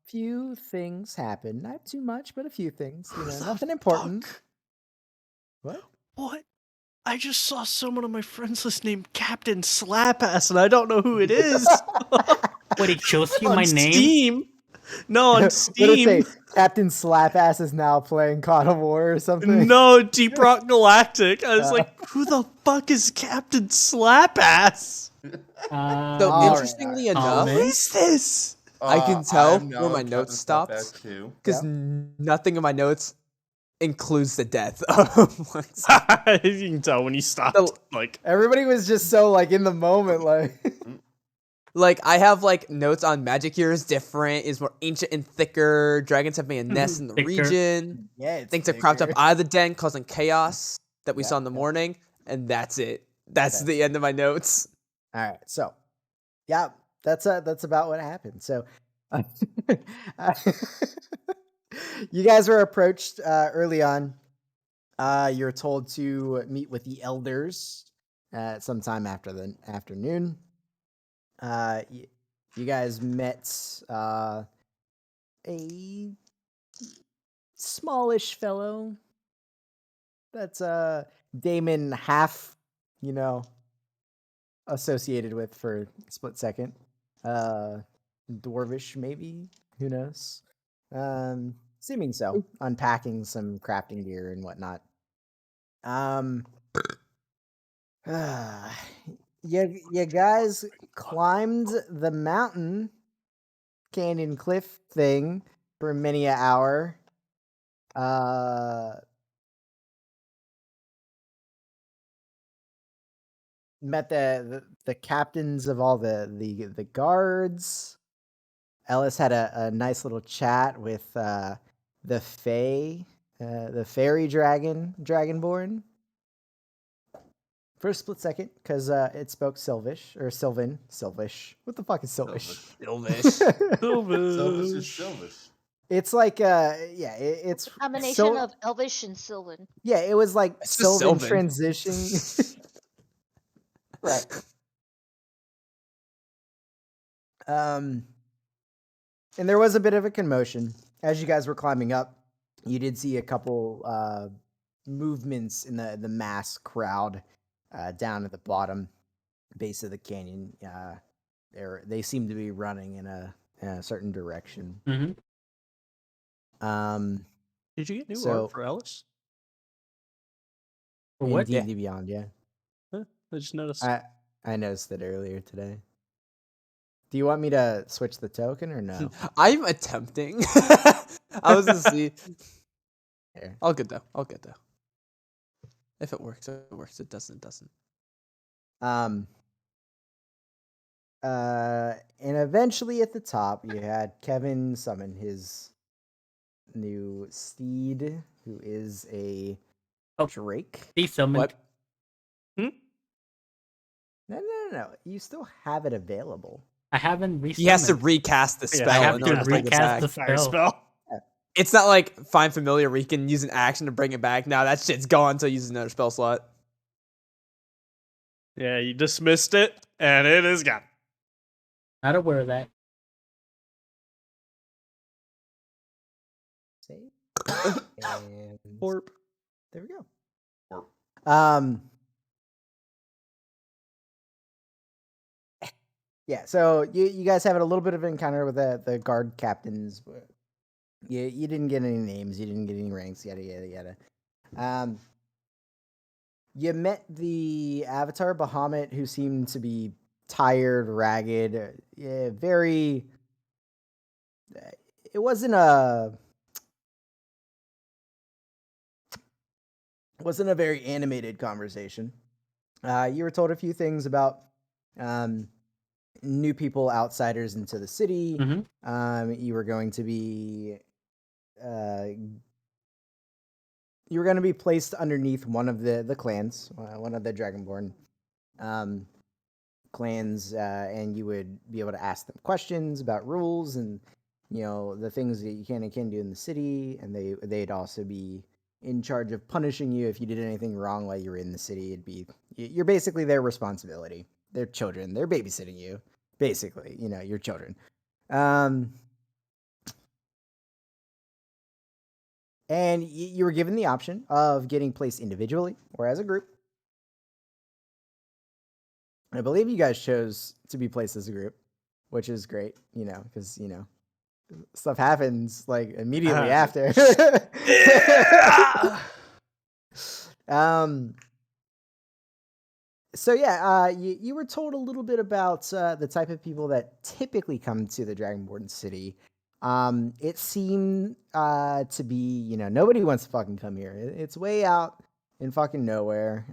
Few things happen. Not too much, but a few things. Who the Nothing important. fuck? What? What? I just saw someone on my friends list named Captain Slapass, and I don't know who it is. Wait, it shows you on my name? Steam. No, on What did it Steam. say? Captain Slapass is now playing God of War or something? No, Deep Rock Galactic. I was like, who the fuck is Captain Slapass? So Alright, interestingly alright. enough, Who is this? I can tell I'm where my Captain notes Slapback stopped too. because Yeah. nothing in my notes includes the death of one. You can tell when you stopped. So- Like, Everybody was just so like in the moment, like Like I have like notes on magic here is different, is more ancient and thicker. Dragons have made a nest in the Thicker. region. yeah, it's Things have cropped up thicker. out of the den, causing chaos that we Yeah, saw in the yeah. morning, and that's it. That's That's the end of my notes. All right, so yeah, that's about what happened. So, you guys were approached early on. You're told to meet with the elders sometime after the afternoon. You guys met a smallish fellow. That's Damon half, associated with for a split second. Dwarvish maybe, who knows? Seeming so. Unpacking some crafting gear and whatnot. You guys climbed the mountain canyon cliff thing for many an hour. met the captains of all the guards. Ellis had a nice little chat with the Fae, the fairy dragonborn. For a split second, because it spoke Sylvish or Sylvish. What the fuck is Sylvish? Ilvish. Silvish is Silvish. It's like it's Combination of Elvish and Sylvan. yeah, it was like It's just Sylvan Sylvan. transition. Right. And there was a bit of a commotion as you guys were climbing up. You did see a couple movements in the mass crowd down at the bottom base of the canyon. They seem to be running in a certain direction. Mm-hmm. Did you get new So- art for Ellis? For In what? D&D Beyond, yeah. I just noticed. I noticed it earlier today. Do you want me to switch the token or no? I'm attempting. I was gonna see. Here. I'll get though. If it works, it works. It doesn't, it doesn't. And eventually at the top, you had Kevin summon his new steed, who is a Oh. drake. He summoned. What? No. You still have it available. I haven't resummoned. He has to recast the Yeah, spell. I have in to order bring it recast back. the Fire spell. spell. It's not like find familiar where you can use an action to bring it back. Now that shit's gone until you use another spell slot. Yeah, you dismissed it, and it is gone. Not aware of that. Save. And Orp. there we go. Or Yeah, so you guys have a little bit of an encounter with the guard captains. But you didn't get any names, you didn't get any ranks, yada yada yada. You met the Avatar Bahamut, who seemed to be tired, ragged, very. It wasn't a very animated conversation. You were told a few things about new people, outsiders into the city. Mm-hmm. You were going to be placed underneath one of the clans, one of the Dragonborn clans, and you would be able to ask them questions about rules and the things that you can and can't do in the city, and they'd also be in charge of punishing you if you did anything wrong while you were in the city. You're basically their responsibility. They're children. They're babysitting you, basically. Your children. And you were given the option of getting placed individually or as a group. I believe you guys chose to be placed as a group, which is great, because, stuff happens like immediately after. So yeah, you were told a little bit about the type of people that typically come to the Dragonborn city. It seemed to be, nobody wants to fucking come here. It's way out in fucking nowhere.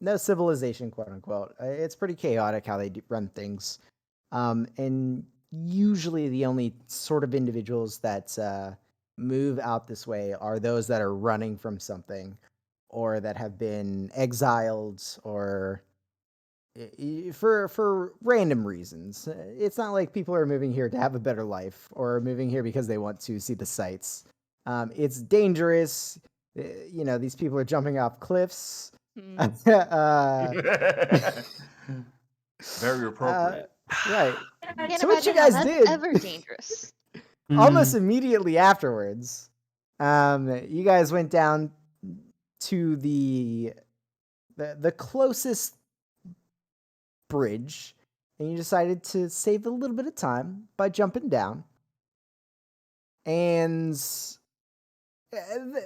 No civilization, quote unquote. It's pretty chaotic how they run things. And usually the only sort of individuals that move out this way are those that are running from something, or that have been exiled, or for random reasons. It's not like people are moving here to have a better life or moving here because they want to see the sights. It's dangerous. These people are jumping off cliffs. very appropriate. Right. I can't So what you imagine how guys that's did- ever dangerous. Almost immediately afterwards, you guys went down to the closest bridge, and you decided to save a little bit of time by jumping down. And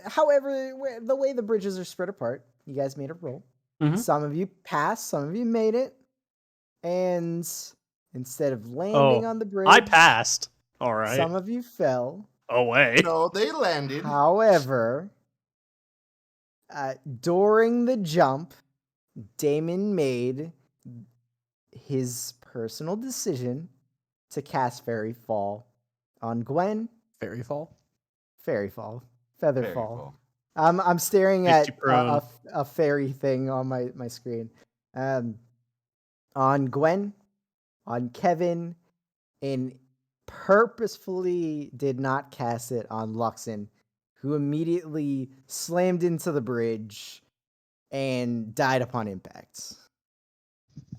however, the way the bridges are spread apart, you guys made a roll. Mhm. Some of you passed, some of you made it, and instead of landing on the bridge, I passed. All right. some of you fell. Away. No, they landed. However, during the jump, Damon made his personal decision to cast Fairy Fall on Gwen. Fairy fall. Fairy Fall. Feather Fairy Fall. fall. I'm staring Makes at you prone. a fairy thing on my screen. On Gwen, on Kevin, and purposefully did not cast it on Luxon, who immediately slammed into the bridge and died upon impact.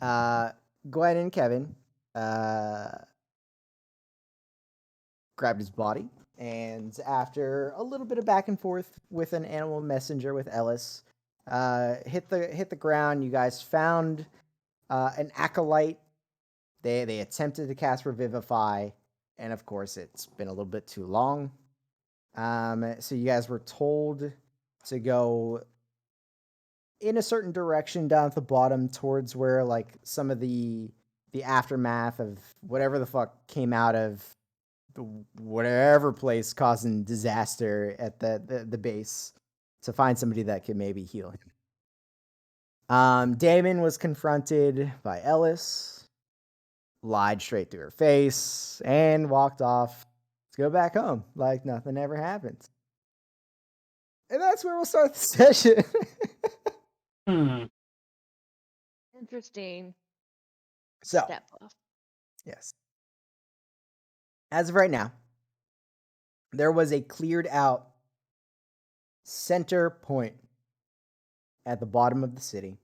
Gwen and Kevin grabbed his body, and after a little bit of back and forth with an animal messenger with Ellis, hit the ground. You guys found an acolyte. They attempted to cast Revivify, and of course, it's been a little bit too long. So you guys were told to go in a certain direction down at the bottom towards where like some of the aftermath of whatever the fuck came out of whatever place causing disaster at the base, to find somebody that could maybe heal him. Damon was confronted by Ellis, lied straight to her face, and walked off to go back home like nothing ever happened. And that's where we'll start the session. Interesting. So, Step off. yes. As of right now, there was a cleared out center point at the bottom of the city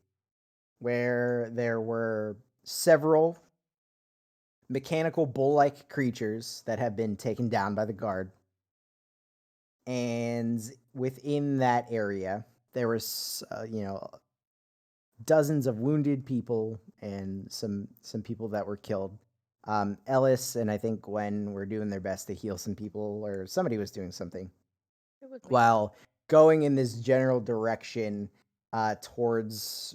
where there were several mechanical bull-like creatures that have been taken down by the guard. And within that area, there was, dozens of wounded people and some people that were killed. Ellis and I think Gwen were doing their best to heal some people, or somebody was doing something, It would be- while going in this general direction towards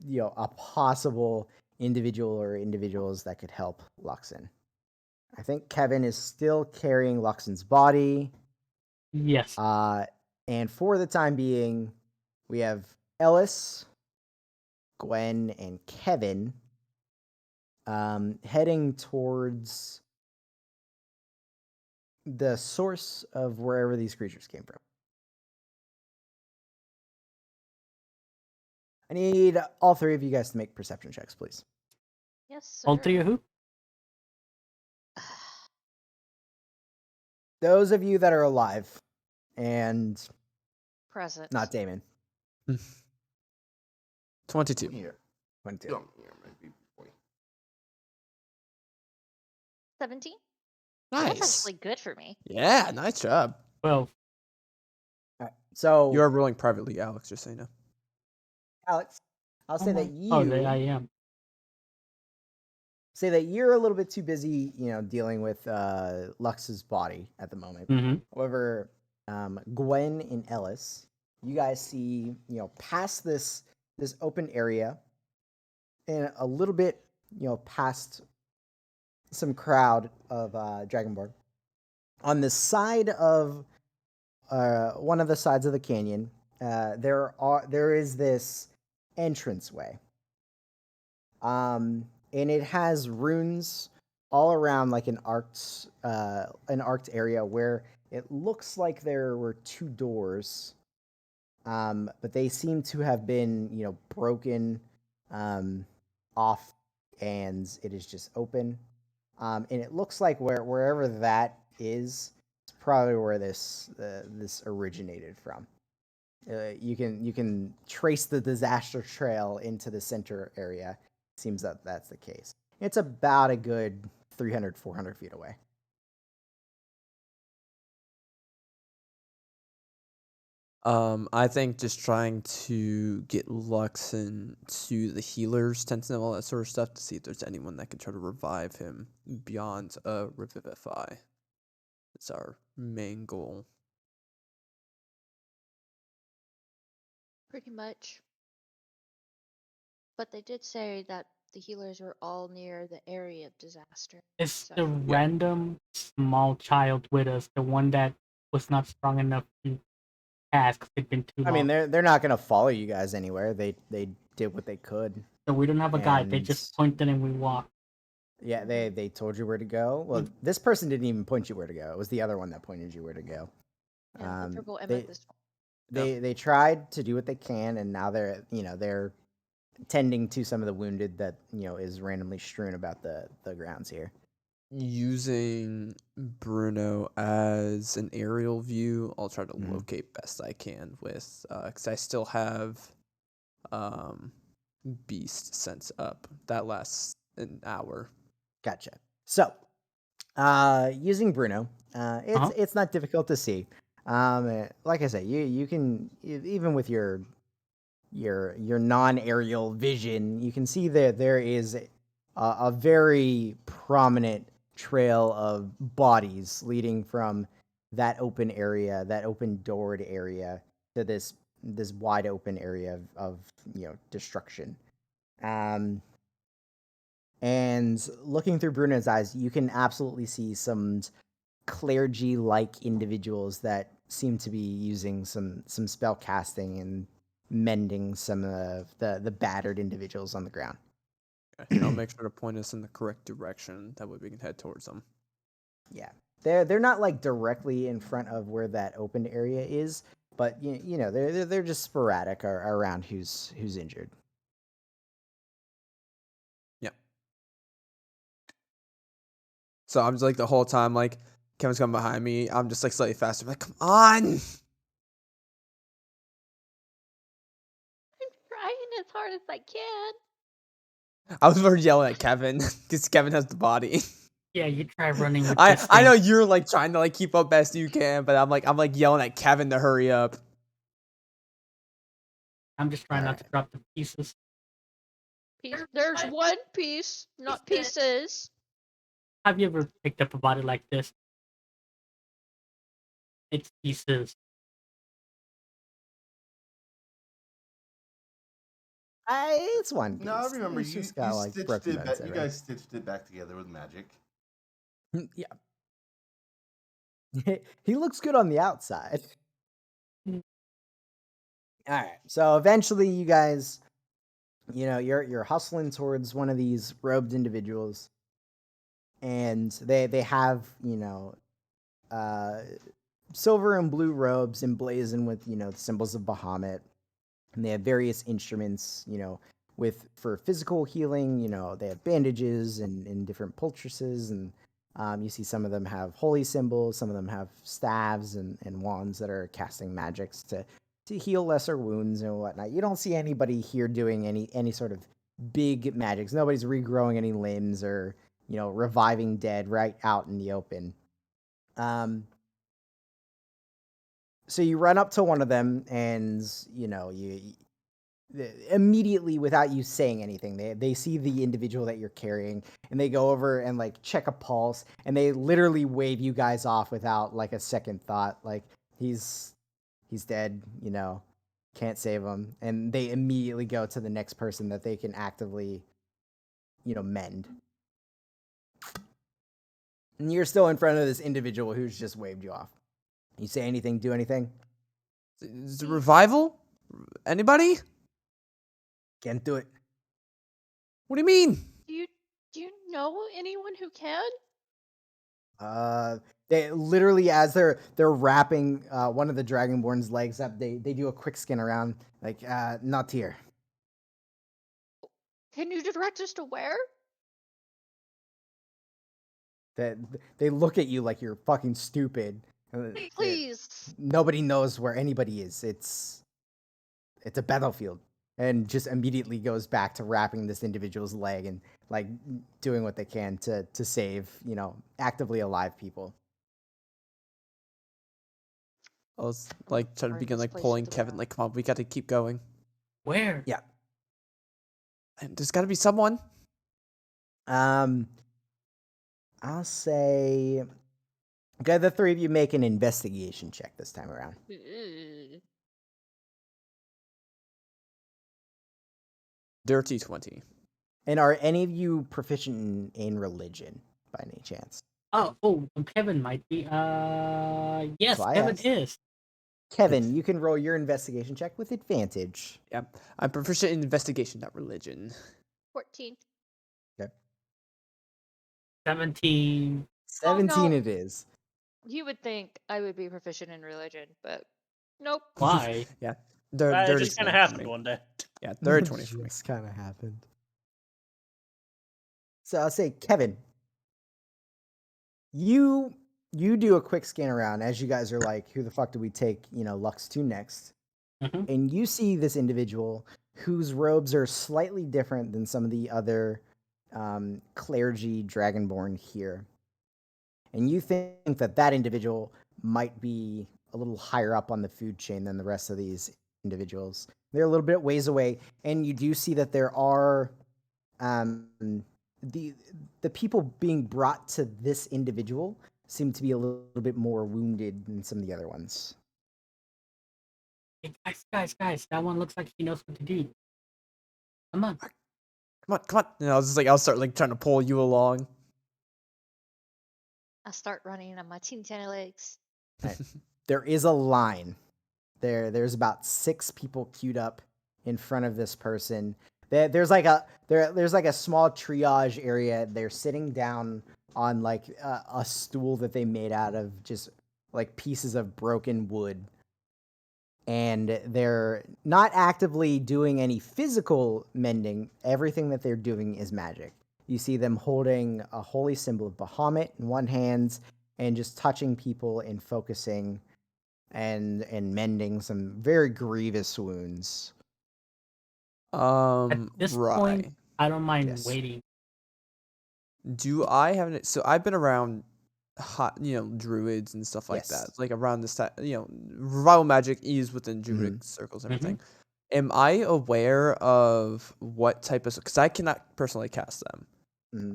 a possible individual or individuals that could help Luxon. I think Kevin is still carrying Luxon's body. Yes. And for the time being, we have Ellis, Gwen, and Kevin heading towards the source of wherever these creatures came from. I need all three of you guys to make perception checks, please. Yes, sir. All three of who? Those of you that are alive, and Present. not Damon. 22. Here. 22. Come here, my baby boy. 17? Nice. That's actually good for me. Yeah, nice job. 12. All right. So, You are rolling privately, Alex, just so you know. Alex, I'll say that you I am. say that you're a little bit too busy, dealing with Lux's body at the moment. Mm-hmm. However, Gwen and Ellis, you guys see, past this open area, and a little bit, past some crowd of Dragonborn. On the side of one of the sides of the canyon, there is this entranceway. And it has runes all around, like an arced area where it looks like there were two doors, but they seem to have been, broken off, and it is just open. And it looks like wherever that is probably where this originated from. You can trace the disaster trail into the center area. Seems that that's the case. It's about a good 300, 400 feet away. I think just trying to get Luxon to the healers, tents and all that sort of stuff, to see if there's anyone that can try to revive him beyond Revivify. It's our main goal. Pretty much. But they did say that the healers were all near the area of disaster. Is So- the random small child with us the one that was not strong enough to cast because it'd been too long? I mean, they're not gonna follow you guys anywhere. They did what they could. So So we don't have a guide. They just And- pointed and we walked. Yeah, they told you where to go. Well, this person didn't even point you where to go. It was the other one that pointed you where to go. Yeah, the purple M they- at this point. They tried to do what they can, and now they're tending to some of the wounded that is randomly strewn about the grounds here. Using Bruno as an aerial view, I'll try to Mhm. locate best I can with because I still have beast sense up. That lasts an hour. Gotcha. So, using Bruno, it's not difficult to see. Like I say, you can even with your non-aerial vision, you can see that there is a very prominent trail of bodies leading from that open area, that open doored area, to this wide open area of destruction. And looking through Bruno's eyes, you can absolutely see some clergy-like individuals that seem to be using some spell casting and mending some of the battered individuals on the ground. Okay, I'll make sure to point us in the correct direction. That way we can head towards them. Yeah, they're not like directly in front of where that open area is, but they're just sporadic around who's injured. So I'm just like the whole time, like Kevin's coming behind me. I'm just like slightly faster. I'm like, come on! I'm trying as hard as I can. I was already yelling at Kevin because Kevin has the body. Yeah, you try running with I this I know thing. you're like trying to like keep up best you can, but I'm like yelling at Kevin to hurry up. I'm just trying not to drop the pieces. There's one piece, not pieces. Have you ever picked up a body like this? It's pieces. It's one piece. No, I remember It's you. just got, like, Stitched broken it bones back, there, you right? guys stitched it back together with magic. Yeah. He looks good on the outside. Mm. All right. So eventually you guys, you're hustling towards one of these robed individuals, and they have, silver and blue robes emblazoned with, the symbols of Bahamut. And they have various instruments, for physical healing. They have bandages and different poultices, and you see some of them have holy symbols, some of them have staves and wands that are casting magics to heal lesser wounds and whatnot. You don't see anybody here doing any sort of big magics. Nobody's regrowing any limbs or reviving dead right out in the open. So you run up to one of them, and you immediately, without you saying anything, they see the individual that you're carrying, and they go over and like check a pulse, and they literally wave you guys off without like a second thought. Like, he's dead, can't save him, and they immediately go to the next person that they can actively mend. And you're still in front of this individual who's just waved you off. You say anything, do anything? Is it revival? Anybody? Can't do it. What do you mean? Do you know anyone who can? They literally, as they're wrapping one of the Dragonborn's legs up, they do a quick skin around, like, not here. Can you direct us to where? They look at you like you're fucking stupid. Please. Nobody knows where anybody is. It's a battlefield. And just immediately goes back to wrapping this individual's leg and like doing what they can to save, actively alive people. I was like trying to Burn begin this like place pulling to the Kevin, ground. like, come on, we gotta keep going. Where? Yeah. And there's gotta be someone. I'll say, okay, the three of you make an investigation check this time around. Ugh. Dirty 20. And are any of you proficient in religion by any chance? Oh, Kevin might be. Yes, So I Kevin asked. is. Kevin, you can roll your investigation check with advantage. Yeah, I'm proficient in investigation, not religion. 14. 17. 17 no. it is. You would think I would be proficient in religion, but nope. Why? Yeah, It dirty just kind 20 of for happened me. one day. Yeah, dirty 20 for me. Just kind of happened. So I'll say, Kevin, you do a quick scan around as you guys are like, who the fuck do we take, Lux to next? Mhm. And you see this individual whose robes are slightly different than some of the other clergy dragonborn here. And you think that individual might be a little higher up on the food chain than the rest of these individuals. They're a little bit ways away, and you do see that there are the people being brought to this individual seem to be a little bit more wounded than some of the other ones. Hey, guys, that one looks like he knows what to do. Come on. Come on. And I was just like, I'll start like trying to pull you along. I'll start running on my teeny tiny legs. There is a line. There's about 6 people queued up in front of this person. There's like a small triage area. They're sitting down on like a stool that they made out of just like pieces of broken wood. And they're not actively doing any physical mending. Everything that they're doing is magic. You see them holding a holy symbol of Bahamut in one hand and just touching people and focusing and mending some very grievous wounds. At this Right. point, I don't mind Yes. waiting. Do I have an? So I've been around, druids and stuff like Yes. that. Like around this time, revival magic is within druidic circles and everything. Am I aware of what type of? Because I cannot personally cast them.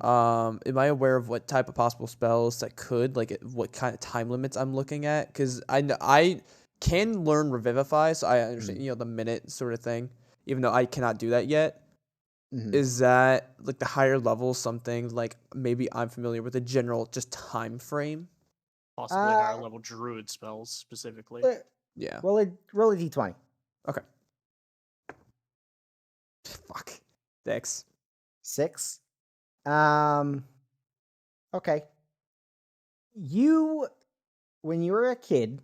Am I aware of what type of possible spells that could, like, what kind of time limits I'm looking at? Because I can learn Revivify, so I understand, the minute sort of thing, even though I cannot do that yet. Is that, like, the higher level something, like, maybe I'm familiar with the general just time frame? Possibly higher level druid spells specifically. Yeah. Roll a d20. Okay. Fuck. Thanks. 6. Okay. When you were a kid,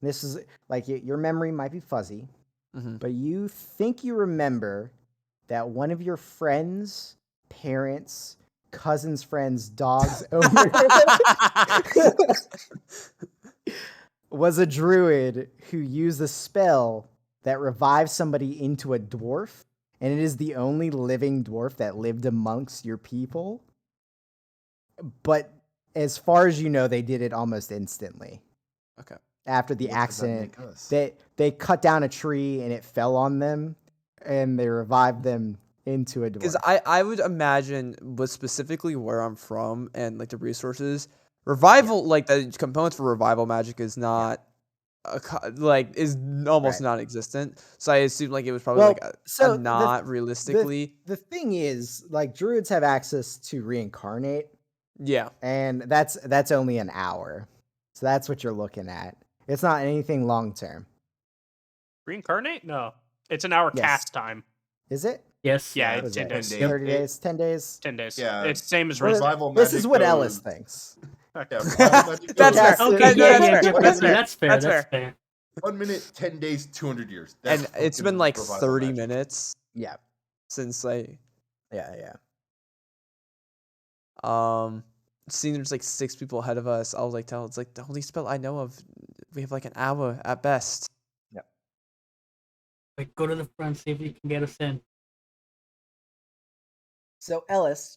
this is like your memory might be fuzzy, but you think you remember that one of your friends' parents, cousins' friends' dogs owner was a druid who used a spell that revives somebody into a dwarf, and it is the only living dwarf that lived amongst your people. But as far as you know, they did it almost instantly. Okay. After the What does that accident, make us? they cut down a tree and it fell on them, and they revived them into a dwarf. Because I would imagine, with specifically where I'm from and like the resources, revival, like the components for revival magic is not is almost Right. non-existent. So I assume like it was probably so not realistically. The thing is, like, druids have access to reincarnate, Yeah. and that's only an hour. So that's what you're looking at. It's not anything long term. Reincarnate? No. It's an hour Yes. cast time. Is it? Yes. Yeah, Yeah, it's Was 10 it days. 30 days? 10 days? 10 days. Yeah, It's same as Well, revival. revival this is magic what Ellis goes- thinks. Yeah, revival magic That's goes- fair. Okay, No, that's fair. That's fair. 1 minute, 10 days, 200 years. And That's it's been fucking like revival 30 magic. minutes Yeah. since Yeah. seeing there's like 6 people ahead of us. I was like, it's like the only spell I know of. We have like an hour at best. Wait, go to the front, see if you can get us in. So Ellis,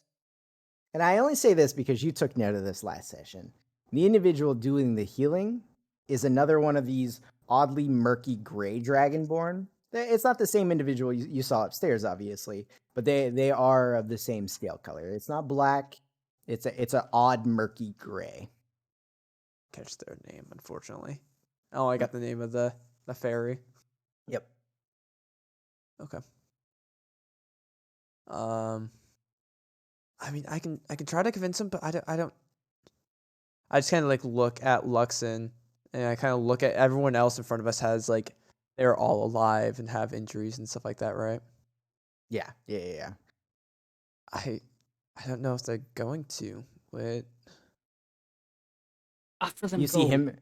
and I only say this because you took note of this last session, the individual doing the healing is another one of these oddly murky gray dragonborn. It's not the same individual you saw upstairs, obviously, but they are of the same scale color. It's not black. It's an odd murky gray. Catch their name, unfortunately. Oh, I got the name of the fairy. Yep. Okay. I mean, I can try to convince him, but I don't. I just kind of like look at Luxon, and I kind of look at everyone else in front of us has like they're all alive and have injuries and stuff like that, right? Yeah. I don't know if they're going to. Wait. After them You see go. him,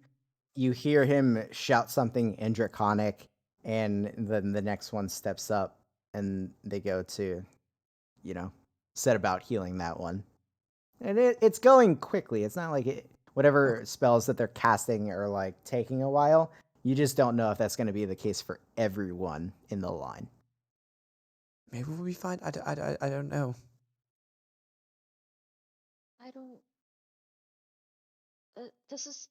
you hear him shout something in Draconic, and then the next one steps up, and they go to, set about healing that one. And it's going quickly. It's not like whatever spells that they're casting are like taking a while. You just don't know if that's going to be the case for everyone in the line. Maybe we'll be fine. I don't know. I don't. This is.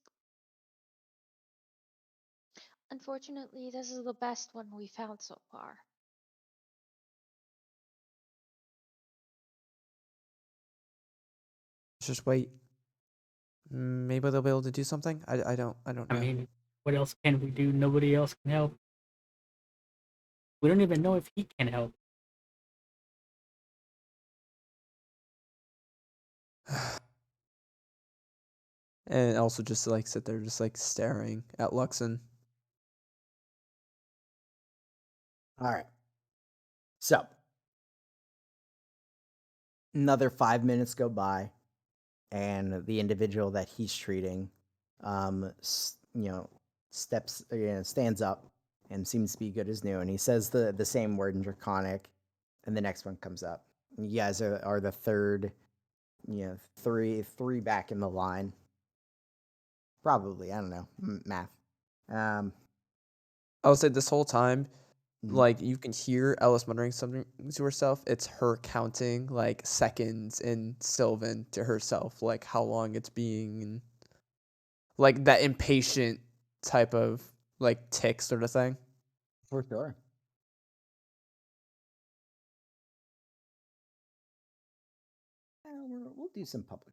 Unfortunately, this is the best one we found so far. Let's just wait. Maybe they'll be able to do something. I don't know. I mean, what else can we do? Nobody else can help. We don't even know if he can help. And also just like sit there, just like staring at Luxon. All right. So, another 5 minutes go by, and the individual that he's treating, stands up and seems to be good as new, and he says the same word in Draconic, and the next one comes up. And you guys are the third, three back in the line. Probably, I don't know, math. I would say this whole time, Mhm. like you can hear Ellis muttering something to herself. It's her counting like seconds in Sylvan to herself, like how long it's being, and like that impatient type of like tick sort of thing. For sure. We'll do some public.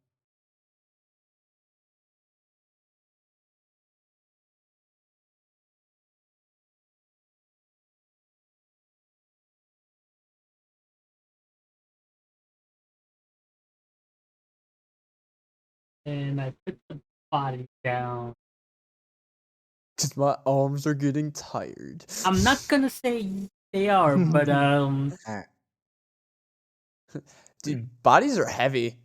And I put the body down. Just my arms are getting tired. I'm not gonna say they are, but All right. Dude, bodies are heavy.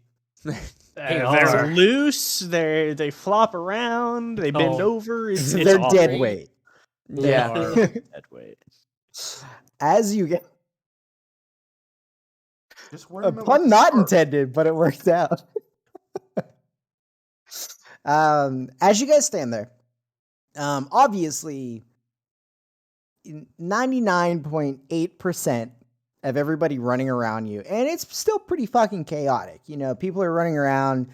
They They're are. loose. They flop around. They bend Oh. over. It's They're awful. dead weight. They Yeah. are. Dead weight. As you get Just wear a them pun not intended, but it worked out. As you guys stand there, obviously 99.8% of everybody running around you, and it's still pretty fucking chaotic. People are running around,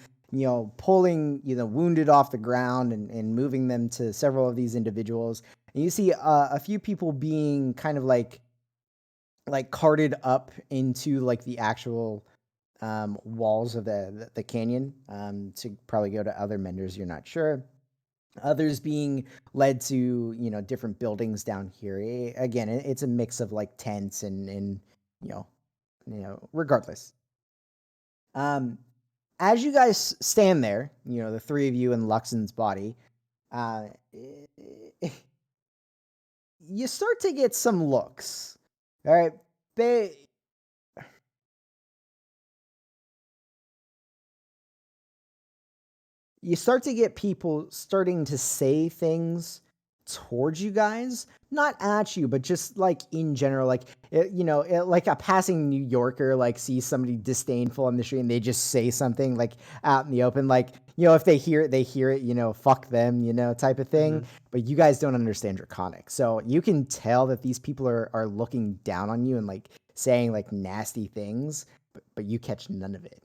pulling, wounded off the ground and moving them to several of these individuals. And you see a few people being kind of like carted up into like the actual walls of the canyon to probably go to other menders. You're not sure. Others being led to different buildings down here. Again, it's a mix of like tents and regardless. As you guys stand there, the three of you in Luxon's body, you start to get some looks. All right, you start to get people starting to say things towards you guys, not at you, but just like in general, like like a passing New Yorker like sees somebody disdainful on the street and they just say something like out in the open, like if they hear it, fuck them, type of thing. But you guys don't understand Draconic, so you can tell that these people are looking down on you and like saying like nasty things, but you catch none of it.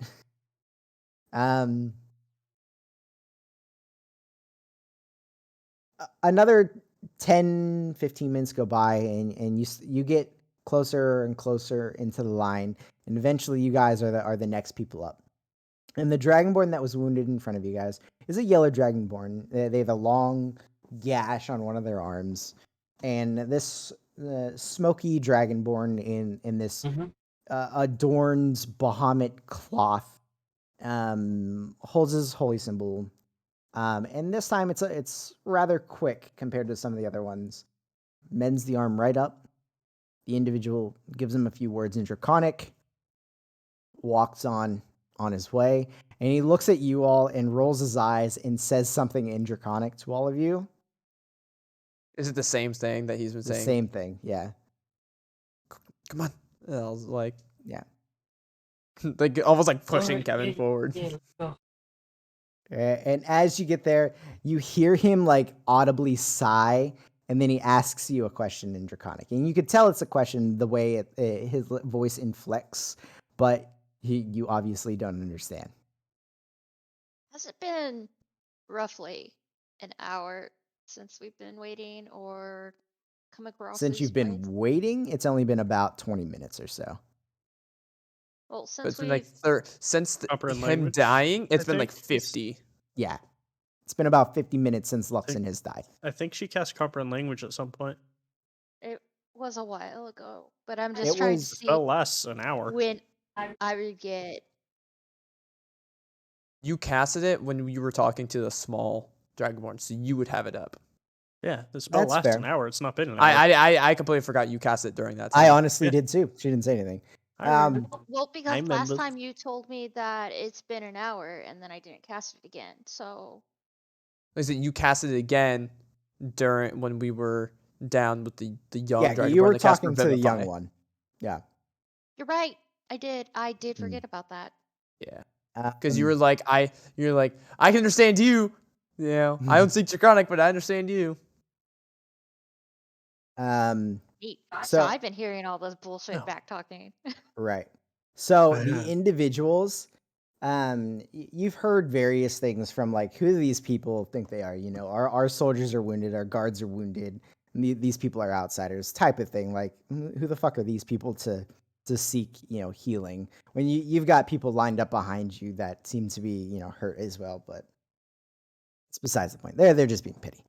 Another 10-15 minutes go by and you get closer and closer into the line, and eventually you guys are the next people up. And the dragonborn that was wounded in front of you guys is a yellow dragonborn. They have a long gash on one of their arms, and this smoky dragonborn in this adorned Bahamut cloth holds his holy symbol. And this time it's rather quick compared to some of the other ones. Mends the arm right up. The individual gives him a few words in Draconic, walks on his way, and he looks at you all and rolls his eyes and says something in Draconic to all of you. Is it the same thing that he's been The saying? same thing, yeah. Come on. And I was like, Yeah. like almost like pushing Alright, Kevin yeah, forward. Yeah, let's go. And as you get there, you hear him like audibly sigh, and then he asks you a question in Draconic, and you could tell it's a question the way his voice inflects, but you obviously don't understand. Has it been roughly an hour since we've been waiting or come across Since these you've been fights? waiting, it's only been about 20 minutes or so. Well, But since it's been like we've since Upper him language, dying, it's I been like think, is- 50. Yeah. It's been about 50 minutes since Luxon think- has died. I think she cast comprehend language at some point. it was a while ago, but I'm It just trying to was- The see spell lasts an hour. when I would get. You casted it when you were talking to the small Dragonborn, so you would have it up. Yeah, the spell That's lasts fair. an hour. It's not been an hour. I completely forgot you cast it during that time. I honestly Yeah. did too. She didn't say anything. I remember. Well, because last remember. time you told me that it's been an hour, and then I didn't cast it again. So Is it you casted it again during when we were down with the young Yeah, Dragonborn? you were that cast talking to the Revivify? young one. Yeah. you're right. I did Hmm. forget about that. Yeah, because you Um, were like I can understand you. You know, I don't speak Draconic, but I understand you. Neat. So- So I've been hearing all this bullshit No. back talking. Right. So Yeah. the individuals, you've heard various things from like who do these people think they are? You know, our soldiers are wounded, our guards are wounded, and these people are outsiders, type of thing. Like who the fuck are these people to seek healing when you've got people lined up behind you that seem to be hurt as well? But it's besides the point. They're just being pity.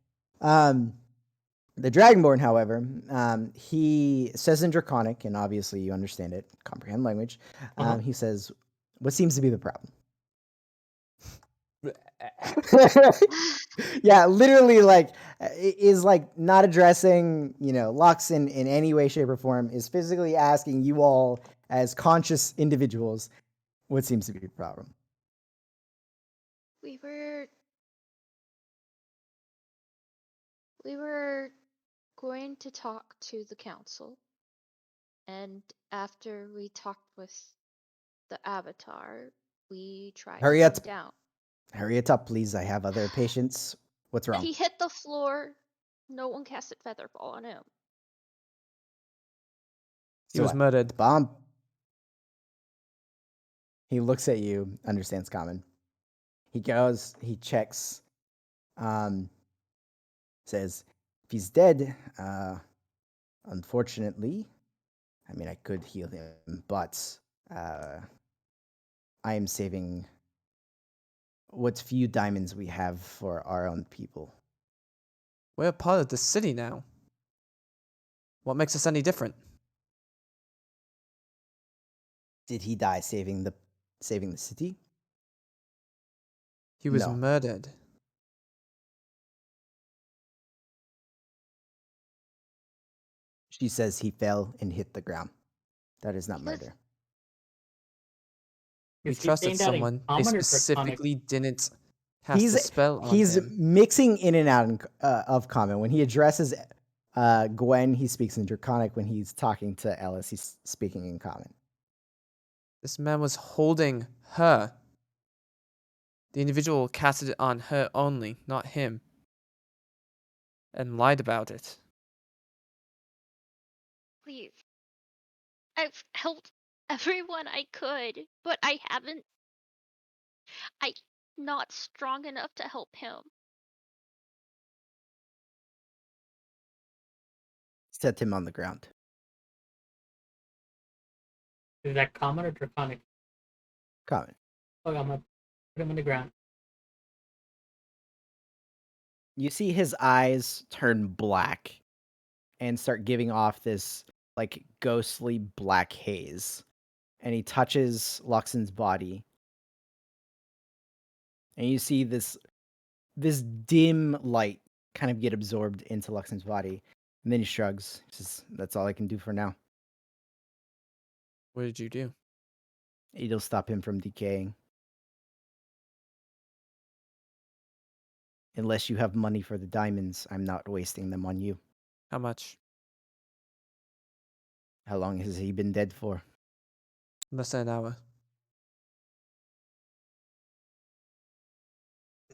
The Dragonborn, however, he says in Draconic, and obviously you understand it, comprehend language. Uh-huh. He says, "What seems to be the problem?" Yeah, literally, like, is like not addressing, Lux in any way, shape, or form. Is physically asking you all as conscious individuals, what seems to be the problem? we were going to talk to the council, and after we talked with the avatar, we tried Hurry to up. come down. Hurry it up, please. I have other patients. What's wrong? He hit the floor. No one casted Featherball on him. He was what? murdered. Bomb. He looks at you, understands common. He goes, he checks, says, if he's dead, unfortunately, I mean, I could heal him, but I am saving what few diamonds we have for our own people. We're part of the city now. What makes us any different? Did he die saving the city? He was No. murdered. She says he fell and hit the ground. That is not Because- murder. We Is he trusted saying that in someone. They common or Draconic? specifically didn't cast He's a spell on he's him. mixing in and out of common. When he addresses Gwen, he speaks in Draconic. When he's talking to Ellis, he's speaking in common. This man was holding her. The individual casted it on her only, not him. And lied about it. Please. I've helped everyone I could, but I haven't. I'm not strong enough to help him. Set him on the ground. Is that common or Draconic? Common. Okay, I'm gonna put him on the ground. You see his eyes turn black and start giving off this like ghostly black haze. And he touches Luxon's body. And you see this dim light kind of get absorbed into Luxon's body. And then he shrugs. He says, "That's all I can do for now." What did you do? It'll stop him from decaying. Unless you have money for the diamonds, I'm not wasting them on you. How much? How long has he been dead for? Less than an hour.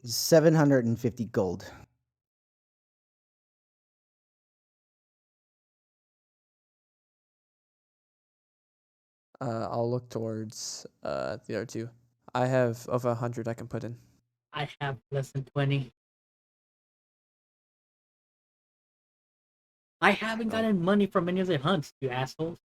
750 gold. I'll look towards the other two. I have over 100 I can put in. I have less than 20. I haven't gotten money from any of the hunts, you assholes.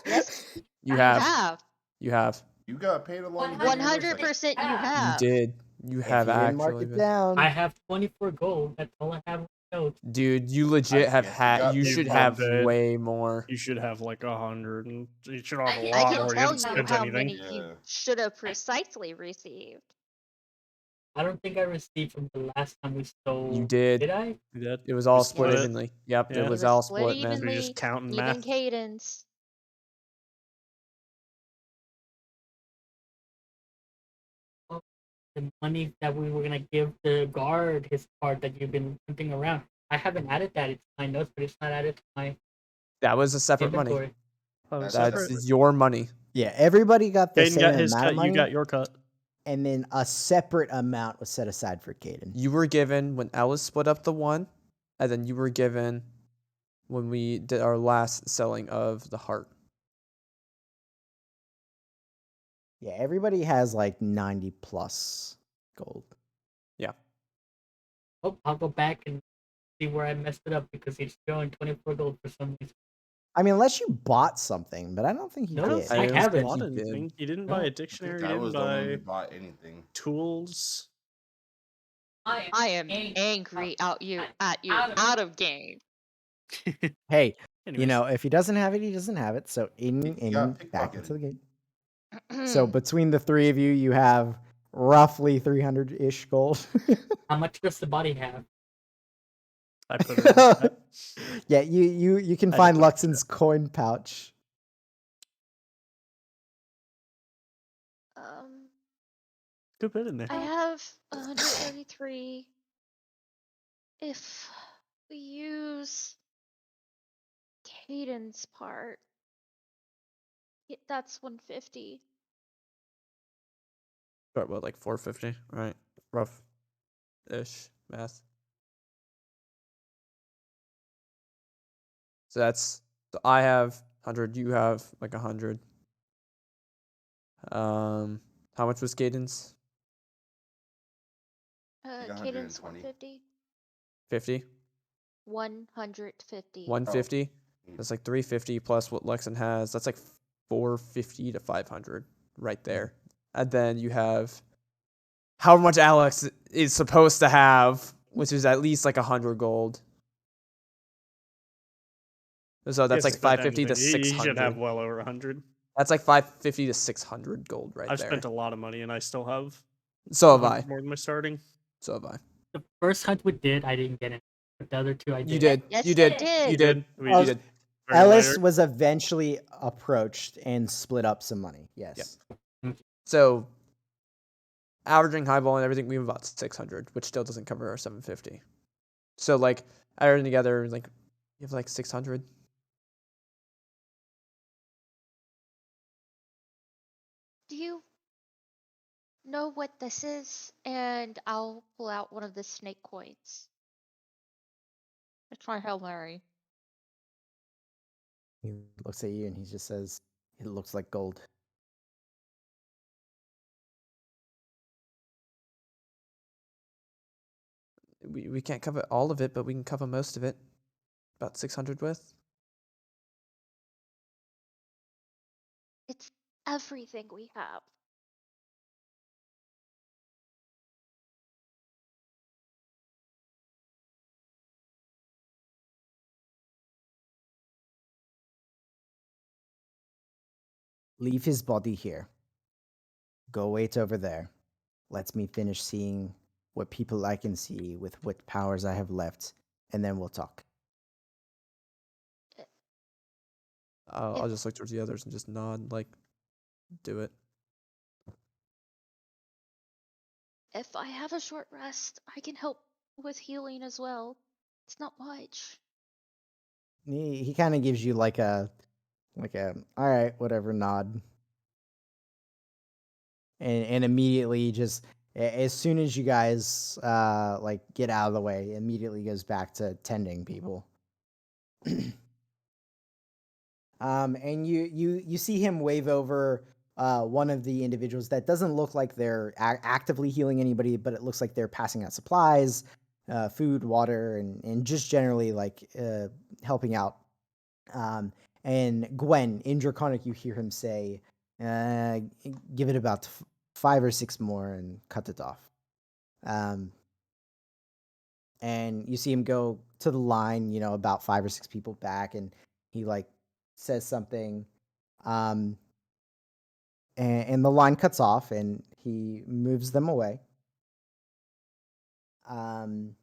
Yes, You you have. have. You have. You got paid along the way. 100% you You have. did. You If have you didn't mark actually it been. down. I have 24 gold. That's all I have on my notes. Dude, you legit have guess you had. got You paid should quite a have bit. way more. You should have like 100, and you should have a I lot can more. You tell haven't you spent how anything. many you Yeah. should have precisely received. I don't think I received from the last time we stole. You did. Did I? That It was all split split it. evenly. Yep, Yeah. it It was was all split split, man. We evenly. just counting Even math. cadence. The money that we were gonna give the guard his part that you've been hunting around. I haven't added that. It's my notes, but it's not added to my That was a separate money. inventory. Oh, That's separate. That's your money. Yeah, everybody got the Caden same got his amount cut. of money, You got your cut. and then a separate amount was set aside for Caden. You were given when Ellis split up the one, and then you were given when we did our last selling of the heart. Yeah, everybody has like 90 plus gold. Oh, I'll go back and see where I messed it up because it's showing 24 gold for some reason. I mean, unless you bought something, but I don't think you No, did. I don't haven't. think Bought you did. anything. You didn't No. buy a I dictionary. think You I was didn't the one buy who bought anything. tools. I am angry at you out of game. Hey, Anyways, you know, if he doesn't have it, he doesn't have it. So He in got back into the pickpocketed. game. So between the three of you, you have roughly 300-ish gold. How much does the body have? I put it in the chat. Yeah, you can I find put it in the Luxon's coin pouch. Good bit in there. I have 133. If we use cadence part, that's 150. But what, like 450, right? Rough ish math. So I have 100, you have like 100. How much was Cadence? Cadence 120. 150. 50? 150. 150? That's like 350 plus what Lexon has. That's like 450 to 500 right there. And then you have how much Alex is supposed to have, which is at least like 100 gold. So that's He like hasn't spent 550 to anything. He should have 600. well over 100. That's like 550 to 600 gold right I've there. spent a lot of money, and I still have So have 100 I. more than my starting. So have I. The first hunt we did, I didn't get it. But the other two, I did. You did. Yes, You you did. did. You did. We Oh, You just did. very Ellis later. was eventually approached and split up some money. Yes. So averaging highball and everything, we have about 600, which still doesn't cover our 750. So like everything together, like you have like 600. Do you know what this is? And I'll pull out one of the snake coins. It's my Hail Mary. He looks at you and he just says, "It looks like gold." We can't cover all of it, but we can cover most of it. About 600 with. It's everything we have. Leave his body here. Go wait over there. Let me finish seeing what people I can see with what powers I have left, and then we'll talk. I'll just look towards the others and just nod like do it. If I have a short rest, I can help with healing as well. It's not much. He kind of gives you like a all right, whatever nod. And immediately just as soon as you guys like get out of the way, immediately goes back to tending people. And you see him wave over one of the individuals that doesn't look like they're actively healing anybody, but it looks like they're passing out supplies, food, water, and just generally like helping out. And Gwen, in Draconic, you hear him say, give it about 5 or 6 more and cut it off. And you see him go to the line, about 5 or 6 people back, and he like says something, and the line cuts off, and he moves them away. And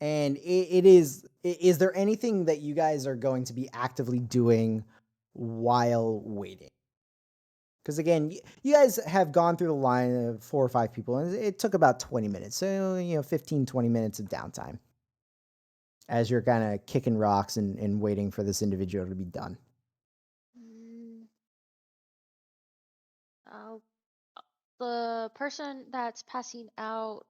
it is. Is there anything that you guys are going to be actively doing while waiting? Because again, you guys have gone through the line of 4 or 5 people, and it took about 20 minutes. So, 15, 20 minutes of downtime as you're kind of kicking rocks and waiting for this individual to be done. Mm, uh, the person that's passing out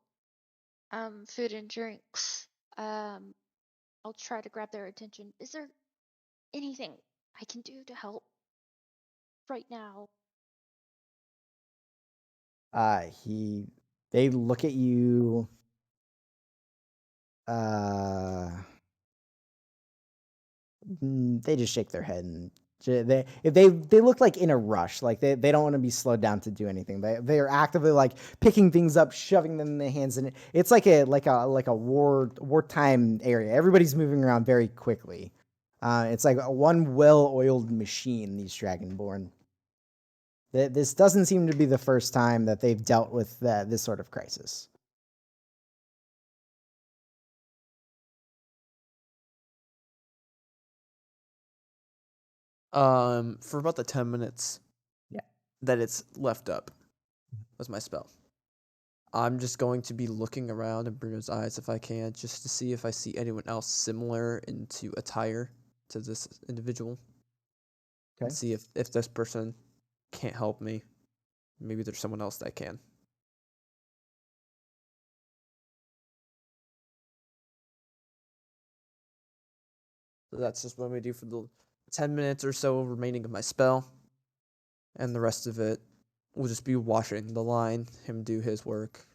food and drinks, I'll try to grab their attention. Is there anything I can do to help right now? They look at you. They just shake their head and they look like in a rush, like they don't want to be slowed down to do anything. They are actively like picking things up, shoving them in their hands, and it's like a wartime area. Everybody's moving around very quickly. It's like one well-oiled machine. These Dragonborn. This doesn't seem to be the first time that they've dealt with this sort of crisis. For about the 10 minutes Yeah. that it's left up was my spell. I'm just going to be looking around in Bruno's eyes if I can, just to see if I see anyone else similar into attire to this individual. Okay. And see if this person can't help me. Maybe there's someone else that can. So that's just what we do for the 10 minutes or so remaining of my spell. And the rest of it will just be watching the line, him do his work.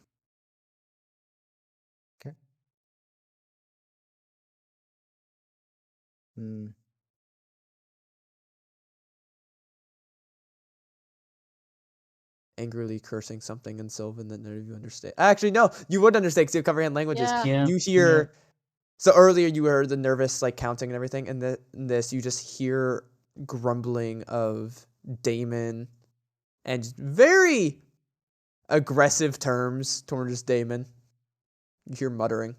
Okay. Hmm. Angrily cursing something in Sylvan that none of you understand. Actually, no, you would understand because you have comprehend languages. Yeah. Yeah. You hear. So earlier you heard the nervous like counting and everything, and in this you just hear grumbling of Damon, and just very aggressive terms towards Damon. You hear muttering.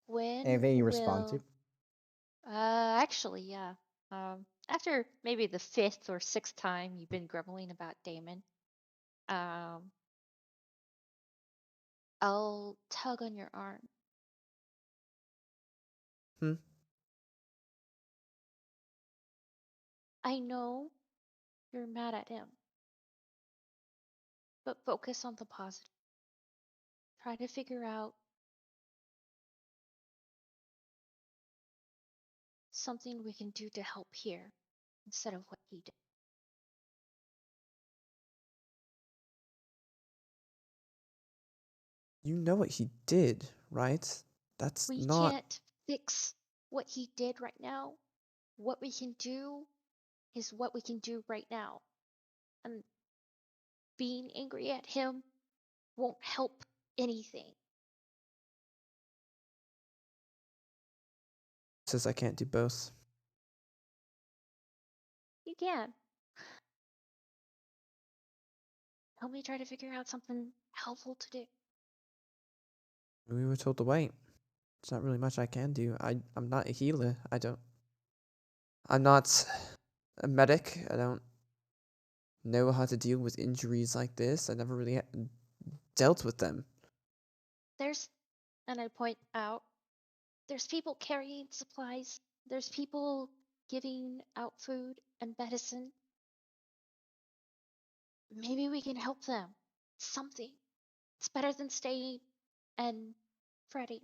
When Anything you respond to? will actually, yeah. After maybe the 5th or 6th time you've been grumbling about Damon, I'll tug on your arm. Hmm. I know you're mad at him, but focus on the positive. Try to figure out something we can do to help here instead of what he did. You know what he did, right? That's We not. can't fix what he did right now. What we can do is what we can do right now. And being angry at him won't help anything. Says I can't do both. You can. Help me try to figure out something helpful to do. We were told to wait. There's not really much I can do. I'm not a healer. I'm not a medic. I don't know how to deal with injuries like this. I never really dealt with them. There's, and I point out, there's people carrying supplies. There's people giving out food and medicine. Maybe we can help them. Something. It's better than staying and fretting.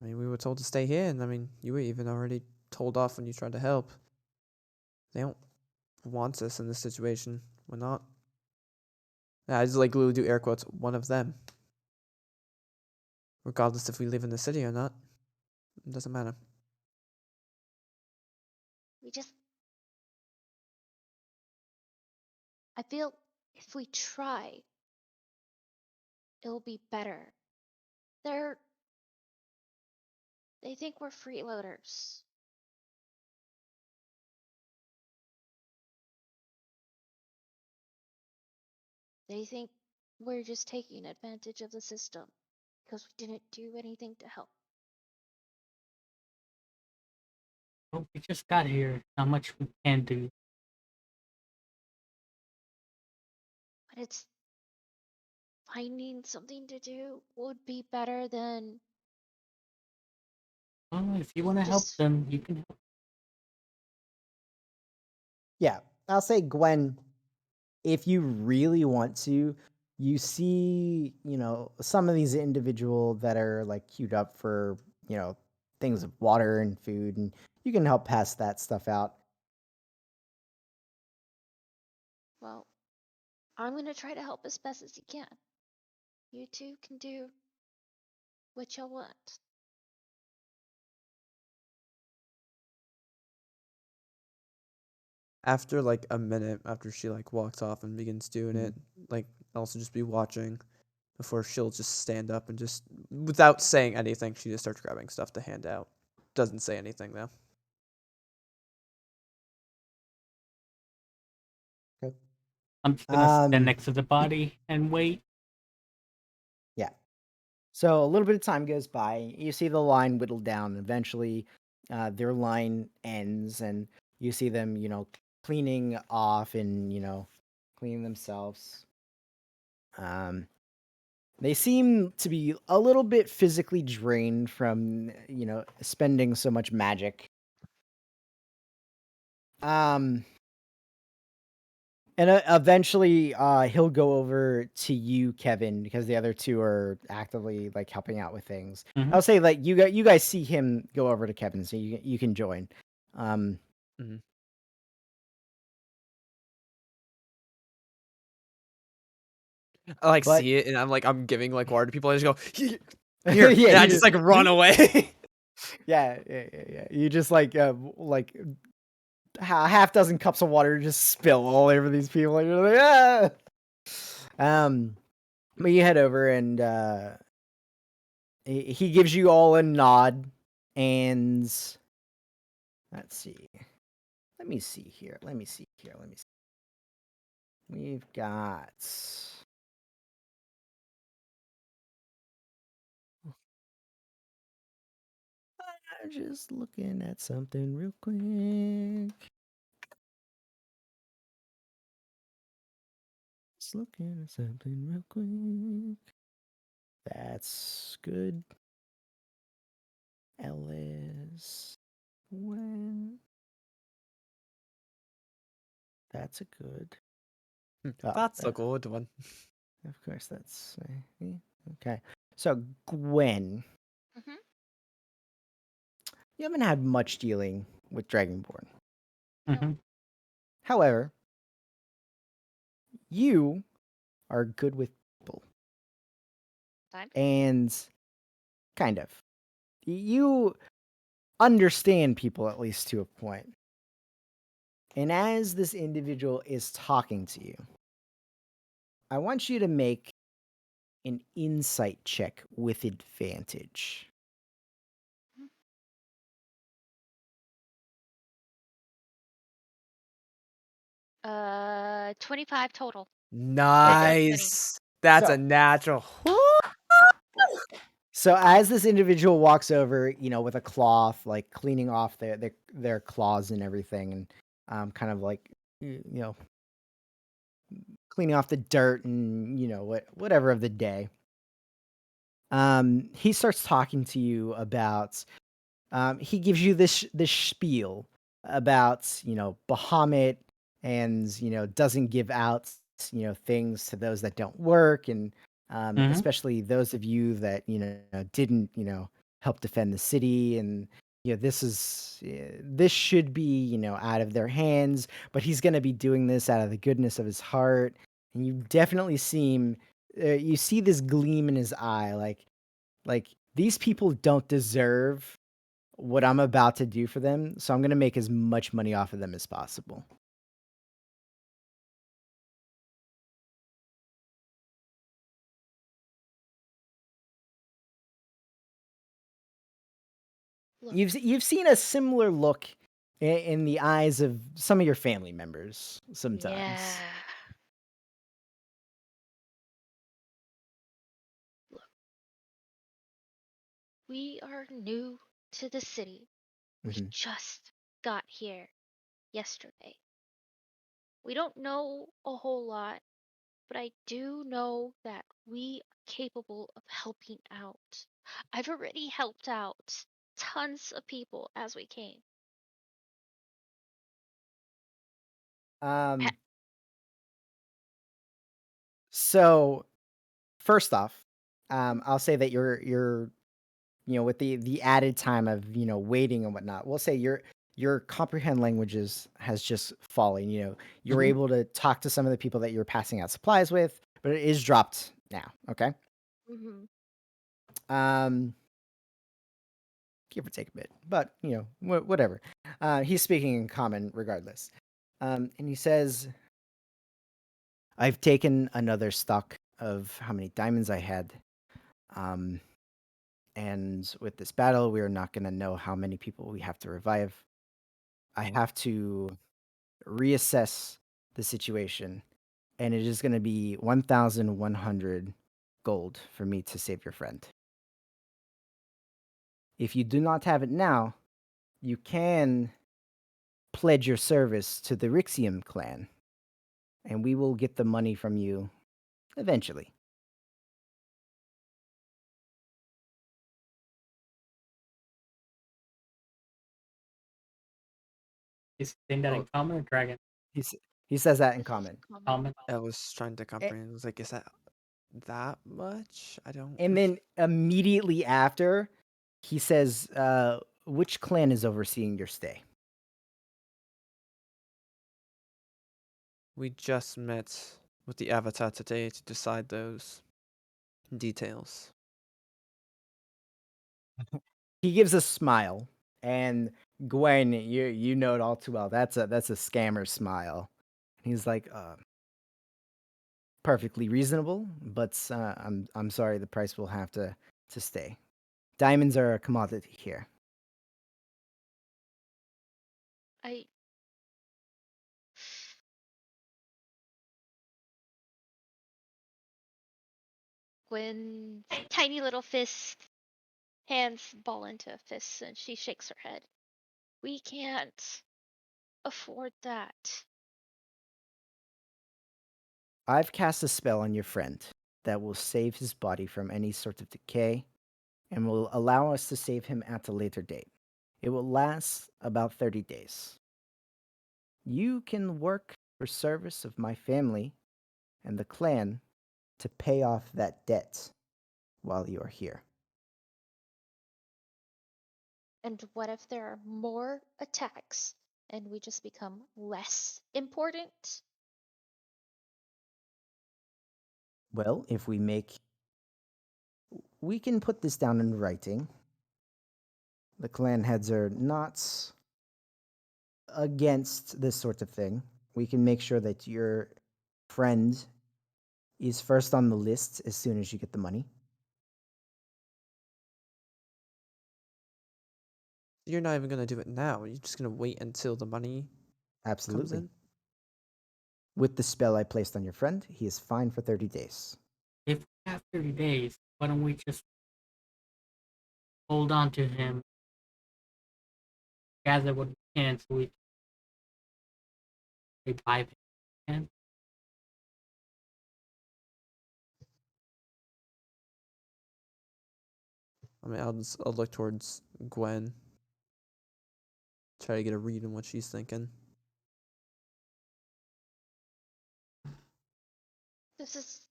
I mean, we were told to stay here, and I mean, you were even already told off when you tried to help. They don't want us in this situation. We're not. Yeah, I just like literally do air quotes. One of them. Regardless if we live in the city or not, it doesn't matter. We just. I feel if we try, it'll be better. They think we're freeloaders. They think we're just taking advantage of the system because we didn't do anything to help. Well, we just got here. Not much we can do. But it's finding something to do would be better than Well, if you want to help just them, you can help. Yeah, I'll say Gwen, if you really want to, you see, some of these individual that are like queued up for, things of water and food, and you can help pass that stuff out. well, I'm gonna try to help as best as you can. You two can do what y'all want. After like a minute, after she like walks off and begins doing it, like I'll also just be watching before she'll just stand up and just, without saying anything, she just starts grabbing stuff to hand out. Doesn't say anything though. Okay. I'm just gonna stand Um, next to the body and wait. Yeah. So a little bit of time goes by. You see the line whittle down. Eventually, their line ends, and you see them, cleaning off and cleaning themselves. They seem to be a little bit physically drained from spending so much magic. And eventually, he'll go over to you, Kevin, because the other two are actively like helping out with things. Mhm. I'll say like you guys see him go over to Kevin, so you can join. I like But- see it, and I'm giving like water to people. I just go here, Yeah, and I you just like run away. Yeah. You just like half dozen cups of water just spill all over these people, and you're like, ah. But you head over, and he gives you all a nod, and let's see. Let me see here. We've got. I'm just looking at something real quick. Just looking at something real quick. That's good. Ellis. When? That's a good. Oh, That's a good one. Of course, that's okay. So Gwen, Mhm. you haven't had much dealing with Dragonborn. Mhm. However, you are good with people, Fine. and kind of. You understand people at least to a point. And as this individual is talking to you, I want you to make an insight check with advantage. 25 total. Nice. That's So- a natural. So as this individual walks over, with a cloth, like cleaning off their claws and everything, and kind of like cleaning off the dirt and whatever of the day, he starts talking to you about. He gives you this spiel about Bahamut, and doesn't give out things to those that don't work, and Mhm. especially those of you that didn't help defend the city, and this should be out of their hands, but he's going to be doing this out of the goodness of his heart, and you see this gleam in his eye, like these people don't deserve what I'm about to do for them, so I'm gonna make as much money off of them as possible. Look, You've seen a similar look in the eyes of some of your family members yeah. sometimes. Look, we are new to the city. We Mhm. just got here yesterday. We don't know a whole lot, but I do know that we are capable of helping out. I've already helped out tons of people as we came. Um, so first off, I'll say that you're with the added time of waiting and whatnot. We'll say your comprehend languages has just fallen. You're Mhm. able to talk to some of the people that you're passing out supplies with, but it is dropped now. Okay. Mm-hmm. Um, give or take a bit, but whatever. He's speaking in common regardless. And he says, "I've taken another stock of how many diamonds I had. Um, and with this battle, we are not going to know how many people we have to revive. I have to reassess the situation, and it is going to be 1,100 gold for me to save your friend. If you do not have it now, you can pledge your service to the Rixium clan, and we will get the money from you eventually." Is saying that in Oh, common or dragon? He, s- he says that in This is common. common. Common. I was trying to A- comprehend. I was like, is that much? I don't. And then immediately after, he says, which clan is overseeing your stay? We just met with the Avatar today to decide those details. He gives a smile, and Gwen, you know it all too well. That's a scammer smile. He's like, perfectly reasonable, but I'm sorry, the price will have to stay. Diamonds are a commodity here. I Gwen's tiny little fist hands ball into a fist and she shakes her head. We can't afford that. I've cast a spell on your friend that will save his body from any sort of decay and will allow us to save him at a later date. It will last about 30 days. You can work for service of my family and the clan to pay off that debt while you are here. And what if there are more attacks and we just become less important? Well, if we can put this down in writing. The clan heads are not against this sort of thing. We can make sure that your friend is first on the list as soon as you get the money. You're not even gonna do it now. You're just gonna wait until the money comes Absolutely. in. With the spell I placed on your friend, he is fine for 30 days. If we have 30 days, why don't we just hold on to him, gather what we can so we can revive him. I mean, I'll look towards Gwen. Try to get a read on what she's thinking. This is.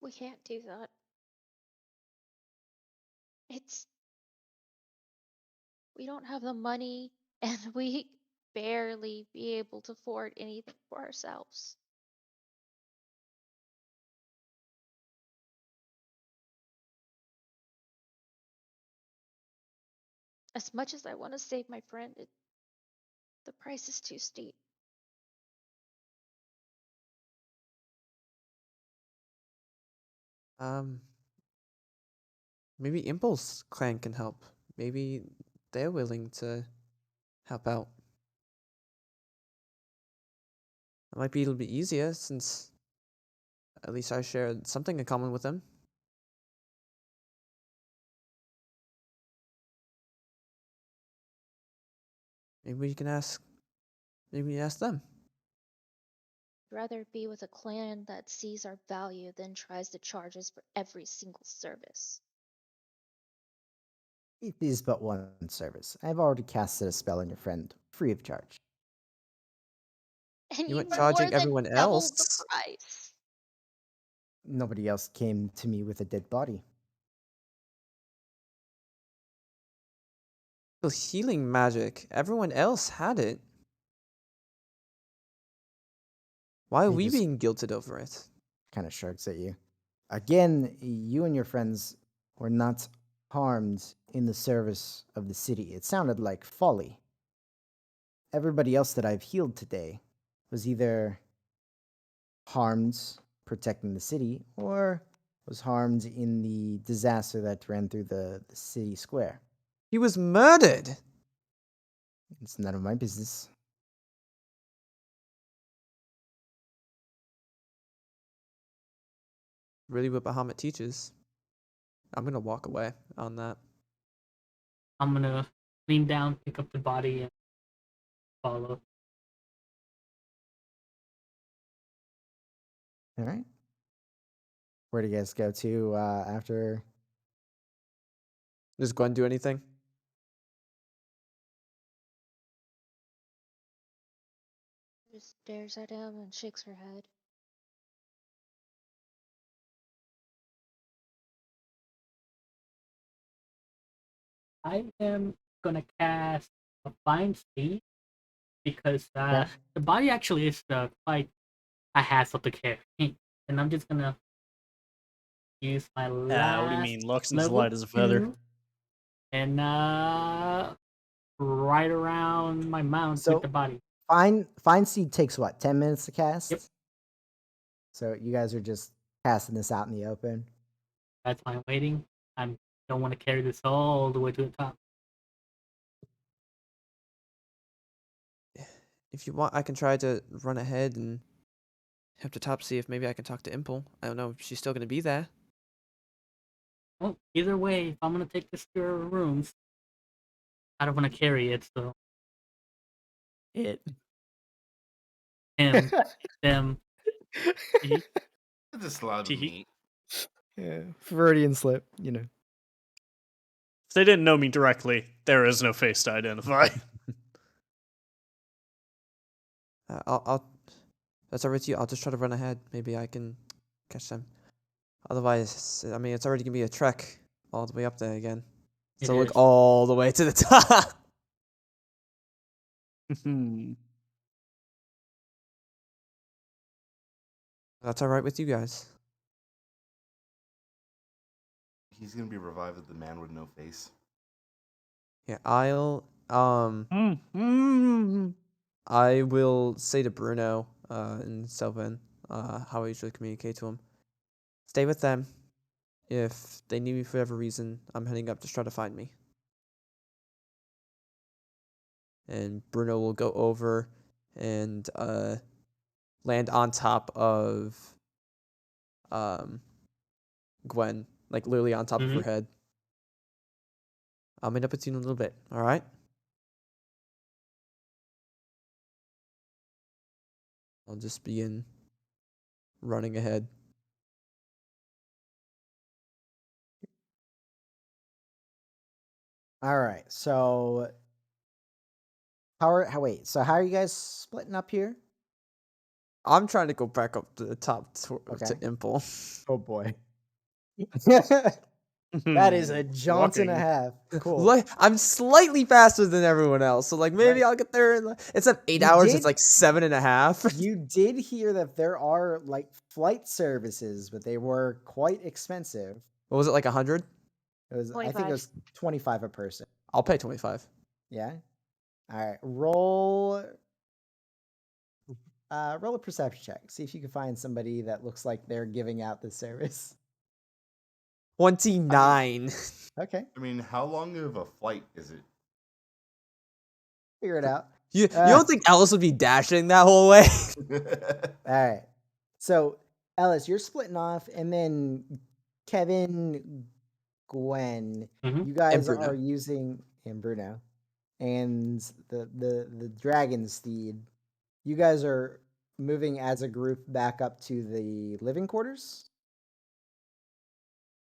We can't do that. It's. We don't have the money, and we barely be able to afford anything for ourselves. As much as I want to save my friend, the price is too steep. Maybe Impulse Clan can help. Maybe they're willing to help out. It might be a little bit easier since at least I shared something in common with them. Maybe we can ask. Maybe we ask them. I'd rather be with a clan that sees our value than tries to charge us for every single service. It is but one service. I've already casted a spell on your friend, free of charge. And You went were charging more than everyone double else. the price. Nobody else came to me with a dead body. Well, healing magic. Everyone else had it. Why are He we just being guilted over it? kind of shrugs at you. Again, you and your friends were not harmed in the service of the city. It sounded like folly. Everybody else that I've healed today was either harmed protecting the city or was harmed in the disaster that ran through the city square. He was murdered. It's none of my business. Really what Bahamut teaches. I'm gonna walk away on that. I'm gonna lean down, pick up the body, and follow. All right. Where do you guys go to after? Does Gwen do anything? Just stares at him and shakes her head. I am gonna cast a Find Speed because Okay. the body actually is quite a hassle to carry, and I'm just gonna use my last What do you mean? Luxon's level light as a feather. 2 and right around my mount with So the body. Find Seed takes what, 10 minutes to cast? Yep. So you guys are just casting this out in the open. That's why I'm waiting. I don't want to carry this all the way to the top. If you want, I can try to run ahead and head to top, see if maybe I can talk to Impul. I don't know if she's still gonna be there. Well, either way, if I'm gonna take this to her rooms, I don't want to carry it. So It. him, them, he, It's just allowed to Tee. meet. Yeah, Freudian slip, you know. If they didn't know me directly, there is no face to identify. I'll. That's alright with you. I'll just try to run ahead. Maybe I can catch them. Otherwise, I mean, it's already gonna be a trek all the way up there again. It So look is. all the way to the top. That's alright with you guys. He's gonna be revived as the man with no face. Yeah, I'll I will say to Bruno and Selvin how I usually communicate to him. Stay with them. If they need me for whatever reason, I'm heading up to try to find me. And Bruno will go over and land on top of Gwen, like literally on top of her head. I'll meet up with you in a little bit. All right. I'll just begin running ahead. All right. So wait, so how are you guys splitting up here? I'm trying to go back up to the top to Okay. Impel. Oh boy. That is a Hmm, jaunt and a walking. half. Cool. Like, I'm slightly faster than everyone else, so like maybe Right. I'll get there. Instead of 8 You hours, did- it's like 7.5. You did hear that there are like flight services, but they were quite expensive. What was it, like 100? It was I think it 25. was 25 a person. I'll pay 25. Yeah. All right. Roll a perception check. See if you can find somebody that looks like they're giving out this service. 29. Okay. I mean, how long of a flight is it? Figure it out. You don't think Ellis would be dashing that whole way? All right. So, Ellis, you're splitting off, and then Kevin, Gwen, Mhm. you guys Bruno. are using, and Bruno, and the dragon steed. You guys are moving as a group back up to the living quarters.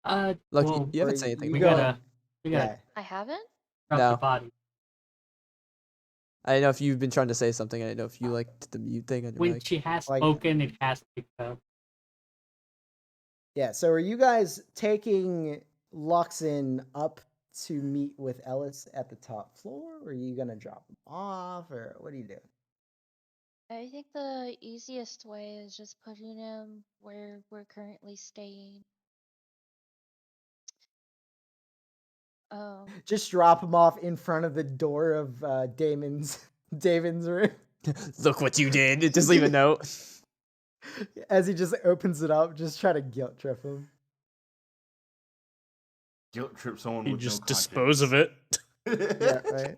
Look, well, you haven't or said anything. you we go- gotta Yeah. I haven't? drop No. the body. I didn't know if you've been trying to say something. I didn't know if you liked the mute thing on your When mic. she has Like- spoken, it has picked up. Yeah. So, are you guys taking Luxon up to meet with Ellis at the top floor, or are you gonna drop him off, or what are you doing? I think the easiest way is just putting him where we're currently staying. Just drop him off in front of the door of Damon's room Look what you did. Just leave a note. as he just opens it up. Just try to guilt trip him. Guilt trip someone You with just no dispose of it. Yeah, right.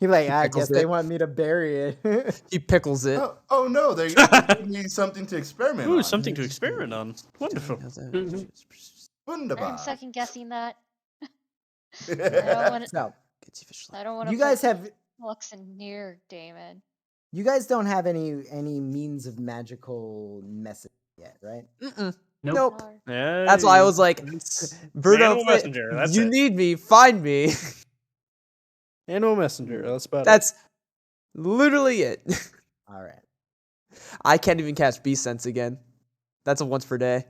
He's like, I pickles guess they it. want me to bury it. He pickles it. Oh no, they gave me something to experiment Ooh, on. something to experiment on. Wonderful. Wunderbar. I'm second guessing that. I Gets don't want So I don't want to you guys have Luxon near Damon. you guys don't have any means of magical message yet, right? Mm-mm. Nope. Nope. Or- Yeah, That's why I was like, it's Bruno, Animal messenger, that's you it. need me, find me. Animal messenger. That's about That's literally it. All right. I can't even catch beast sense again. That's a once per day.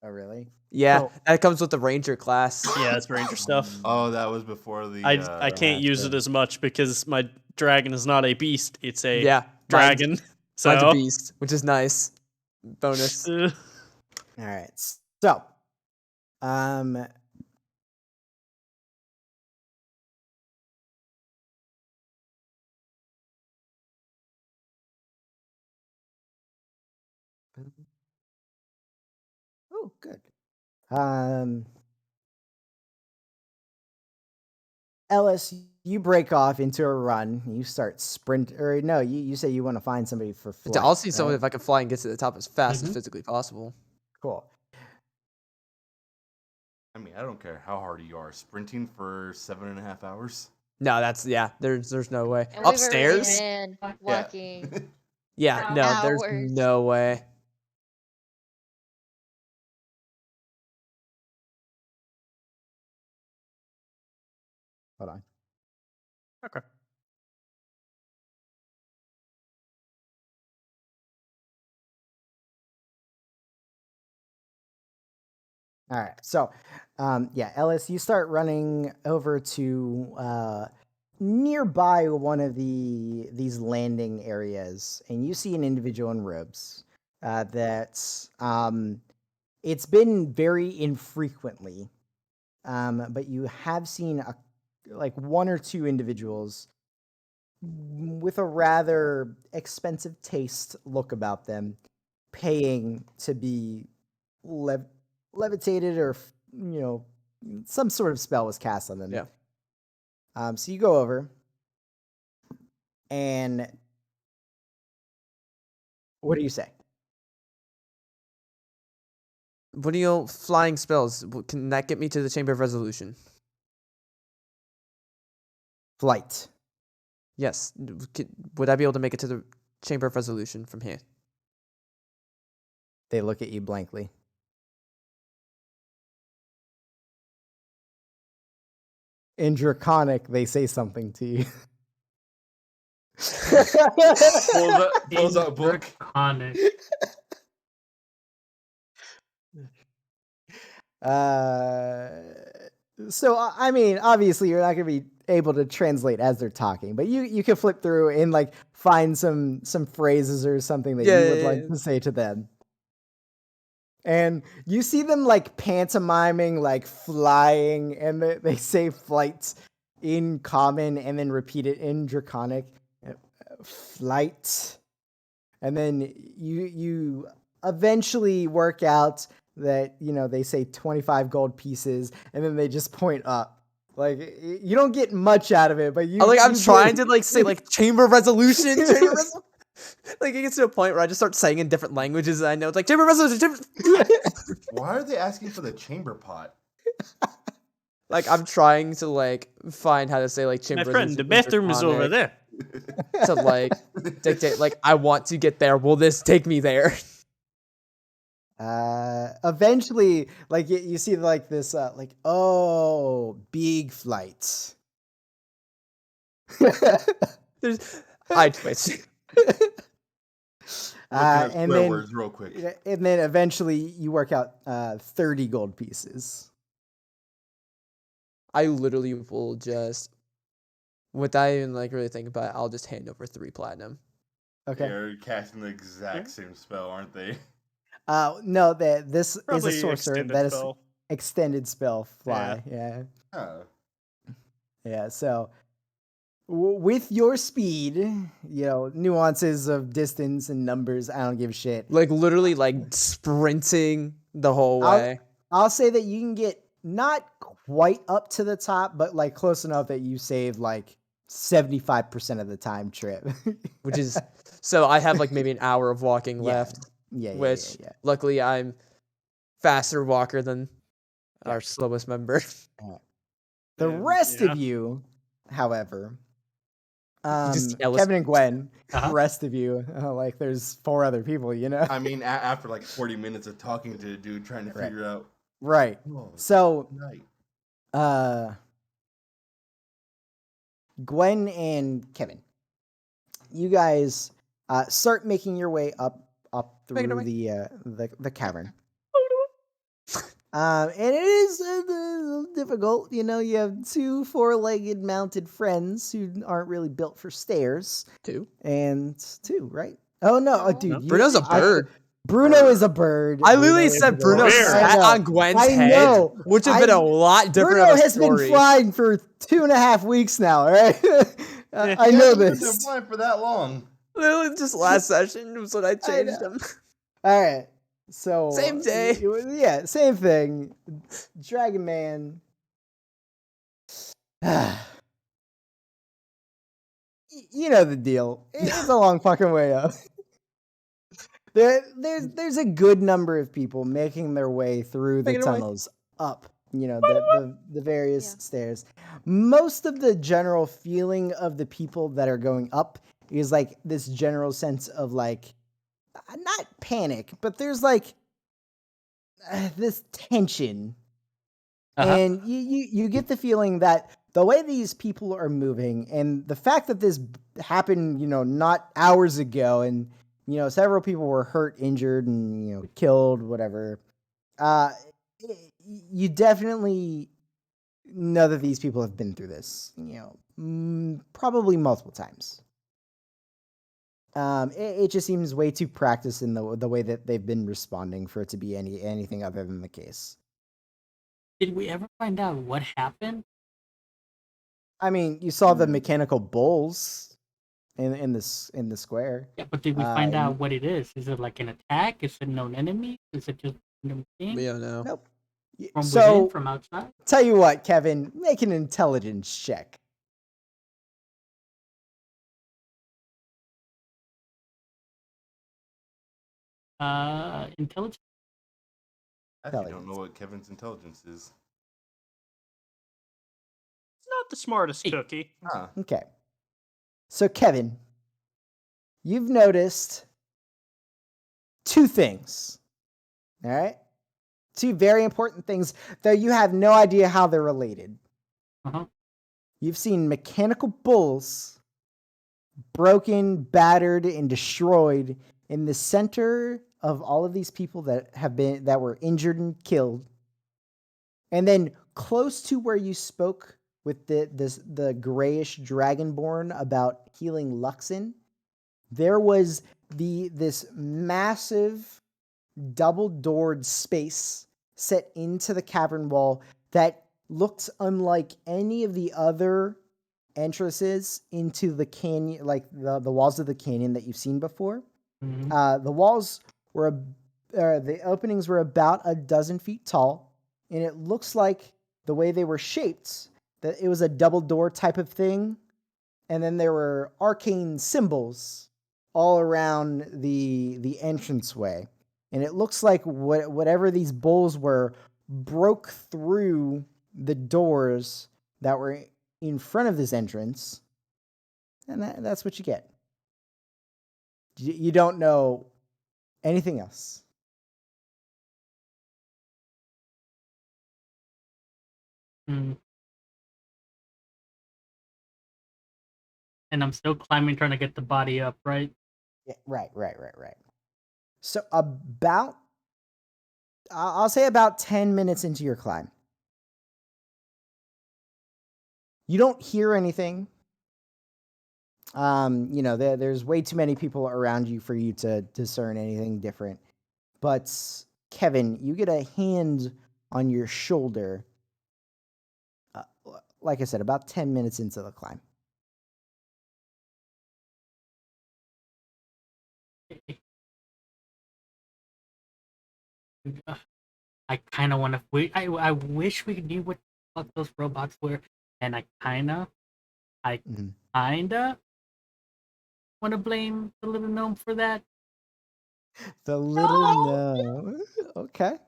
Oh, really? Yeah, Oh. that comes with the ranger class. it. Yeah, it's ranger stuff. Oh, that was before the. I can't use it as much because my dragon is not a beast; it's a Yeah, dragon. So Mine's a beast, which is nice. Bonus. All right. So, um, oh, good. Ellis, you break off into a run. You start sprint, or no, you say you want to find somebody for flight. I'll see someone right? if I can fly and get to the top as fast as Mhm. physically possible. Cool. I mean, I don't care how hard you are. Sprinting for 7.5 hours. No, that's There's no way. And we've already Upstairs? been walking. Yeah, for no, there's hours. no way. Hold on. Okay. All right. So, yeah, Ellis, you start running over to nearby one of these landing areas, and you see an individual in robes that it's been very infrequently, but you have seen like one or two individuals with a rather expensive taste look about them, paying to be levitated, or some sort of spell was cast on them. Yeah. So you go over, and what do you say? What are your flying spells? Can that get me to the Chamber of Resolution? Flight. Yes. Would I be able to make it to the Chamber of Resolution from here? They look at you blankly. In Draconic, they say something to you. Pulls out a book. Draconic. So I mean, obviously, you're not going to be able to translate as they're talking, but you can flip through and like find some phrases or something that you would like to say to them. And you see them like pantomiming, like flying, and they say flights in common and then repeat it in Draconic. Flight. And then you eventually work out that, you know, they say 25 gold pieces, and then they just point up. Like, you don't get much out of it, but I'm trying to like say like Chamber of Resolution. Like it gets to a point where I just start saying in different languages and I know it's like Chamber of Resolution. Why are they asking for the chamber pot? Like I'm trying to like find how to say like My Chamber of friend, Resolution. the bathroom is over there. To like dictate like I want to get there. Will this take me there? Eventually, like you see like this, like, oh, big flights. I twitch. And then words real quick. And then eventually you work out 30 gold pieces. I literally will just, without even like really thinking about it, I'll just hand over 3 platinum. Okay. They're casting the exact same spell, aren't they? No, this Probably is a sorcerer. extended That is spell. extended spell fly. Yeah. Oh. Yeah. So with your speed, you know, nuances of distance and numbers, I don't give a shit. Like literally like sprinting the whole way. I'll say that you can get not quite up to the top, but like close enough that you save like 75% of the time trip. Which is, so I have like maybe an hour of walking Yeah. left. Yeah. Which luckily I'm faster walker than our slowest member. The Yeah, rest yeah. of you, however, Just yell us- Kevin and Gwen, Uh-huh. the rest of you, like there's 4 other people, you know? I mean, after like 40 minutes of talking to a dude trying to Right. figure out. Right. Oh, So, night. Gwen and Kevin, you guys start making your way up Make it through away. the cavern. And it is difficult. You know, you have 2 4-legged mounted friends who aren't really built for stairs. 2. And 2, right? Oh no, No. dude, Bruno's a bird. Bruno is a bird. I literally is said a Bruno bird. Where? I sat know. on Gwen's I head, know. which would have been a lot different Bruno of a has story. been flying for 2.5 weeks now. All right, I Yeah, know he's been this. flying for that long. Literally just last session was when I changed know. him. All right, so Same day. Yeah, same thing. Dragon Man. You know the deal. It's a long fucking way up. There's a good number of people making their way through the Making their way. tunnels up, you know, the various Yeah. stairs. Most of the general feeling of the people that are going up is like this general sense of like, not panic, but there's like this tension. Uh-huh. And you get the feeling that the way these people are moving and the fact that this happened, you know, not hours ago, and you know, several people were hurt, injured, and you know, killed, whatever. You definitely know that these people have been through this, you know, probably multiple times. It just seems way too practiced in the way that they've been responding for it to be anything other than the case. Did we ever find out what happened? I mean, you saw the mechanical bulls in the square. Yeah, but did we find you- out what it is? Is it like an attack? Is it known enemy? Is it just random thing We don't know. Nope. from So, within, from outside? tell you what, Kevin, make an intelligence check. Intelligence. I actually don't know what Kevin's intelligence is. Not the smartest Hey. cookie. Huh. Okay. So, Kevin, you've noticed two things. All right? Two very important things, though you have no idea how they're related. Uh-huh. You've seen mechanical bulls broken, battered, and destroyed in the center of all of these people that were injured and killed. And then close to where you spoke with the grayish dragonborn about healing Luxon, there was this massive double-doored space set into the cavern wall that looked unlike any of the other entrances into the canyon, like the walls of the canyon that you've seen before. Mhm. The walls were, the openings were about a dozen feet tall, and it looks like the way they were shaped, that it was a double door type of thing, and then there were arcane symbols all around the entranceway. And it looks like whatever these bulls were broke through the doors that were in front of this entrance, and that's what you get. You don't know anything else. Mm. And I'm still climbing, trying to get the body up, right? Yeah, right. So about, I'll say about 10 minutes into your climb, you don't hear anything. There's way too many people around you for you to discern anything different. But Kevin, you get a hand on your shoulder. Like I said, about 10 minutes into the climb. I kind of want to. I wish we knew what the fuck those robots were, and I kind of Mhm. want to blame the little gnome for that. The little gnome. Okay.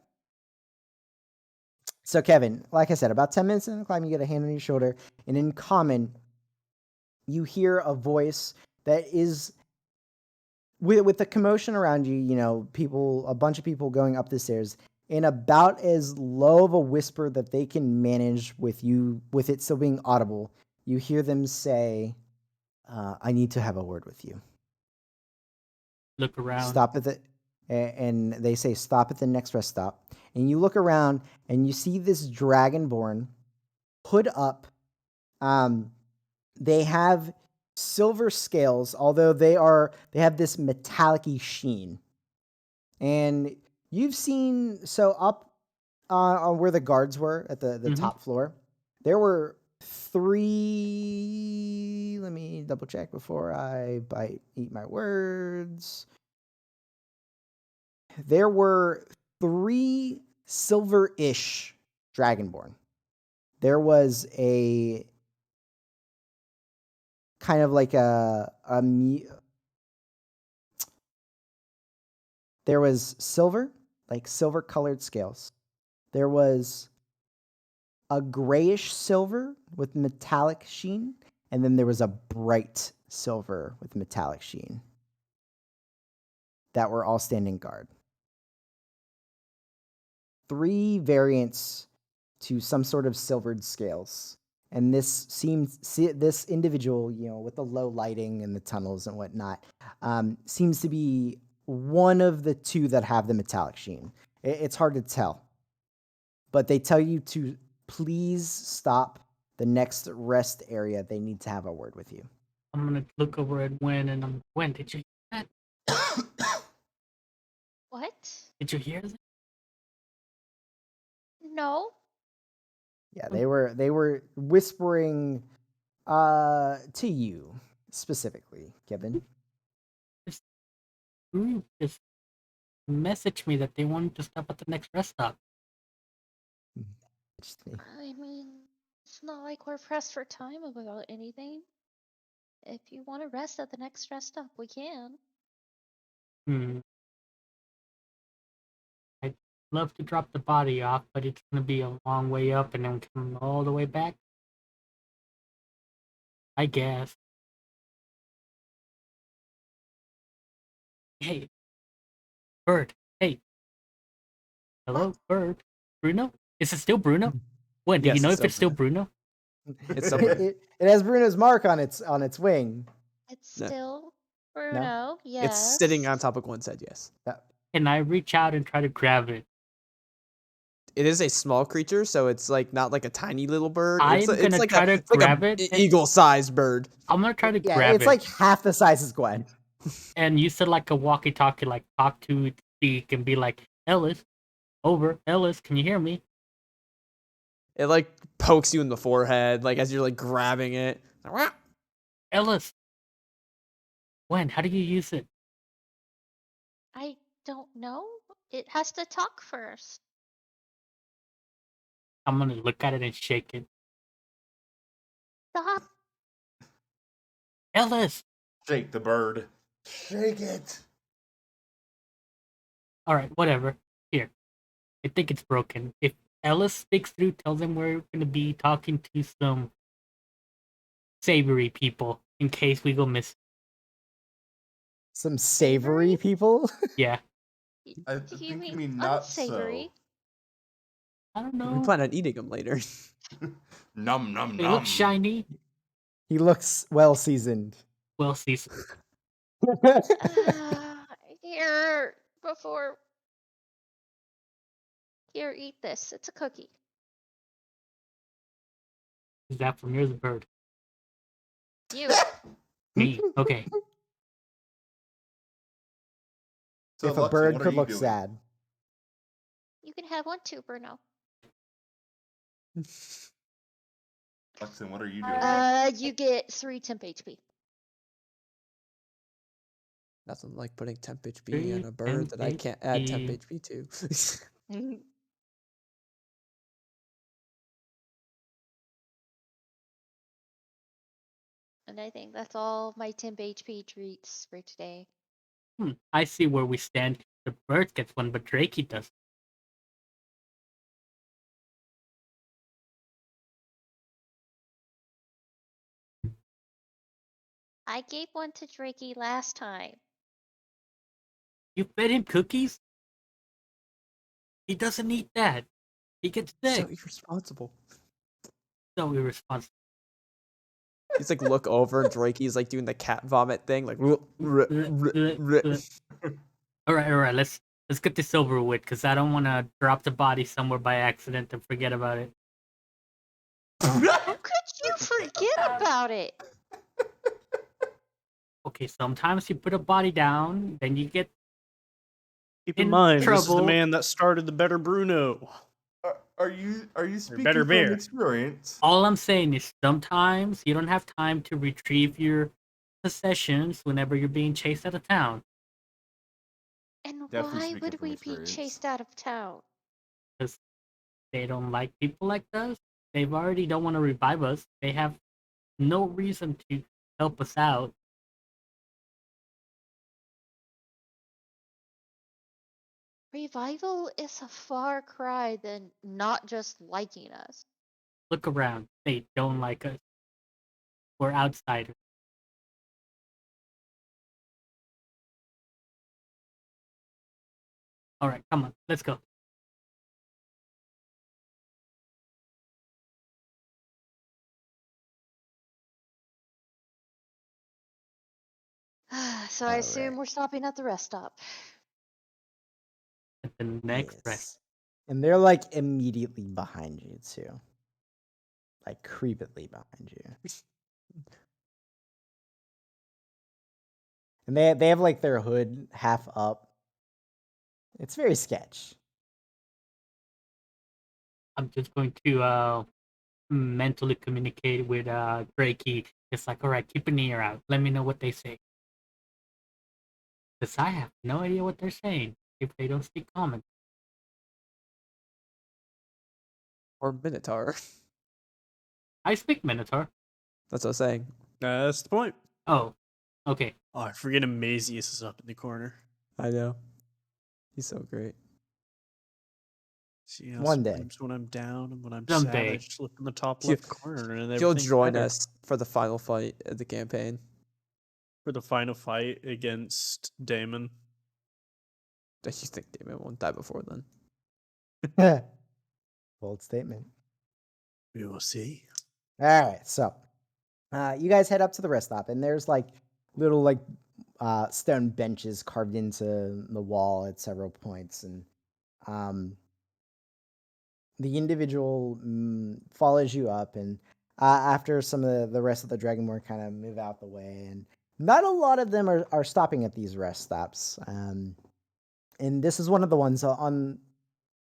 So, Kevin, like I said, about 10 minutes into the climb, you get a hand on your shoulder, and in common, you hear a voice that is with the commotion around you, a bunch of people going up the stairs, in about as low of a whisper that they can manage with it still being audible. You hear them say, I need to have a word with you. Look around. Stop at and they say, stop at the next rest stop. And you look around and you see this dragonborn hood up. They have silver scales, although they have this metallic-y sheen. And you've seen, so up on where the guards were at the Mhm. top floor, there were 3. Let me double check before I eat my words. There were 3 silver-ish dragonborn. There was a kind of like there was silver, like silver colored scales. There was a grayish silver with metallic sheen, and then there was a bright silver with metallic sheen that were all standing guard. 3 variants to some sort of silvered scales. And this individual, with the low lighting and the tunnels and whatnot, seems to be one of the 2 that have the metallic sheen. It's hard to tell. But they tell you to please stop the next rest area. They need to have a word with you. I'm gonna look over at Gwen, and Gwen, did you hear that? What? Did you hear that? No. Yeah, they were whispering to you specifically, Kevin. This group just messaged me that they wanted to stop at the next rest stop. Interesting. I mean, it's not like we're pressed for time about anything. If you want to rest at the next rest stop, we can. Hmm. I'd love to drop the body off, but it's gonna be a long way up and then come all the way back. I guess. Hey, Bird. Hey, hello, Bird. Bruno? Is it still Bruno? When do you Yes, know it's if it's still Bruno. Bruno? It's still Bruno. It has Bruno's mark on its wing. It's No. still Bruno. Yes. It's sitting on top of Gwen's head, yes. And I reach out and try to grab it. It is a small creature, so it's like not like a tiny little bird. I'm It's gonna like try to it's like grab it and- eagle-sized bird. I'm gonna try to Yeah, grab it's it. like half the size as Gwen. And you said like a walkie-talkie, like talk to speak and be like, Ellis, over, Ellis, can you hear me? It like pokes you in the forehead, like as you're like grabbing it. Ellis. When? How do you use it? I don't know. It has to talk first. I'm gonna look at it and shake it. Stop. Ellis! Shake the bird. Shake it. Alright, whatever. Here. I think it's broken. If Ellis speaks through, tell them we're gonna be talking to some savory people in case we go missing. Some savory people. Yeah. I Do you think you mean mean not unsavory? I don't We know. plan on eating them later. so. Num num They num. look shiny. He looks well seasoned. Well seasoned. Here, before. Here, eat this. It's a cookie. Is that from yours, bird? You. Me. Okay. So, If a Luxon, bird what are could you look doing? sad. You can have one too, Bruno. Luxon, what are you doing? You get 3 temp HP. Nothing like putting temp HP in a Temp bird that I can't add temp HP. HP to. And I think that's all my temp HP treats for today. I see where we stand. The bird gets one, but Drakey does. I gave one to Drakey last time. You fed him cookies? He doesn't eat that. He gets sick. So irresponsible. So irresponsible. He's like look over and Drakey's like doing the cat vomit thing, like All right. Let's get this over with, because I don't want to drop the body somewhere by accident and forget about it. How could you forget about it? Okay, sometimes you put a body down, then you get. Keep in In mind, this is the trouble. man that started the Better Bruno. Are you speaking Better from Bear. experience? All I'm saying is sometimes you don't have time to retrieve your possessions whenever you're being chased out of town. And Definitely why speaking would from we experience. be chased out of town? Because they don't like people like us. They've already don't want to revive us. They have no reason to help us out. Revival is a far cry than not just liking us. Look around. They don't like us. We're outsiders. All right, come on, let's go. So I assume we're stopping at the rest stop. At the next rest. And they're like immediately behind you too. Like creepily behind you. And they have like their hood half up. It's very sketch. I'm just going to mentally communicate with Drakey. It's like, all right, keep an ear out. Let me know what they say. Because I have no idea what they're saying if they don't speak common. Or Minotaur. I speak Minotaur. That's what I was saying. That's the point. Oh, okay. Oh, I forget Amazius is up in the corner. I know. He's so great. See, One day. sometimes when I'm down and when I'm Someday. sad, I just look in the top If you- left corner and If you'll everything's join better. us for the final fight of the campaign. For the final fight against Damon. I just think Damon won't die before then. Bold statement. We will see. All right, so you guys head up to the rest stop, and there's like little like stone benches carved into the wall at several points, and the individual follows you up, and after some of the rest of the Dragonborn kind of move out the way, and not a lot of them are stopping at these rest stops, and this is one of the ones on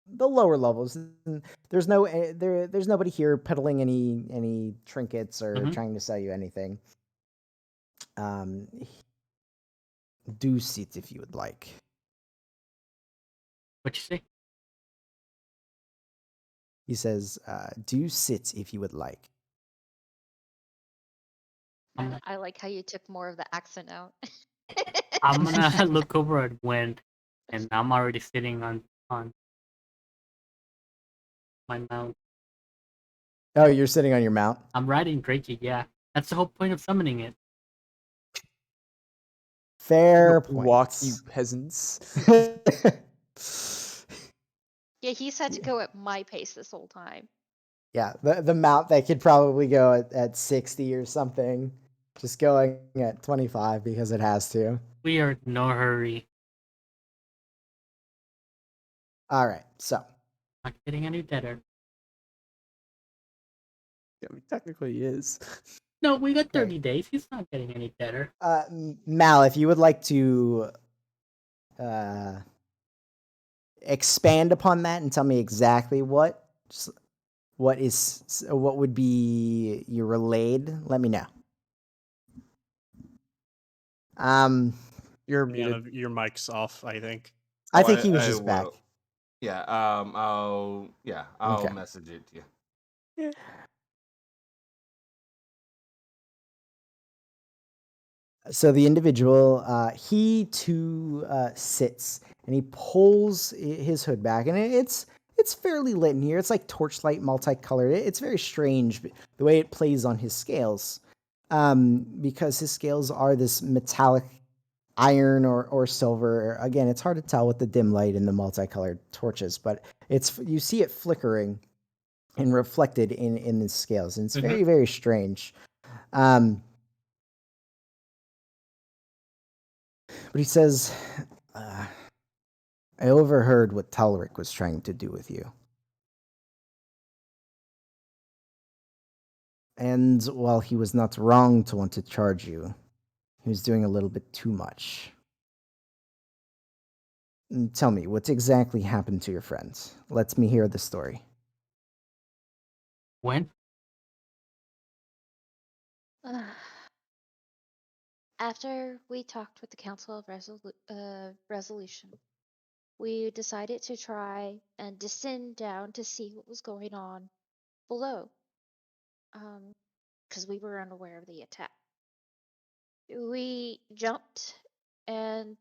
the lower levels. And there's there's nobody here peddling any trinkets or Mhm. trying to sell you anything. Do sit if you would like. What you say? He says, do sit if you would like. I like how you took more of the accent out. I'm gonna look over at Gwen, and I'm already sitting on my mount. Oh, you're sitting on your mount? I'm riding Drakey, yeah. That's the whole point of summoning it. Fair Walk, point. you peasants. Yeah, he's had to go at my pace this whole time. Yeah, the mount that could probably go at 60 or something. Just going at 25 because it has to. We are in no hurry. All right, so Not getting any better. I mean, technically he is. No, we got Okay. 30 days. He's not getting any better. Mal, if you would like to expand upon that and tell me exactly what would be your relayed, let me know. You're Yeah, muted. your mic's off, I think. I Oh, think he was I just back. will. Yeah. I'll Okay. message it to you. So the individual, he too sits and he pulls his hood back, and it's fairly lit in here. It's like torchlight, multicolored. It's very strange the way it plays on his scales, because his scales are this metallic iron or silver. Again, it's hard to tell with the dim light and the multicolored torches, but you see it flickering and reflected in the scales, and it's very, very strange. But he says, I overheard what Talric was trying to do with you. And while he was not wrong to want to charge you, he was doing a little bit too much. Tell me, what exactly happened to your friends? Let me hear the story. When? After we talked with the Council of Resolution, we decided to try and descend down to see what was going on below, because we were unaware of the attack. We jumped, and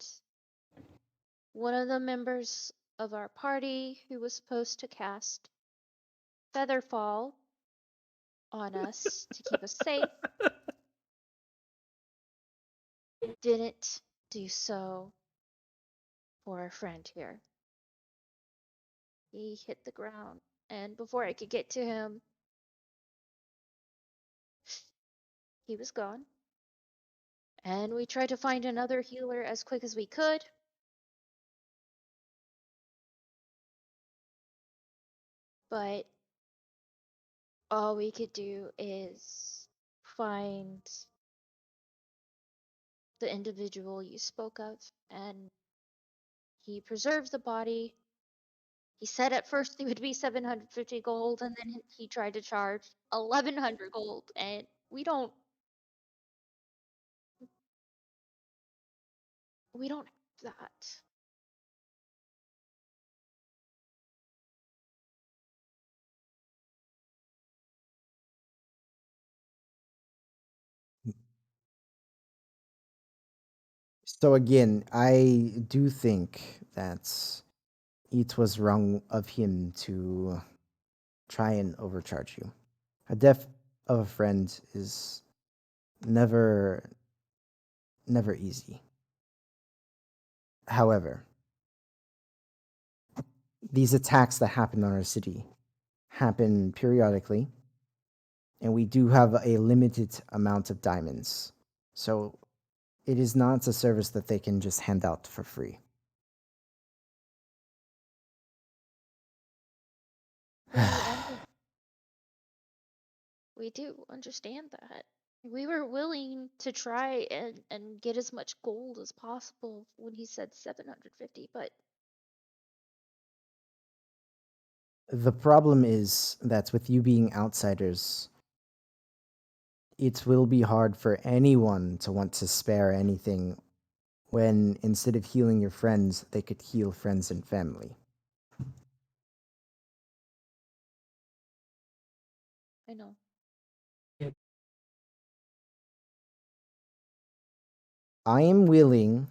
one of the members of our party who was supposed to cast Featherfall on us to keep us safe didn't do so for our friend here. He hit the ground, and before I could get to him, he was gone. And we tried to find another healer as quick as we could. But all we could do is find the individual you spoke of, and he preserved the body. He said at first it would be 750 gold, and then he tried to charge 1100 gold, and we don't have that. So again, I do think that it was wrong of him to try and overcharge you. A death of a friend is never easy. However, these attacks that happen on our city happen periodically, and we do have a limited amount of diamonds. So it is not a service that they can just hand out for free. We do understand that. We were willing to try and get as much gold as possible when he said 750, but The problem is that with you being outsiders, it will be hard for anyone to want to spare anything when instead of healing your friends, they could heal friends and family. I know. I am willing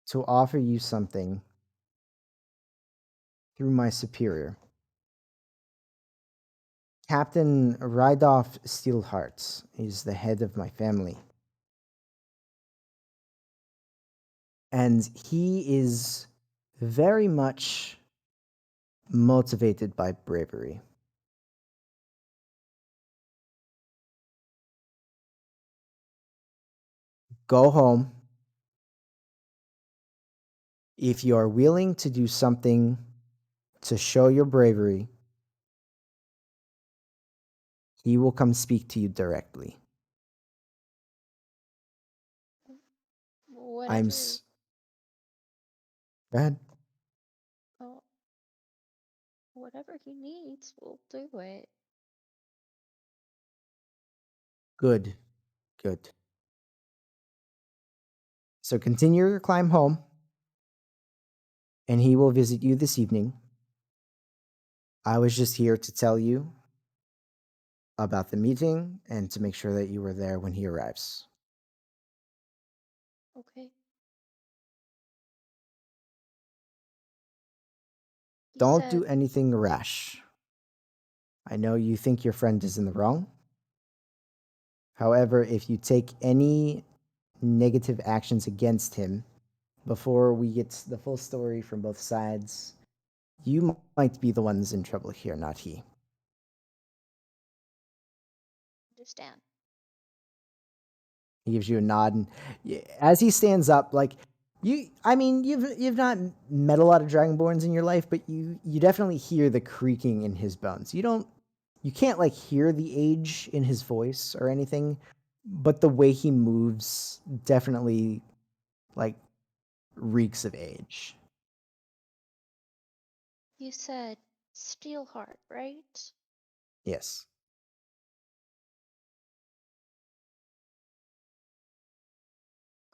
to offer you something through my superior. Captain Rydolph Steelheart is the head of my family. And he is very much motivated by bravery. Go home. If you are willing to do something to show your bravery, he will come speak to you directly. Whatever. Go ahead. Oh, whatever he needs, we'll do it. Good. Good. So continue your climb home, and he will visit you this evening. I was just here to tell you about the meeting and to make sure that you were there when he arrives. Okay. He Don't said, do anything rash. I know you think your friend is in the wrong. However, if you take any negative actions against him before we get the full story from both sides, you might be the ones in trouble here, not he. understand. He gives you a nod, and as he stands up, like you've not met a lot of Dragonborns in your life, but you definitely hear the creaking in his bones. You can't like hear the age in his voice or anything, but the way he moves definitely like reeks of age. You said Steelheart, right? Yes.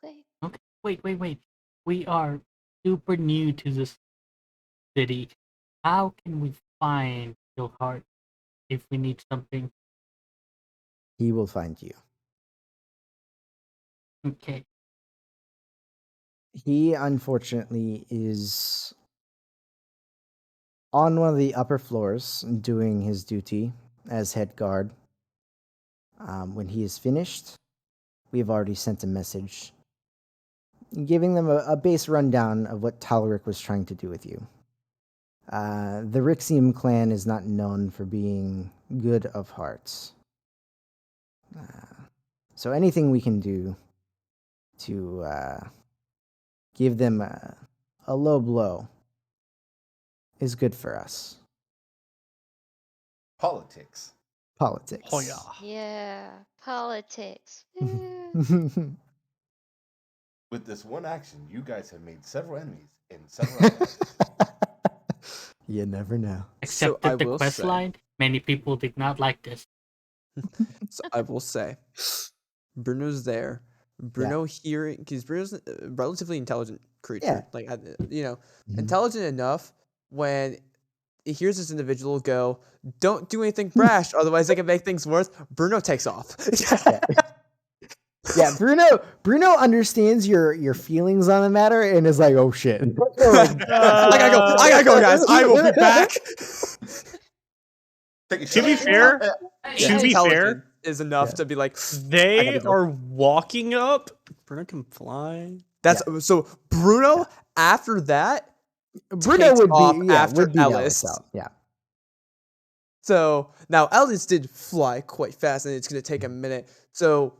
Okay. Okay. Wait. We are super new to this city. How can we find your heart if we need something? He will find you. Okay. He unfortunately is on one of the upper floors doing his duty as head guard. When he is finished, we've already sent a message giving them a base rundown of what Talric was trying to do with you. The Rixium clan is not known for being good of hearts. So anything we can do to give them a low blow is good for us. Politics. Politics. Oh yeah. Yeah, politics. Woo. With this one action, you guys have made several enemies and several allies. You never know. Except So I that the will quest say- line, many people did not like this. So I will say, Bruno's there. Bruno hearing, because Bruno's a relatively intelligent creature. Yeah. Like, Mhm. intelligent enough when he hears this individual go, "Don't do anything brash, otherwise they can make things worse." Bruno takes off. Yeah, Bruno understands your feelings on the matter and is like, oh shit. I gotta go, guys. I will be back. Take a To be shot. fair, Yeah. to be fair, Intelligent is enough to be like, I they gotta go. are walking up. Bruno can fly. that's so Bruno. After that, Bruno takes would off be yeah, after would be Ellis. Ellis out. Yeah. So now Ellis did fly quite fast, and it's gonna take a minute. So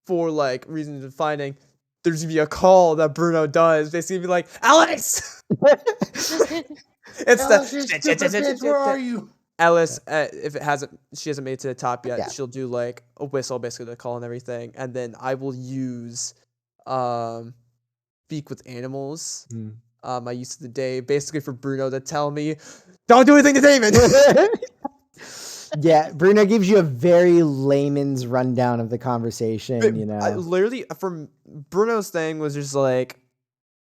for like reasons of finding, there's gonna be a call that Bruno does. Basically, be like, Ellis. It's Alice, you stupid bitch, the where are you? Ellis. If she hasn't made it to the top yet. Yeah. She'll do like a whistle, basically the call and everything, and then I will use, speak with animals. My use of the day, basically for Bruno to tell me, don't do anything to Damon. Yeah, Bruno gives you a very layman's rundown of the conversation, you know. Literally, from Bruno's thing was just like,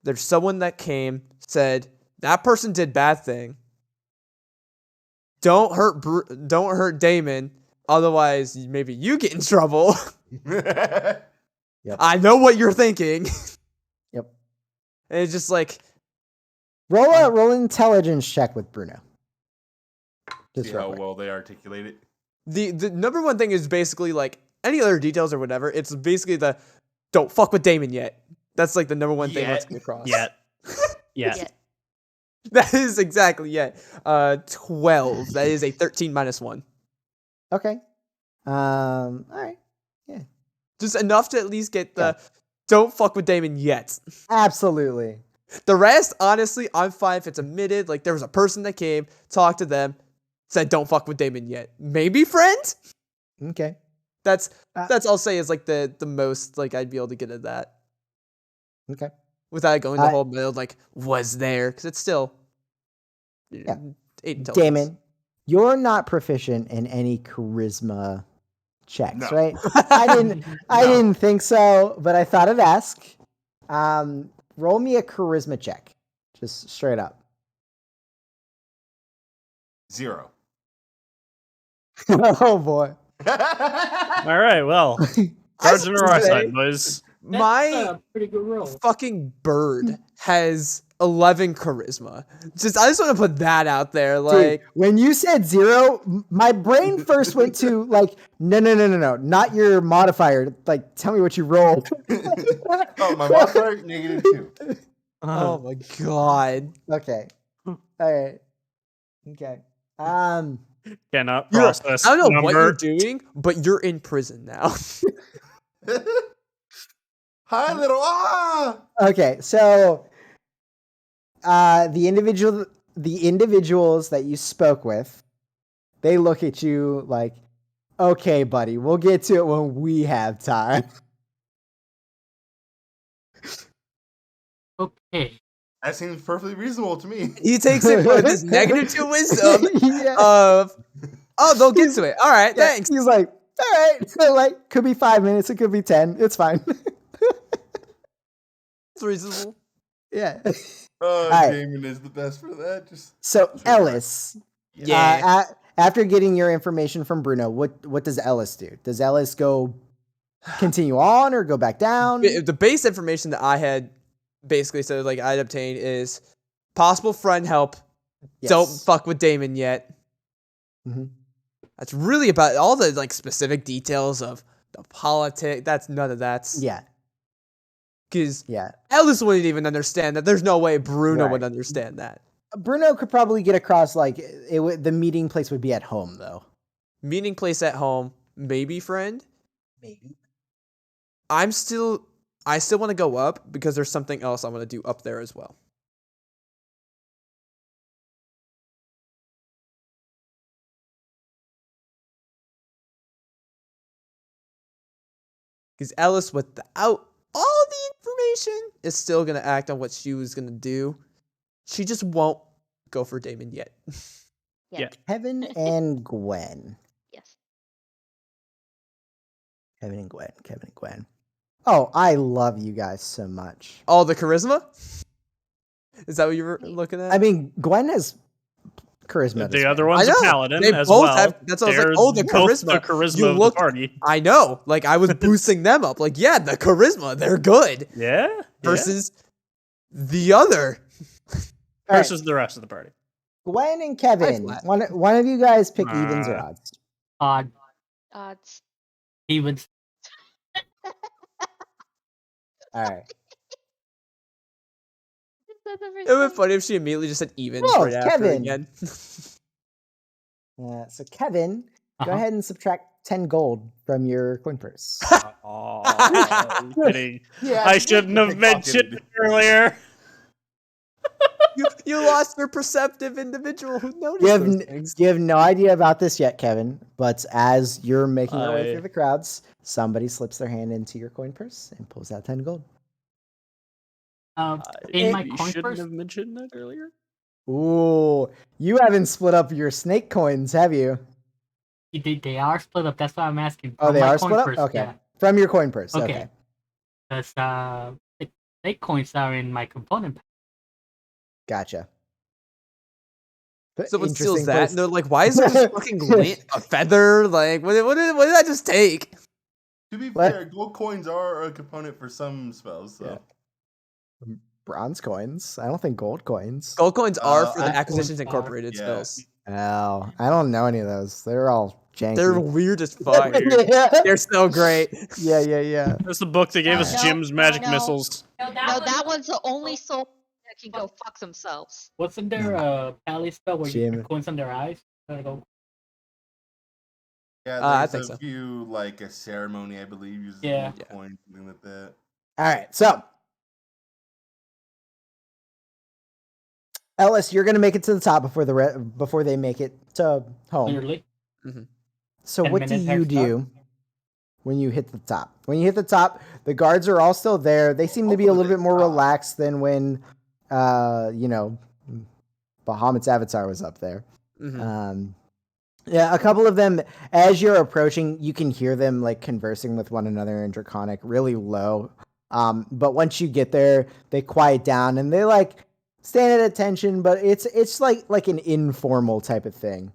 there's someone that came, said that person did bad thing. Don't hurt Damon, otherwise maybe you get in trouble. I know what you're thinking. Yep. And it's just like, Roll an intelligence check with Bruno. Just See real how quick. well they articulate it. the number one thing is basically like any other details or whatever. It's basically the don't fuck with Damon yet. That's like the number one thing let's Yet. get across. Yet. Yeah. Yeah. That is exactly yet. 12. That is a 13 minus 1. Okay. All right. Just enough to at least get the don't fuck with Damon yet. Absolutely. The rest, honestly, I'm fine if it's admitted. Like there was a person that came, talked to them, said don't fuck with Damon yet. Maybe friend? Okay. That's I'll say is like the most like I'd be able to get at that. Okay. Without going the whole build like was there, because it's still 8 intelligence. Damon, you're not proficient in any charisma checks, No. right? I didn't think so, but I thought I'd ask. Roll me a charisma check. Just straight up. 0. Oh boy. All right. Well, cards are on our side, boys. My a pretty good roll. fucking bird has 11 charisma. I just want to put that out there. Dude, Like, when you said 0, my brain first went to like, no, not your modifier. Like, tell me what you rolled. Oh, my modifier -2. oh my god. Okay. All right. Okay. Cannot You're- process. I don't know what you're number. doing, but you're in prison now. Hi, little Okay, so the individuals that you spoke with, they look at you like, okay, buddy, we'll get to it when we have time. Okay. That seems perfectly reasonable to me. He takes it with his -2 wisdom Yeah. of, oh, they'll get to it. All right, Yeah, thanks. He's like, all right, so like, could be 5 minutes, it could be 10, it's fine. It's reasonable. Oh, Yeah. Alright. Damon is the best for that. Just So Ellis, Yeah. after getting your information from Bruno, what does Ellis do? Does Ellis go continue on or go back down? The base information that I had basically said like I'd obtained is possible friend help. Don't Yes. fuck with Damon yet. Mhm. That's really about all the like specific details of the politics. That's none of that. Yeah, Because yeah. Ellis wouldn't even understand that. There's no way Bruno would Right. understand that. Bruno could probably get across like the meeting place would be at home though. Meeting place at home, maybe friend. Maybe. I still want to go up because there's something else I want to do up there as well. Because Ellis, without all the information, is still going to act on what she was going to do. She just won't go for Damon yet. Kevin and Gwen. Yes. Kevin and Gwen. Oh, I love you guys so much. Oh, the charisma? Is that what you were looking at? I mean, Gwen has charisma. The this other way. one's I a know. paladin They as both well. have- that's what I was like, They're oh, the both charisma. the charisma You of look- the party. I know. Like I was boosting them up. Like, yeah, the charisma, they're good. Yeah. Versus the other. All right, Versus the rest of the party. Gwen and Kevin. flat. One of you guys pick evens or odds. Odd. Odds. Evens. All right. That's the It would first be funny if she immediately just said evens Whoa, right after Kevin. again. So Kevin, go Uh-huh. ahead and subtract 10 gold from your coin purse. Oh, kidding. Yeah, I shouldn't have mentioned it earlier. you lost your perceptive individual who noticed You have, those n- things. you have no idea about this yet, Kevin, but as you're making your way I- through the crowds, somebody slips their hand into your coin purse and pulls out 10 gold. In my You coin shouldn't purse, have mentioned that earlier. Ooh, you haven't split up your snake coins, have you? they are split up. That's why I'm asking. Oh, From they my are coin split up? purse, Okay. Yeah. From your coin purse. Okay. Okay. Because the snake coins are in my component pack. Gotcha. Someone steals Interesting that, place. and they're like, "Why is there this fucking lint, a feather? Like, what did I just take?" To be What? fair, gold coins are a component for some spells. So. Yeah. Bronze coins. I don't think gold coins. Gold coins are for the I- Acquisitions Gold Incorporated yeah. spells. Oh, I don't know any of those. They're all janky. They're weird as fuck. yeah, They're so great. yeah. That's the book they gave us No, Jim's Magic no. Missiles. No, that one's the only soul that can go fuck themselves. Wasn't there a pally spell where you Jim. put coins on their eyes? Yeah, I there's think a so. few like a ceremony, I believe, uses Yeah. gold coin, something like that. All right, so Ellis, you're gonna make it to the top before before they make it to home. Clearly. So 10 what do minutes you head start? do when you hit the top? When you hit the top, the guards are all still there. They seem to be a little bit more relaxed than when, Bahamut's avatar was up there. Mhm. Yeah, a couple of them, as you're approaching, you can hear them like conversing with one another in Draconic, really low. But once you get there, they quiet down and they like stand at attention, but it's like an informal type of thing.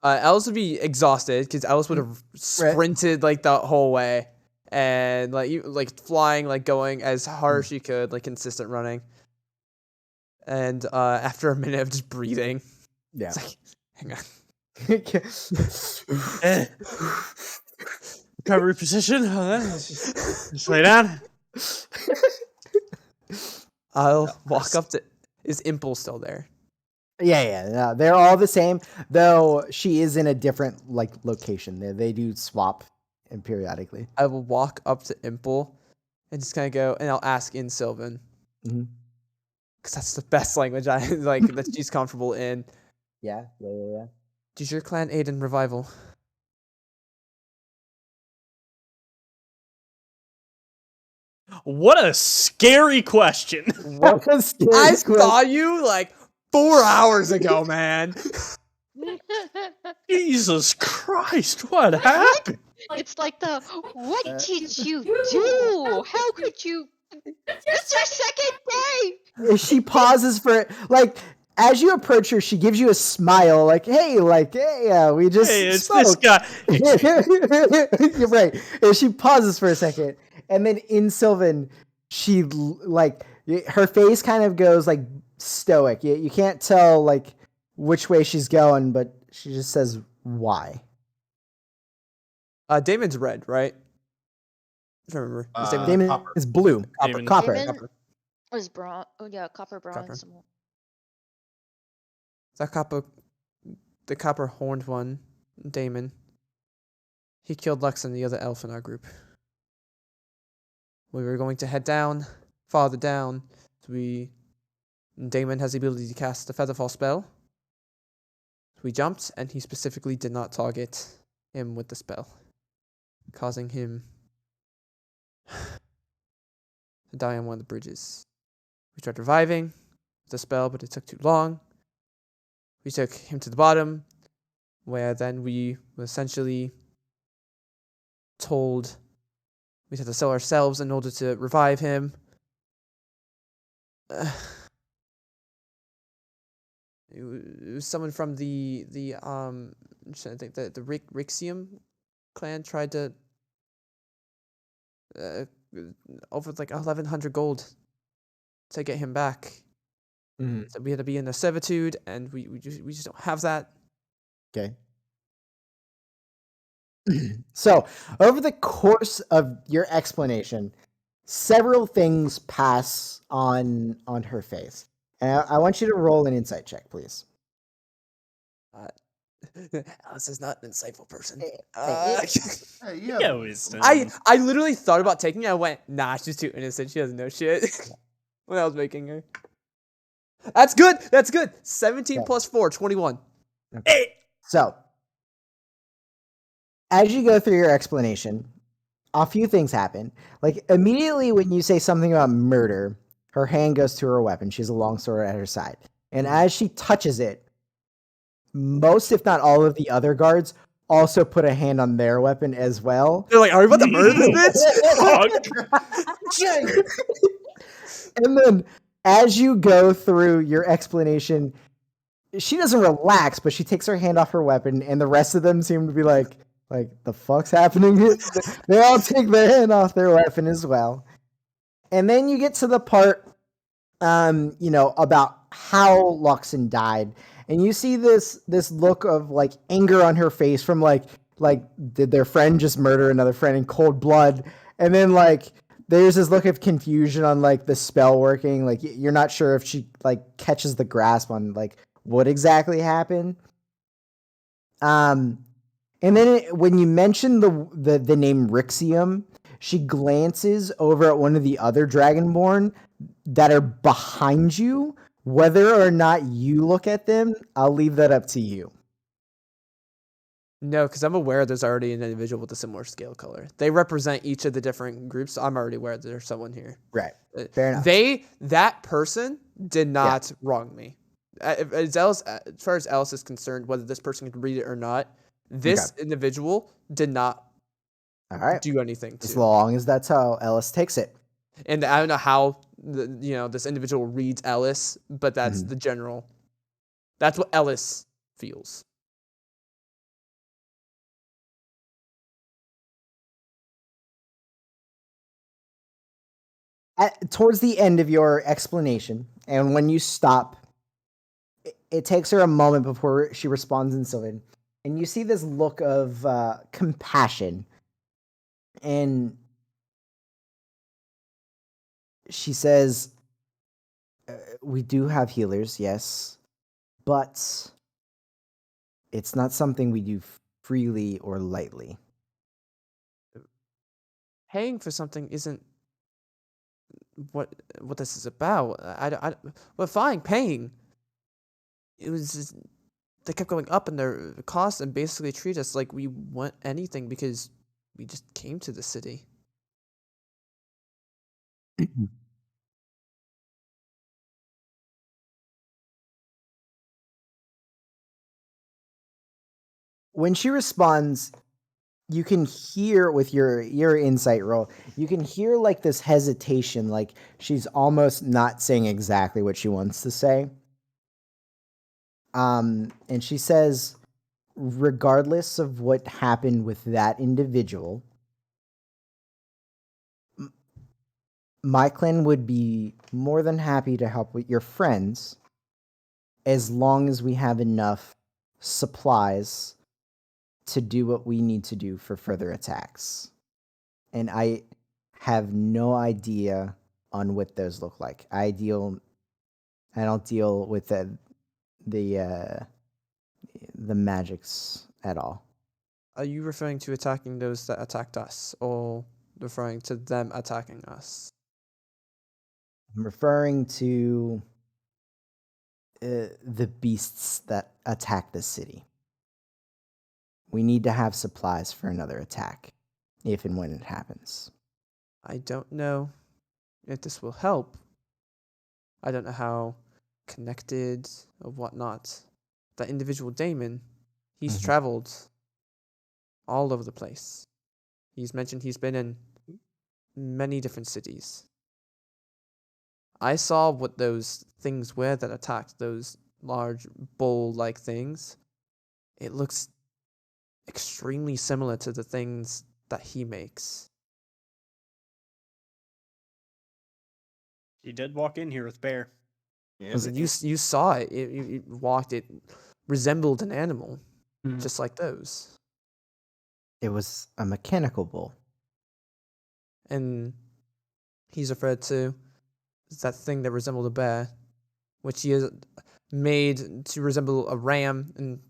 Alice would be exhausted because Alice would have sprinted like the whole way, and like flying, like going as hard as she could, like consistent running. And after a minute of just breathing, Yeah. it's like, hang on. Recovery position. Just lay down. I'll walk up to. Is Impulse still there? Yeah, no, they're all the same, though she is in a different like location. They do swap periodically. I will walk up to Impel and just kind of go, and I'll ask in Sylvan, Mhm. because that's the best language I like that she's comfortable in. Yeah. Does your clan aid in revival? What a scary question. What a scary I question. saw you like 4 hours ago, man. Jesus Christ, what happened? It's like the what did you do? How could you? It's your second day. She pauses for like as you approach her, she gives you a smile, like, "Hey, we just Hey, it's spoke." this guy. You're right. And she pauses for a second, and then in Sylvan, she like her face kind of goes like stoic. You can't tell like which way she's going, but she just says, "Why?" Damon's red, right? I don't remember. Is Damon Damon Copper. is blue. Damon- Copper. Damon was bronze. Oh yeah, copper bronze. that the copper horned one, Damon. He killed Lux and the other elf in our group. We were going to head down, farther down. Damon has the ability to cast the Featherfall spell. We jumped, and he specifically did not target him with the spell, causing him to die on one of the bridges. We tried reviving the spell, but it took too long. We took him to the bottom, where then we were essentially told we had to sell ourselves in order to revive him. It was someone from the I'm trying to think, the Rixium clan tried to uh, over like 1,100 gold to get him back. Mhm. So we had to be in a servitude, and we just don't have that. Okay. So, over the course of your explanation, several things pass on her face. And I want you to roll an insight check, please. Alice is not an insightful person. Eh, Hey, you Yeah, have wisdom. I literally thought about taking it. I went, nah, she's too innocent. She doesn't know shit. When I was making her. That's good. That's good. 17 Okay. plus 4, 21. So, as you go through your explanation, a few things happen. Like, immediately when you say something about murder, her hand goes to her weapon. She has a long sword at her side. And as she touches it, most, if not all, of the other guards also put a hand on their weapon as well. They're like, are we about to murder this bitch? And then, as you go through your explanation, she doesn't relax, but she takes her hand off her weapon, and the rest of them seem to be like the fuck's happening here? They all take their hand off their weapon as well. And then you get to the part, about how Luxon died, and you see this look of like anger on her face from like did their friend just murder another friend in cold blood? And then like there's this look of confusion on like the spell working, like you're not sure if she like catches the grasp on like what exactly happened. And then when you mention the name Rixium, she glances over at one of the other Dragonborn that are behind you. Whether or not you look at them, I'll leave that up to you. No, because I'm aware there's already an individual with a similar scale color. They represent each of the different groups. So I'm already aware there's someone here. Right. Fair enough. That person did not wrong me. As far as Alice is concerned, whether this person can read it or not, this individual did not All right. do anything As to. long as that's how Ellis takes it. And I don't know how this individual reads Ellis, but that's the general. That's what Ellis feels. Towards the end of your explanation, and when you stop, it takes her a moment before she responds in Sylvan, and you see this look of compassion, and she says, we do have healers, yes, but it's not something we do freely or lightly. Paying for something isn't what this is about. Well, fine, paying. It was just, they kept going up in their costs and basically treat us like we want anything because we just came to the city. When she responds, you can hear with your insight roll, you can hear like this hesitation, like she's almost not saying exactly what she wants to say. And she says, regardless of what happened with that individual, my clan would be more than happy to help with your friends as long as we have enough supplies to do what we need to do for further attacks. And I have no idea on what those look like. I don't deal with the magics at all. Are you referring to attacking those that attacked us, or referring to them attacking us? I'm referring to the beasts that attack the city. We need to have supplies for another attack, if and when it happens. I don't know if this will help. I don't know how connected or whatnot. That individual Damon, he's traveled all over the place. He's mentioned he's been in many different cities. I saw what those things were that attacked those large bowl-like things, it looks extremely similar to the things that he makes. He did walk in here with Bear. Yeah, Was but You saw it. It walked. It resembled an animal, Mm. just like those. It was a mechanical bull. And he's referred to as that thing that resembled a bear, which he has made to resemble a ram in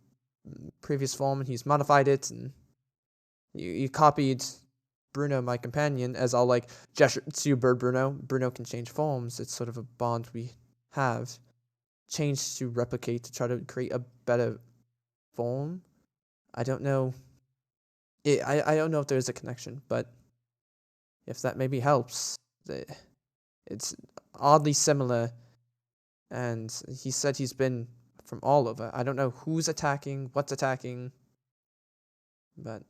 previous form, and he's modified it. And you copied Bruno, my companion, as I'll like gesture to Bird Bruno. Bruno can change forms. It's sort of a bond we have. Change to replicate to try to create a better form. I don't know. I don't know if there's a connection, but if that maybe helps, it's oddly similar. And he said he's been from all over. I don't know who's attacking, what's attacking, but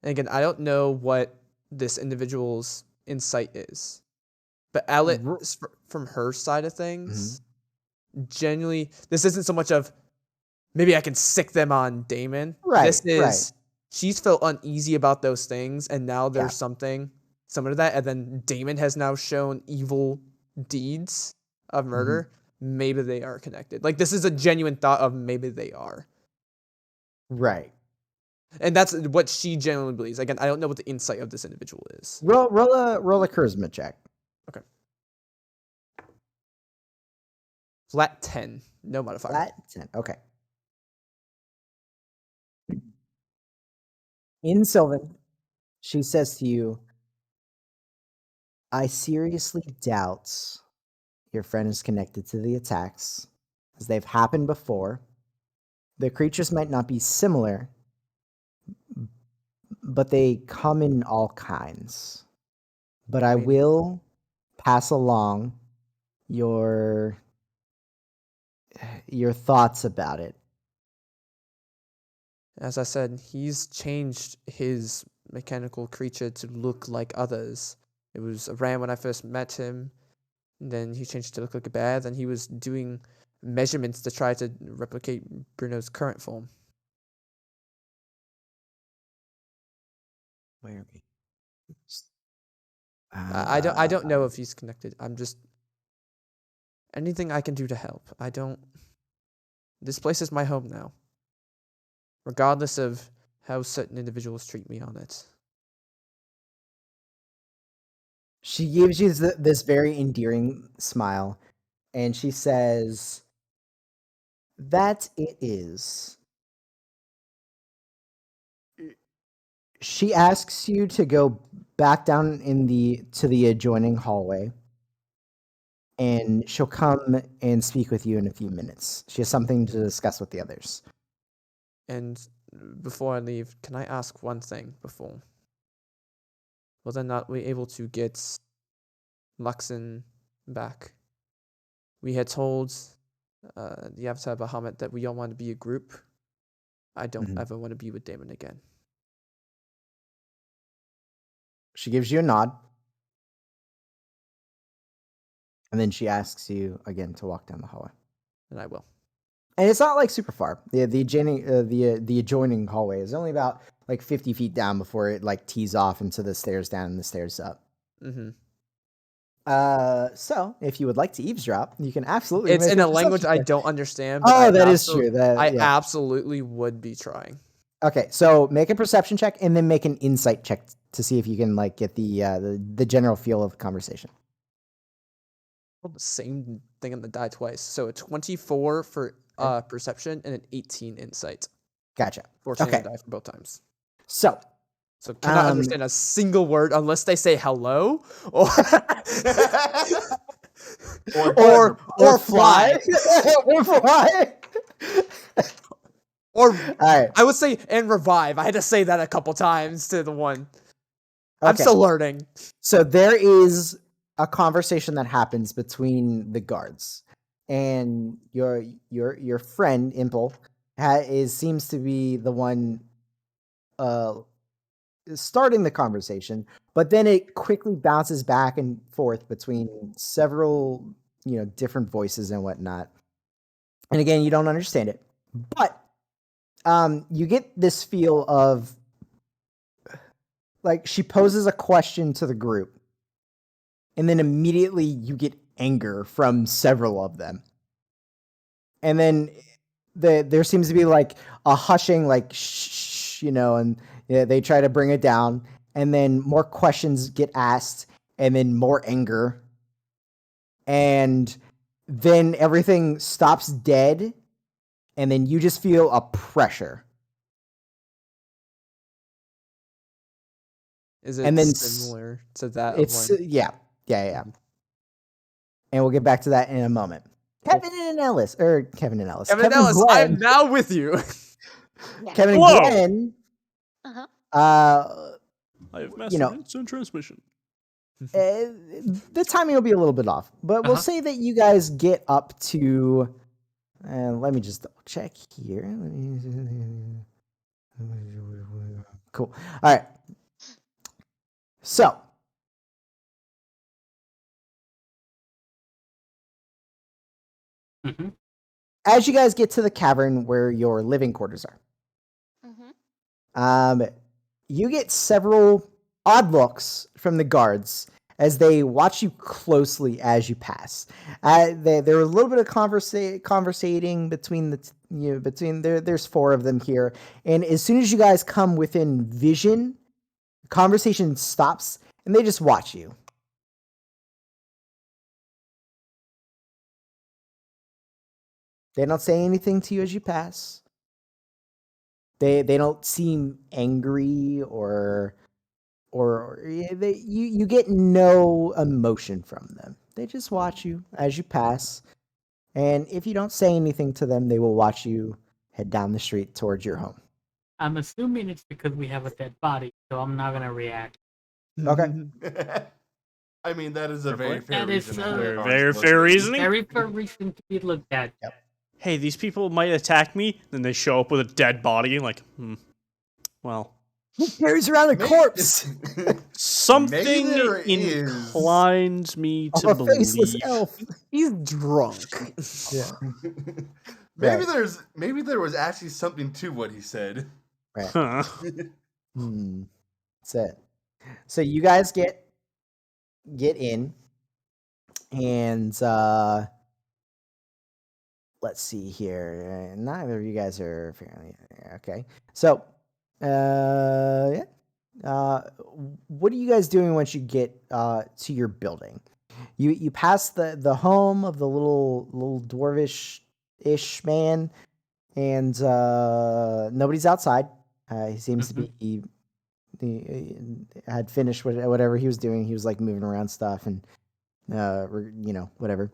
and again, I don't know what this individual's insight is, but Alex, Ro- from her side of things, genuinely, this isn't so much of maybe I can sick them on Damon. Right, This is right. she's felt uneasy about those things, and now there's Yeah. something similar to that, and then Damon has now shown evil deeds of murder. Maybe they are connected. Like this is a genuine thought of maybe they are. Right. And that's what she genuinely believes. Again, I don't know what the insight of this individual is. Roll a charisma check. Flat 10, no modifier. Flat 10. Okay. In Sylvan, she says to you, I seriously doubt your friend is connected to the attacks, as they've happened before. The creatures might not be similar, but they come in all kinds. But I mean- will pass along your thoughts about it. As I said, he's changed his mechanical creature to look like others. It was a ram when I first met him. Then he changed to look like a bear. Then he was doing measurements to try to replicate Bruno's current form. Where are we? I don't know if he's connected. I'm just anything I can do to help. I don't. This place is my home now, regardless of how certain individuals treat me on it. She gives you this very endearing smile, and she says, that it is. She asks you to go back down to the adjoining hallway, and she'll come and speak with you in a few minutes. She has something to discuss with the others. And before I leave, can I ask one thing before? Whether or not we're able to get Luxon back. We had told the Avatar Bahamut that we all want to be a group. I don't Mhm. ever want to be with Damon again. She gives you a nod, and then she asks you again to walk down the hallway. And I will. And it's not like super far. The adjoining hallway is only about like 50 feet down before it like tees off into the stairs down and the stairs up. Mm-hmm. So if you would like to eavesdrop, you can absolutely. It's make in a perception language I check. don't understand. Oh, that is true. I absolutely would be trying. Okay, so make a perception check and then make an insight check to see if you can like get the general feel of the conversation. Rolled the same thing on the die twice. So a 24 for perception and an 18 insight. Gotcha. 14 on Okay. the die for both times. So So cannot Um, understand a single word unless they say hello or or fly or fly. or All right. I would say and revive. I had to say that a couple times to the one. I'm Okay. still learning. So there is a conversation that happens between the guards, and your friend Impel seems to be the one starting the conversation, but then it quickly bounces back and forth between several, different voices and whatnot. And again, you don't understand it, but you get this feel of like she poses a question to the group, and then immediately you get anger from several of them. And then there seems to be like a hushing, like shh, and they try to bring it down, and then more questions get asked, and then more anger, and then everything stops dead, and then you just feel a pressure. Is it And then similar to that? It's one? yeah. And we'll get back to that in a moment. Kevin and Ellis. Kevin Ellis, Glenn. I'm now with you. Yeah. Kevin and Whoa. Glenn. Uh-huh. I have massive instant transmission. The timing will be a little bit off, but we'll say that you guys get up to. Let me just double check here. Cool. All right. So. Mhm. As you guys get to the cavern where your living quarters are, you get several odd looks from the guards as they watch you closely as you pass. There a little bit of conversating between there's four of them here, and as soon as you guys come within vision, conversation stops and they just watch you. They don't say anything to you as you pass. They don't seem angry or you get no emotion from them. They just watch you as you pass, and if you don't say anything to them, they will watch you head down the street towards your home. I'm assuming it's because we have a dead body, so I'm not gonna react. Okay. I mean, that is a very fair That is reason. a to have very Arms fair look- reasoning. Very fair reason to be looked at. Hey, these people might attack me. Then they show up with a dead body, and like, well, Who carries around a Maybe- corpse something there is- inclines me of to a faceless believe. elf? He's drunk. Yeah. maybe Right. maybe there was actually something to what he said. Right. Huh. That's it. So you guys get in, and let's see here. Neither of you guys are fairly okay. So, yeah. What are you guys doing once you get to your building? You pass the home of the little dwarvish-ish man, and nobody's outside. He seems to be he had finished whatever he was doing. He was like moving around stuff and whatever.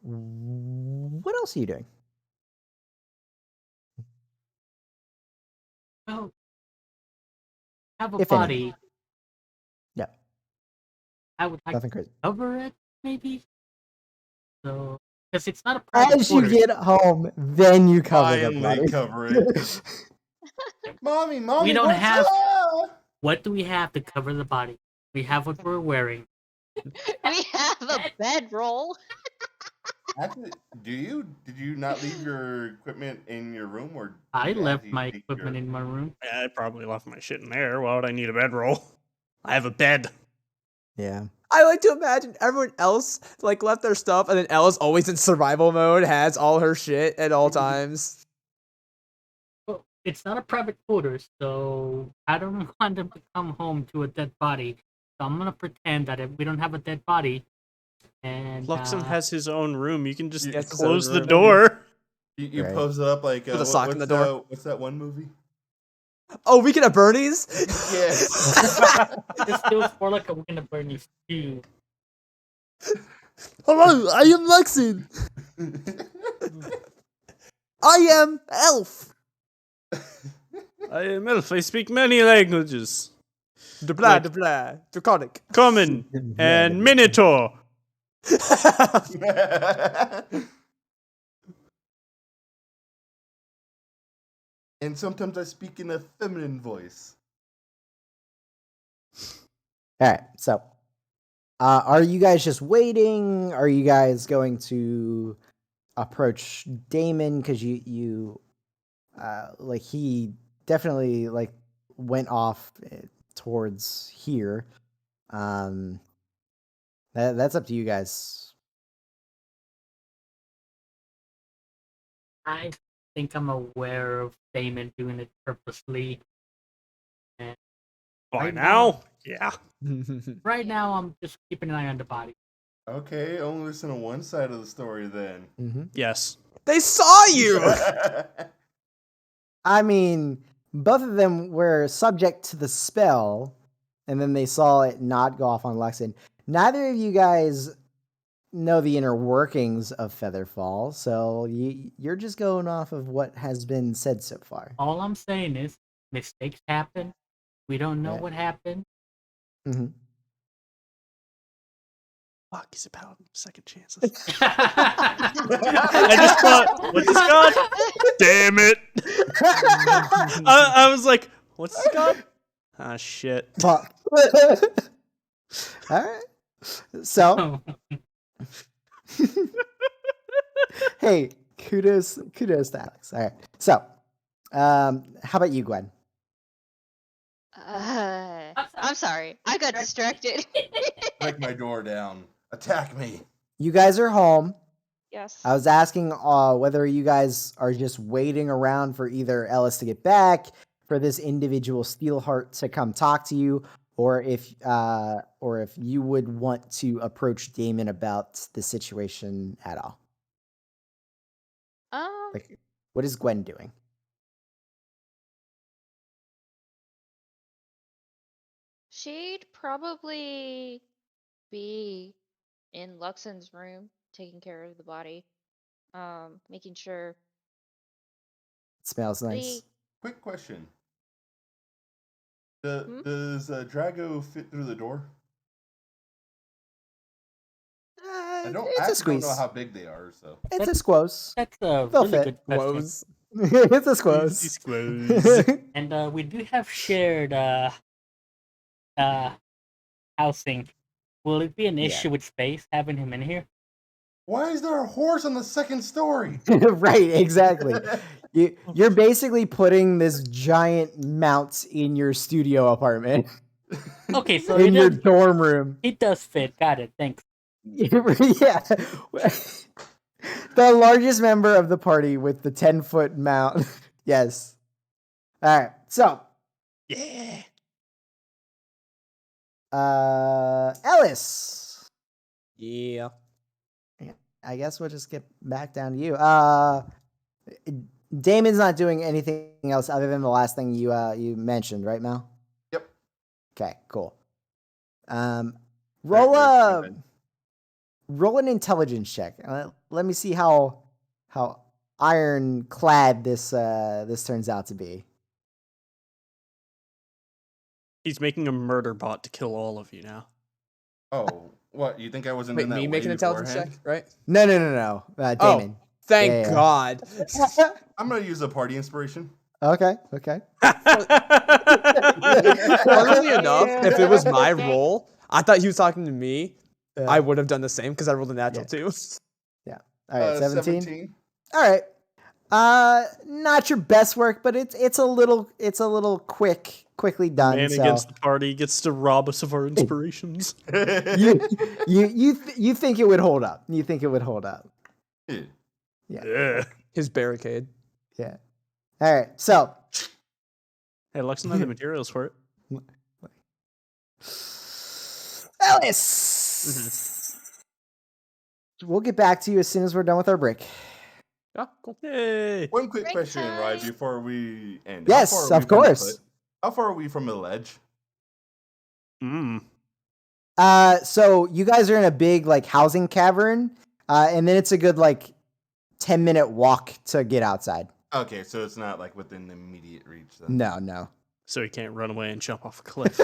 What else are you doing? Well, have a If body. anything. Yeah. I would like Nothing to crazy. cover it, maybe. So, because it's not a private As you quarters. get home, then you cover the Finally body. cover it. Mommy, We don't what's have- up? What do we have to cover the body? We have what we're wearing. We have a bedroll. Actually, did you not leave your equipment in your room, or I did left Azzy my take equipment your- in my room. Yeah, I probably left my shit in there. Why would I need a bedroll? I have a bed. Yeah. I like to imagine everyone else like left their stuff, and then Ella's always in survival mode, has all her shit at all times. Well, it's not a private quarters, so I don't want them to come home to a dead body. So I'm gonna pretend that we don't have a dead body. And Luxon has his own room. You can just He has his own close the room. door. You Right. pose it up like With a sock in the door. What's that one movie? Oh, Weekend at Bernie's? Yes. this feels more like a Weekend at Bernie's too. Hello, I am Luxon. I am Elf. I am elf. I speak many languages. De blah, de blah. Draconic. Common and Minotaur. And sometimes I speak in a feminine voice. All right. So, are you guys just waiting? Are you guys going to approach Damon? Because you like he definitely like went off towards here. That's up to you guys. I think I'm aware of Damon doing it purposely. And By Right now? Yeah. right now, I'm just keeping an eye on the body. Okay, only listen to one side of the story then. Mm-hmm. Yes. They saw you. I mean, both of them were subject to the spell, and then they saw it not go off on Luxon. Neither of you guys know the inner workings of Featherfall, so you're just going off of what has been said so far. All I'm saying is mistakes happen. We don't know Right. what happened. Mm-hmm. Fuck, he's a paladin of second chances. I just thought, what's this god? Damn it. I was like, what's this god? Ah, shit. Fuck. All right. So, hey, kudos to Alex. All right. So, how about you, Gwen? I'm sorry. I got distracted. Break my door down. Attack me. You guys are home. Yes. I was asking whether you guys are just waiting around for either Ellis to get back, for this individual Steelheart to come talk to you, or if you would want to approach Damon about the situation at all. Like, what is Gwen doing? She'd probably be in Luxon's room, taking care of the body, making sure It smells nice. the Quick question. Does Drago fit through the door? I don't It's a actually don't squeeze. know how big they are, so. It's a squoze. That's a They'll really fit. good question. Woes. It's a squoze. Squoze. And we do have shared housing. Will it be an Yeah. issue with space having him in here? Why is there a horse on the second story? Right, exactly. You're basically putting this giant mount in your studio apartment, Okay, so in your does, dorm room. it does fit. Got it. Thanks. Yeah. The largest member of the party with the 10-foot mount. Yes. All right. So, Yeah. Ellis. Yeah. I guess we'll just get back down to you. Damon's not doing anything else other than the last thing you mentioned, right, Mel? Yep. Okay, cool. Roll Very a stupid. roll an intelligence check. Let me see how ironclad this turns out to be. He's making a murder bot to kill all of you now. Oh, what? You think I wasn't Wait, in that me way make an intelligence check, beforehand? right? No. Damon. Thank Yeah. God. I'm gonna use a party inspiration. Okay. Funnily enough, if it was my role, I thought he was talking to me. I would have done the same because I rolled a natural too. All right, 17. 17. All right. Not your best work, but it's a little quickly done. Man so against the party gets to rob us of our inspirations. you think it would hold up. You think it would hold up. Yeah. His barricade. Yeah. All right. So, Hey, Luxon had the materials for it. Ellis. We'll get back to you as soon as we're done with our break. Yeah, cool. Yay. One quick Break question, Rye, time. before we end. Yes, How far are we of from the course. cliff? How far are we from the ledge? So you guys are in a big like housing cavern, and then it's a good like 10-minute walk to get outside. Okay, so it's not like within immediate reach then. No. so he can't run away and jump off a cliff.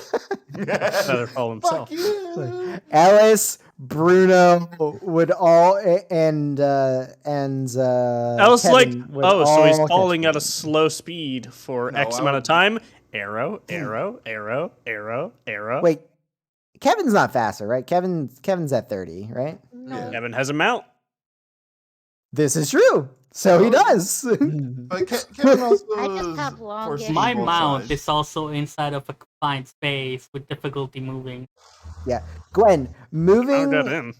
Featherfall himself. Fuck you. Alice, Bruno would all and Alice like, Kevin would so he's all catch falling at a him. slow speed for No, X I amount of would- time. Arrow, arrow, arrow, arrow, arrow. Wait, Kevin's not faster, right? Kevin's at 30, right? No. Kevin has a mount. This is true. So he does. But Kevin also I just have long foresees games. My both mount sides. is also inside of a confined space with difficulty moving. Gwen, I'll get in.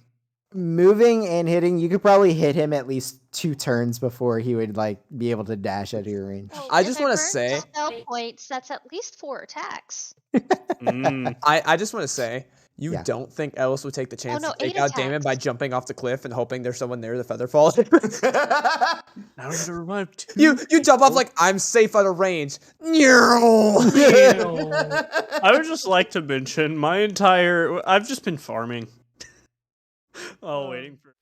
moving and hitting, you could probably hit him at least 2 turns before he would like be able to dash out of your range. Well, I if just wanna burn say- spell points. That's at least 4 attacks. Mm. I just want to say, you Yeah. don't think Ellis would take the chance no, to take 8 out Damon by attacks. jumping off the cliff and hoping there's someone there to feather fall? Now I'm gonna revive two. you jump off like I'm safe out of range. No. I would just like to mention I've just been farming. Waiting for.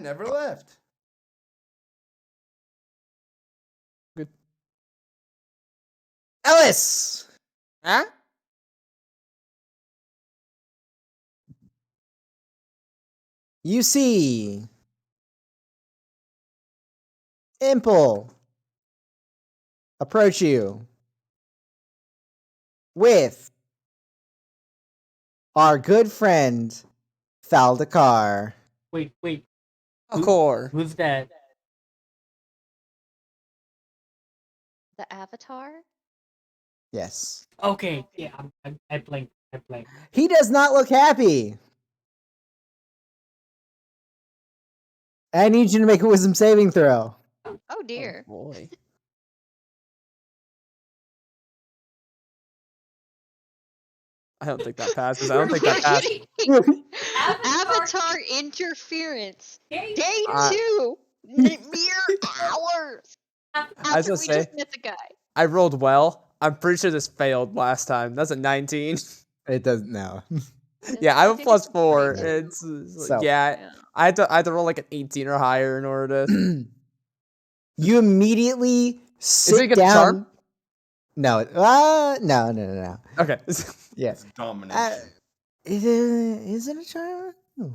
never left. Ellis! Huh? You see Imple approach you with our good friend Thaldakar. Wait. Core. Who's that? The Avatar? Yes. Okay, yeah, I blanked. He does not look happy. I need you to make a wisdom saving throw. Oh dear. Oh boy. I don't think that passes. I don't think that passes. Kidding. Avatar interference. Day Day Uh, 2. Mere hours. I After was we gonna just say, met the guy. I rolled well. I'm pretty sure this failed last time. That's a 19. It doesn't know. Yeah, I have a think plus it's 4. pretty good. So- Yeah. I had to roll like an 18 or higher in order to. You immediately it sit get the charm? down. No, no. Okay. Yeah. It's domination. Is it a charm? Oh.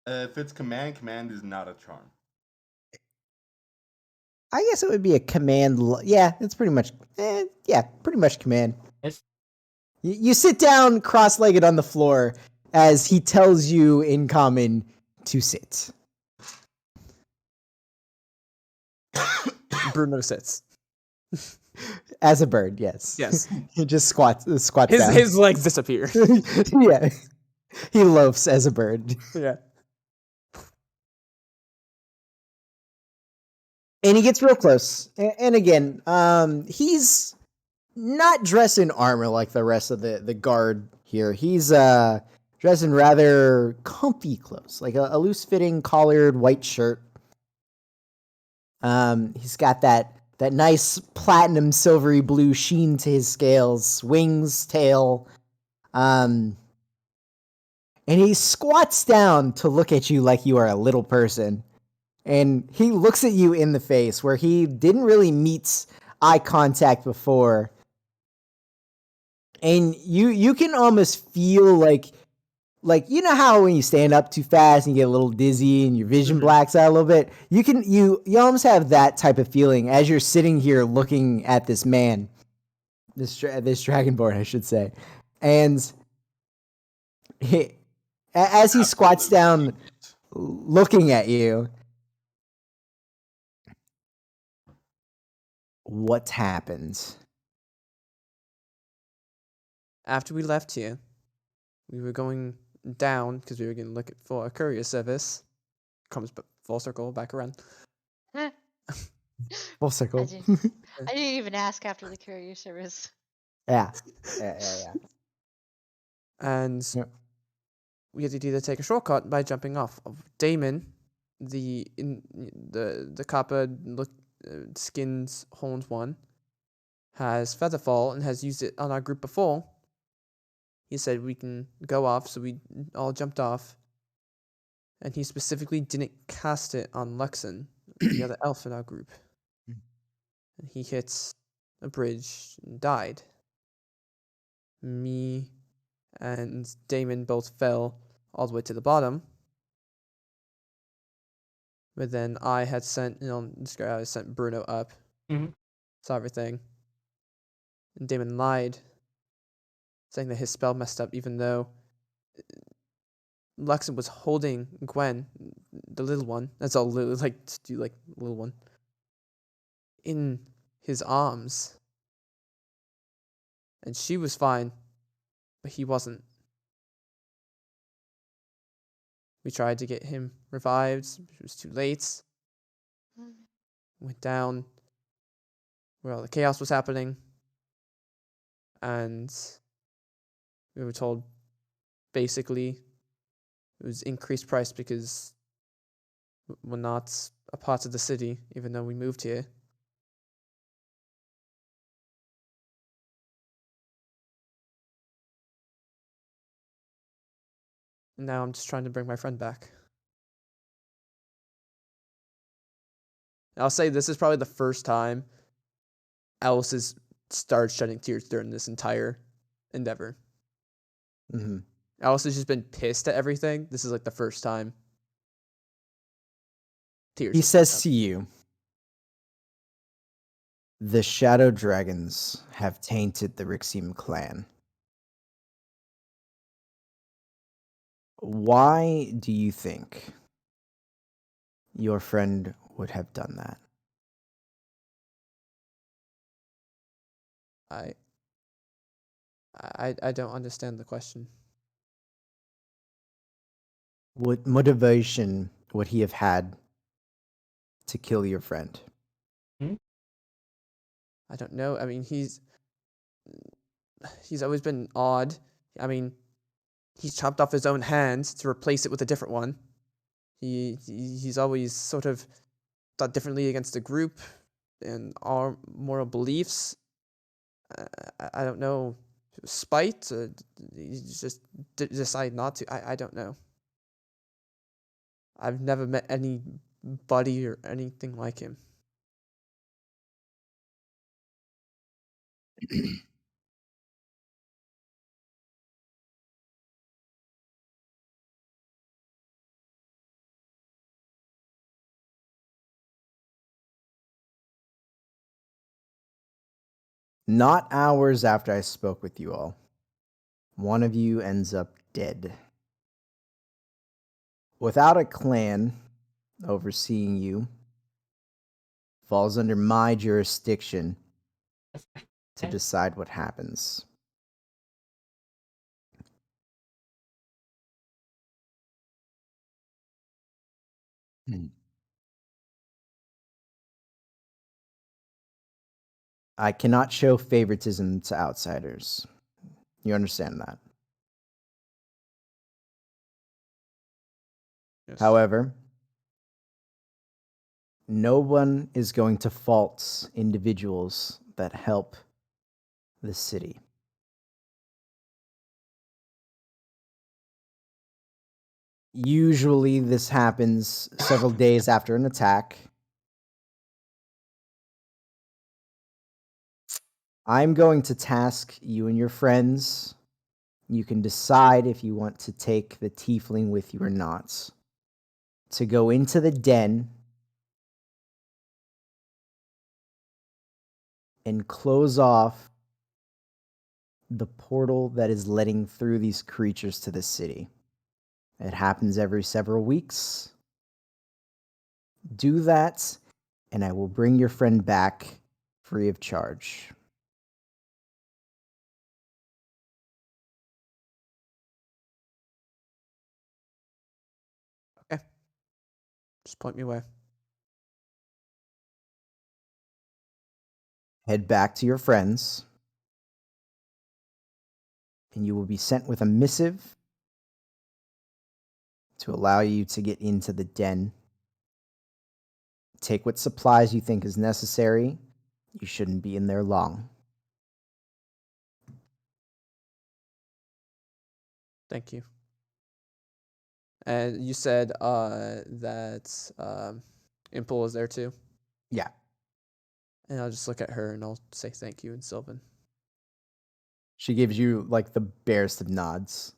If it's command, command is not a charm. I guess it would be a command. Yeah, it's pretty much. Pretty much command. Yes. You sit down cross-legged on the floor as he tells you in common to sit. Bruno sits. As a bird, yes. Yes. He just squats down. His legs disappear. Yeah. He loafs as a bird. Yeah. And he gets real close. And again, he's not dressed in armor like the rest of the guard here. He's dressed in rather comfy clothes, like a loose fitting collared white shirt. He's got that nice platinum silvery blue sheen to his scales, wings, tail. And he squats down to look at you like you are a little person. And he looks at you in the face where he didn't really meet eye contact before. And you can almost feel like you know how when you stand up too fast and you get a little dizzy and your vision blacks out a little bit? You almost have that type of feeling as you're sitting here looking at this man. This dragonborn, I should say. And as he squats down looking at you, what happens? After we left here, we were going down because we were going to look for a courier service. Comes full circle back around. Full circle. I didn't even ask after the courier service. Yeah. And Yep. we had to either take a shortcut by jumping off of Damon, the copper skins horned one, has Featherfall and has used it on our group before. He said we can go off, so we all jumped off. And he specifically didn't cast it on Luxon, the other elf in our group. And he hit a bridge and died. Me and Damon both fell all the way to the bottom. But then I had sent, this guy I sent Bruno up. Mhm. Saw everything. And Damon lied, saying that his spell messed up, even though Luxon was holding Gwen, the little one. That's all, little one, in his arms. And she was fine, but he wasn't. We tried to get him revived, but it was too late. Went down where all the chaos was happening. And we were told basically it was increased price because we're not a part of the city, even though we moved here. Now I'm just trying to bring my friend back. I'll say this is probably the first time Alice has started shedding tears during this entire endeavor. Hmm. Alice has just been pissed at everything. This is like the first time tears. He have come says up. to you, "The Shadow Dragons have tainted the Rixim clan. Why do you think your friend would have done that?" I don't understand the question. What motivation would he have had to kill your friend? I don't know. I mean, he's always been odd. I mean, he's chopped off his own hand to replace it with a different one. He's always sort of thought differently against the group and our moral beliefs. I don't know. Spite? You just decide not to. I don't know. I've never met anybody or anything like him. Not hours after I spoke with you all, one of you ends up dead. Without a clan overseeing you, falls under my jurisdiction to decide what happens. I cannot show favoritism to outsiders. You understand that? Yes. However, no one is going to fault individuals that help the city. Usually, this happens several days after an attack. I'm going to task you and your friends. You can decide if you want to take the tiefling with you or not. To go into the den and close off the portal that is letting through these creatures to the city. It happens every several weeks. Do that, and I will bring your friend back free of charge. Okay. Just point me away. Head back to your friends, and you will be sent with a missive to allow you to get into the den. Take what supplies you think is necessary. You shouldn't be in there long. Thank you. And you said that Impel is there too? Yeah. And I'll just look at her and I'll say thank you in Sylvan. She gives you like the barest of nods.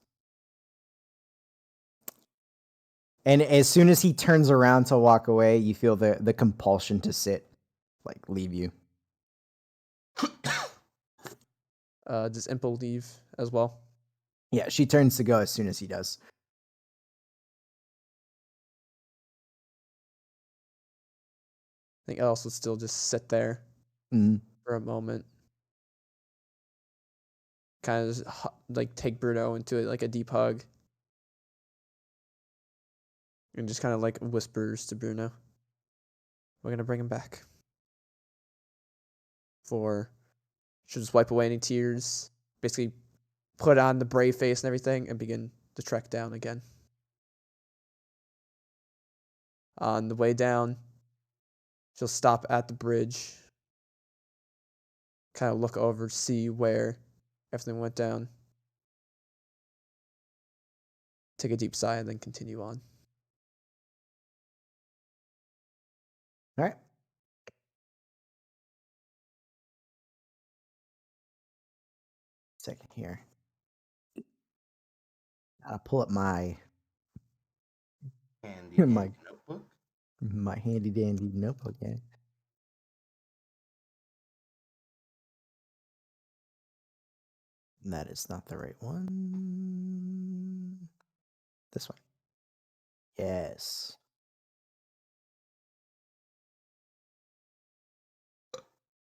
And as soon as he turns around to walk away, you feel the compulsion to sit, like leave you. Does Impel leave as well? Yeah, she turns to go as soon as he does. I think Alice would still just sit there Mm. for a moment. Kind of just, like take Bruno into like a deep hug. And just kind of like whispers to Bruno, "We're gonna bring him back." She'll just wipe away any tears, basically put on the brave face and everything, and begin the trek down again. On the way down, she'll stop at the bridge, kind of look over, see where everything went down. take a deep sigh, and then continue on. All right. Second here. I'll pull up my Handy Here, dandy notebook. handy dandy notebook. Yeah. That is not the right one. This one. Yes.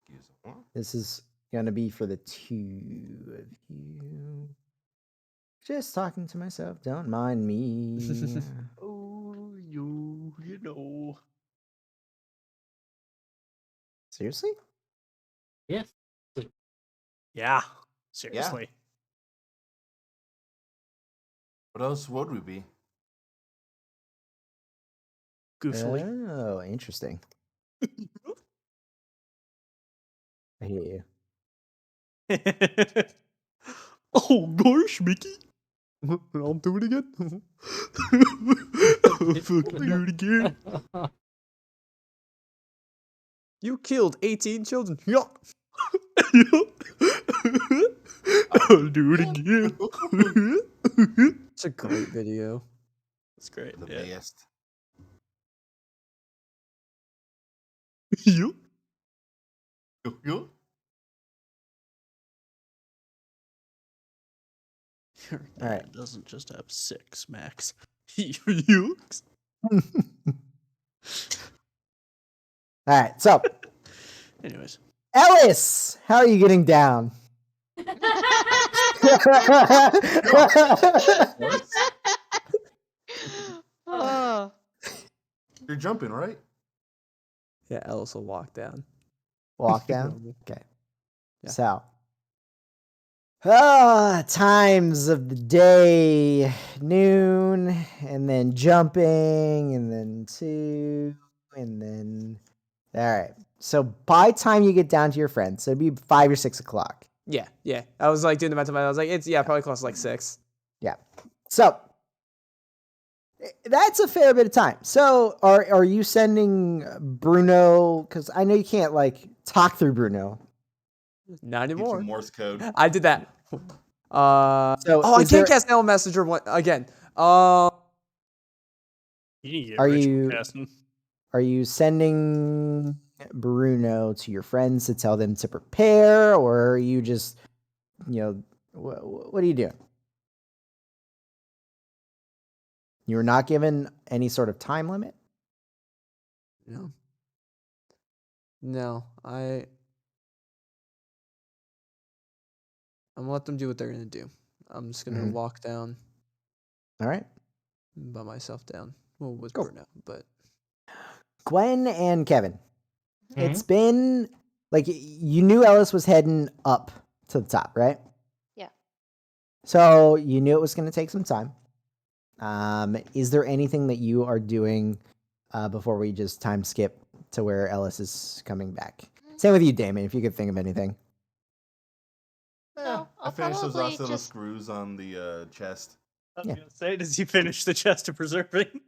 Use one. This is gonna be for the two of you. Just talking to myself. Don't mind me. Oh, you know. Seriously? Yes. Yeah, seriously. What else would we be? Goofily. Oh, interesting. I hear you. Oh gosh, Mickey. I'll do it again. I'll fucking do it again. You killed 18 children. Yeah. I'll do it again. It's a great video. That's great. The Yeah. best. Yup. Yup. Your All right. dad doesn't just have 6, Max. Yukes. All right. So, Anyways. Ellis, how are you getting down? Oh. You're jumping, right? Yeah, Ellis will walk down. Walk down. Okay. Yeah. So, times of the day, noon, and then jumping, and then 2, and then. All right. So by time you get down to your friends, so it'd be 5 or 6 o'clock. Yeah. I was like doing the mental math. I was like, it's probably close to like 6. Yeah. So that's a fair bit of time. So are you sending Bruno? Because I know you can't like talk through Bruno. Not Teach anymore. him Morse code. I did that. So I is can't there- cast Nail Messenger again. You need to get Are rich you- casting. Are you sending Bruno to your friends to tell them to prepare, or are you just, what are you doing? You're not given any sort of time limit? No. I'm gonna let them do what they're gonna do. I'm just gonna Mhm. walk down All right. by myself down. Well, with Cool. Bruno, but Gwen and Kevin. Mhm. It's been like you knew Ellis was heading up to the top, right? Yeah. So you knew it was going to take some time. Is there anything that you are doing before we just time skip to where Ellis is coming back? Same with you, Damon, if you could think of anything. No, I I'll finished those probably last little just- screws on the chest. I was Yeah. gonna say, does he finish the chest of preserving?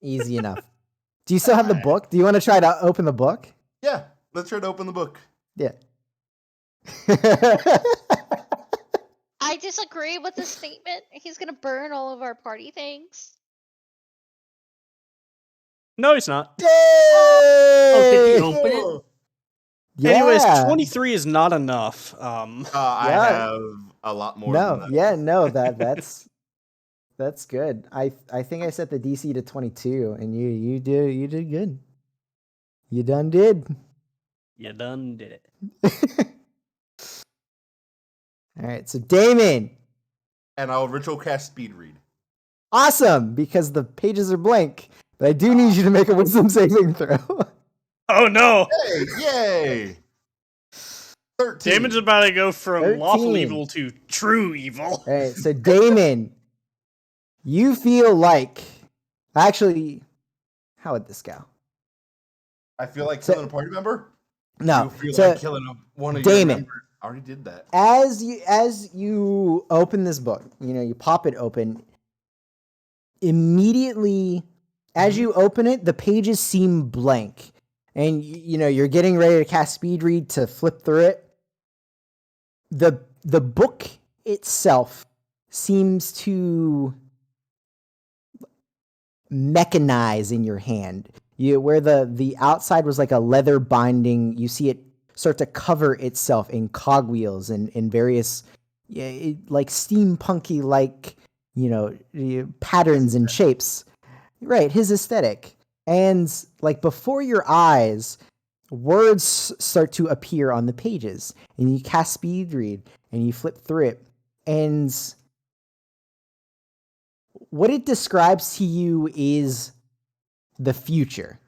Easy enough. Do you still have the book? Do you want to try to open the book? Yeah, let's try to open the book. Yeah. I disagree with the statement. He's gonna burn all of our party things. No, he's not. Oh, did he open it? Anyways, Yeah. 23 is not enough. I Yeah. have a lot more than that. That's good. I think I set the DC to 22, and you did good. You done did. You done did it. All right, so Damon, And I'll ritual cast speed read. awesome, because the pages are blank, but I do need you to make a wisdom saving throw. Oh no! Hey, yay! 13. Damon's about to go from lawful 13. evil to true evil. All right, so Damon, you feel like actually, how would this go? I feel like So- killing a party member. No, You feel so like killing one of Damon. your members. already did that. As you open this book, you pop it open. Immediately, as you open it, the pages seem blank, and you're getting ready to cast speed read to flip through it. The book itself seems to mechanize in your hand. Where the outside was like a leather binding, you see it start to cover itself in cogwheels and in various like steampunky like patterns and shapes. Right, his aesthetic. And like before your eyes, words start to appear on the pages, and you cast speed read and you flip through it, and what it describes to you is the future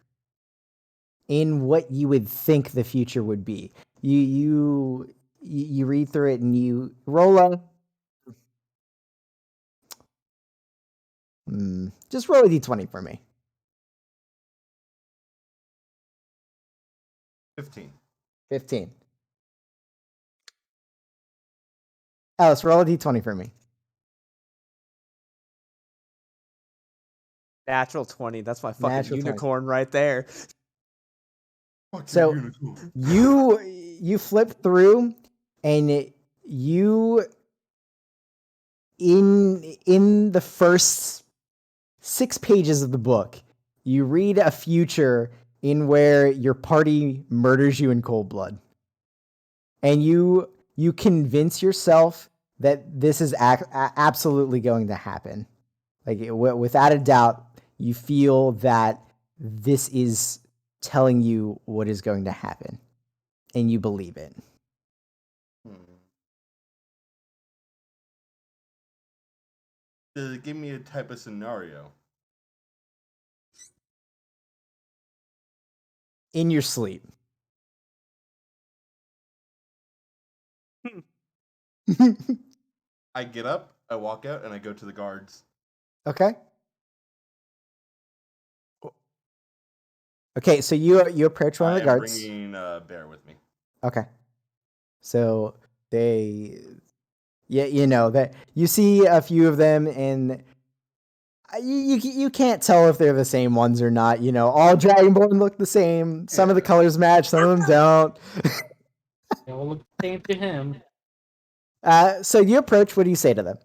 in what you would think the future would be. You read through it and you roll a just roll a d20 for me. 15. Alice, roll a d20 for me. Natural 20. That's my fucking Natural 20. unicorn right there. Fuck So- your unicorn. You flip through, and you in the first 6 pages of the book, you read a future in where your party murders you in cold blood, and you convince yourself that this is absolutely going to happen. Like without a doubt, you feel that this is telling you what is going to happen, and you believe it. Does it give me a type of scenario? In your sleep. I get up, I walk out, and I go to the guards. Okay. Okay, so you approach one of the I'm guards. bringing Bear with me. Okay. So they, that you see a few of them, and you can't tell if they're the same ones or not. All Dragonborn look the same. Some of the Yeah. colors match, some of them don't. They all look the same to him. So you approach. What do you say to them?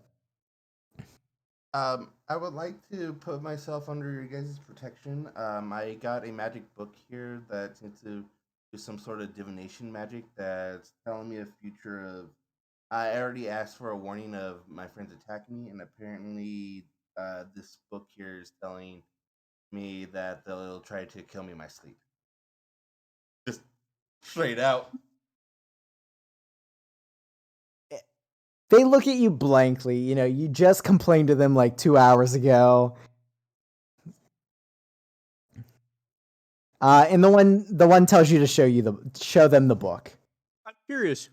I would like to put myself under your guys' protection. I got a magic book here that seems to do some sort of divination magic that's telling me a future of. I already asked for a warning of my friends attacking me, and apparently, this book here is telling me that they'll try to kill me in my sleep. Just straight out. They look at you blankly. You just complained to them like 2 hours ago. And the one tells you to show them the book. I'm curious,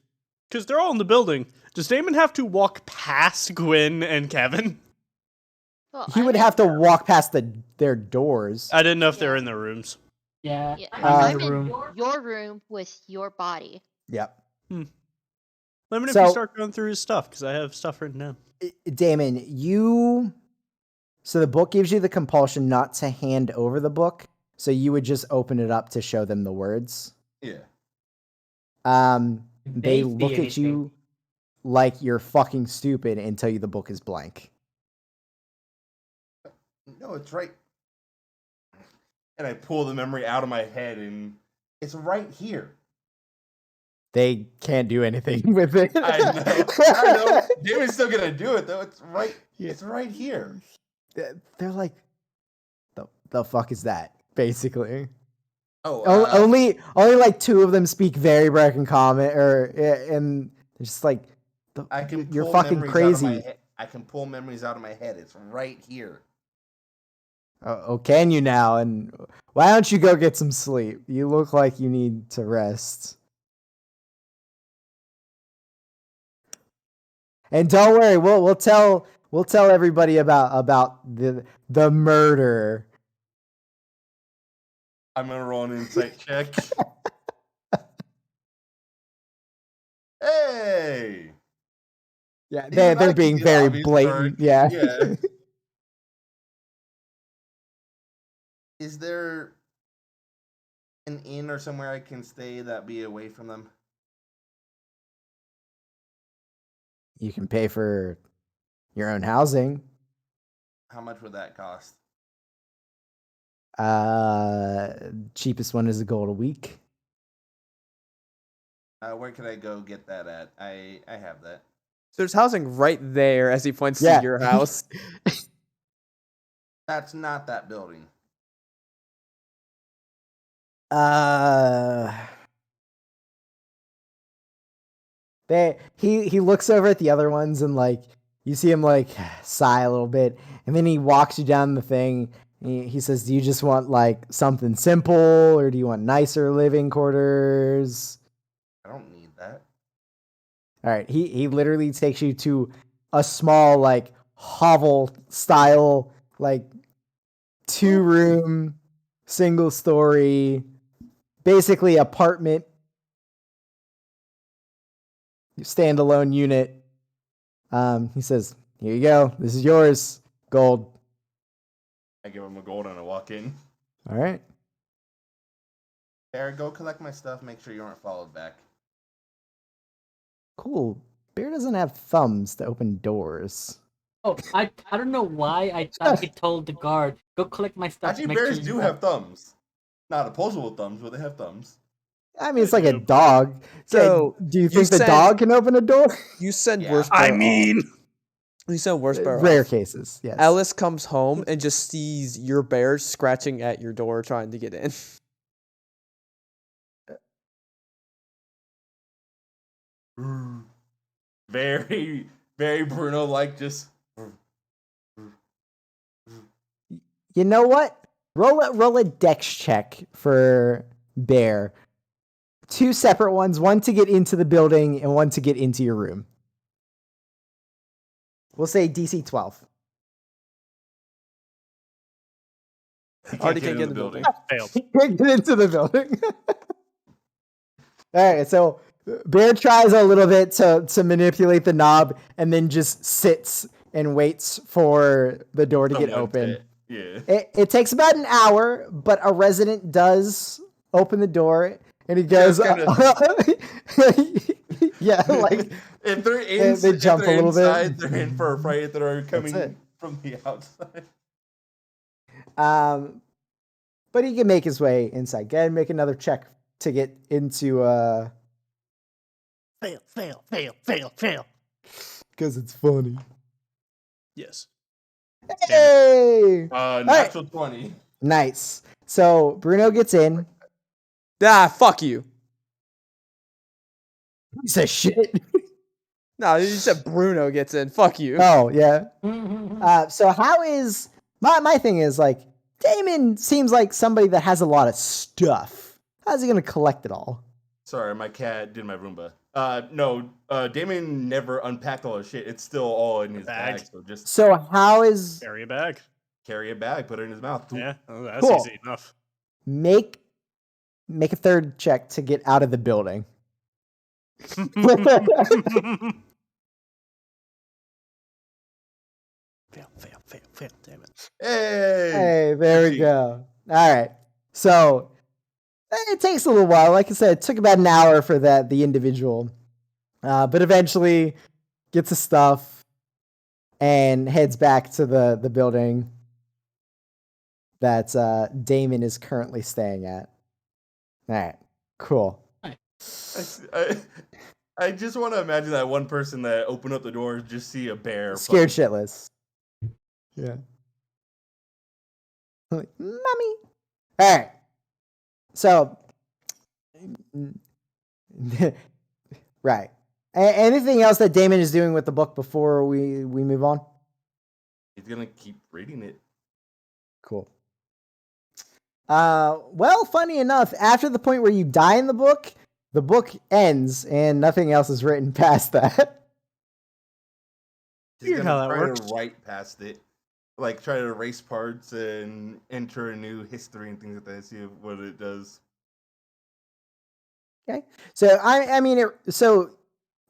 because they're all in the building. Does Damon have to walk past Gwyn and Kevin? Well, He I'm would in- have to walk past their doors. I didn't know if they were Yeah. in their rooms. Yeah, Yeah, I'm I'm in the room. your room with your body. Yep. Let me know if So- you start going through his stuff, because I have stuff written down. Damon, so the book gives you the compulsion not to hand over the book, so you would just open it up to show them the words. Yeah. They see look at anything. you like you're fucking stupid and tell you the book is blank. No, it's right. And I pull the memory out of my head, and it's right here. They can't do anything with it. I know. Damon's still gonna do it though. It's right. Yeah. It's right here. They're like, the fuck is that? Basically, Oh, only like 2 of them speak very broken common, and they're just like, I can. you're pull fucking memories out of my crazy. head. I can pull memories out of my head. It's right here. Oh, can you now? And why don't you go get some sleep? You look like you need to rest. And don't worry, we'll tell everybody about the murder. I'm gonna roll an insight check. Hey, Yeah, These are they're not being easy very lobbies, blatant. Dark. Yeah. Yeah. Is there an inn or somewhere I can stay that be away from them? You can pay for your own housing. How much would that cost? Cheapest one is a gold a week. Where can I go get that at? I have that. So there's housing right there as he points Yeah. to your house. That's not that building. He looks over at the other ones and like you see him like sigh a little bit, and then he walks you down the thing. He says, "Do you just want like something simple, or do you want nicer living quarters?" I don't need that. All right, he literally takes you to a small like hovel style like 2-room single story basically apartment standalone unit. He says, "Here you go. This is yours. Gold." I give him a gold and I walk in. All right. Bear, go collect my stuff. Make sure you aren't followed back. Cool. Bear doesn't have thumbs to open doors. Oh, I don't know why I thought he told the guard, go collect my stuff. Actually, make bears sure you do got-" have thumbs. Not opposable thumbs, but they have thumbs. I mean, it's like a dog. So, do you you think the said- dog can open a door? You send Yeah. worst. I mean, you send worst bear. Rare off. cases, yes. Ellis comes home and just sees your bear scratching at your door trying to get in. Very, very Bruno like just. You know what? Roll a dex check for Bear. 2 separate ones, one to get into the building and one to get into your room. We'll say DC 12. Already can't get in the building. failed. Can't get into the building. All right, so Bear tries a little bit to manipulate the knob and then just sits and waits for the door to get someone open. Yeah. It takes about an hour, but a resident does open the door and he goes, yeah, like If they're in, they jump if they're a little bit. inside, they're in for a fright. If they're coming it. from the outside. But he can make his way inside. Go ahead and make another check to get into Fail. because it's funny. Yes. Hey! Natural 20. Nice. So Bruno gets in. Ah, fuck you. He says shit. No, you said Bruno gets in. Fuck you. Oh, yeah. So how is my thing is like Damon seems like somebody that has a lot of stuff. How's he gonna collect it all? Sorry, my cat did my Roomba. No, Damon never unpacked all his shit. It's still all in his Bag. bag. So just So how is Carry a bag. carry a bag, put it in his mouth. Yeah, oh, that's Cool. easy enough. make a third check to get out of the building. Fail. Damn it. Hey! Hey, there we Easy. go. All right. So it takes a little while. Like I said, it took about an hour for the individual, but eventually gets his stuff and heads back to the building that Damon is currently staying at. All right. Cool. I just want to imagine that one person that opened up the door just see a bear. Scared fucking- shitless. Yeah. Like, mommy. All right. So, right. Anything else that Damon is doing with the book before we move on? He's gonna keep reading it. Cool. Well, funny enough, after the point where you die in the book ends and nothing else is written past that. He's Weird gonna how that try works. to write past it, like try to erase parts and enter a new history and things like that. See what it does. Okay. So I mean, so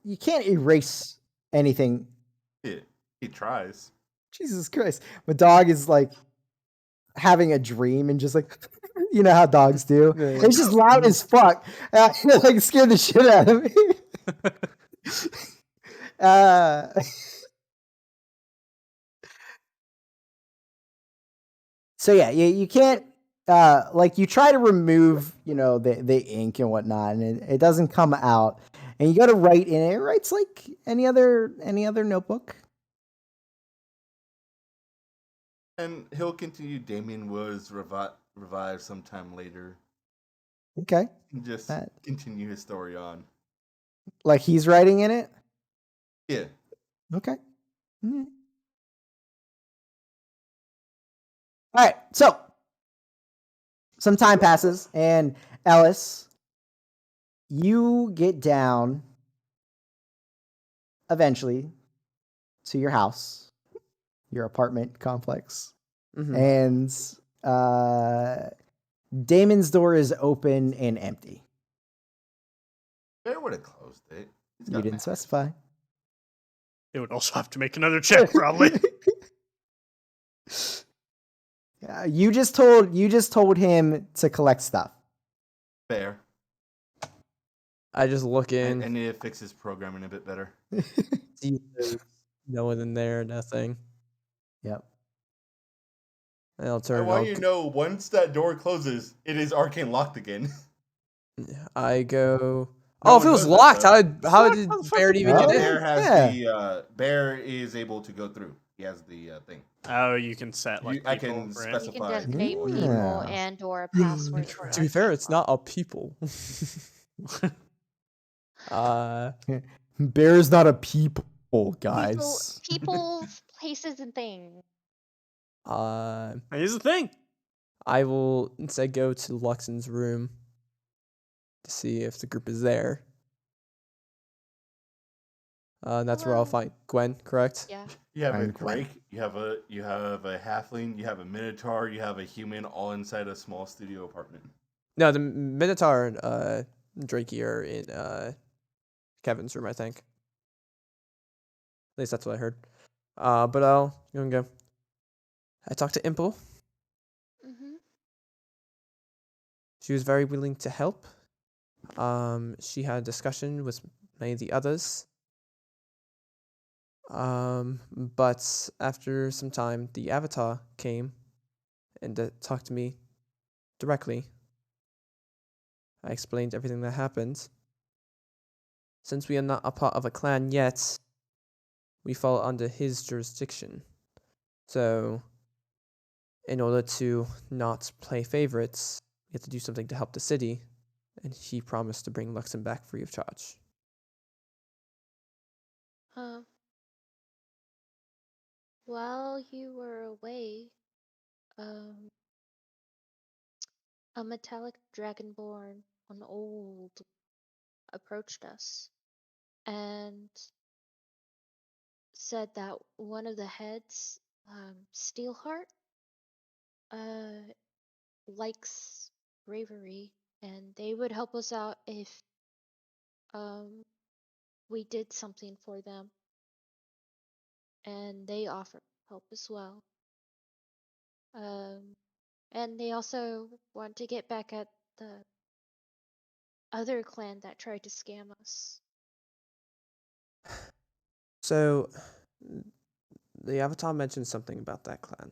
you can't erase anything. He tries. Jesus Christ. My dog is like having a dream and just like, you know how dogs do. Yeah, yeah. It's just loud as fuck. It like scared the shit out of me. So yeah, you can't like you try to remove, you know, the ink and whatnot, and it doesn't come out. And you got to write in it. It writes like any other notebook. And he'll continue. Damien was revived sometime later. Okay. And just That- continue his story on. Like he's writing in it. Yeah. Okay. Mm. All right. So some time passes, and Ellis, you get down eventually to your house, your apartment complex, Mhm. and Damon's door is open and empty. Bear would have closed it. He's You got didn't manners. specify. It would also have to make another check, probably. You just told him to collect stuff. Bear. I just look I in, need to fix his programming a bit better. see if there's no one in there, nothing. Yep. And I'll I turn. want you to know, once that door closes, it is arcane locked again. I go. No Oh, if one it was knows that, locked, though. how did Barrett even Oh, get in? Bear has yeah. Bear is able to go through. He has the thing. Oh, you can set like I people, can right? You can specify. designate people. people Yeah. and or a password for To be fair, arcane it's lock. not a people. Bear's not a people, guys. People's places and things. Here's the thing. I will instead go to Luxon's room to see if the group is there. That's where I'll Hello. find Gwen, correct? Yeah. You have a And Gwen. Drake. You have a halfling. You have a minotaur. You have a human, all inside a small studio apartment. No, the Minotaur and Drakey are in Kevin's room, I think. At least that's what I heard. But I'll go. I talked to Imple. Mm-hmm. She was very willing to help. She had a discussion with many of the others. But after some time, the Avatar came and talked to me directly. I explained everything that happened. Since we are not a part of a clan yet, we fall under his jurisdiction. So, in order to not play favorites, we have to do something to help the city, and he promised to bring Luxon back free of charge. While you were away, a metallic dragonborn, an old, approached us and said that one of the heads, Steelheart, likes bravery, and they would help us out if we did something for them. And they offer help as well. And they also want to get back at the other clan that tried to scam us. So, the Avatar mentioned something about that clan.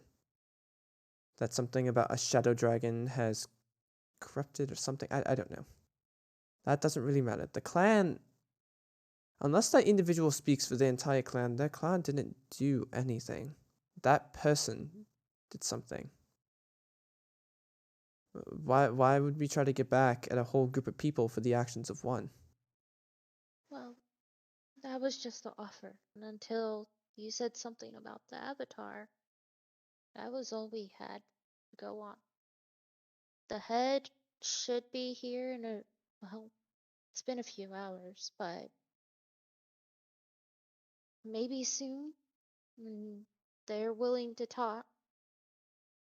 That something about a shadow dragon has corrupted or something. I don't know. That doesn't really matter. The clan, unless that individual speaks for the entire clan, their clan didn't do anything. That person did something. Why would we try to get back at a whole group of people for the actions of one? Well, that was just the offer. And until you said something about the Avatar, that was all we had to go on. The head should be here in well, it's been a few hours, but maybe soon. When they're willing to talk,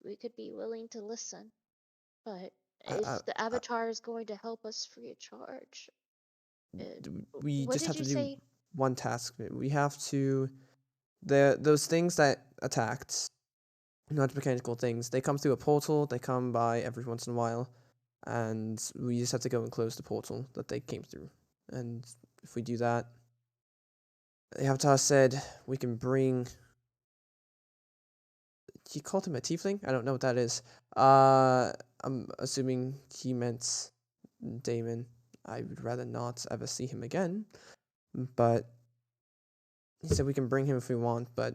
we could be willing to listen. But if the Avatar is going to help us free of charge, We what just did have you to do say? one task. We have to those things that attacked, not mechanical things. They come through a portal. They come by every once in a while, and we just have to go and close the portal that they came through. And if we do that, the Avatar said we can bring. He called him a tiefling? I don't know what that is. I'm assuming he meant Damon. I would rather not ever see him again. But he said we can bring him if we want, but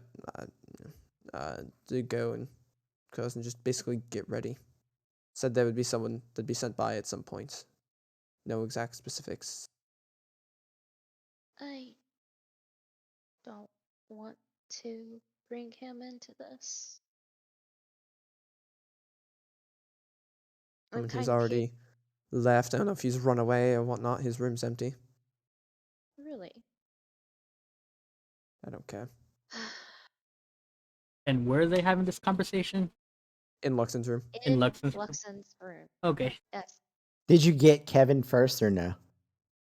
to go and and just basically get ready. Said there would be someone that'd be sent by at some point. No exact specifics. I don't want to bring him into this. I I'm mean, he's kind of already left. I don't know if he's run away or whatnot. His room's empty. really. I don't care. And where are they having this conversation? In Luxon's room. In Luxon's room? Luxon's room. Okay. Yes. Did you get Kevin first or no?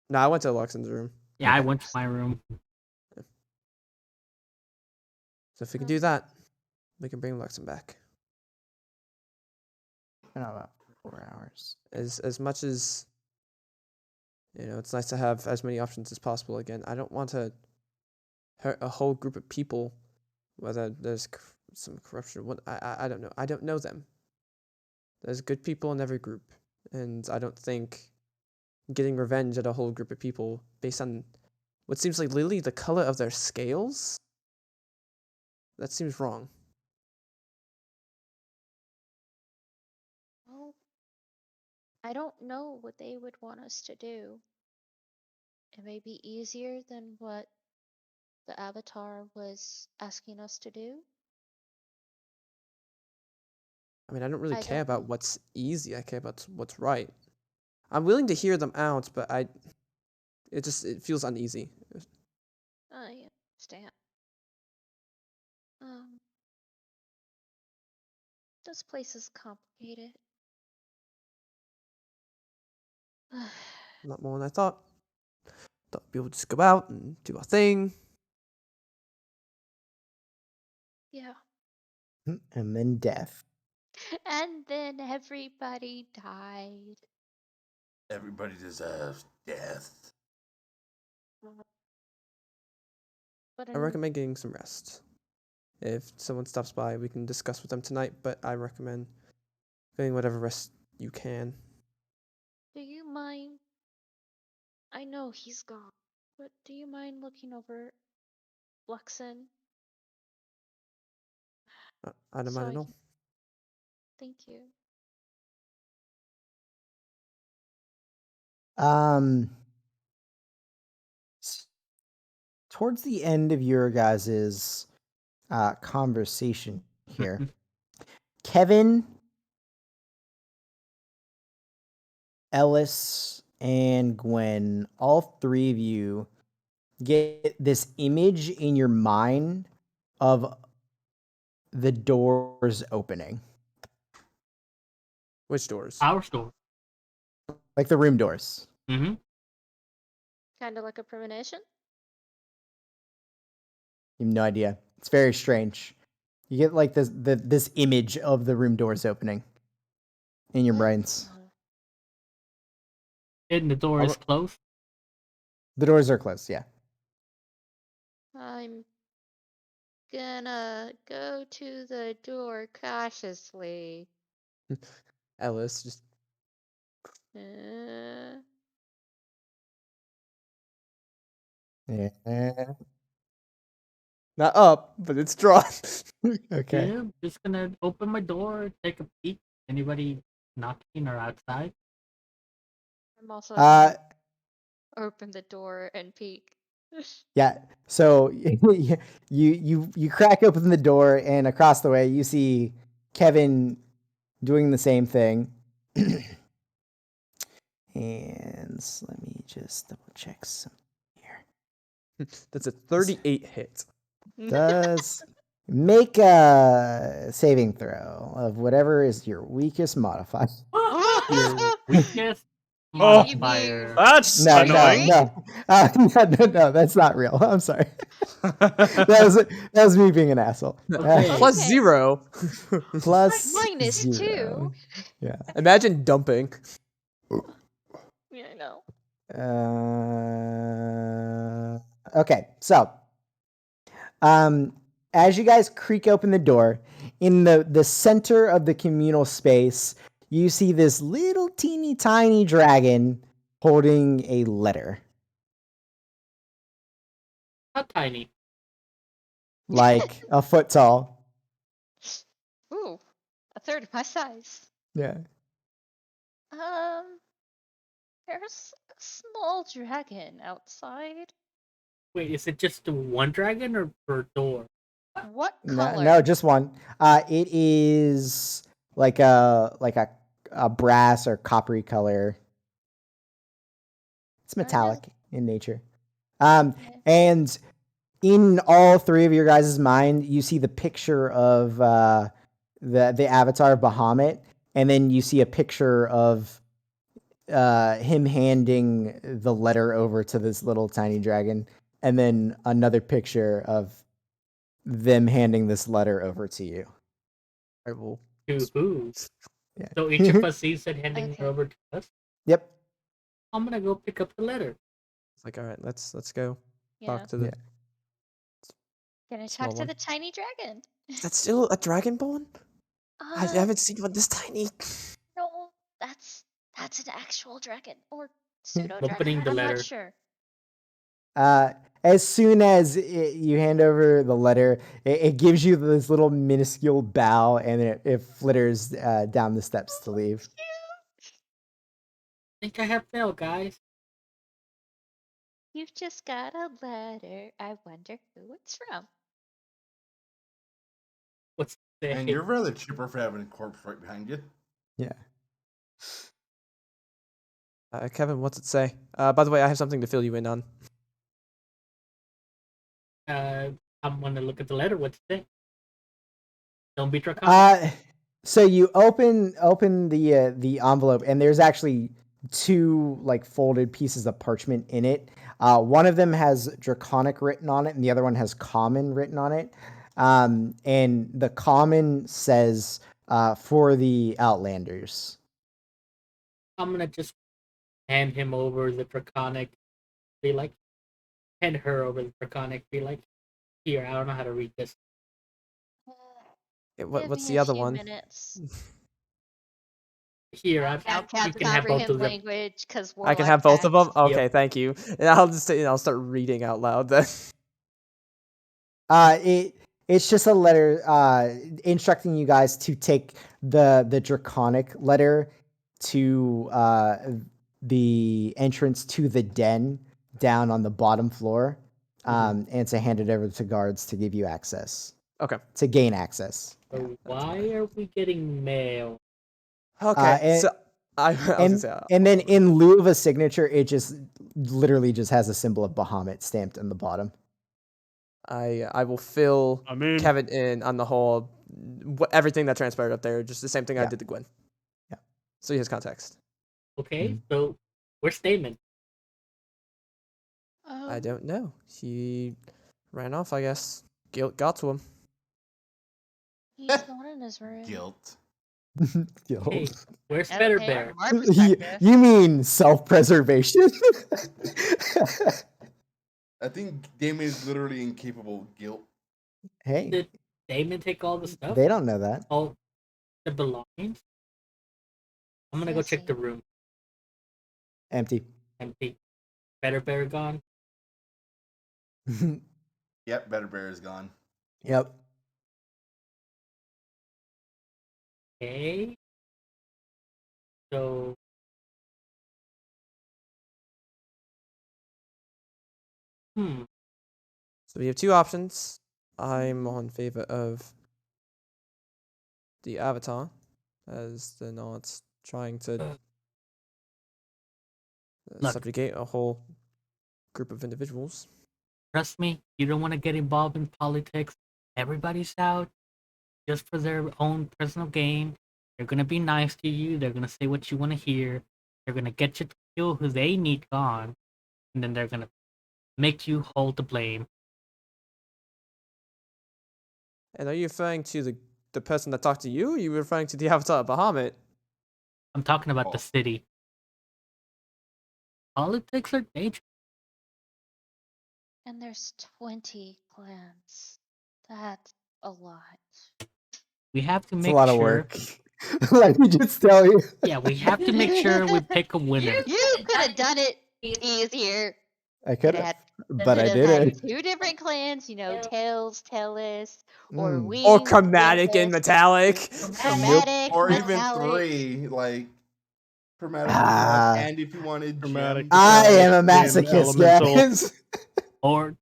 No, I went to Luxon's room. Yeah, I Okay. went to my room. So if we can do that, we can bring Luxon back. Been about 4 hours. As much as it's nice to have as many options as possible again. I don't want to hurt a whole group of people, whether there's some corruption. What I don't know. I don't know them. There's good people in every group, and I don't think getting revenge at a whole group of people based on what seems like literally the color of their scales. That seems wrong. Well, I don't know what they would want us to do. It may be easier than what the Avatar was asking us to do. I mean, I don't really I care don't about know. what's easy. I care about what's right. I'm willing to hear them out, but it feels uneasy. I understand. This place is complicated. Not more than I thought. Thought we would just go out and do our thing. Yeah. And then death. And then everybody died. Everybody deserves death. But I recommend getting some rest. If someone stops by, we can discuss with them tonight, but I recommend getting whatever rest you can. do you mind? I know he's gone, but do you mind looking over Luxon? I don't So mind I at all. can- Thank you. Towards the end of your guys' conversation here, Kevin, Ellis, and Gwen, all three of you get this image in your mind of the doors opening, Which doors? Our store. like the room doors. Mm-hmm. Kind of like a premonition. You have no idea. It's very strange. You get like this image of the room doors opening in your What? brains. And the door I'll- is closed. The doors are closed. Yeah. I'm gonna go to the door cautiously. Ellis, just Uh, Yeah. not up, but it's drawn. Okay. Yeah, just gonna open my door, take a peek. Anybody knocking or outside? I'm also Uh, gonna open the door and peek. yeah. So you crack open the door, and across the way you see Kevin doing the same thing. And let me just double check some here. That's a 38 hit. Does make a saving throw of whatever is your weakest modifier. Your weakest Oh. You Modifier. mean- That's No, annoying. no. No, that's not real. I'm sorry. That was me being an asshole. Okay. Plus Okay. 0. Plus Minus 2. 0. Yeah. Imagine dumping. Yeah, I know. Okay, so as you guys creak open the door, in the center of the communal space, you see this little teeny tiny dragon holding a letter, How tiny? like a foot tall. Ooh, a third of my size. Yeah. There's a small dragon outside. Wait, is it just the one dragon or per door? What No, color? no, just one. It is like a brass or coppery color. It's metallic in nature. Okay. And in all three of your guys' mind, you see the picture of the avatar of Bahamut, and then you see a picture of him handing the letter over to this little tiny dragon, and then another picture of them handing this letter over to you. I will. To who? Yeah. So each of us sees it handing it Okay. over to us. Yep. I'm gonna go pick up the letter. It's like, all right, let's go Yeah. talk to the. Yeah. Gonna small talk to one. the tiny dragon. Is that still a dragonborn? I Uh, haven't seen one this tiny. no, that's an actual dragon or pseudo Opening dragon. the I'm letter. not sure. As soon as you hand over the letter, it gives you this little minuscule bow, and it flitters down the steps to leave. I think I have mail, guys. You've just got a letter. I wonder who it's from. What's the And you're rather chipper for having a corpse right behind you. Yeah. Kevin, what's it say? By the way, I have something to fill you in on. I'm gonna look at the letter. What's it? Don't be draconic. So you open the envelope, and there's actually two like folded pieces of parchment in it. One of them has Draconic written on it, and the other one has Common written on it. And the Common says for the Outlanders. I'm gonna just hand him over the draconic. Be like, hand her over the draconic. Be like, here. I don't know how to read this. Give What's me the a other few one? Minutes. Here, I you can't can have both comprehend of them. language because I can have both of them. Okay, Yep. thank you. And I'll just I'll start reading out loud then. It's just a letter instructing you guys to take the Draconic letter to the entrance to the den down on the bottom floor, and to hand it over to guards to give you access. Okay. To gain access. So why are we getting mail? Okay. and- So I was gonna say, And then in lieu of a signature, it just literally just has a symbol of Bahamut stamped on the bottom. I will fill I mean, Kevin in on the whole everything that transpired up there. Just the same thing I Yeah. did to Gwen. Yeah. So he has context. Okay, so where's Damon? I don't know. He ran off, I guess. Guilt got to him. He's not in his room. Guilt. Guilt. Hey, where's Okay, Better from Bear? our you, perspective. you mean self-preservation? I think Damien is literally incapable of guilt. Hey, Did Damon take all the stuff? they don't know that. All the belongings? I'm gonna go check the Sassy. room. Empty. Empty. Better Bear gone. Yep, Better Bear is gone. Yep. Okay. So So we have two options. I'm on favor of the Avatar, as they're not trying to Look. subjugate a whole group of individuals. trust me, you don't want to get involved in politics. Everybody's out just for their own personal gain. They're gonna be nice to you. They're gonna say what you want to hear. They're gonna get you kill who they need gone, and then they're gonna make you hold the blame. And are you referring to the person that talked to you? Or are you referring to the Avatar of Bahamut? I'm talking about Oh. the city. Politics are dangerous. And there's 20 clans. That's a lot. We have to It's make a lot of sure. work. Let me just tell you. Yeah, we have to make sure we pick a winner. You could have done it easier. I Could could have have, had, but I could have had didn't. 2 different clans, Tails, Tellus, or Mm. Wings. Or chromatic and Windless, metallic. Chromatic, Or even metallic. 3, like chromatic Ah. metallic, and if you wanted Chromatic. gems. I am a Metallic, masochist, elemental. guys. Or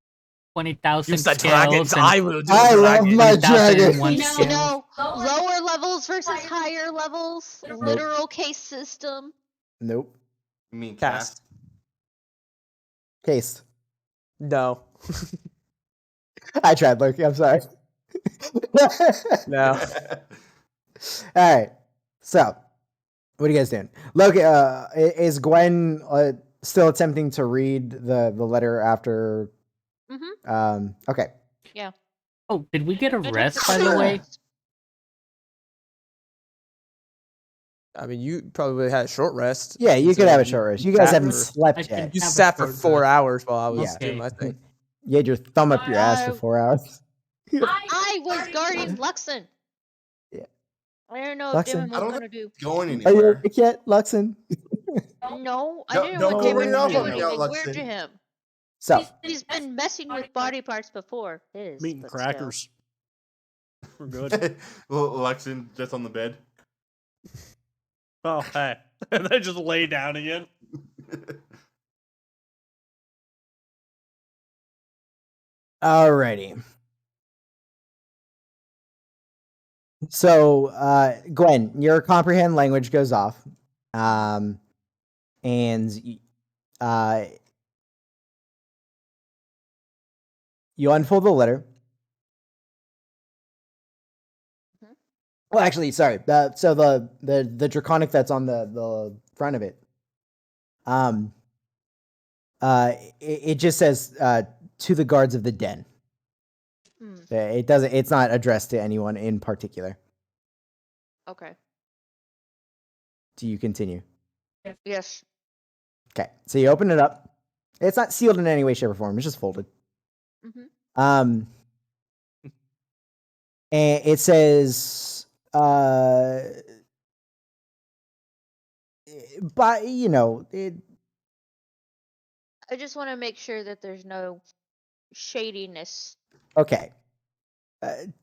20,000 Use the scales dragons. and I will do I the love dragon. my 2001 dragons. scales. Lower levels versus higher levels. Literal case system. Nope. You mean Cast. cast? Case. No. I tried, Loki. I'm sorry. No. All right. So, what are you guys doing? Loki, is Gwen still attempting to read the letter after? Okay. Oh, did we get a It took rest, a by the quick way? rest. I mean, you probably had a short rest. Yeah, you could have a considering short rest. You guys sat haven't for- slept I yet. can- You have a sat for short 4 rest. hours while I was Okay. doing my thing. You had your thumb up your ass for I- 4 hours. I was guarding Luxon. Yeah. I don't know Luxon? if Dimon I was don't gonna do. Going Are you anywhere. awake yet, Luxon? No, I Don't- didn't don't want go Dimon ring to off do on me, anything weird Luxon. to him. So, He's been messing with body parts before. His, Meat and but still. crackers. We're good. Well, Lexington just on the bed. Oh, hey. And then just lay down again. alrighty. So, Gwen, your comprehend language goes off, and you unfold the letter. Mhm. Well, actually, sorry. So the draconic that's on the front of it, it just says to the guards of the den. Hmm, It doesn't. It's not addressed to anyone in particular. okay. Do you continue? Yes. Okay. So you open it up. It's not sealed in any way, shape, or form. It's just folded. Mhm. And it says, but it. I just want to make sure that there's no shadiness. Okay.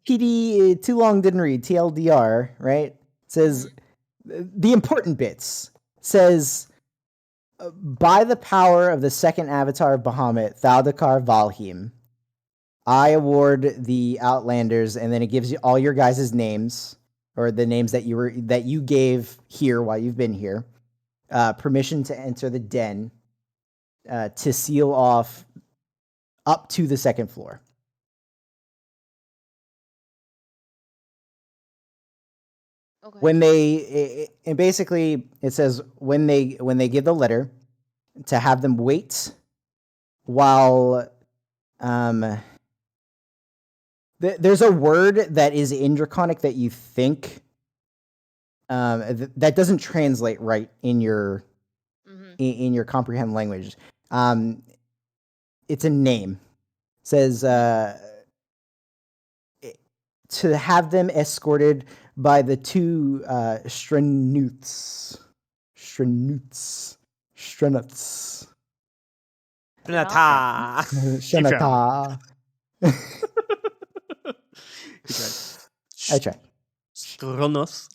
TD too long didn't read TLDR, right? It says the important bits. Says by the power of the second avatar of Bahamut, Thaldakar Valheim, I award the Outlanders, and then it gives you all your guys' names, or the names that you gave here while you've been here, permission to enter the den, to seal off up to the second floor. Okay. When and basically it says when they give the letter, to have them wait while there's a word that is in Draconic that you think that doesn't translate right in your Mhm. in your comprehend language. It's a name. It says to have them escorted by the two Strenuts. Renata. Shanata. I tried. Stronos.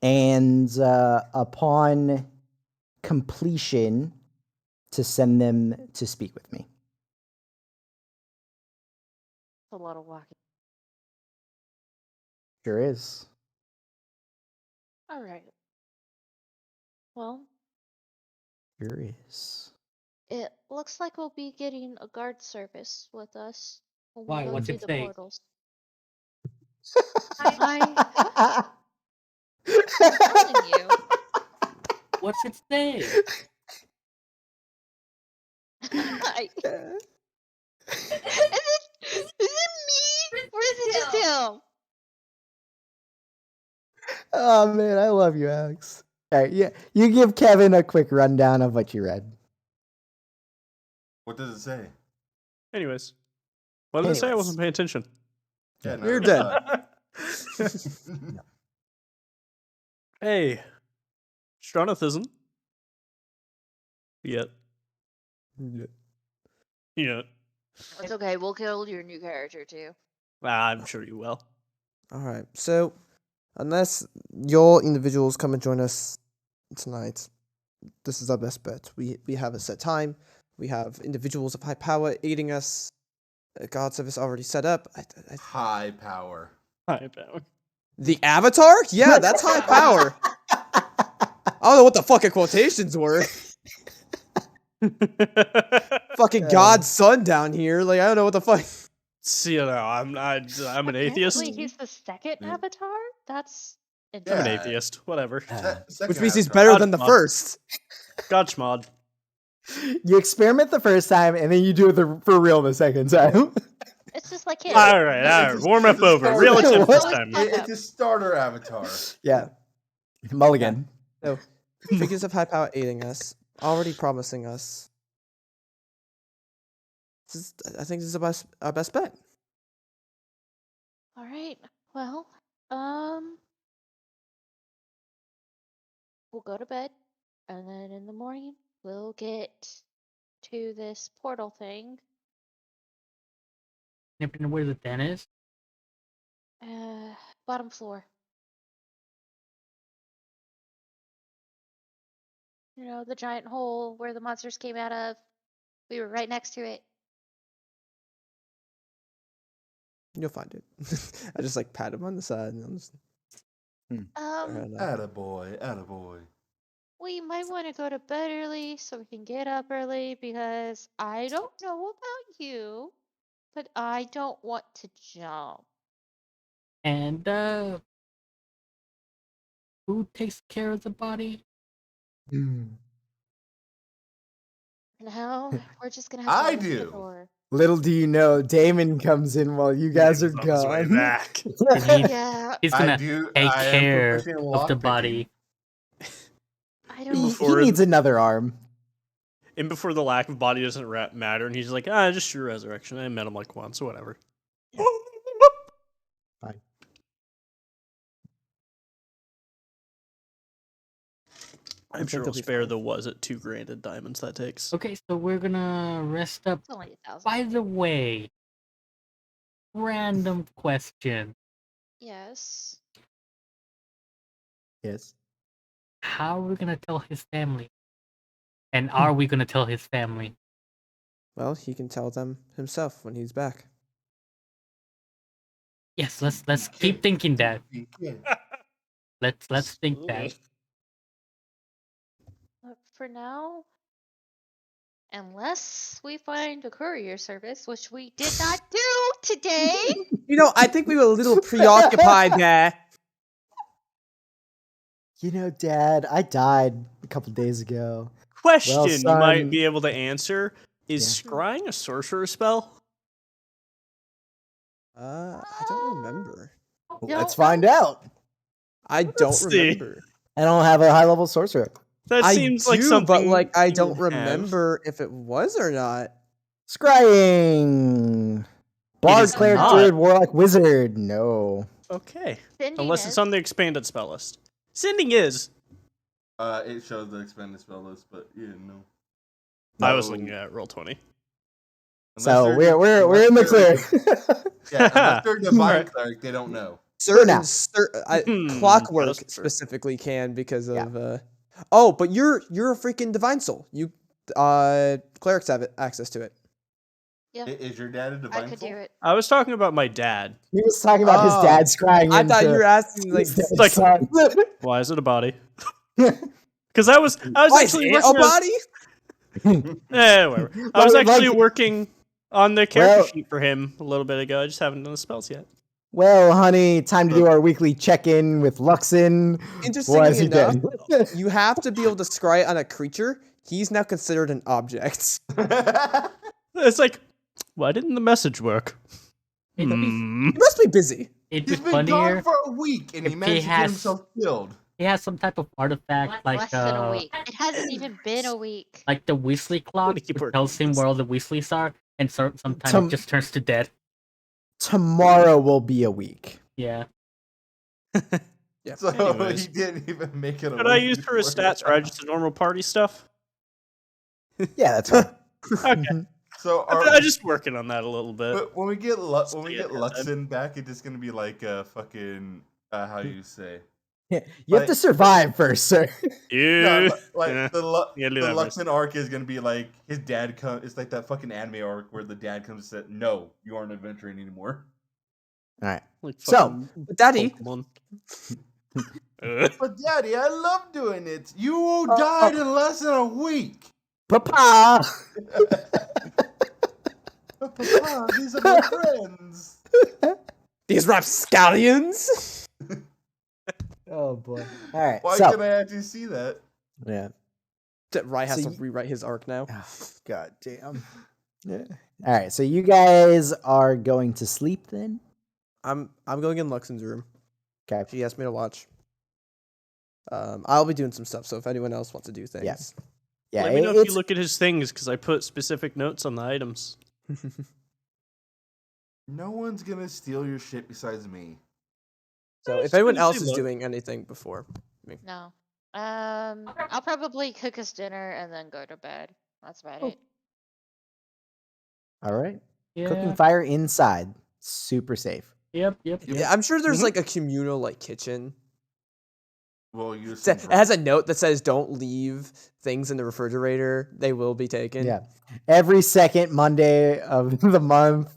And upon completion, to send them to speak with me. A lot of walking. Sure is. All right. Well, Sure is. it looks like we'll be getting a guard service with us when Why? we go What's through it the say? portals. I'm telling you. What's it say? Is it me? Or is it just him? Oh man, I love you, Alex. All right, yeah, you give Kevin a quick rundown of what you read. What does it say? Anyways, what did it say? I wasn't paying attention. Yeah, You're neither dead. was I. Hey, Stroneth isn't. Yet. Yet. It's okay. We'll kill your new character too. I'm sure you will. All right. So, unless your individuals come and join us tonight, this is our best bet. We have a set time. We have individuals of high power aiding us. A guard service already set up. High power. Hi, Power. The Avatar? Yeah, that's high power. I don't know what the fucking quotations were. Fucking God's son down here. Like, I don't know what the fuck. See, you know, I'm an atheist. Apparently he's the second Yeah. avatar? That's I'm an interesting. Yeah. atheist. Whatever. Second Which means he's avatar. better God, than the Mom. first. Gotch mod. You experiment the first time, and then you do it for real the second time. It's just like him. All right. Warm up It's a over. starter. Real attempt this What? time. It's a starter avatar. Yeah, Mulligan. So, figures of high power aiding us, already promising us. I think this is our best bet. All right. Well, we'll go to bed, and then in the morning we'll get to this portal thing. You know where the den is? Bottom floor. You know, the giant hole where the monsters came out of. We were right next to it. You'll find it. I just like pat him on the side. And I'm just, Attaboy, attaboy. We might want to go to bed early so we can get up early because I don't know about you, but I don't want to jump. And who takes care of the body? No, we're just gonna have to I open the do. door. Little do you know, Damon comes in while you guys are He's on his way gone. back. Yeah, He's I gonna do. take I am care proficient in of the lockpicking. body. I don't. He Before- needs another arm. And before the lack of body doesn't matter, and he's like, just your resurrection. I met him like once, so whatever. Fine. I'm think sure he'll I'll be spare fine. the was it 2 grand in diamonds that takes. Okay, so we're gonna rest up. It's only 1,000. By the way, random question. Yes. Yes. How are we gonna tell his family? And are we gonna tell his family? well, he can tell them himself when he's back. Yes, let's keep thinking that. Yeah. Let's think that. But for now, unless we find a courier service, which we did not do today. You know, I think we were a little preoccupied there. You know, Dad, I died a couple days ago. Question Well, you might son- be able to answer. Is Yeah. scrying a sorcerer spell? I don't remember. Let's Don't know. find out. I don't see. remember. I don't have a high level sorcerer. That I seems do, like something. but like I you don't would have. remember if it was or not. Scrying. Bard, is cleric, not. druid, warlock, wizard. No. Okay. Sending Unless it's is- on the expanded spell list. Sending is. It shows the expanded spell list, but yeah, no. I was No. looking at Roll20. So Unless they're- we're in the unless clear. they're- Yeah, unless they're divine Alright. cleric, they don't know. now. Clockwork that's true. specifically can because Yeah. of oh, but you're a freaking divine soul. You clerics have access to it. Yeah, Is your dad a I divine could soul? do it. I was talking about my dad. He was talking about Oh. his dad scrying. I thought you into were asking like his dad's like- son. Why is it a body? Because I was why is actually it a working on- body? whatever. I Well, was like- actually working on the character Well- sheet for him a little bit ago. I just haven't done the spells yet. Well, honey, time to do our weekly check-in with Luxon. What has Interestingly he enough, done? you have to be able to scry on a creature. He's now considered an object. It's like, why didn't the message work? It'd be, Hmm. He must be busy. it'd be He's been funnier gone for a week and he if managed he to get has- himself killed. he has some type of artifact Less than a week. It hasn't even been a week. like the Weasley clock, keep which working tells on him this. where all the Weasleys are, and sometimes Tom- it just turns to dead. Tomorrow will be a week. Yeah. Yeah. So Anyways. he didn't even make it a Could I week use for his before. stats or add just the normal party stuff? Yeah, that's fine. Okay. So I'm just working on that a little bit. but when we get Stay ahead. Luxon back, it's just gonna be like a fucking how you say. You have to Like- survive first, sir. No, Yeah. like Yeah. the Yeah, do the that first. Luxon arc is gonna be like his dad comes. It's like that fucking anime arc where the dad comes and said, "No, you aren't adventuring anymore." All right. Like So, fucking Daddy, Pokemon. But Daddy, I love doing it. You died in less than a week. Papa. But Papa, these are my friends. these rapscallions. Oh boy. All right. Why so, can I actually see that? yeah. That Rye has So to rewrite his arc now. Oh, God damn. Yeah. All right. So you guys are going to sleep then? I'm going in Luxon's room. Okay. She asked me to watch. I'll be doing some stuff, so if anyone else wants to do things. Yeah. Let me know if it's, you look at his things because I put specific notes on the items. No one's gonna steal your shit besides me. So Just if anyone gonna else say is look. doing anything before me. No. I'll probably cook us dinner and then go to bed. That's about it. all right. Yeah. Cooking fire inside. Super safe. Yep. Yeah, I'm sure there's Mhm. like a communal like kitchen. Well, you It has a note that says don't leave things in the refrigerator. They will be taken. Yeah. Every second Monday of the month,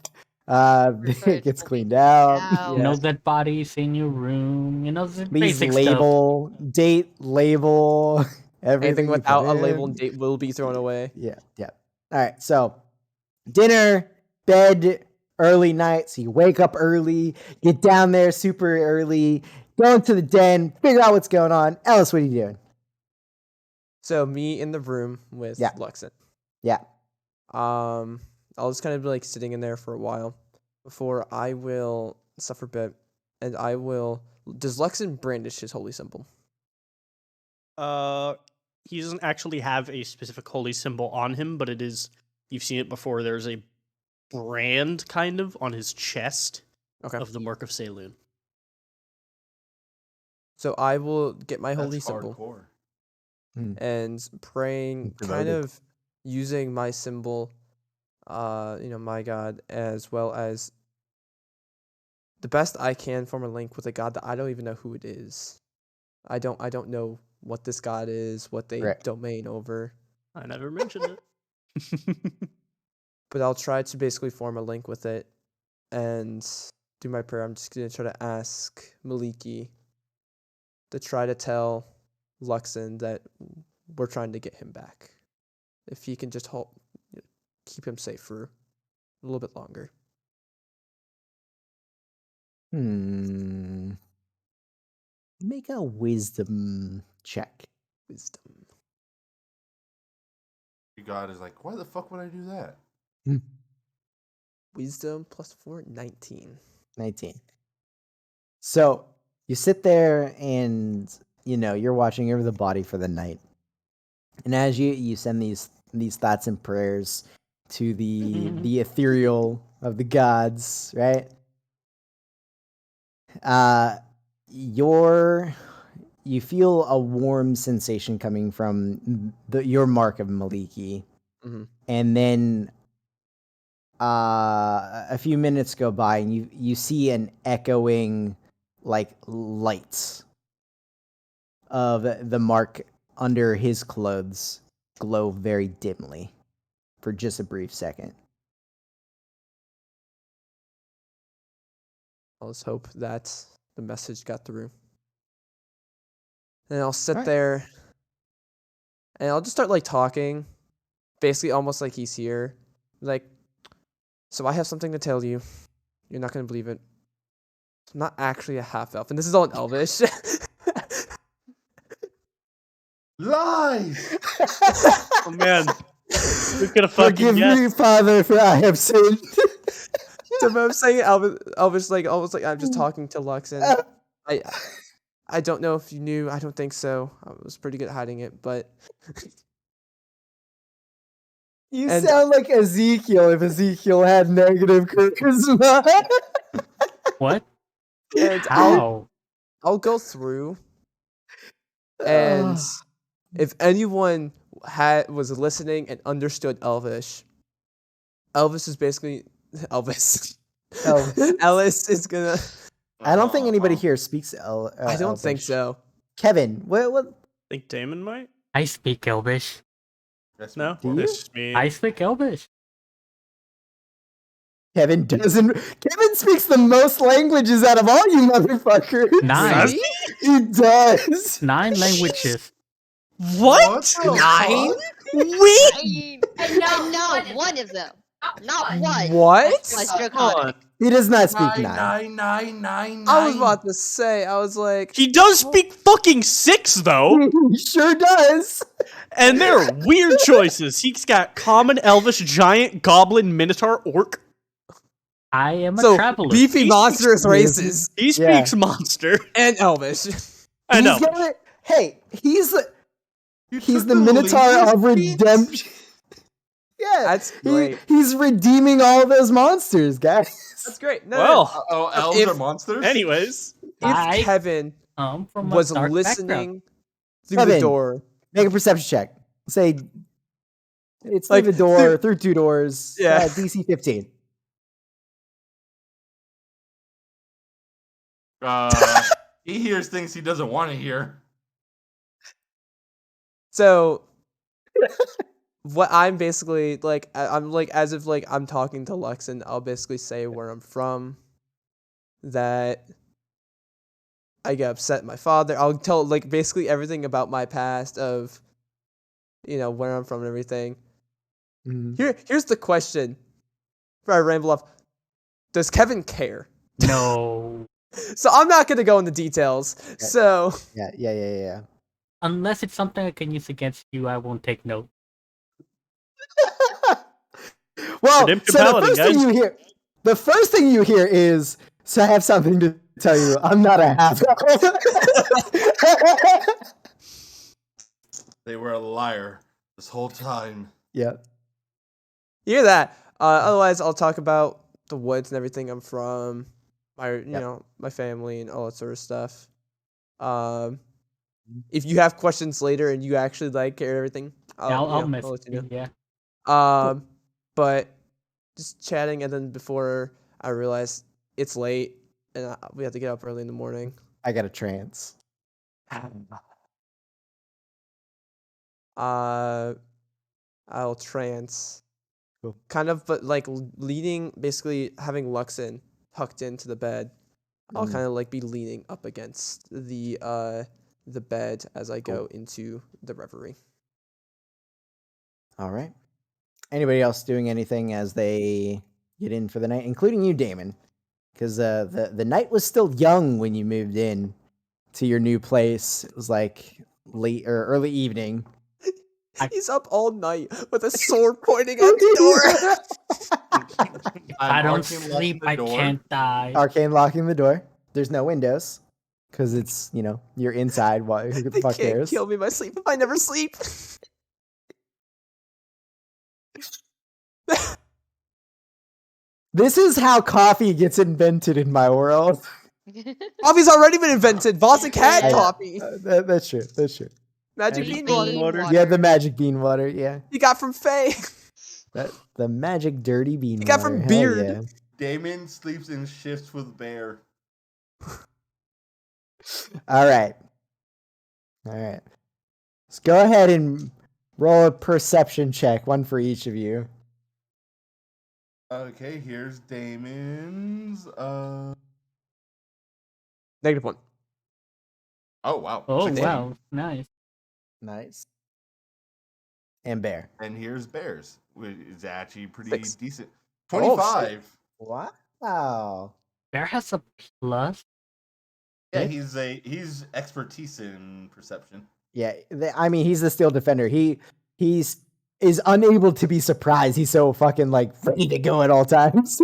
Fridge it gets will be cleaned out. out. You know Yeah. dead bodies in your room. You know the Please basic stuff. label, date, label, everything. Anything you without put a label in. and date will be thrown away. Yeah. All right. So, dinner, bed, early night. So you wake up early, get down there super early, go into the den, figure out what's going on. Ellis, what are you doing? So me in the room with Yeah. Luxon. Yeah. I'll just kind of be like sitting in there for a while before I will suffer a bit, and I will. Does Luxon brandish his holy symbol? He doesn't actually have a specific holy symbol on him, but it is. You've seen it before. There's a brand kind of on his chest Okay. of the Mark of Saloon. So I will get my holy That's symbol hardcore. and praying, kind Devoted. of using my symbol, my God, as well as the best I can form a link with a God that I don't even know who it is. I don't know what this God is, what they Right. domain over. I never mentioned it. But I'll try to basically form a link with it and do my prayer. I'm just gonna try to ask Maliki to try to tell Luxon that we're trying to get him back. If he can just keep him safe for a little bit longer. Make a wisdom check. Wisdom. Your God is like, why the fuck would I do that? Wisdom plus 4, 19. 19. So you sit there and you're watching over the body for the night. And as you send these thoughts and prayers to the ethereal of the gods, right? You feel a warm sensation coming from your mark of Maliki. Mm-hmm. And then a few minutes go by and you see an echoing like lights of the mark under his clothes glow very dimly for just a brief second. I'll just hope that the message got through. And I'll sit Alright. there and I'll just start like talking, basically almost like he's here. Like, so I have something to tell you. You're not going to believe it. I'm not actually a half elf, and this is all in Elvish. Lies! Oh man, we could have fucking Forgive guessed. me, Father, for I have sinned. So I'm saying Elvish, like almost like I'm just talking to Luxon. I don't know if you knew. I don't think so. I was pretty good at hiding it, but You And- sound like Ezekiel if Ezekiel had negative charisma. What? and How? I'll go through. And Ugh. if anyone was listening and understood Elvish, Elvis is basically Elvis. Elvis. Ellis is gonna. I don't think anybody Aw. here speaks I don't think Elvish. so. Kevin, what? Think Damon might? I speak Elvish. That's No, Do you? it's just me. I speak Elvish. Kevin doesn't. Kevin speaks the most languages out of all you motherfuckers. 9. Really? He does. 9 languages. What? the Nine? fuck? Wait! I know one of them. Not one. What? Was Hold draconic. on. He does not speak Nine, nine. I was about to say. I was like, He does speak fucking 6 though, He sure does. and they're weird choices. He's got common, elvish, giant, goblin, minotaur, orc. I am a so traveler. beefy He monstrous speaks- races He Yeah. speaks monster. and Elvish. I know. Hey, he's the You he's took the Minotaur of linguist redemption. Yeah, That's great. he's redeeming all those monsters, guys. That's great. No, Well, Oh, elves If- are monsters? anyways, I if Kevin come from was a dark listening background. through the Kevin. door, Make a perception check. Say it's Like, through the door, through 2 doors. Yeah. DC 15. He hears things he doesn't want to hear. so what I'm basically like, I'm like as if like I'm talking to Lux, and I'll basically say where I'm from, that I get upset at my father. I'll tell like basically everything about my past of, where I'm from and everything. Here's the question. Before I ramble off, does Kevin care? No. So I'm not gonna go into details. So Yeah. Unless it's something I can use against you, I won't take note. Well, Redemption so Paladin, the first thing you hear is, so I have something to tell you. I'm not a half. They were a liar this whole time. Yeah. you hear that. Otherwise, I'll talk about the woods and everything I'm from, my my family and all that sort of stuff. If you have questions later and you actually like everything, I'll mess let with you know. you, yeah. But just chatting, and then before I realized it's late and we have to get up early in the morning. I got a trance. I'll trance. Cool. Kind of, but like leaning, basically having Luxon tucked into the bed. I'll kind of like be leaning up against the bed as I go into the reverie. All right. Anybody else doing anything as they get in for the night, including you, Damon? Because the night was still young when you moved in to your new place. It was like late or early evening. He's up all night with a sword pointing at the door. I don't arcane locking sleep, the I door. can't die. Arcane locking the door. There's no windows because it's you're inside. Who the They fuck can't cares? kill me by sleep if I never sleep. This is how coffee gets invented in my world. Coffee's already been invented. Vosik had Yeah. coffee. That's true. That's true. Magic Magic bean water. water. Yeah, the magic bean water. Yeah, You got from Faye. the magic dirty bean You got water. from Hell Beard. yeah. Damon sleeps in shifts with Bear. All right. Let's go ahead and roll a perception check, one for each of you. Okay, here's Damon's. -1. Oh wow. Oh, 16. wow. Nice. Nice. And Bear. And here's Bear's, which is actually pretty 6. decent. Oh, 25. Wow. Bear has a plus. Yeah, Yeah. he's expertise in perception. Yeah, I mean, he's the steel defender. He's is unable to be surprised. He's so fucking like ready to go at all times.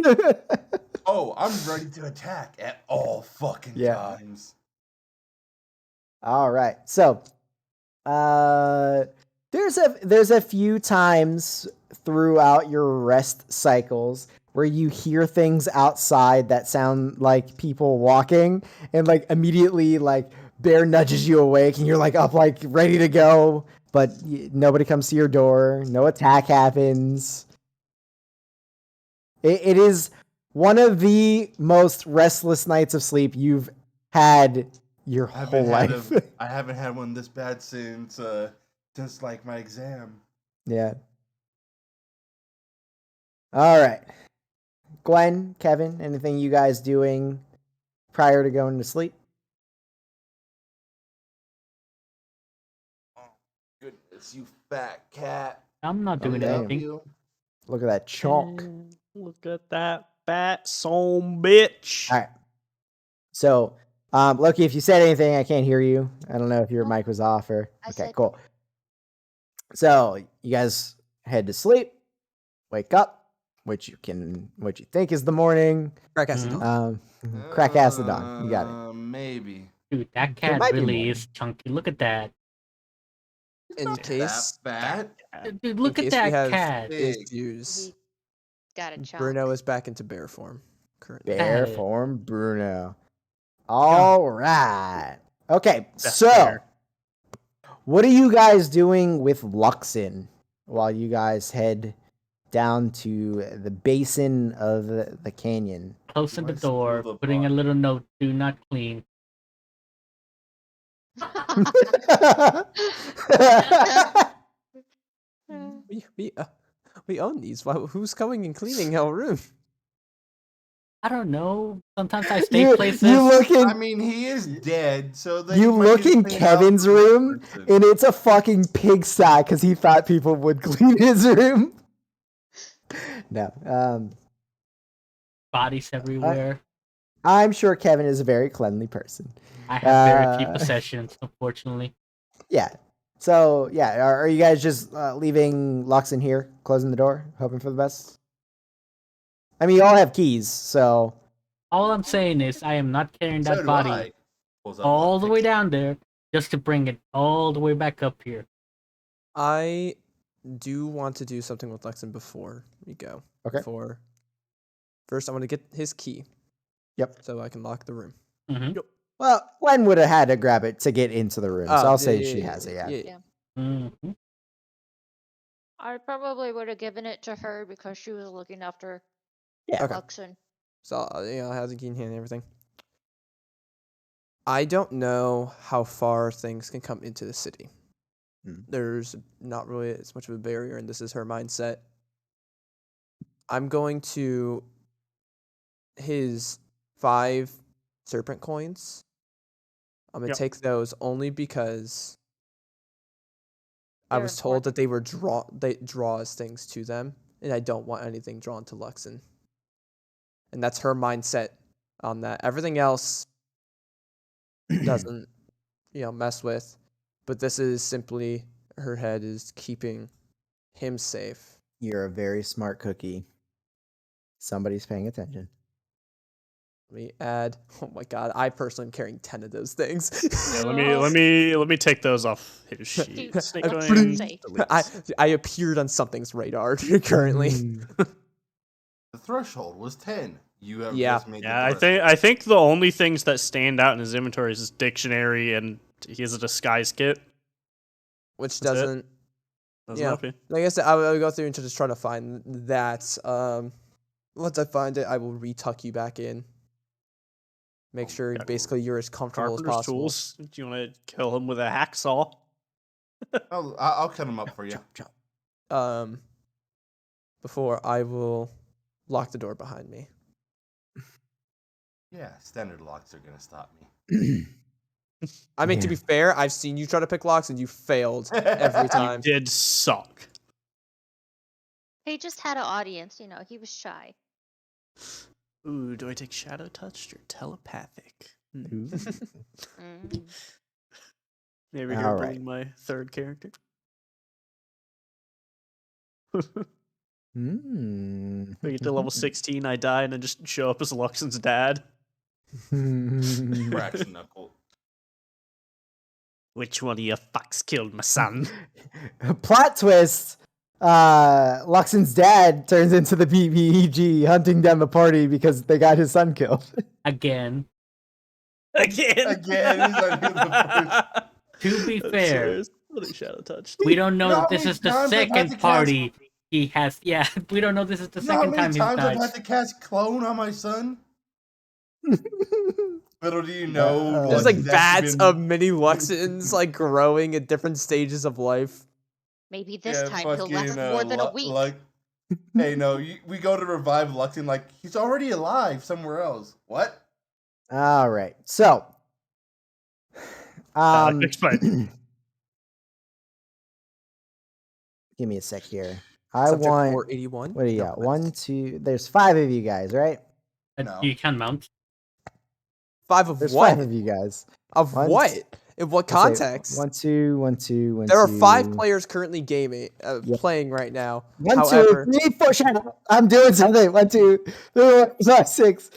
Oh, I'm ready to attack at all fucking Yeah. times. All right. So, there's a few times throughout your rest cycles where you hear things outside that sound like people walking, and like immediately like Bear nudges you awake, and you're like up, like ready to go, but nobody comes to your door. No attack happens. It is one of the most restless nights of sleep you've had your whole life. I haven't had one this bad since like my exam. Yeah. All right. Gwen, Kevin, anything you guys doing prior to going to sleep? Oh, goodness, you fat cat. I'm not doing damn. anything. Look at that chalk. Look at that fat son bitch. All right. So, Loki, if you said anything, I can't hear you. I don't know if your No. mic was off or. I Okay, said- cool. So you guys head to sleep, wake up, which you think is the morning. Crack acid Mhm. dawn. Crack acid dawn. You got it. Maybe. Dude, that cat might be really more. is chunky. Look at that. In Not case that fat. Dude, look in at case we that have cat. Big. issues, He got a chunk. Bruno is back into bear form currently. Bear Hey. form Bruno. All right. Okay, Best so bear. what are you guys doing with Luxin while you guys head down to the basin of the canyon? Closing the Let's door, do the putting a bar. little note, do not clean. We own these. Who's coming and cleaning our room? I don't know. Sometimes I stay you, places. you look in I mean, he is dead, so they you might look need to in clean it out Kevin's for one room, person. and it's a fucking pigsty because he thought people would clean his room. No, Bodies everywhere. I'm sure Kevin is a very cleanly person. I have very few uh, possessions, unfortunately. Yeah. So yeah, are you guys just leaving Lux in here, closing the door, hoping for the best? I mean, you all have keys, so All I'm saying is I am not carrying So that do body I. Pulls out all the lockpicks. way down there just to bring it all the way back up here. I do want to do something with Lexon before we go. Okay. First, I want to get his key. Yep. So I can lock the room. Mm-hmm. well, Gwen would have had to grab it to get into the room, so I'll say she has it. Yeah. Yeah. Mm-hmm. I probably would have given it to her because she was looking after Yeah. Okay. Luxon. So I have the key in hand and everything. I don't know how far things can come into the city. There's not really as much of a barrier, and this is her mindset. I'm going to his 5 serpent coins. I'm gonna Yep. take those only because I They're was told that important. they draws things to them, and I don't want anything drawn to Luxon. And that's her mindset on that. Everything else doesn't, mess with. But this is simply her head is keeping him safe. You're a very smart cookie. Somebody's paying attention. Let me add. Oh my god! I personally am carrying 10 of those things. Yeah, let me take those off his sheet. Snake Let's coin, say. I appeared on something's radar currently. The threshold was 10. You have Yeah. just made Yeah, the threshold. I think the only things that stand out in his inventory is his dictionary and he has a disguise kit. Which That's it. doesn't. Doesn't Yeah. help you. Like I said, I'll go through and just try to find that. Once I find it, I will retuck you back in. Make sure yeah. basically you're as comfortable as Carpenter's possible. tools. Do you want to kill him with a hacksaw? I'll cut him up for you. Before I will lock the door behind me. Yeah, standard locks are gonna stop me. I mean, to be fair, I've seen you try to pick locks and you failed every time. Did suck. He just had an audience, he was shy. Ooh, do I take shadow touched or telepathic? Hmm. Mm. Maybe All here right. bring my third character. Mm. We get to level 16, I die, and then just show up as Luxon's dad. Cracks knuckle. Which one of you fucks killed my son? Plot twist. Luxon's dad turns into the BBEG hunting down the party because they got his son killed. Again. Again. Again, he's not here the first. To be That's fair, serious. What a shadow touched. we don't know You know that how this many is the times I've had to second cast- party he has. Yeah, we don't know this is the You know how second many time he's times I've died. had to cast clone on my son? Little do you know, There's Like, like he's bats actually of mini Luxons like growing at different stages of life. Maybe this time he'll last fucking, more than a week. Like, hey, no, we go to revive Luxon, like, he's already alive somewhere else. What? All right. So, explain. give me a sec here. I Subject want. 481. What do you No, got? that's 1, 2. There's 5 of you guys, right? No. You can mount. 5 of There's what? 5 of you guys. Of One, what? In what Let's say context? 1, 2, 1, 2, 1, There are 5 2. players currently gaming, Yep. playing right now. 1, However, 2, 3, 4. Shut up. I'm doing something. 1, 2, 3, 4, 5, 6,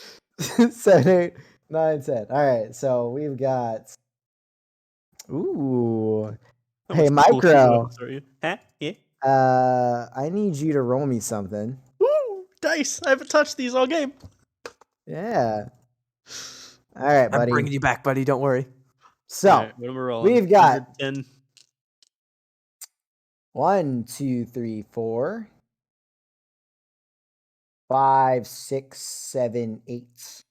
7, 8, 9, 10. All right. So we've got. Ooh. How Hey, much cool Micro. heroes are you? Huh? Yeah. I need you to roll me something. Woo! Dice! I haven't touched these all game. Yeah. All right, I'm buddy. bringing you back, buddy. Don't worry. So Alright, what am I rolling? we've got 110. 1, 2, 3, 4, 5, 6, 7, 8,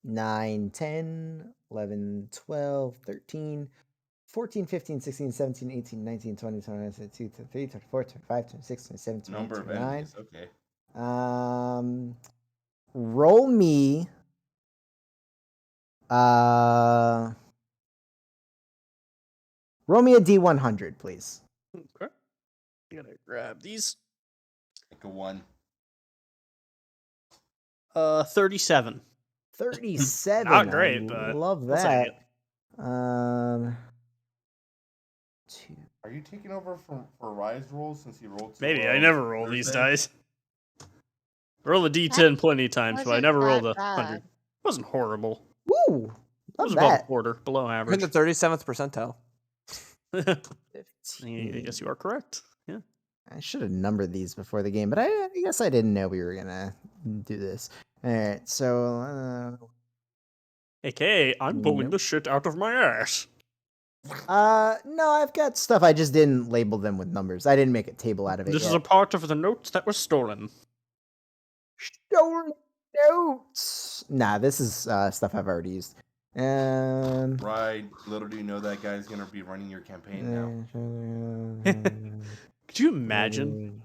9, 10, 11, 12, 13, 14, 15, 16, 17, 18, 19, 20, 21, 22, 23, 24, 25, 26, 27, 28, Number of 29. enemies, okay. Roll me. Roll me a D100, please. Okay. I'm gonna grab these. Like a 1. 37. 37. Not great, I but love I'll take that. 2. Are you taking over for Rise rolls since you rolled so Maybe. well I never roll these Thursday? dice. Roll a D10 plenty of times, but I wasn't never rolled that a 100. bad. Wasn't horrible. Woo! It was Love above a that. quarter, below You're in average. the 37th percentile. I 15. guess you are correct. Yeah. I should have numbered these before the game, but I guess I didn't know we were gonna do this. All right, so AKA, I'm pulling Nope. the shit out of my ass. no, I've got stuff. I just didn't label them with numbers. I didn't make a table out of it. This is yet. a part of the notes that was stolen. Stolen notes. Nah, this is stuff I've already used. Right. Little do you know that guy's gonna be running your campaign now. Could you imagine?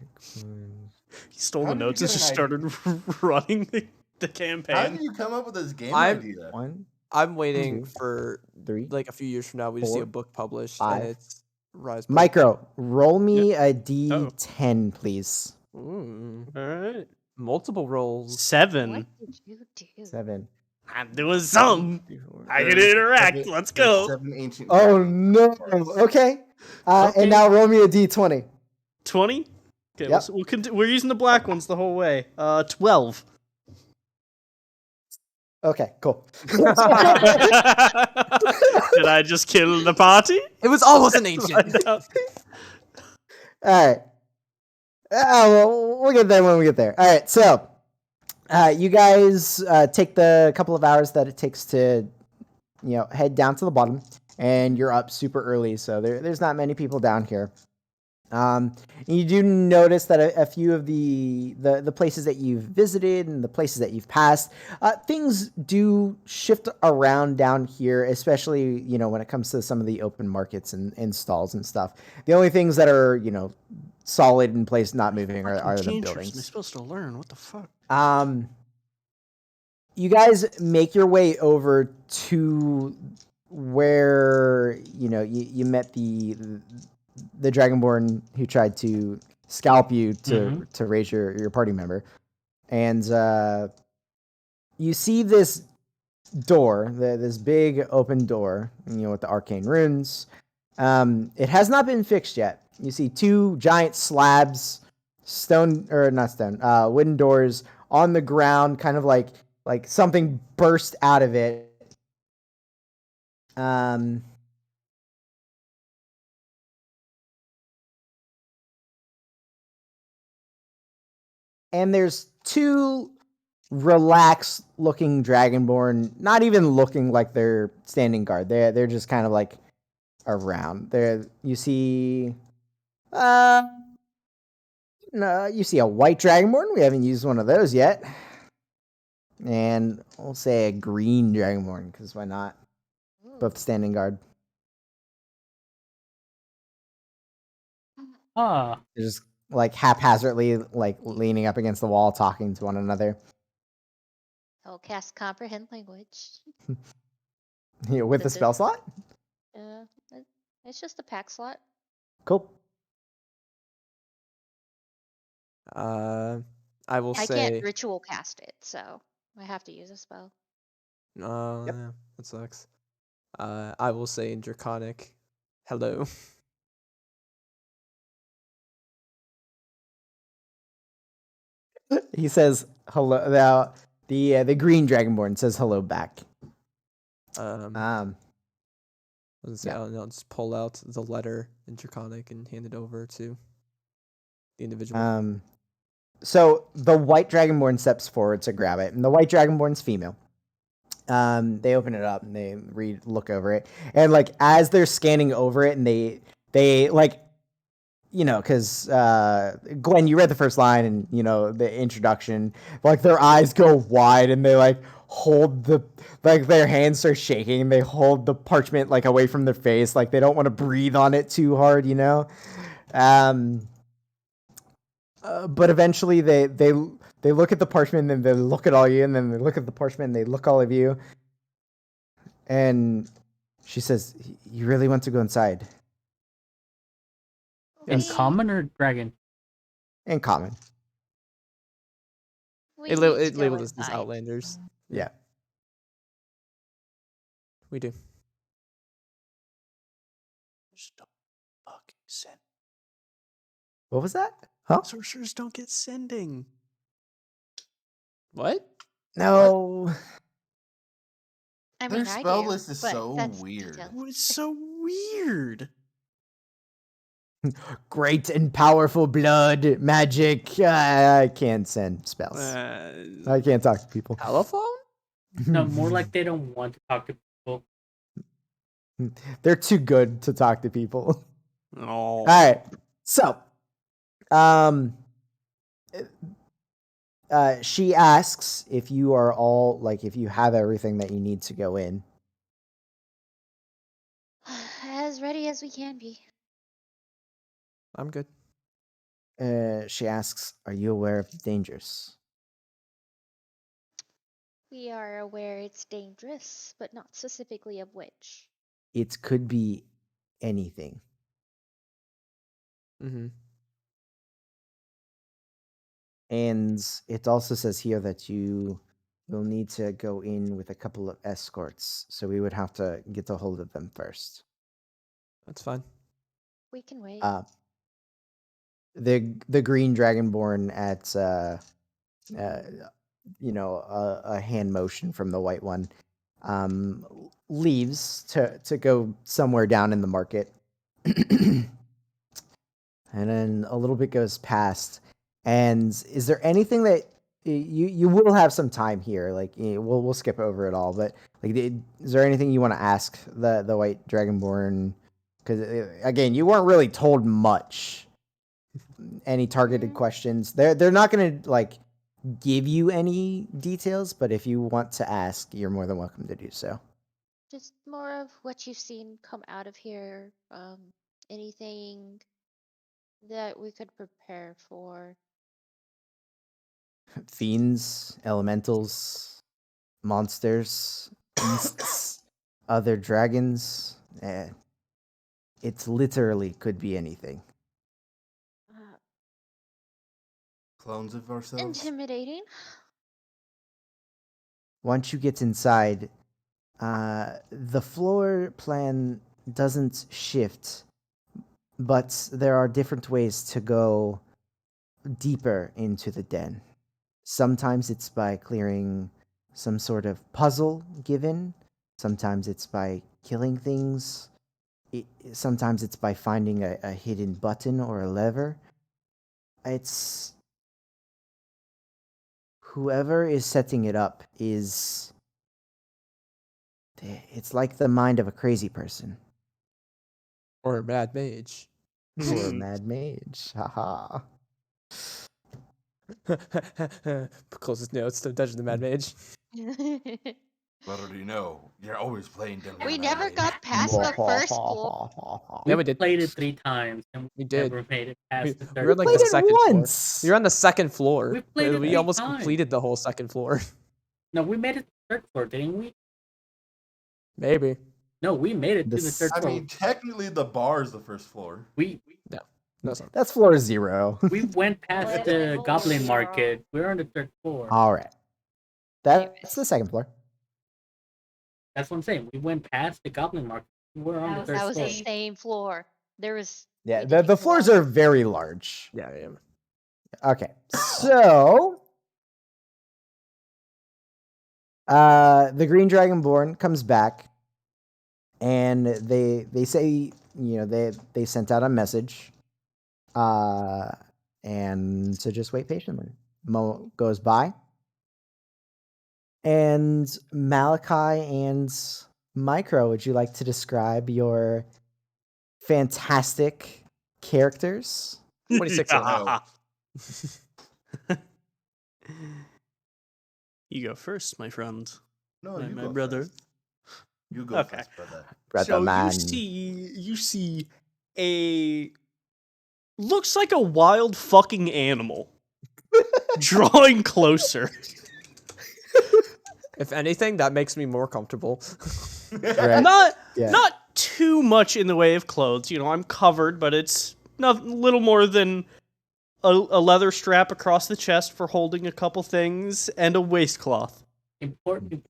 He stole How the did you notes and get just an started running the How campaign. did you come up with this game I'm- idea? 1, I'm waiting 2, for 3. like a few years from now. We just see 4, a book published 5. and it's Rise. book. Micro, roll me a D10, please. Ooh, All right. multiple rolls. 7. What did you do? 7. I'm doing some. 3, 4. I can interact. Let's go. 7 ancient Oh dragons. no! Okay. Okay. And now roll me a D20. 20. Okay, Yep. we're using the black ones the whole way. 12. Okay, cool. Did I just kill the party? It was almost an ancient. All right. Well, we'll get there when we get there. All right. So, you guys take the couple of hours that it takes to, head down to the bottom, and you're up super early. So there's not many people down here. You do notice that a few of the places that you've visited and the places that you've passed, things do shift around down here, especially, when it comes to some of the open markets and stalls and stuff. The only things that are, solid in place, not moving, are the Am I buildings. supposed to learn? What the fuck? You guys make your way over to where, you met the Dragonborn who tried to scalp you to raise your party member. And you see this door, this big open door, with the arcane runes. It has not been fixed yet. You see two giant slabs, wooden doors on the ground, kind of like something burst out of it. And there's two relaxed looking dragonborn, not even looking like they're standing guard. They're just kind of like around. There you see no, you see a white dragonborn. We haven't used one of those yet. And we'll say a green dragonborn, because why not? Both standing guard. Ah, They're just like haphazardly like leaning up against the wall talking to one another. I'll cast comprehend language. With the Does spell it- slot? It's just a pack slot. Cool. I will I say. can't ritual cast it, so I have to use a spell. Yeah, that sucks. I will say in Draconic, hello. He says hello. Now the green dragonborn says hello back. I was gonna say, I'll just pull out the letter in Draconic and hand it over to the individual. So the white dragonborn steps forward to grab it, and the white dragonborn's female. They open it up and they look over it, and like as they're scanning over it, and they like, because Gwen, you read the first line, and the introduction, like their eyes go wide, and they like hold their hands start shaking, and they hold the parchment like away from their face, like they don't want to breathe on it too hard, but eventually they look at the parchment, and then they look at all you, and then they look at the parchment, and they look all of you. And she says, "You really want to go inside?" in We- common or dragon? In common. we It need to go labeled as these inside. Outlanders. Yeah. We do. Just don't fucking send. What was that? Huh? Sorcerers don't get sending. What? No. I Their mean, I spell do, list is but so that's weird. detail. Oh, it's so weird. Great and powerful blood magic. I can't send spells. I can't talk to people. Telephone? No, more like they don't want to talk to people. They're too good to talk to people. Oh. All right. So, she asks if you are all like, if you have everything that you need to go in. As ready as we can be. I'm good. She asks, "Are you aware of the dangers?" We are aware it's dangerous, but not specifically of which. It could be anything. Mm-hmm. And it also says here that you will need to go in with a couple of escorts, so we would have to get a hold of them first. That's fine. We can wait. The green dragonborn at a hand motion from the white one leaves to go somewhere down in the market. And then a little bit goes past. And is there anything that you will have some time here? Like, we'll skip over it all, but like, is there anything you want to ask the white dragonborn? Because again, you weren't really told much. Any targeted questions? They're not gonna like give you any details, but if you want to ask, you're more than welcome to do so. Just more of what you've seen come out of here. Anything that we could prepare for. Fiends, elementals, monsters, beasts, other dragons. It's literally could be anything. Clones of ourselves. Intimidating. once you get inside, the floor plan doesn't shift, but there are different ways to go deeper into the den. Sometimes it's by clearing some sort of puzzle given, sometimes it's by killing things, sometimes it's by finding a hidden button or a lever. It's whoever is setting it up is. It's like the mind of a crazy person Or a mad mage. or a mad mage. Haha. Closest notes to Dungeon the Mad Mage. Little do you know, you're always playing Dungeons We and never Dragons. got past the first floor. Yeah, we did. Played it 3 times and We did. never made it We, past the we third were on like Played the it second once. floor. You're on the second floor. We played it We 3 almost times. completed the whole second floor. No, we made it to the third floor, didn't we? Maybe. No, we made it The to the third I floor. mean, technically, the bar is the first floor. We No, it's not. That's floor 0. we went past the Goblin Market. We're on the third floor. All right. That's the second floor. That's what I'm saying. We went past the Goblin Market. We're on the third That was floor. the same floor. There was. Yeah, we the didn't floors walk. are very large. Yeah, yeah. Okay, so the Green Dragonborn comes back, and they say, they sent out a message, and to just wait patiently. Mo goes by, and Malachi and Micro, would you like to describe your fantastic characters? 26 Oh. You go first, my friend. No, My- you my go brother. first. You go Okay. first, brother. Brother So man. you see a looks like a wild fucking animal drawing closer. If anything, that makes me more comfortable. Right. Not Yeah. not too much in the way of clothes. I'm covered, but it's not little more than a leather strap across the chest for holding a couple things and a waistcloth. Important.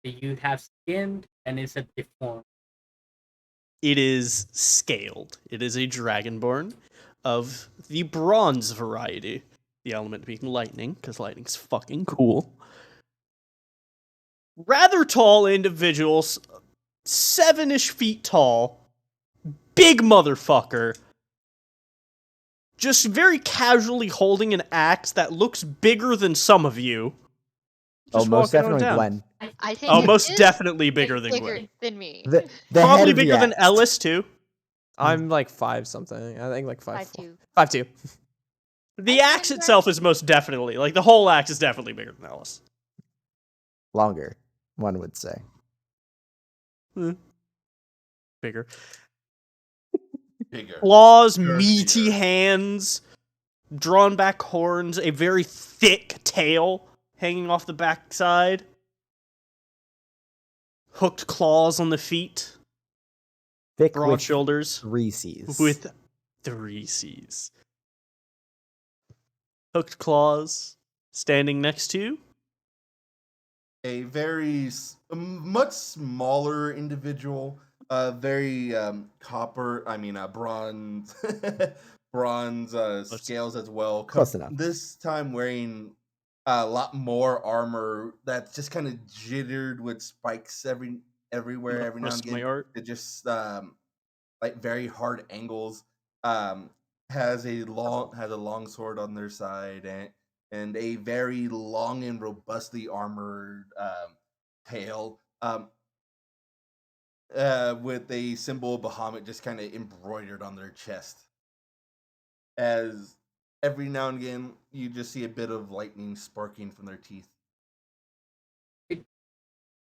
That you have skinned and it's a deformed. It is scaled. It is a dragonborn of the bronze variety. The element being lightning, because lightning's fucking cool. Rather tall individuals, 7-ish feet tall, big motherfucker, just very casually holding an axe that looks bigger than some of you. Just most walking on definitely down. Gwen. I think. Oh, it most is definitely bigger than bigger Gwen. than me. The head Probably of the bigger than axe. Ellis too. I'm like 5 something. I think like 5. 5'2". 5'2". The I axe think itself is most definitely, like, the whole axe is definitely bigger than Ellis. Longer, one would say. Bigger. Bigger. Claws, Girthier. meaty hands, drawn back horns, a very thick tail hanging off the backside, hooked claws on the feet, Thick broad with shoulders, 3 C's. with 3 C's. Hooked claws, standing next to A very much smaller individual, very bronze, bronze scales as well. Close enough. This time wearing a lot more armor that's just kind of jittered with spikes everywhere every now rest and of my again. art. It just like very hard angles. Has a long sword on their side and a very long and robustly armored tail, with a symbol of Bahamut just kind of embroidered on their chest. As every now and again, you just see a bit of lightning sparking from their teeth.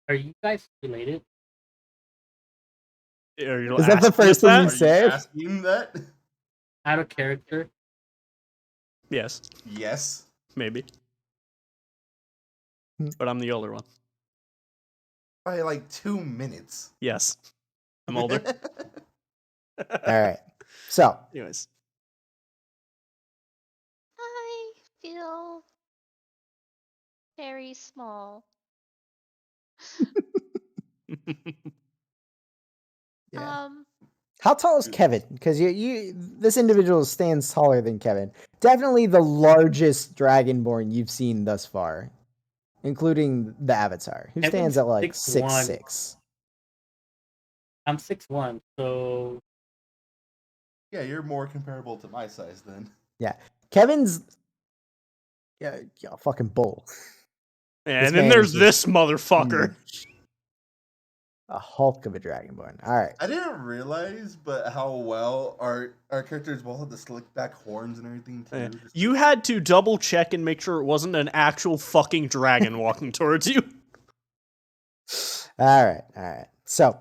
Are you guys related? Are you Is that the asking first us thing you that? say? Are you asking that? Out of character? Yes, Yes. maybe. Hmm. But I'm the older one. By like 2 minutes. Yes. I'm older. All right. So, Anyways. I feel very small. Yeah. Um, How tall is Kevin? Because this individual stands taller than Kevin. Definitely the largest dragonborn you've seen thus far, including the Avatar, who stands Kevin's at like 6'1". 6'6". I'm 6'1", so Yeah, you're more comparable to my size then. Kevin's yeah, fucking bull. And then there's man this motherfucker. Huge. A Hulk of a dragonborn. All right. I didn't realize, but how well our characters both have the slick back horns and everything too. Yeah. Just- You had to double check and make sure it wasn't an actual fucking dragon walking towards you. All right. So,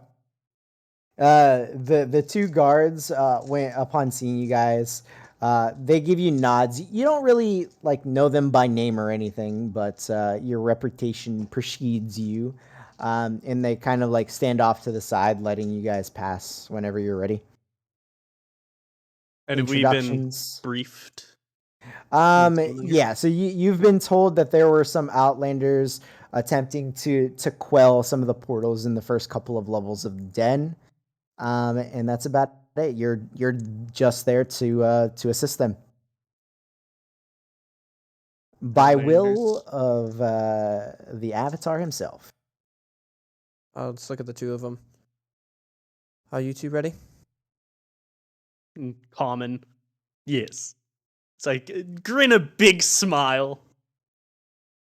the two guards went upon seeing you guys. They give you nods. You don't really like know them by name or anything, but your reputation precedes you, and they kind of like stand off to the side, letting you guys pass whenever you're ready. And have we been Introductions. briefed? Yeah, so you've been told that there were some Outlanders attempting to quell some of the portals in the first couple of levels of Den. And that's about it. You're just there to assist them. By will of the Avatar himself. Let's look at the two of them. Are you two ready? Common. Yes. It's like, grin a big smile.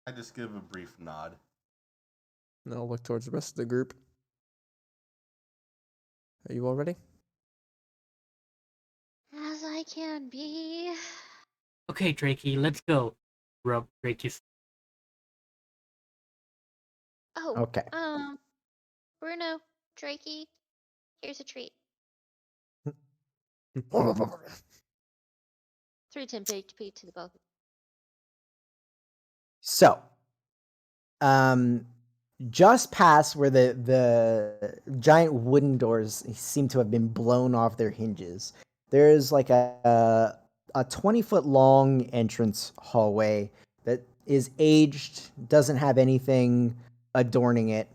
I just give a brief nod. And I'll look towards the rest of the group. Are you all ready? as I can be. okay, Drakey, let's go. Rub Drakey's. Oh, Okay. Bruno, Drakey, here's a treat. 310 HP to the both. So, just past where the giant wooden doors seem to have been blown off their hinges, there's like a 20-foot long entrance hallway that is aged, doesn't have anything adorning it.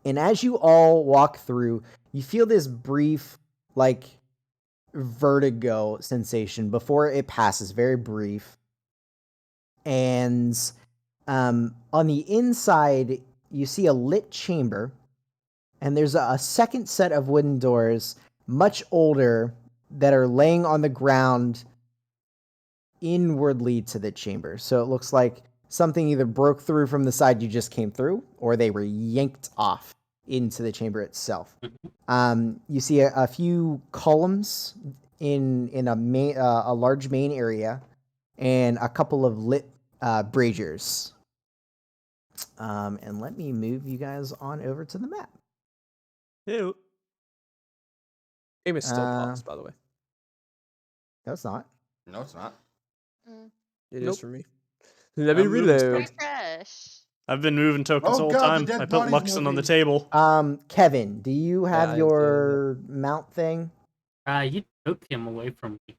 And as you all walk through, you feel this brief, like, vertigo sensation before it passes, very brief. And on the inside, you see a lit chamber, and there's a second set of wooden doors, much older, that are laying on the ground inwardly to the chamber. So it looks like something either broke through from the side you just came through, or they were yanked off into the chamber itself. You see a few columns in a large main area, and a couple of lit braziers. And let me move you guys on over to the map. Ew. Game is still paused, by the way. No, it's not. No, it's not. It Nope. is for me. Let me I'm moving reload. Refresh. I've been moving tokens Oh the whole God, the time. dead I put body's Luxon on the moving. table. Kevin, do you have I your mount thing? You took him away from me.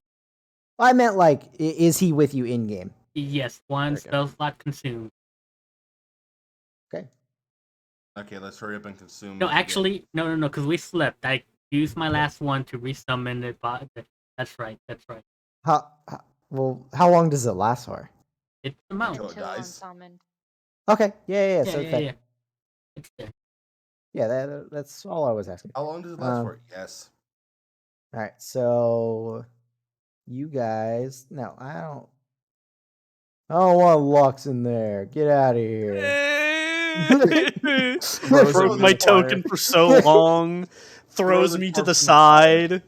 I meant like, is he with you in game? Yes, one Okay. spell slot consumed. Okay. Okay, let's hurry up and consume. No, it again. actually, no, because we slept. I used my last one to resummon it. That's right. How long does it last for? It's the mount. Until it Until dies. unsummoned. Okay. Yeah. So Yeah. It's there. yeah, that's all I was asking. How long does it last for? Yes. All right, so you guys, no, I don't want Lux in there. Get out of here. Broke my token for so long. Throws the me to the corpse in the fire. side.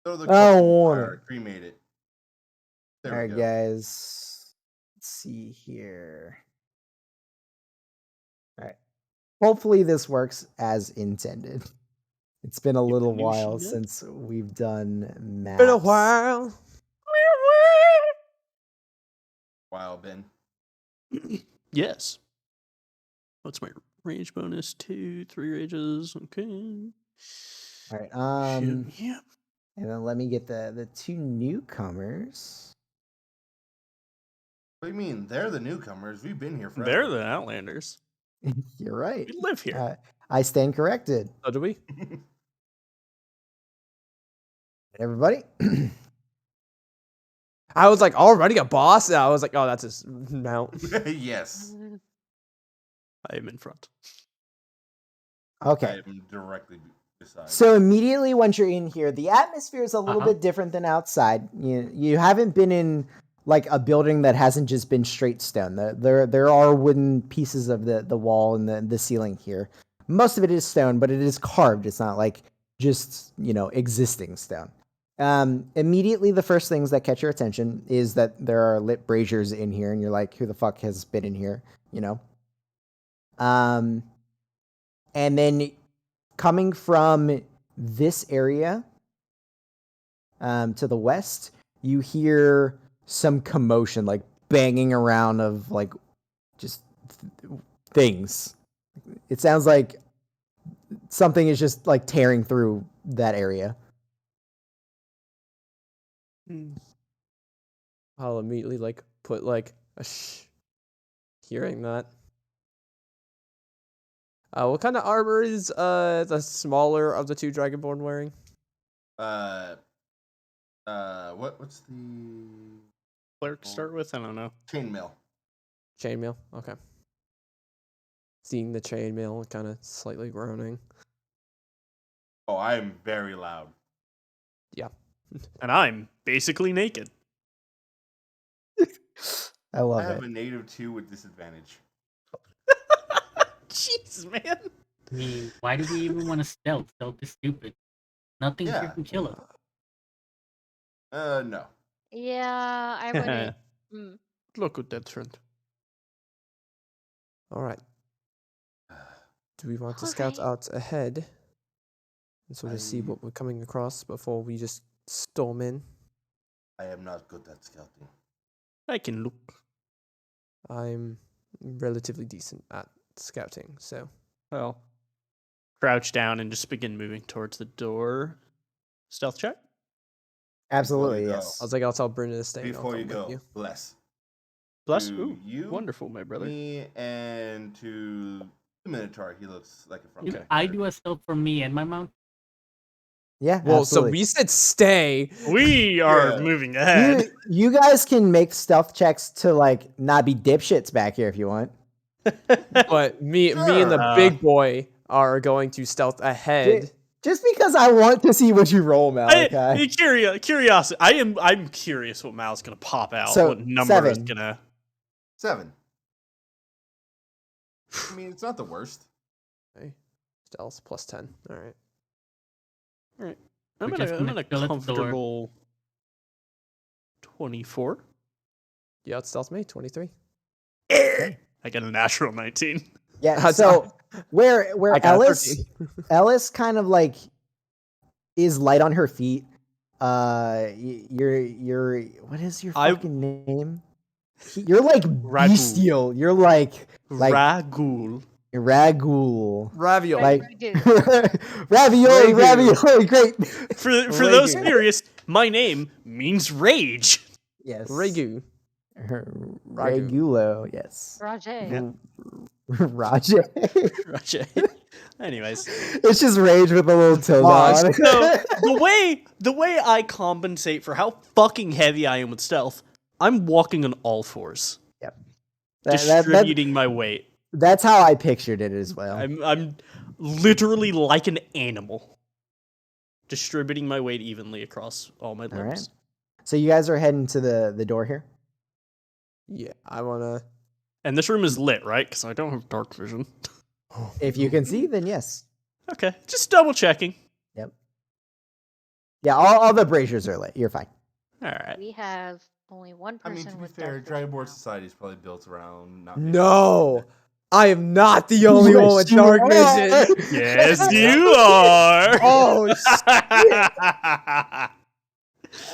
Throw the I corpse don't in the want fire, it. cremate it. All There we right, go. guys. Let's see here. All right. Hopefully this works as intended. It's been a little new while shit. since we've done maps. Been a while. Wow, Ben. Yes. What's my range bonus? 2, 3 rages. Okay. All right. Shit, yeah. And then let me get the two newcomers. What do you mean? They're the newcomers. We've been here forever. They're the Outlanders. You're right. We live here. I stand corrected. So do we? Everybody. I was like already a boss. I was like, oh, that's his mount. Yes. I am in front. Okay. I am directly beside. So immediately once you're in here, the atmosphere is a little Uh-huh. bit different than outside. You haven't been in like a building that hasn't just been straight stone. There are wooden pieces of the wall and the ceiling here. Most of it is stone, but it is carved. It's not like just existing stone. Immediately the first things that catch your attention is that there are lit braziers in here, and you're like, who the fuck has been in here? And then coming from this area to the west, you hear some commotion, like banging around of like just things. It sounds like something is just like tearing through that area. I'll immediately like put like a hearing that. What kind of armor is the smaller of the two Dragonborn wearing? What's the Cleric start with? I don't know. chainmail? Chainmail. Okay. Seeing the chainmail, kind of slightly groaning. Oh, I am very loud. And I'm basically naked. I love I have it. a native 2 with disadvantage. Jeez, man. I mean, why do we even want to stealth? Stealth is stupid. Nothing here Yeah. can kill us. No. Yeah, I wouldn't. Look at that friend. All right. Do we want to scout Alright. out ahead and sort of see what we're coming across before we just storm in? I am not good at scouting. I can look. I'm relatively decent at scouting, so Well, crouch down and just begin moving towards the door. Stealth check? Absolutely, go. yes. I was like, I'll tell Brenda to stay. and I'll Before you come with go, bless. Bless. To Ooh, you, wonderful, my brother. Me and to the Minotaur, he looks like a front. Okay. I do a stealth for me and my mount. Yeah. Well, absolutely. so we said stay. We are Yeah. moving ahead. You guys can make stealth checks to like not be dipshits back here if you want. But me and the Sure. big boy are going to stealth ahead. Just because I want to see what you roll, Malachi. Curiosity. I'm curious what Mal's gonna pop out. So, what number is 7. gonna? 7. I mean, it's not the worst. Okay. Stealth plus 10. All right. I'm We're in just a gonna fill its door. comfortable 24. Yeah, it's stealth me 23. I got a natural 19. Yeah. That's- So where I got a Ellis 13. Ellis kind of like is light on her feet. You're what is your I- fucking name? You're like Ragul. bestial. You're like Ragul. Ragul. Ravioli. Like Ragu. ravioli, Ragu. ravioli, great. For those Ragul. curious, my name means rage. Yes. Ragu. Regulo, yes. Rajay. Rajay. Rage. Anyways, It's just rage with a little tilde Raj. on it. so the way I compensate for how fucking heavy I am with stealth, I'm walking on all fours, distributing my weight. That's how I pictured it as well. I'm literally like an animal, distributing my weight evenly across all my limbs. All right. So you guys are heading to the door here? Yeah, I wanna. And this room is lit, right? Because I don't have dark vision. If you can see, then yes. Okay, just double checking. Yeah, all the braziers are lit. You're fine. All right. We have only one I person mean, to be with fair, dark vision Dragonborn now. society is probably built around not being No, able to- I am not the only one with Yes, you dark are. vision. Yes, you are. Oh,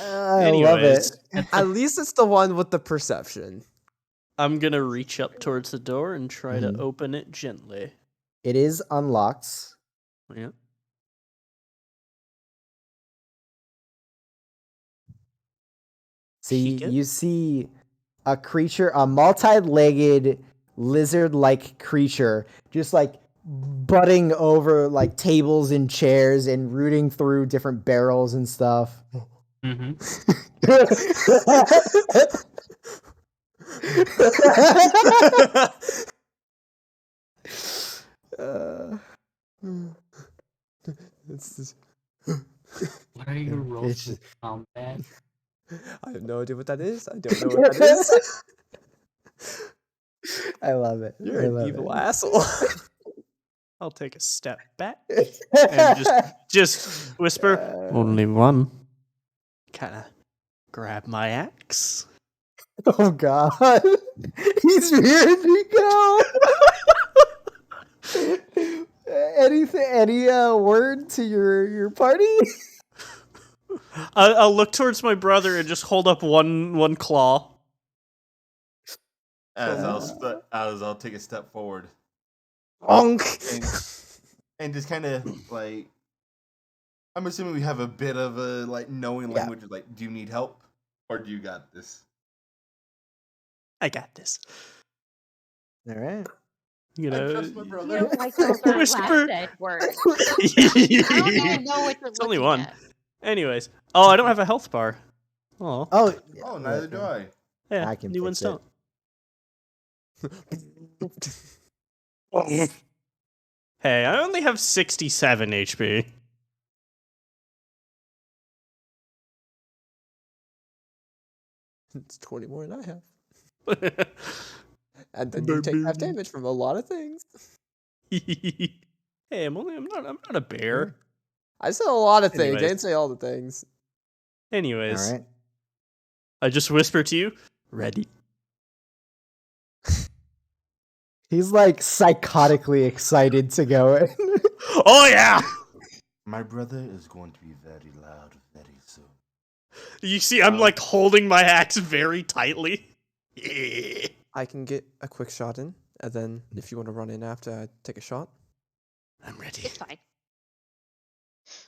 I love Anyways. it. At least it's the one with the perception. I'm gonna reach up towards the door and try Mhm. to open it gently. It is unlocked. Yeah. So Peek it. you see a creature, a multi-legged lizard-like creature just like butting over like tables and chairs and rooting through different barrels and stuff. Mm-hmm. Uh, It's just, What are your rolls It's with combat? I have no idea what that is. I don't know what that is. I love it. You're I an love evil it. asshole. I'll take a step back and just whisper, only one. Kind of grab my axe. Oh God, he's ready to go. Anything? Any word to your party? I'll look towards my brother and just hold up one claw. As I'll take a step forward Onk. and just kind of like, I'm assuming we have a bit of a like knowing Yeah. language of like, do you need help or do you got this? I got this. All right. You I know, trust my I brother. feel like those are Whisper. last dead words. I don't even know what you're It's only looking one. at. Anyways, oh, I don't have a health bar. Oh, Oh. Yeah, Oh, neither do I. yeah, I can new ones fix it. don't. Hey, I only have 67 HP. It's 20 more than I have. And then you take half damage from a lot of things. Hey, I'm not a bear. I said a lot of things. I Anyways. didn't say all the things. Anyways, All right. I just whisper to you, ready. He's like psychotically excited to go in. Oh yeah! My brother is going to be very loud very soon. You see, I'm like holding my axe very tightly. I can get a quick shot in, and then if you want to run in after I take a shot. I'm ready. It's fine.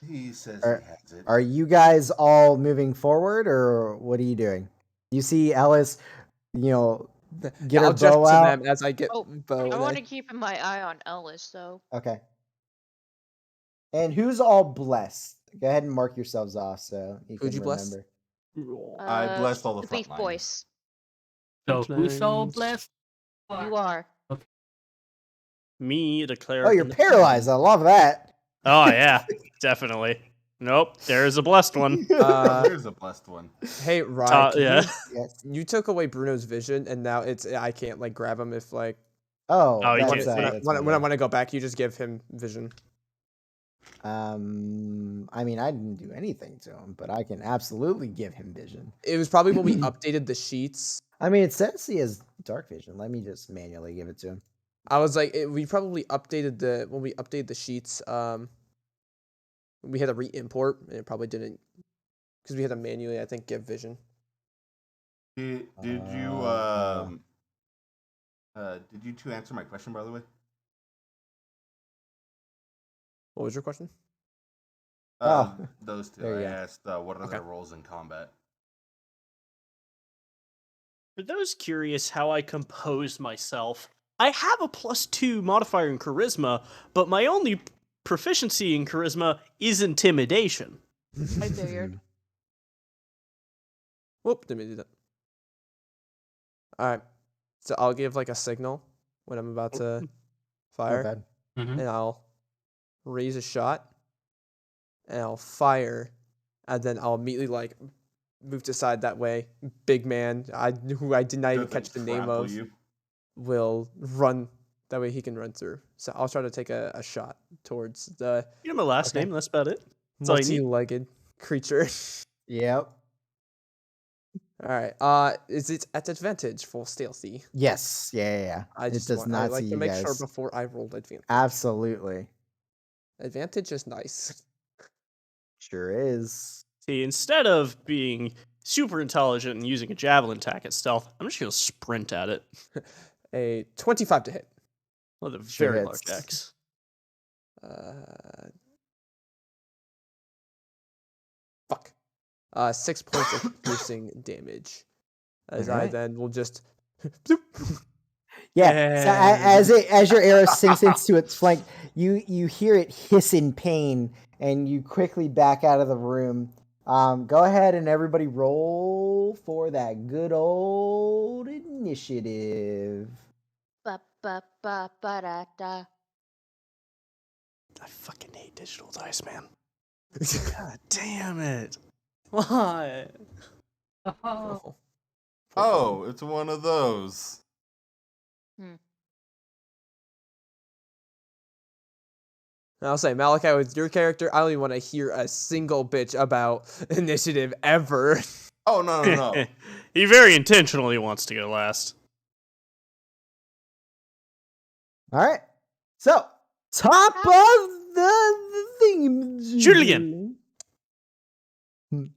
He says Are- he has it. Are you guys all moving forward, or what are you doing? You see Ellis, get I'll her gesture bow to out. them as I get Oh, bow. I and want to keep my eye on Ellis, though. Okay. And who's all blessed? Go ahead and mark yourselves off so you Who'd can you bless? remember. I blessed all the the front Beef lines. Boys. So who's all Lines. blessed? You are. Me, the cleric. Oh, you're and the paralyzed. I paladin. love that. Oh yeah, definitely. Nope, there's a blessed one. There's a blessed one. Hey, Ryan, can Yeah. Yes. you took away Bruno's vision, and now I can't like grab him if like Oh, Oh, you that's, can't see. that's when my I bad. want to go back, you just give him vision. I mean, I didn't do anything to him, but I can absolutely give him vision. It was probably when we updated the sheets. I mean, it says he has dark vision. Let me just manually give it to him. I was like, we probably updated when we updated the sheets. We had to re-import, and it probably didn't because we had to manually, I think, give vision. Did you two answer my question, by the way? What was your question? Those two. there I you go. asked what are Okay. their roles in combat. For those curious how I compose myself, I have a +2 modifier in charisma, but my only proficiency in charisma is intimidation. I figured. Whoop! Didn't mean to do that. All right, so I'll give like a signal when I'm about to Not fire, bad. Mm-hmm. and I'll raise a shot, and I'll fire, and then I'll immediately like move to side that way. Big man, who I did not even Does it catch the name trample of, you? will run. That way he can run through. So I'll try to take a shot towards the You know my last Okay. name, that's about it. That's all you need. multi-legged creature. Yep. All right. Is it at advantage for stealthy? Yes. Yeah. I It just does want, not I like see to you make guys. sure before I rolled advantage. Absolutely. Advantage is nice. Sure is. See, instead of being super intelligent and using a javelin attack at stealth, I'm just gonna sprint at it A 25 to hit. with a Sure very hits. large axe. Fuck. 6 points of piercing damage. As I Alright. then will just bloop, Yeah. So as your arrow sinks into its flank, you hear it hiss in pain, and you quickly back out of the room. Go ahead and everybody roll for that good old initiative. Ba ba ba ba da da. I fucking hate digital dice, man. God damn it. Why? Oh, Oh, it's one of those. I'll say, Malachi, with your character, I don't even want to hear a single bitch about initiative ever. Oh, no. He very intentionally wants to go last. All right. So top of the thing. Julian.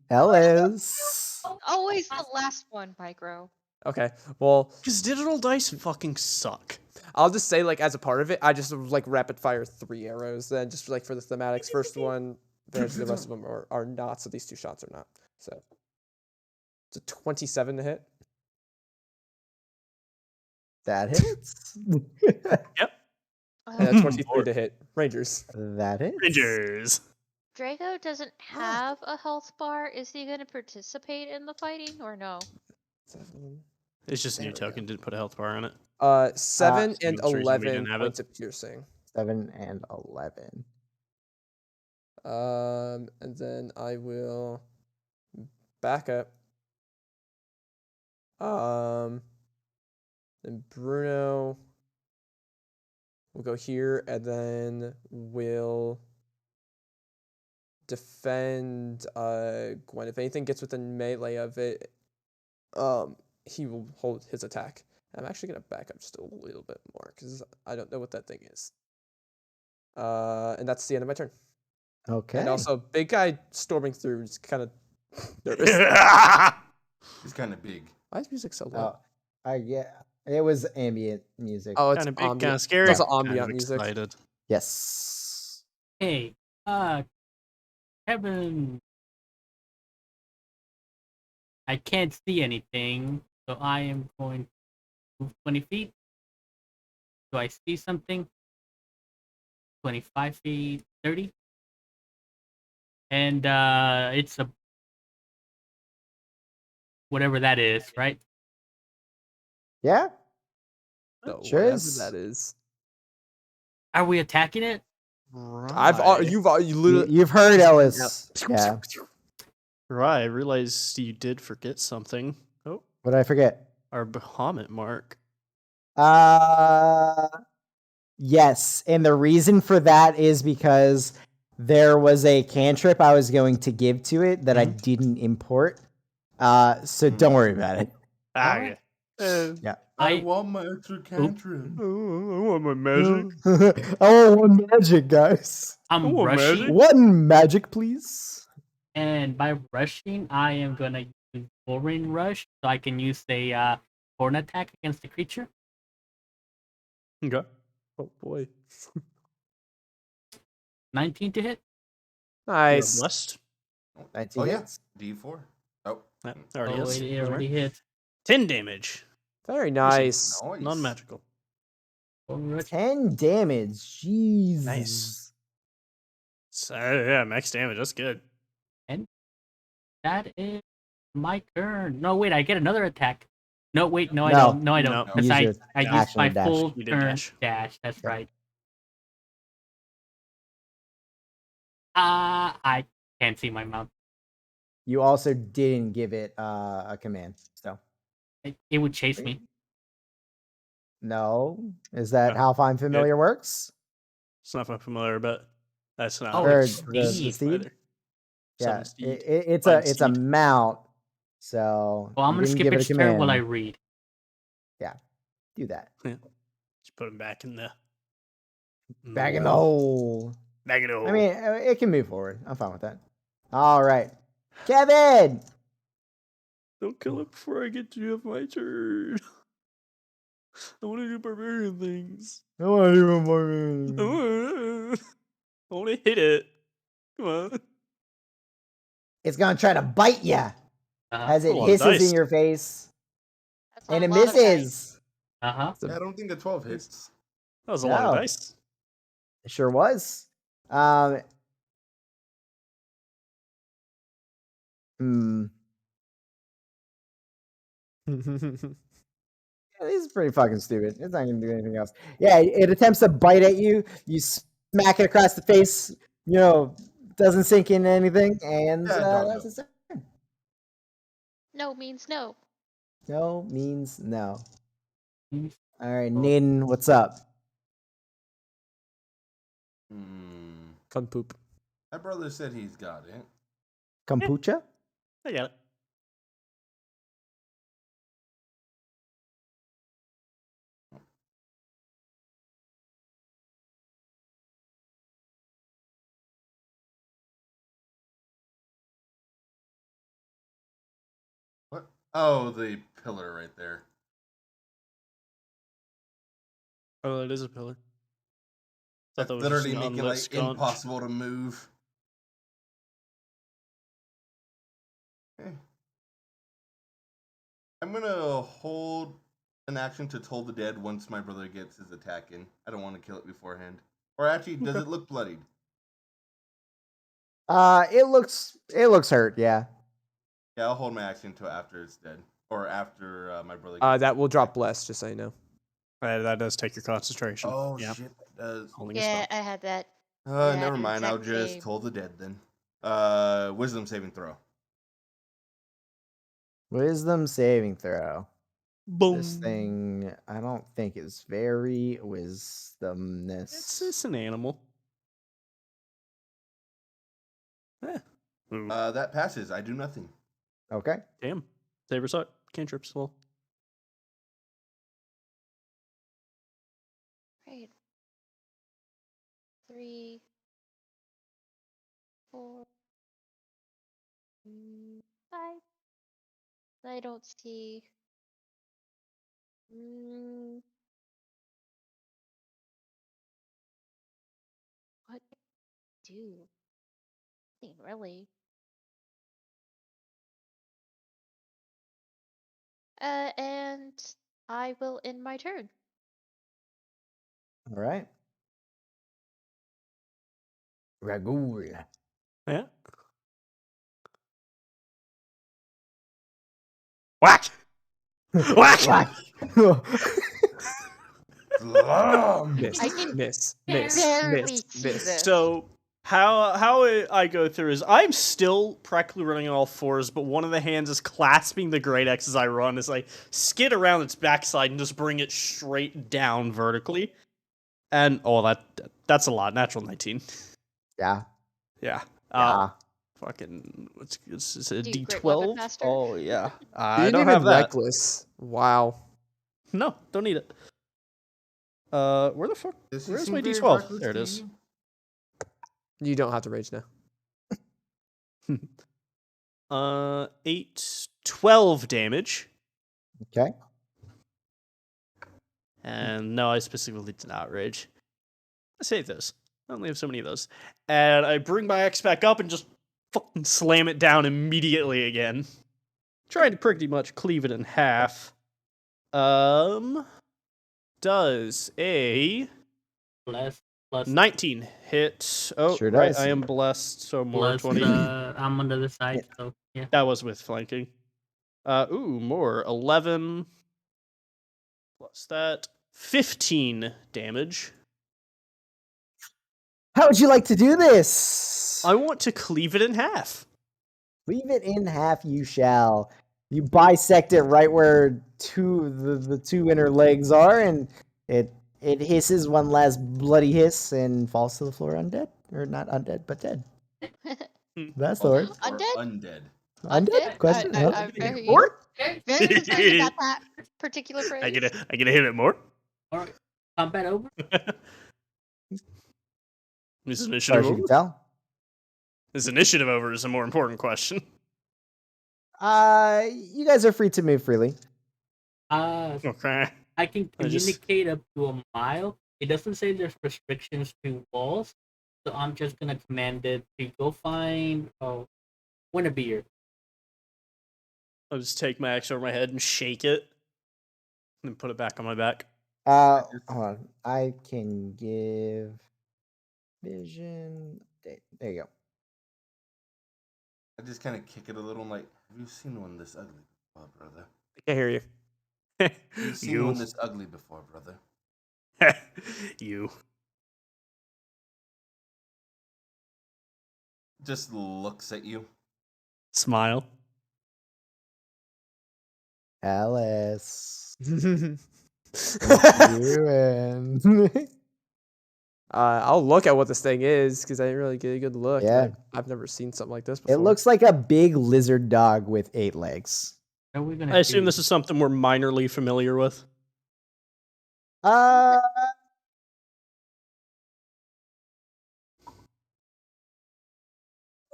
Ellis. Always the last one, Micro. Okay, well, Because digital dice fucking suck. I'll just say, like, as a part of it, I just like rapid fire 3 arrows. Then just like for the thematics, first one, the rest of them are not. So these 2 shots are not. So it's a 27 to hit. That hits. And a 23 to hit. Rangers. That hits. Rangers. Draco doesn't have a health bar. Is he going to participate in the fighting or no? 7, It's just a new token, didn't put a health bar on it. 7 and Seems reason we 11 didn't have it. points of piercing. 7 and 11. And then I will back up. Then Bruno will go here, and then we'll defend Gwen. If anything gets within melee of it, he will hold his attack. I'm actually gonna back up just a little bit more because I don't know what that thing is. And that's the end of my turn. Okay. And also, big guy storming through is kind of nervous. He's kind of big. Why is music so loud? Yeah. It was ambient music. Oh, it's Kind of big, ambient. kind of scary. It's also kind ambient of music. excited. Yes. hey, Kevin. I can't see anything, so I am going to move 20 feet. Do I see something? 25 feet, 30. And it's a whatever that is, right? Yeah. So Sure whatever is. that is. Are we attacking it? You literally. You've heard Ellis. Yeah. Right, I realized you did forget something. Oh, What did I forget? our Bahamut mark. Yes, and the reason for that is because there was a cantrip I was going to give to it that I didn't import. So don't worry about it. Ah, yeah. Yeah. I want my extra cantrip. Oh, I want my magic. Oh, one magic, guys. I'm Oh, rushing, magic. One magic, please. and by rushing, I am gonna use Wolverine Rush, so I can use a horn attack against the creature. Okay. Oh boy. 19 to hit. Nice. You're blessed. 19 Oh, yeah. hits. D4. Oh. Yeah, already Oh, hits. it already hit. 10 damage. Very nice. Nice. Non-magical. Wolverine Rush. 10 damage. Jeez. Nice. So, yeah, max damage. That's good. That is my turn. No, wait, I get another attack. No, wait, no, I No. don't. No, I don't. No. Because Use I your used action my and dash. full You did turn dash. dash. That's Yeah. right. I can't see my mount. You also didn't give it a command. So It would chase me. no. Is that No. how Find Familiar works? It's not familiar, but that's not. Oh, Or it's the steed. steed? either. Yeah. Summon steed. It's Find a steed. mount. So Well, I'm you gonna didn't skip give it a its turn while I command. read. Do that. Just put him back in the. Back in the hole. Back in the hole. I mean, it can move forward. I'm fine with that. All right. Kevin! Don't kill it before I get to have my turn. I want to do barbarian things. I want to do more. I want to hit it. Come on. It's going to try to bite you as it a lot of hisses dice. in your face. That's And a it lot of dice. misses. Uh-huh. It's a- Yeah, I don't think a 12 hits. That was a lot of No. dice. It sure was. Hmm. Yeah, this is pretty fucking stupid. It's not gonna do anything else. Yeah, it attempts to bite at you. You smack it across the face. Doesn't sink into anything, and Yeah, doggo. that's its turn. No means no. No means no. Mm. All right, Oh. Nin, what's up? Cunt poop. My brother said he's got it. Kombucha? I got it. What? Oh, the pillar right there. Oh, it is a pillar. That's Thought that was just literally an making unlit like sconce. impossible to move. Okay. I'm gonna hold an action to Toll the Dead once my brother gets his attack in. I don't want to kill it beforehand. Or actually, does Okay. it look bloodied? It looks hurt. Yeah. Yeah, I'll hold my action until after it's dead, or after my brother. Gets That will his drop attack. bless, just so you know. That does take your concentration. Oh yeah. shit, that does. Holding a Yeah, spell. I had that. Yeah, Never the mind. I'll exact just same. Toll the Dead then. Wisdom saving throw. Wisdom saving throw. Boom. This thing, I don't think is very wisdomness. It's an animal. Ooh, That passes. I do nothing. Okay. damn. Saber suck. Cantrips. Well, Right. 3, 4, 5. I don't see. What do? Nothing really. And I will end my turn. All right. Ragul. yeah. Whack! Whack! Whack. Miss, I can miss, barely miss, see miss. this. So how I go through is I'm still practically running on all fours, but one of the hands is clasping the great axe as I run as I skid around its backside and just bring it straight down vertically. And that's a lot. Natural 19. Yeah. Yeah. Yeah. Fucking it's a Do you Great Weapon D12. Master? Oh yeah. You I didn't don't even have that. reckless. Wow. No, don't need it. Where the fuck? Does he Where's seem my very D12? reckless There it to is. you? You don't have to rage now. 12 damage. Okay. And no, I specifically did not rage. I save those. I only have so many of those. And I bring my axe back up and just fucking slam it down immediately again. Trying to pretty much cleave it in half. Does a Plus 19 hit. Oh, Sure right, does. I am blessed, so more plus 20. I'm on the other side, Yeah. so yeah. That was with flanking. More. 11 plus that. 15 damage. How would you like to do this? I want to cleave it in half. Leave it in half you shall. You bisect it right where the two inner legs are, and it hisses one last bloody hiss and falls to the floor undead. Or not undead, but dead. That's the word. Or Undead? undead. Undead? Question? Nope. I'm very, More? very concerned about that particular phrase. I get to hit it more. All right, combat over. Is Sorry, initiative you over? can tell. Is initiative over is a more important question. You guys are free to move freely. Okay. I can I just- communicate up to a mile. It doesn't say there's restrictions to walls, so I'm just gonna command it to go find win a beer. I'll just take my axe over my head and shake it. And put it back on my back. Hold on. I can give vision. There you go. I just kind of kick it a little. I'm like, have you seen one this ugly before, brother? I can't hear you. Have you seen one You. this ugly before, brother? You. Just looks at you. Smile. Alice. What you doing? I'll look at what this thing is because I didn't really get a good look. and Yeah. I've never seen something like this before. It looks like a big lizard dog with 8 legs. What are we gonna I assume do? this is something we're minorly familiar with. Uh,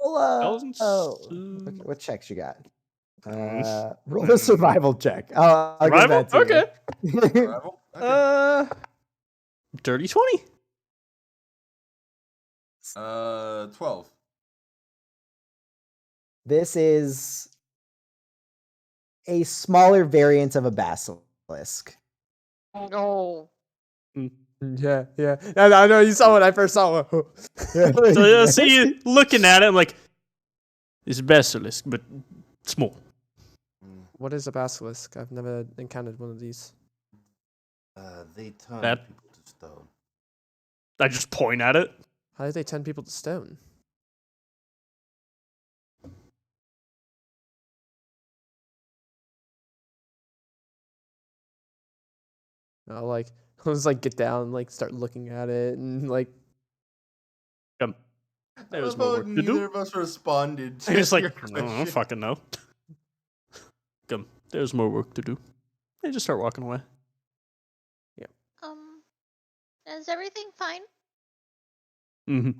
Thousands? oh, what checks you got? Mm. Roll a survival check. I'll give Survival? that to Okay. you. Survival? Okay. Dirty 20. 12. This is a smaller variant of a basilisk. Oh. Yeah. I know you saw when I first saw it. So I see you looking at it, I'm like, it's a basilisk, but small. What is a basilisk? I've never encountered one of these. They turn That- people to stone. I just point at it. How do they turn people to stone? I'll like, I'll just like get down, and, like start looking at it, and like, Come. I There's love more how work to neither do. of us responded to I'm just like, your I don't question. fucking know. Come. There's more work to do. They just start walking away. Is everything fine? Mm-hmm.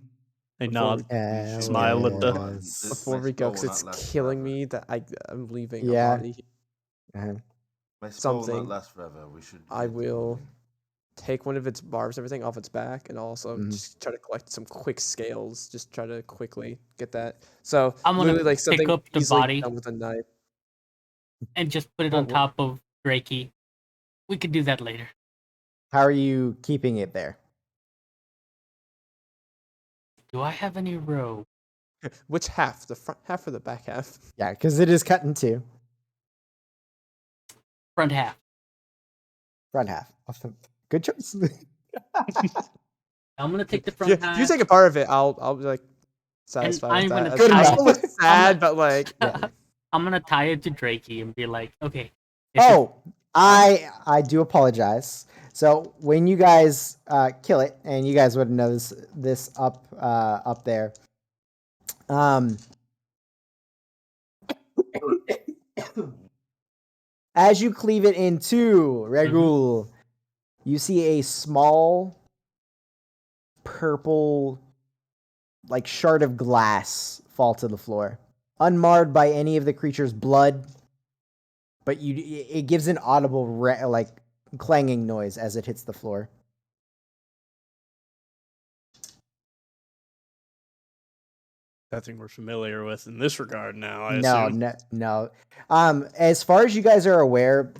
They Before nod. Smile at the- Alice. before My we go, spell will because not it's last killing forever. me that I'm leaving Yeah. a body. Uh-huh. My spell will something. not last forever. We should. I get will moving. take one of its barbs, everything off its back, and also Mhm. just try to collect some quick scales. Just try to quickly get that. So I'm gonna literally like pick something up the easily body. done with a knife. And just put it What- on what- top of Drakey. We could do that later. How are you keeping it there? Do I have any rope? Which half? The front half or the back half? Yeah, because it is cut in two. Front half. Front half. Good choice. I'm gonna take the If front you, half. if you take a part of it, I'll be like satisfied I'm with gonna that. Good tie enough. It's a little sad, but like Yeah. I'm gonna tie it to Drakey and be like, okay. this is- Oh, I do apologize. So when you guys kill it, and you guys would know this up there. As you cleave it in two, Regul, you see a small purple like shard of glass fall to the floor, unmarred by any of the creature's blood, but it gives an audible like clanging noise as it hits the floor. Nothing we're familiar with in this regard now, I No, assume. no. As far as you guys are aware,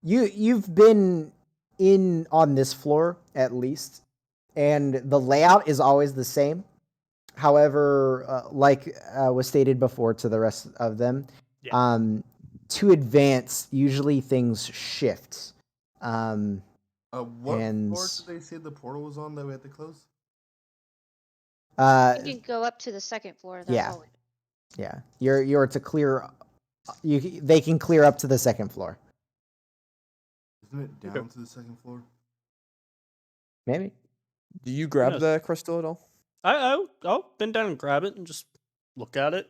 you've been in on this floor at least, and the layout is always the same. However, like was stated before to the rest of them, Yeah. to advance, usually things shift. What and- floor did they say the portal was on that we had to close? You can go up to the second floor of that yeah. hallway. Yeah, you're to clear. They can clear up to the second floor. Isn't it down to the second floor? Maybe. do you grab knows? the crystal at all? I'll bend down and grab it and just look at it.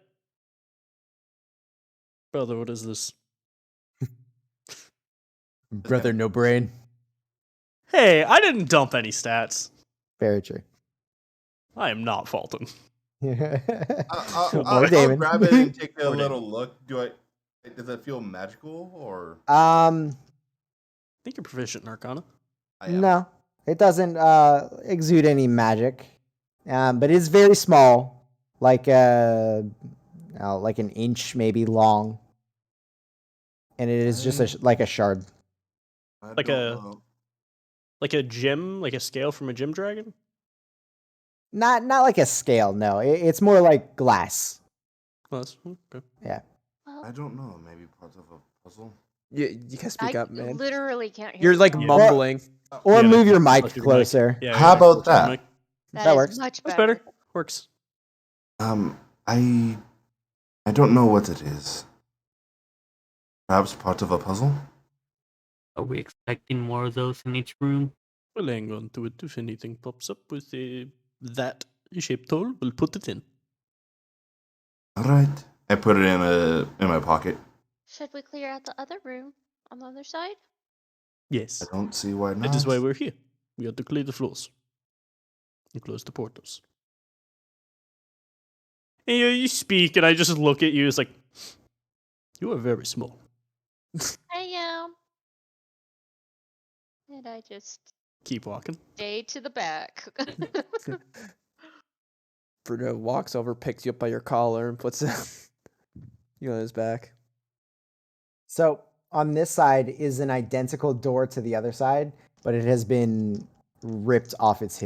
Brother, what is this? Brother, no brain. Hey, I didn't dump any stats. Very true. I am not Fulton. I'll Damon. grab it and take a Or little look. Does that feel magical or? I think you're proficient in Arcana. I am. No, it doesn't exude any magic, but it's very small, like an inch maybe long, and it is just like a shard. I Like don't a- know. Like a gym, like a scale from a gym dragon? Not like a scale. No, it's more like glass. Plus, okay. Yeah. Well, I don't know. Maybe part of a puzzle. You can speak I up, man. literally can't hear You're you like all. Yeah. mumbling. Or Yeah, move your mic Plus your closer. Yeah, How yeah, about close to the that? mic. that is works. much That's better. better. Works. I don't know what it is. Perhaps part of a puzzle? Are we expecting more of those in each room? We'll hang on to it. If anything pops up with that shaped hole, we'll put it in. Alright. I put it in my pocket. Should we clear out the other room on the other side? Yes. I don't see why not. That is why we're here. We have to clear the floors and close the portals. And you speak, and I just look at you. It's like, you are very small. I am. And I just Keep walking. stay to the back. Bruno walks over, picks you up by your collar, and puts you on his back. So on this side is an identical door to the other side, but it has been ripped off its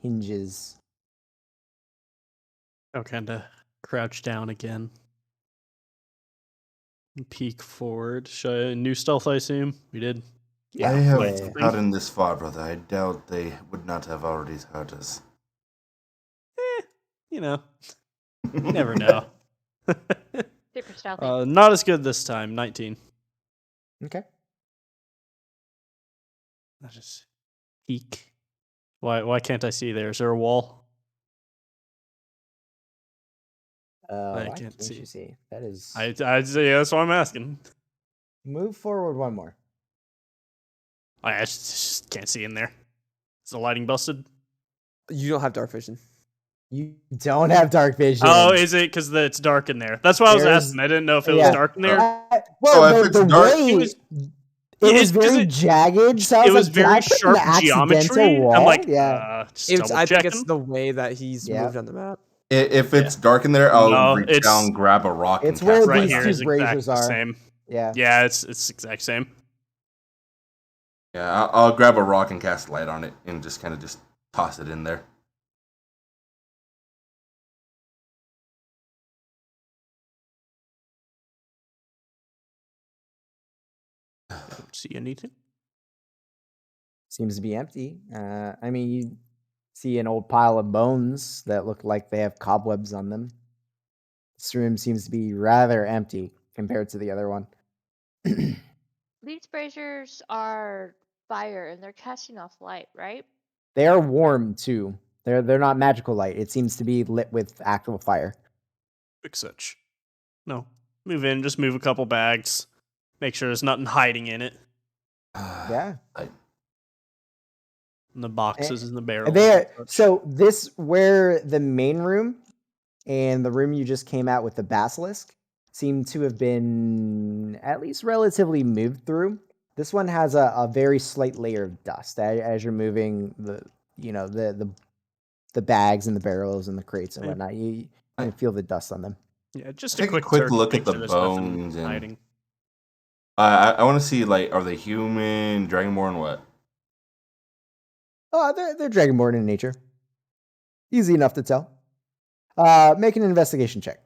hinges. I'll kind of crouch down again. And peek forward. New stealth, I assume? We did. I have yeah. gotten this far, brother. I doubt they would not have already heard us. You know, you never know. Super stealthy. Not as good this time. 19. Okay. I just peek. Why can't I see there? Is there a wall? Why can't can't see. you see? That is. Yeah, that's what I'm asking. Move forward one more. I just can't see in there. Is the lighting busted? You don't have dark vision. You don't have dark vision. Oh, is it because it's dark in there? That's why I was There's- asking. I didn't know if it yeah. was dark in there. Well, Oh, if the, it's the dark- way It was- it Yeah, was 'cause very it- jagged. So I was It was like, did I very put an sharp accidental geometry. Wall? I'm like, yeah. just It's, double I think it's checking. the way that he's Yeah. moved on the map. If it's dark in there, I'll No, reach it's- down, grab a rock, It's and where cast Right these light here on two is it. exact braziers the are. same. Yeah. Yeah, it's exact same. Yeah, I'll grab a rock and cast light on it, and just kind of just toss it in there. I don't see anything. Seems to be empty. I mean, you see an old pile of bones that look like they have cobwebs on them. This room seems to be rather empty compared to the other one. These braziers are fire and they're casting off light, right? They are warm too. They're not magical light. It seems to be lit with actual fire. Quick search. No. Move in, just move a couple bags. Make sure there's nothing hiding in it. Yeah. In the boxes and the barrels. There. and such. So this where the main room and the room you just came out with the basilisk seem to have been at least relatively moved through. This one has a very slight layer of dust as you're moving the bags and the barrels and the crates and Yeah. whatnot. You can feel the dust on them. Yeah, just Take a a quick, quick search, look make at the sure there's nothing bones and- hiding. I want to see, like, are they human, dragonborn, what? Oh, they're dragonborn in nature. Easy enough to tell. Make an investigation check.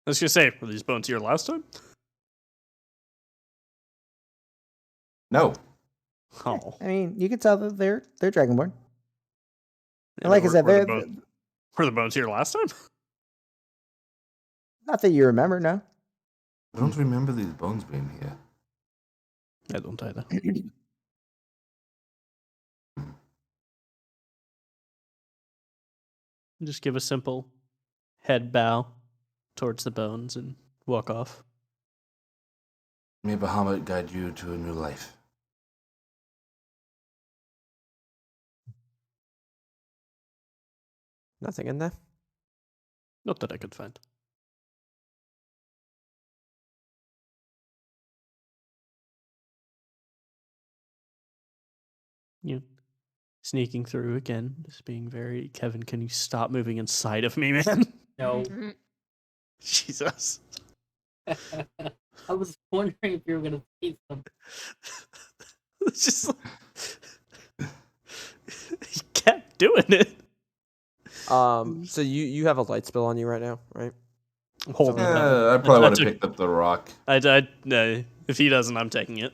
I was gonna say, were these bones here last time? No. Oh. I mean, you can tell that they're dragonborn. Yeah, And like I said, were they're were the bones here last time? not that you remember, no. I don't remember these bones being here. I don't either. Just give a simple head bow towards the bones and walk off. May Bahamut guide you to a new life. Nothing in there. Not that I could find. You sneaking through again, just being very Kevin, can you stop moving inside of me, man? No. Mhm. Jesus. I was wondering if you were gonna say something. It's just he kept doing it. So you have a light spell on you right now, right? Hold on. Yeah, I probably I would have took- picked up the rock. No, if he doesn't, I'm taking it.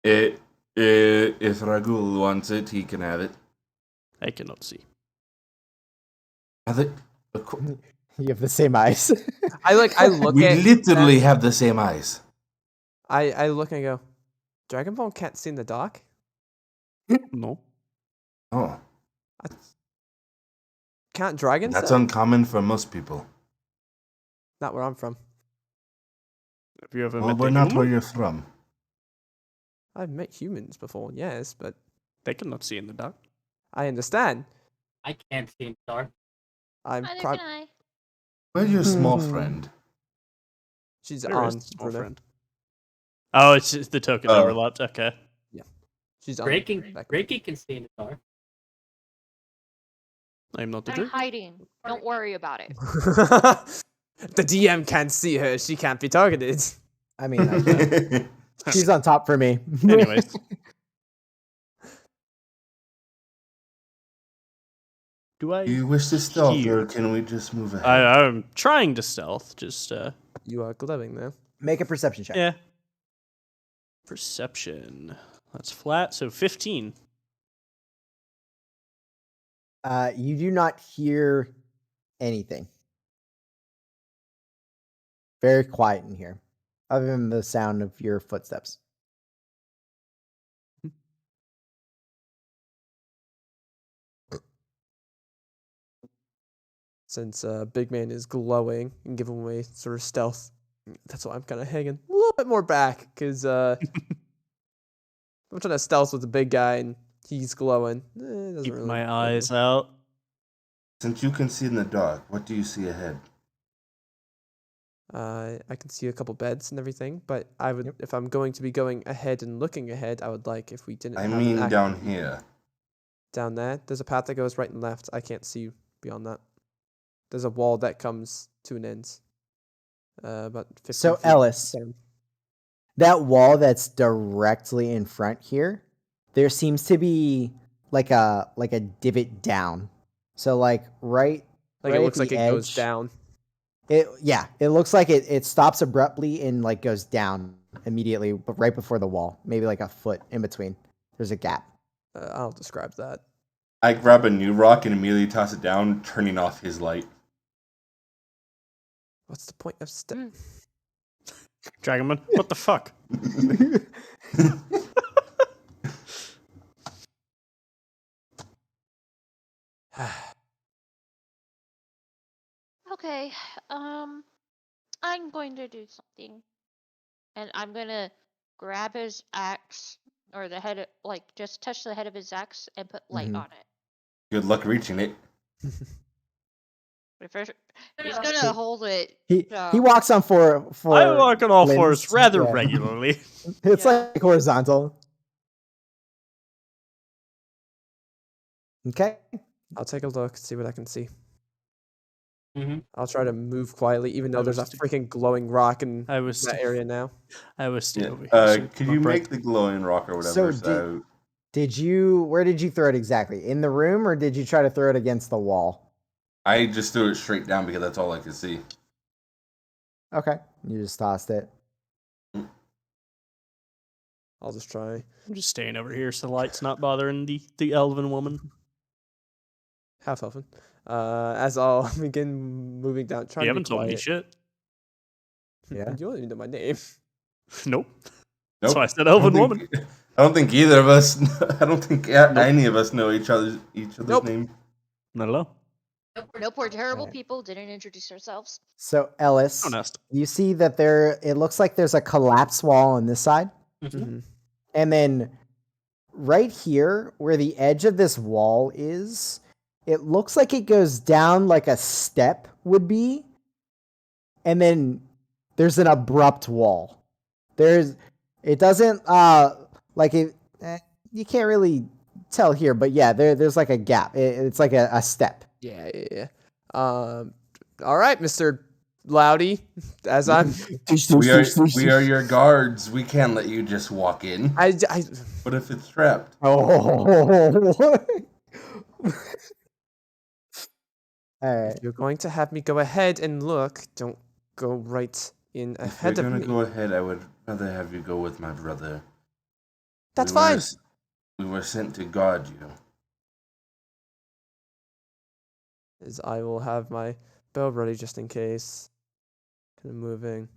If Ragul wants it, he can have it. I cannot see. Have it. You have the same eyes. I look We at literally that- have the same eyes. I look and I go, Dragon Ball can't see in the dark? No. Oh, Can't dragons? that's though? uncommon for most people. Not where I'm from. Have you ever Well, met we're a not human? where you're from. I've met humans before, yes, but They cannot see in the dark. I understand. I can't see in the dark. I'm Neither prob- can I. Where's your small Hmm. friend? she's Where is on the small Bruno. friend? Oh, it's just the token Oh. overlapped. Okay. She's on back. Breaking can see in the dark. I'm not the I'm jerk. hiding. Don't worry about it. The DM can't see her. She can't be targeted. I mean, I can. She's on top for me. Anyways. Do I? Do you wish to stealth, Here. or can we just move ahead? I'm trying to stealth. Just You are glowing now. Make a perception check. yeah. Perception. That's flat. So 15. You do not hear anything. Very quiet in here, other than the sound of your footsteps. Since Big Man is glowing and giving away sort of stealth, that's why I'm kind of hanging a little bit more back because I'm trying to stealth with the big guy and he's glowing. It doesn't Keep really my work. eyes out. Since you can see in the dark, what do you see ahead? I can see a couple beds and everything, but I would, if I'm going to be going ahead and looking ahead, I would like if we didn't. I have an mean, act- down here. down there. There's a path that goes right and left. I can't see beyond that. There's a wall that comes to an end. About 15 So, feet Ellis, down. that wall that's directly in front here, there seems to be like a divot down. So like right Like right it at looks like the it goes edge. down. It looks like it stops abruptly and like goes down immediately, but right before the wall, maybe like a foot in between. There's a gap. I'll describe that. I grab a new rock and immediately toss it down, turning off his light. What's the point of Dragonman, what the fuck? Okay. I'm going to do something. And I'm gonna grab his axe or the head of, like just touch the head of his axe and put light Mhm. on it. Good luck reaching it. But first, he's gonna hold it. He so- walks on for I walk on all limbs, fours rather yeah. regularly. It's Yeah. like horizontal. Okay. I'll take a look, see what I can see. Mm-hmm. I'll try to move quietly, even though I there's a was st- freaking glowing rock in I was that area now. I was still Yeah. over here. so Could my you breath- make the glowing rock or So whatever? where did you throw it exactly? In the room, or did you try to throw it against the wall? I just threw it straight down because that's all I could see. Okay. You just tossed it. I'll just try. I'm just staying over here so the light's not bothering the elven woman. Half elfin. As I'll begin moving down, trying You to be haven't told me quiet. shit. Yeah. You don't even know my name. Nope. Nope. So I said I don't elven think- woman. I don't think either of us. I don't think any of us know each other's Nope. name. Not alone. Nope, we're terrible Alright. people. Didn't introduce ourselves. So Ellis, Don't ask. you see that it looks like there's a collapse wall on this side. Mm-hmm. Mhm. And then right here, where the edge of this wall is, it looks like it goes down like a step would be. And then there's an abrupt wall. It doesn't, you can't really tell here, but yeah, there's like a gap. It's like a step. Yeah. All right, Mr. Loudy, as I'm. We are your guards. We can't let you just walk in. I What if it's trapped? Oh. All right. If you're going to have me go ahead and look, don't go right in If you're ahead of gonna me. go ahead, I would rather have you go with my brother. That's We were fine. s- We were sent to guard you. Is I will have my bow ready just in case. Kind of moving,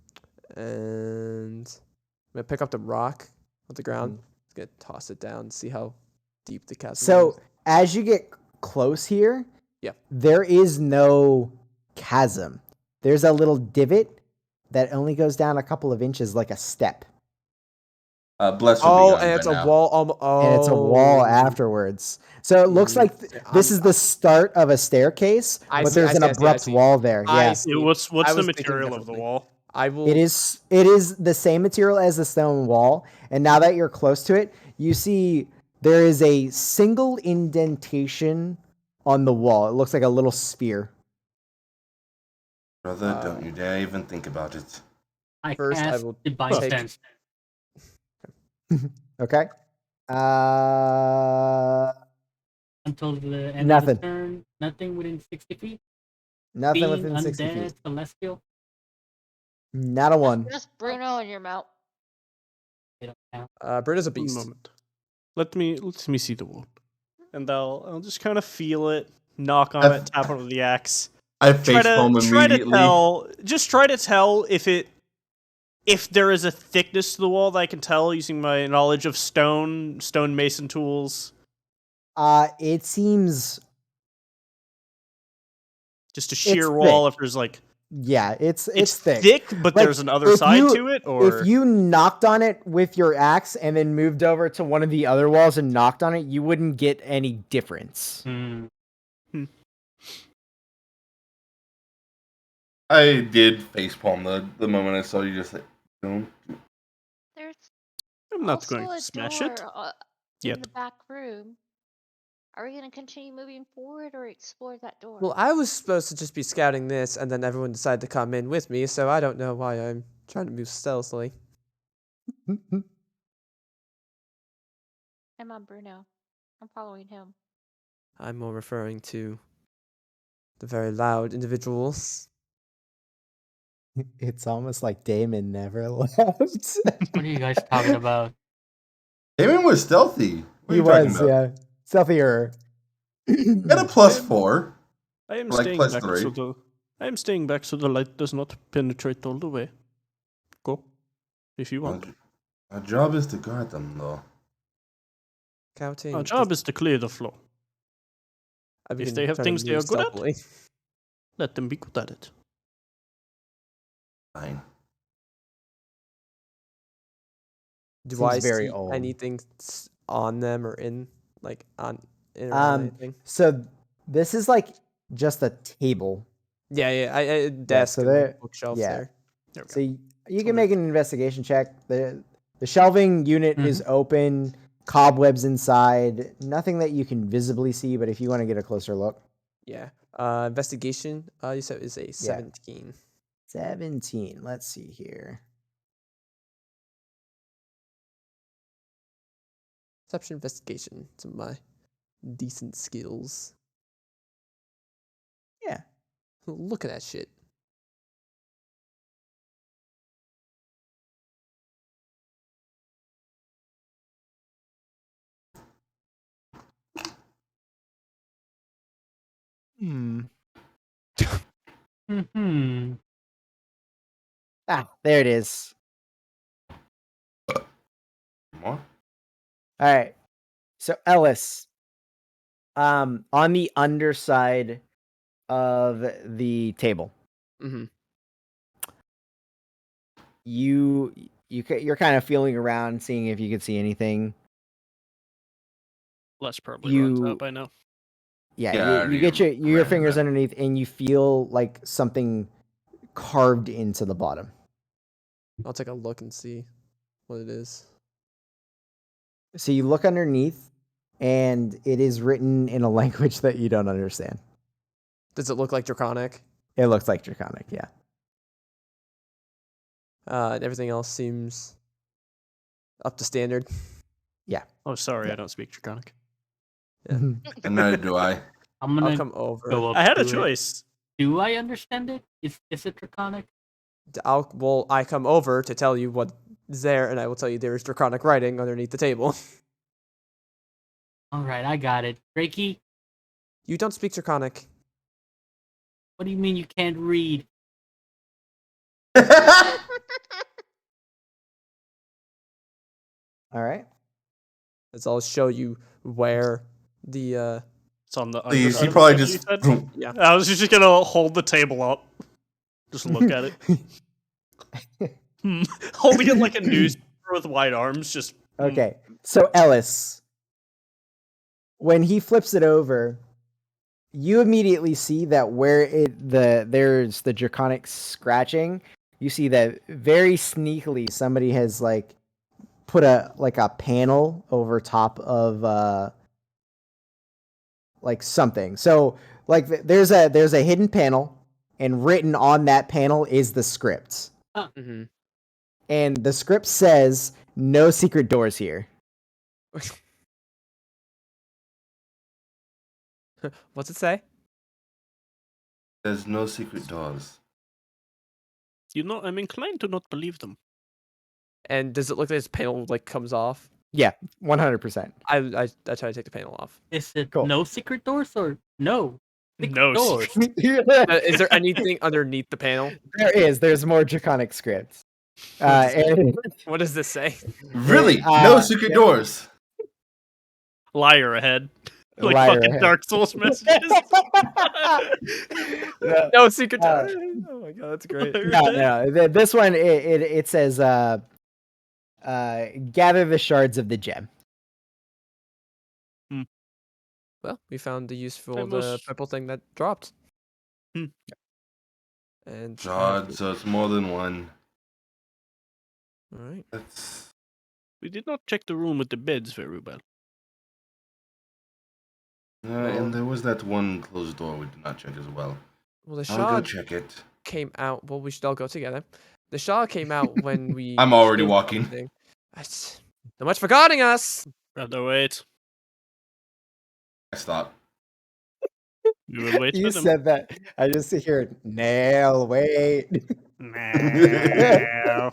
and I'm gonna pick up the rock on the ground. Just gonna toss it down, see how deep the chasm So is. as you get close here, Yeah. there is no chasm. There's a little divot that only goes down a couple of inches, like a step, Bless will be Oh, gone and by it's a now. wall. and it's a wall Oh, afterwards. So it looks like this is the start of a staircase, I but see, there's I an see, I see, I abrupt see. wall there. I Yeah, see. What's I the was thinking material of the differently. wall? I will. it is the same material as the stone wall, and now that you're close to it, you see there is a single indentation on the wall. It looks like a little spear. Brother, don't you dare even think about it. I First, I cast will Divine take- Sense. Okay. Until the end Nothing. of the turn, nothing within 60 feet. Nothing Being within 60 undead, feet. celestial, Not a one. Just Bruno and your mount. they don't count. Britta's a One beast. moment. Let me see the wound, and I'll just kind of feel it, knock on it, tap on the axe. I Try to tell if there is a thickness to the wall that I can tell using my knowledge of stonemason tools. It seems, Just a sheer It's wall. thick. If there's like yeah, it's thick. but Like, there's another if side you- to it, or If you knocked on it with your axe and then moved over to one of the other walls and knocked on it, you wouldn't get any difference. Hmm. I did facepalm the moment I saw you just like, don't. There's I'm not also going a to smash door it. in Yep. the back room. Are we going to continue moving forward or explore that door? Well, I was supposed to just be scouting this, and then everyone decided to come in with me, so I don't know why I'm trying to move stealthily. I'm on Bruno. I'm following him. I'm more referring to the very loud individuals. It's almost like Damon never left. What are you guys talking about? Damon was stealthy. What are He you talking was, about? yeah. Stealthier. Got a +4. I am Like staying plus back three. I am staying back so the light does not penetrate all the way. Go, if you want. Our job is to guard them, though. Scouting. Our job is to clear the floor. if they have things they are good at, let them be good at it. Fine. Do Seems I very see old. anything on them or in or on anything? So this is like just a table. Yeah, I desk so and then they're- bookshelf yeah. there. There we So go. you can make an investigation check. The shelving unit is Mm-hmm. open, cobwebs inside, nothing that you can visibly see, but if you want to get a closer look. Yeah. Investigation. You said is a 17. 17. Let's see here. Perception investigation. Some of my decent skills. Yeah. Look at that shit. Hmm. Ah, there it is. More? All right. So Ellis, on the underside of the table, Mm-hmm. you're kind of feeling around, seeing if you could see anything. Les probably runs You- out by now. Yeah, Yeah, I you already get your ran fingers that. underneath, and you feel like something carved into the bottom. I'll take a look and see what it is. So you look underneath, and it is written in a language that you don't understand. Does it look like Draconic? It looks like Draconic, yeah. And everything else seems up to standard. Oh, sorry, Yeah. I don't speak Draconic. And neither do I. I'm I'll gonna come over. go up. I had a to it. choice. Do I understand it? Is it draconic? I come over to tell you what's there, and I will tell you there is draconic writing underneath the table. All right, I got it. Reiki, You don't speak draconic. what do you mean you can't read? All right. As I'll show you where the It's on the. Please, he underside of probably the just. table, you said? yeah. I was just gonna hold the table up, just look at it, holding it like a newspaper with wide arms. Just Okay. So Ellis, when he flips it over, you immediately see that where there's the draconic scratching, you see that very sneakily somebody has like put a panel over top of like something. So like there's a hidden panel, and written on that panel is the script. Mm-hmm. And the script says no secret doors here. What's it say? There's no secret doors. I'm inclined to not believe them. And does it look like this panel like comes off? Yeah, 100%. I try to take the panel off. Is it Cool. no secret doors or no? Secret No doors. Is there anything underneath the panel? There's more draconic scripts. And What does this say? Really? Uh, No secret doors. Liar ahead, like Liar fucking ahead. Dark Souls messages. No secret. Uh, Oh my god, that's great. no. This one it says gather the shards of the gem. Well, we found the useful Almost- purple thing that dropped. Hmm. And God, so it's more than one. all right. That's We did not check the room with the beds very well. and there was that one closed door we did not check as well. Well, the I'll go shard check it. came out. Well, we should all go together. The shard came out when we. I'm already killed walking. something. That's so much for guarding us. Rather wait. I stop. We will wait You for them. said that. I just hear nail. Wait. No.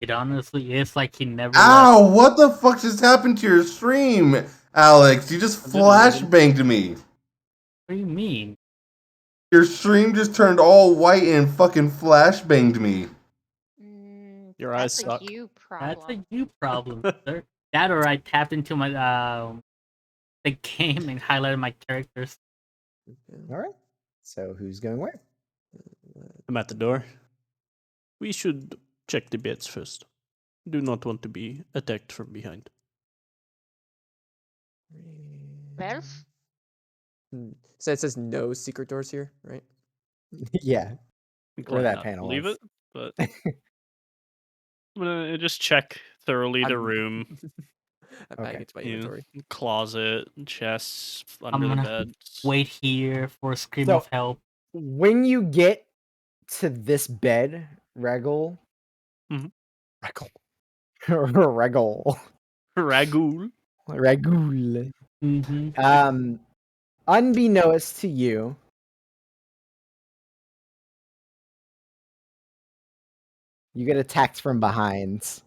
It honestly is like he never. Ow! What the fuck just happened to your stream, Alex? You just I didn't- I didn't- flashbanged me. What do you mean? Your stream just turned all white and fucking flashbanged me. Your eyes That's suck. a you That's problem. a you problem, sir. That or I tapped into my the game and highlighted my characters. All right. So who's going where? I'm at the door. We should check the beds first. Do not want to be attacked from behind. Belf? So it says no secret doors here, right? Yeah. Inclined that not to panel believe is. it, but I'm gonna just check thoroughly the I'm- room, I'm adding Okay. it to my you know, inventory. closet, chests, I'm under the gonna bed. Wait here for a scream So- of help. When you get to this bed, Regal, Reckle. Regal, Ragul. Ragul. Mm-hmm. Unbeknownst to you, you get attacked from behind.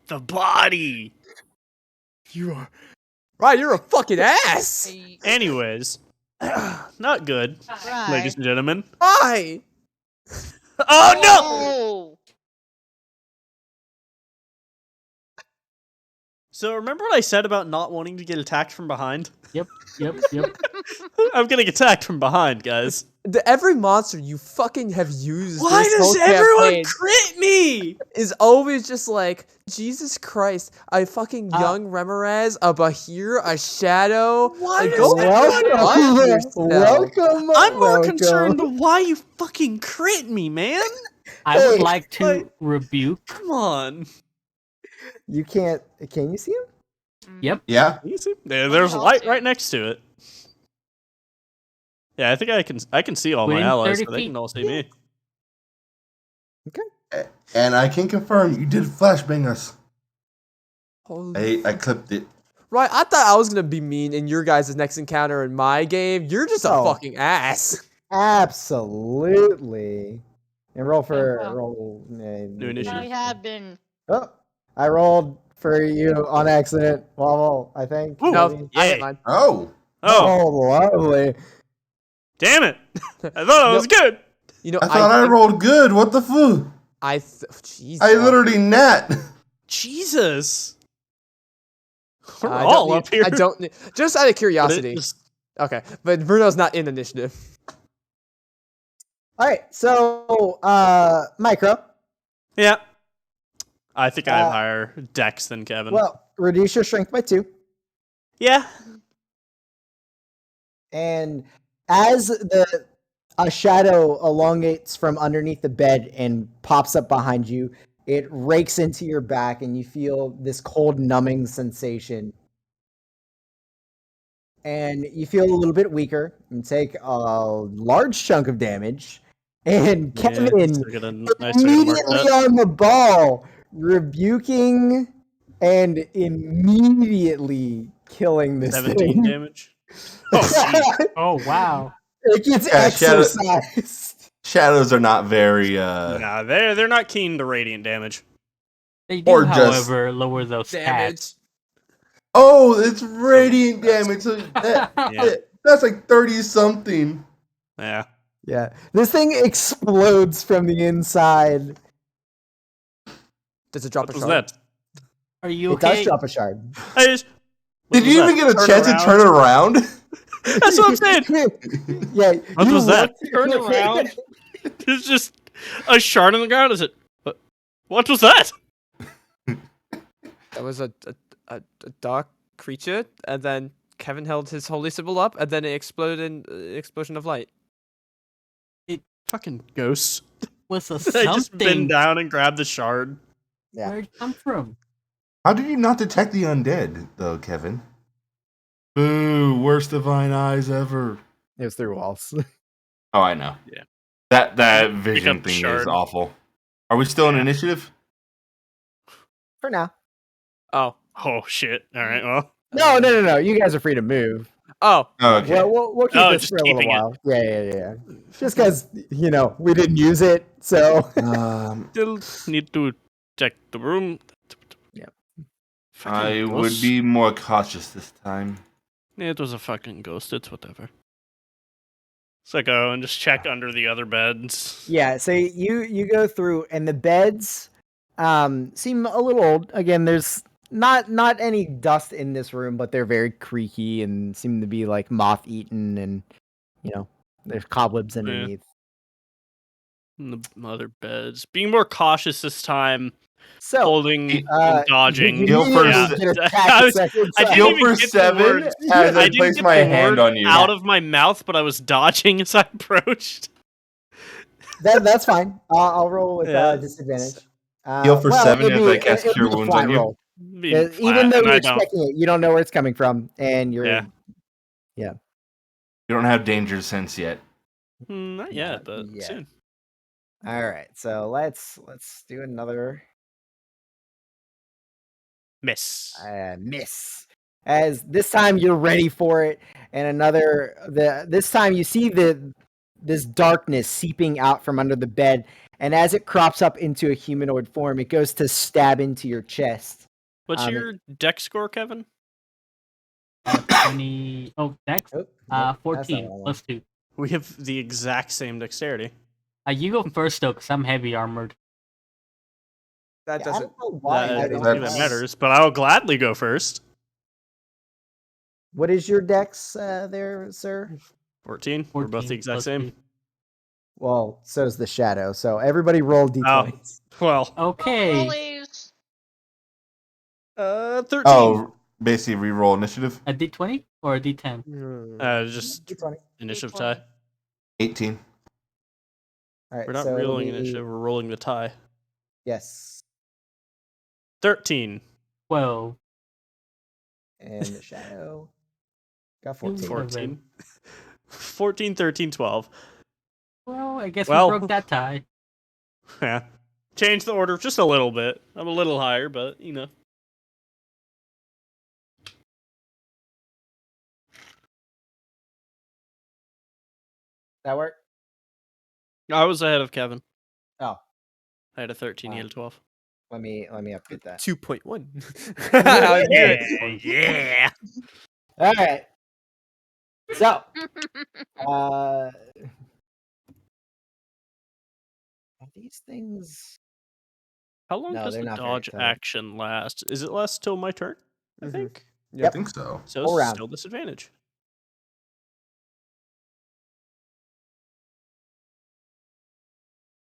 The body. You are right. You're a fucking ass. Anyways, not good, ladies and gentlemen. Why? Oh no! Oh! So remember what I said about not wanting to get attacked from behind? Yep. I'm getting attacked from behind, guys. Every monster you fucking have used. Why this does whole everyone campaign crit me? is always just like Jesus Christ? A fucking young Remoraz, a Bahir, a Shadow. Why Like, does go everyone fuck yourself. Welcome. I'm more welcome. concerned with why you fucking crit me, man. I would Hey, like to like- rebuke. Come on. You can't. Can you see him? Yep. Yeah? Easy. There's I'll light see. right next to it. Yeah, I think I can see all my Within allies, 30 so they can feet. all see me. And I can confirm you did flashbang us. Holy I clipped it. Right, I thought I was gonna be mean in your guys' next encounter in my game. You're just a Oh. fucking ass. Absolutely. And roll for well. roll. New initiative. I have been. Oh, I rolled for you on accident. Wobble, I think. Ooh. No, maybe. I Yay. hit mine. Oh. Oh, lovely. damn it! I thought it was good. You know, I thought I think- rolled good. What the fuck? Jeez. I literally nat. Jesus. We're I all don't up here. I don't. Just out of But it curiosity. just- Okay, but Bruno's not in initiative. All right, so Micro. Yeah. I think I have Uh, higher dex than Kevin. Well, reduce your strength by 2. yeah. And as a shadow elongates from underneath the bed and pops up behind you, it rakes into your back and you feel this cold numbing sensation. And you feel a little bit weaker and take a large chunk of damage. And Yeah, Kevin still get a nice way to mark immediately that. on the ball, rebuking and immediately killing this 17 thing. damage. Oh, jeez. Oh wow. It gets Yeah, shadow- exercised. Shadows are not very. Nah, they're not keen to radiant damage. They do, Or just- however, lower those Damage. stats. Oh, it's radiant damage. So that's like 30 something. Yeah. Yeah, this thing explodes from the inside. Does it drop What a was shard? that? Are you It does okay? drop a shard. I just. what Did was you that? even get a Turn chance around? to turn around? That's what I'm saying. Yeah. What you was that? look- Turn around. It's just a shard on the ground. Is it? What was that? That was a dark creature, and then Kevin held his holy symbol up, and then it exploded in explosion of light. Fucking ghosts. Was a I just bend something. down and grab the shard. Yeah. Where'd it come from? How did you not detect the undead, though, Kevin? Boo, worst divine eyes ever. It was through walls. Oh, I know. Yeah. That Pick vision up the thing is shard. awful. Are we still in Yeah. initiative? For now. Oh. Oh shit! All right. Well. No. You guys are free to move. Oh. Oh, okay. Well, we'll keep Oh, this just for a little keeping it. while. Yeah. Just because, we didn't use it, so. Still need to check the room. Yep. Fucking I would ghosts. be more cautious this time. It was a fucking ghost. It's whatever. So I go and just check under the other beds. Yeah, so you go through, and the beds seem a little old. Again, there's not any dust in this room, but they're very creaky and seem to be like moth eaten, and there's cobwebs underneath. In the other beds. Being more cautious this time. So Holding uh, and dodging. you Go immediately first. get attacked I a was- second I time. didn't Heal even for get the 7 word. as I I didn't place get my the hand word on you. out of my mouth, but I was dodging as I approached. That's fine. I'll roll with Yeah. disadvantage. Heal for 7 it'd as I cast it'd Cure be a Wounds flat on you? roll. Being Even flat, though and you're I don't. expecting it, you don't know where it's coming from, and you're Yeah. You don't have danger sense yet. Not yet, but yet. soon. All right. So let's do another Miss. miss. As this time you're ready for it, and this time you see this darkness seeping out from under the bed, and as it crops up into a humanoid form, it goes to stab into your chest. What's it- your deck score, Kevin? 20. Oh, next. Oh, nope, that's not 14 what I want. plus 2. We have the exact same dexterity. You go first though, cause I'm heavy armored. That Yeah, I doesn't. don't know why That, I I don't don't think have- that matters, but I'll gladly go first. What is your dex there, sir? 14. We're both the 14 exact plus same. 2. Well, so's the shadow. So everybody roll d20s. Well, Okay. Rollies. 13. Oh, basically re-roll initiative. A D20 or a D10? Just D20. initiative D20. tie. 18. All right. We're not so it'll rolling be- initiative, we're rolling the tie. Yes. 13. 12. And the shadow got Ooh. 14. 14. 14, 13, 12. Well, I guess Well- we broke that tie. Yeah. Change the order just a little bit. I'm a little higher, but you know. That work? I was ahead of Kevin. Oh, I had a 13, he Wow. had a 12. let me update that. 2.1. Yeah. All right. So, are these things? How long No, does they're the not very dodge code. action last? Is it last till my turn? I Mhm. think. I Yep. think so. So Whole round. still disadvantage.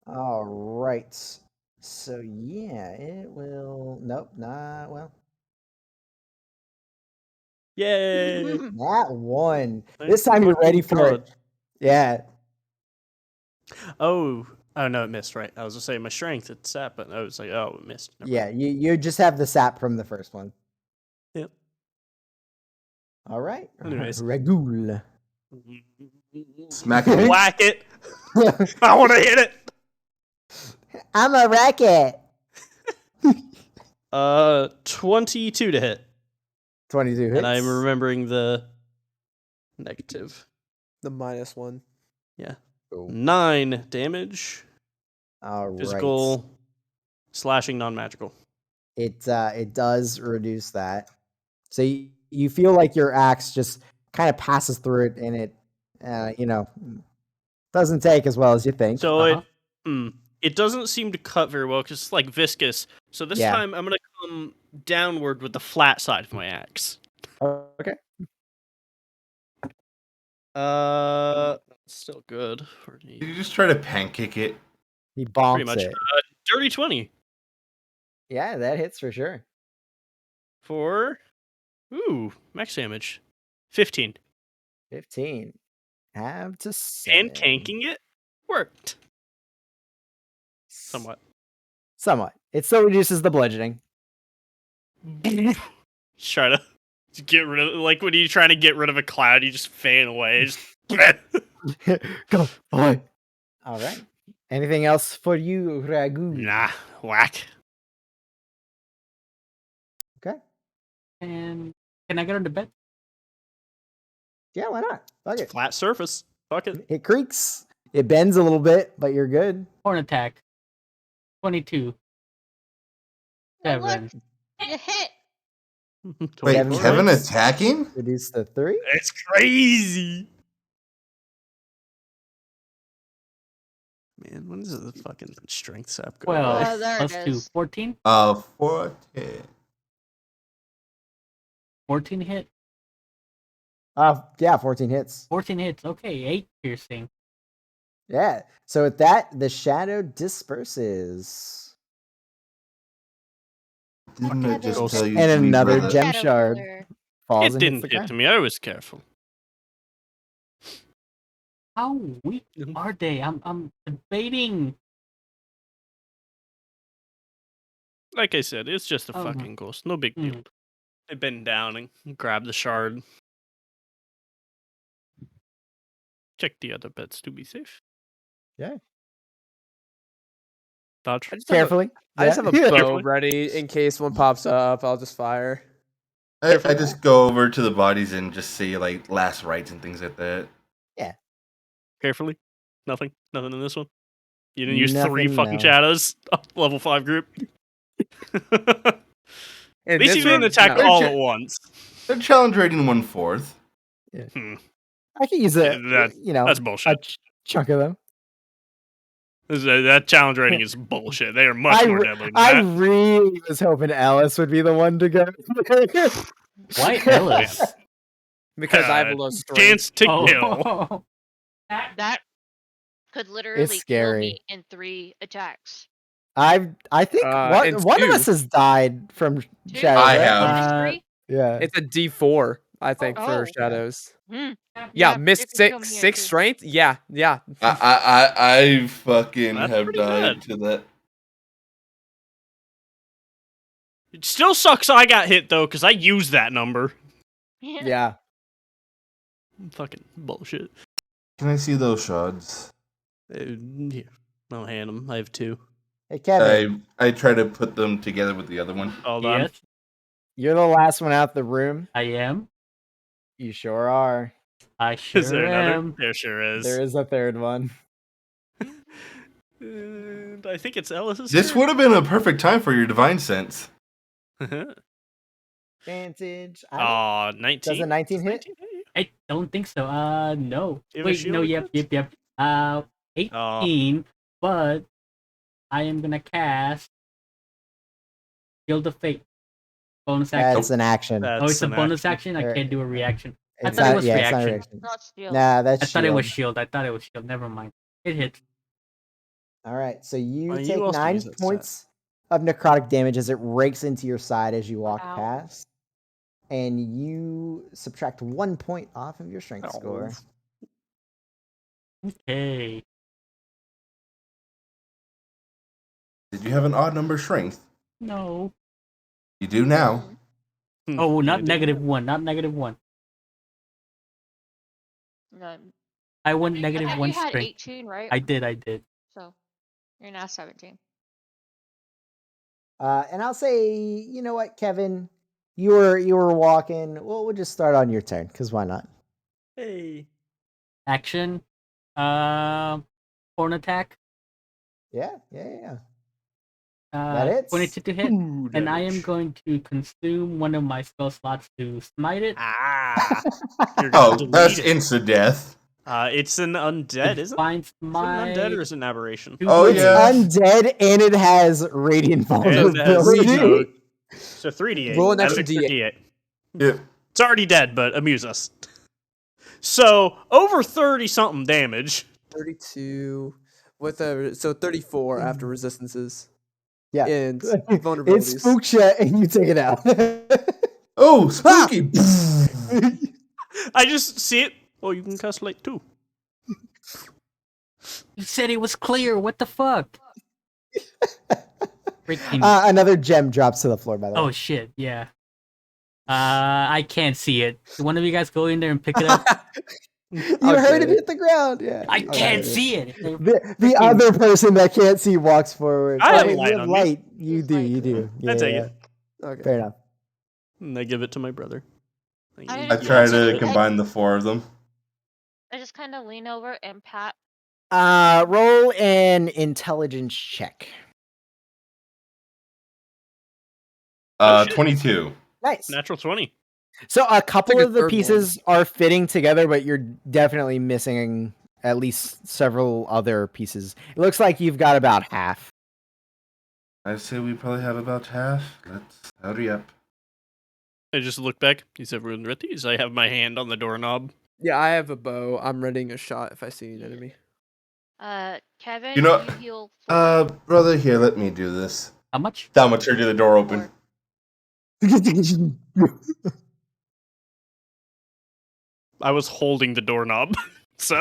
All right. So yeah, it will. Nope, not well. Yay! That one. Thank This time you're ready fucking for God. it. Yeah. Oh no, it missed. Right, I was gonna say my strength. It's sap, but I was like, oh, it missed. Never Yeah. You just have the sap from the first one. Yep. All right. Anyways. Ragul. mind. Smack him. Whack it! I want to hit it. I'm a racket. 22 to hit, 22 hits. and I'm remembering the negative. The -1. Yeah, Cool. 9 damage. All right. Physical, slashing, non-magical. It does reduce that. So you feel like your axe just kind of passes through it, and it doesn't take as well as you think. So Uh-huh. it doesn't seem to cut very well because it's like viscous. So this Yeah. time I'm gonna come downward with the flat side of my axe. Okay. Still good. Did you just try to pancake it? He Pretty bonks much. it. Dirty 20 Yeah, that hits for sure. for max damage, 15. 15. Have to say. And tanking it worked somewhat. Somewhat. It still reduces the bludgeoning. Just try to get rid of, like when you're trying to get rid of a cloud, you just fan away. Just Go boy. All right. Anything else for you, Ragu? nah, whack. Okay. And can I get on the bed? Yeah, why not? Fuck it. Flat surface. Fuck it. It creaks. It bends a little bit, but you're good. Horn attack. 22. Oh, look. 7. You hit. Wait, 24 Kevin hits. attacking? Reduce the 3. It's crazy. Man, when does the fucking strength sap go? 12 Oh, there it plus 2. is. 14? 14. 14 hit? Yeah, 14 hits. 14 hits. Okay, 8 piercing. Yeah. So with that, the shadow disperses. Didn't it just Kevin. tell you And to be another brother? gem Shadow shard. killer. Falls It and hits didn't the hit ground. to me. I was careful. How weak Mhm. are they? I'm debating. Like I said, it's just a Oh, no. fucking ghost. No big deal. I bend down and grab the shard. Check the other beds to be safe. Yeah. Dodge. I just have a- Carefully. I just have a Yeah. bow Carefully. ready in case one pops up. I'll just fire. I just go over to the bodies and just say like last rites and things like that. Carefully. Nothing in this one. You didn't use 3 Nothing, fucking no. shadows. Level 5 group. And At least you didn't attack no. all at once. They're challenge rating 1/4. I could use a, That's a bullshit. chunk of them. That challenge rating is bullshit. They are much more deadly than I that. really was hoping Alice would be the one to go. Why Ellis? Because I have a low strength. Chance to kill. Oh. That could literally kill scary. me in 3 attacks. I think and one of 2. us has died from 2? shadow. I right? have. 3? Yeah. It's a D4, I think, Oh. for shadows. Hmm. Yeah, it missed could kill me 6 in 6 2. strength. Yeah. I fucking That's have pretty died bad. to that. It still sucks I got hit, though, because I used that number. Yeah. Fucking bullshit. Can I see those shards? Here. I'll hand them. I have 2. Hey, Kevin, I try to put them together with the other one. Hold on. Yes, you're the last one out the room. I am. You sure are. I Is sure there another? am. There sure is. There is a third one. And I think it's Ellis's This turn. would have been a perfect time for your divine sense. Vantage. Aw, 19. Does a 19 Does hit? 19 hit you? I don't think so. No. You have a Wait, no, shield yep. 18, but I am gonna cast Shield of Fate. Bonus action. That's an action. That's Oh, it's a an bonus action. action? I can't do a reaction. I It's thought it not- was yeah, it's not a reaction. Not steal. Nah, that's I thought it was shield. shield. I thought it was shield. Never mind. It hits. All right, so you Well, you take also 9 use that stat. points of necrotic damage as it rakes into your side as you walk Ow. past, and you subtract 1 point off of your strength Ow. score. Okay. Did you have an odd number strength? No. You do now. Oh, not I do. -1. Not -1. No. I went I negative thought 1 you had strength. 18, right? I did. So you're now 17. And I'll say, you know what, Kevin, you were walking. Well, we'll just start on your turn, because why not? Hey. Action. Horn attack. Yeah. That hits. 22 to hit. Ooh, And I am damage. going to consume one of my spell slots to smite it. Ah. You're gonna Oh, delete that's it. instant death. It's an undead, isn't it? Finds Is it my. an undead or is it an aberration? Oh, It's yeah. undead and it has radiant And it has vulnerability. So 3d8. Roll an Add extra D8. Yeah. It's already dead, but amuse us. So over 30 something damage. 32 with a 34 after resistances Yeah. and It vulnerabilities. spooks you and you take it out. Oh, spooky! I just see it. Oh, you can cast light too. You said it was clear. What the fuck? Freaking. Another gem drops to the floor, by the Oh way. shit! Yeah. I can't see it. Do one of you guys go in there and pick it up? You I'll heard get it it. hit the ground. Yeah. I Okay. can't see it. The Freaking- other person that can't see walks forward. I have wait, light you have on me. light. You Use do. light. You do. Yeah, I take yeah. it. Okay. Fair enough. And I give it to my brother. I I You try also to do- combine the 4 of them. I just kind of lean over and pat. Roll an intelligence check. Oh, shit. 22. Nice. Natural 20. So a couple good of the third one. pieces are fitting together, but you're definitely missing at least several other pieces. It looks like you've got about half. I say we probably have about half. Let's hurry up. I just look back. Is everyone ready? As I have my hand on the doorknob. Yeah, I have a bow. I'm readying a shot if I see an enemy. Kevin, You know- you heal 4. Brother, here, let me do this. How much? Thaumaturgy the door open. 4. I was holding the doorknob. So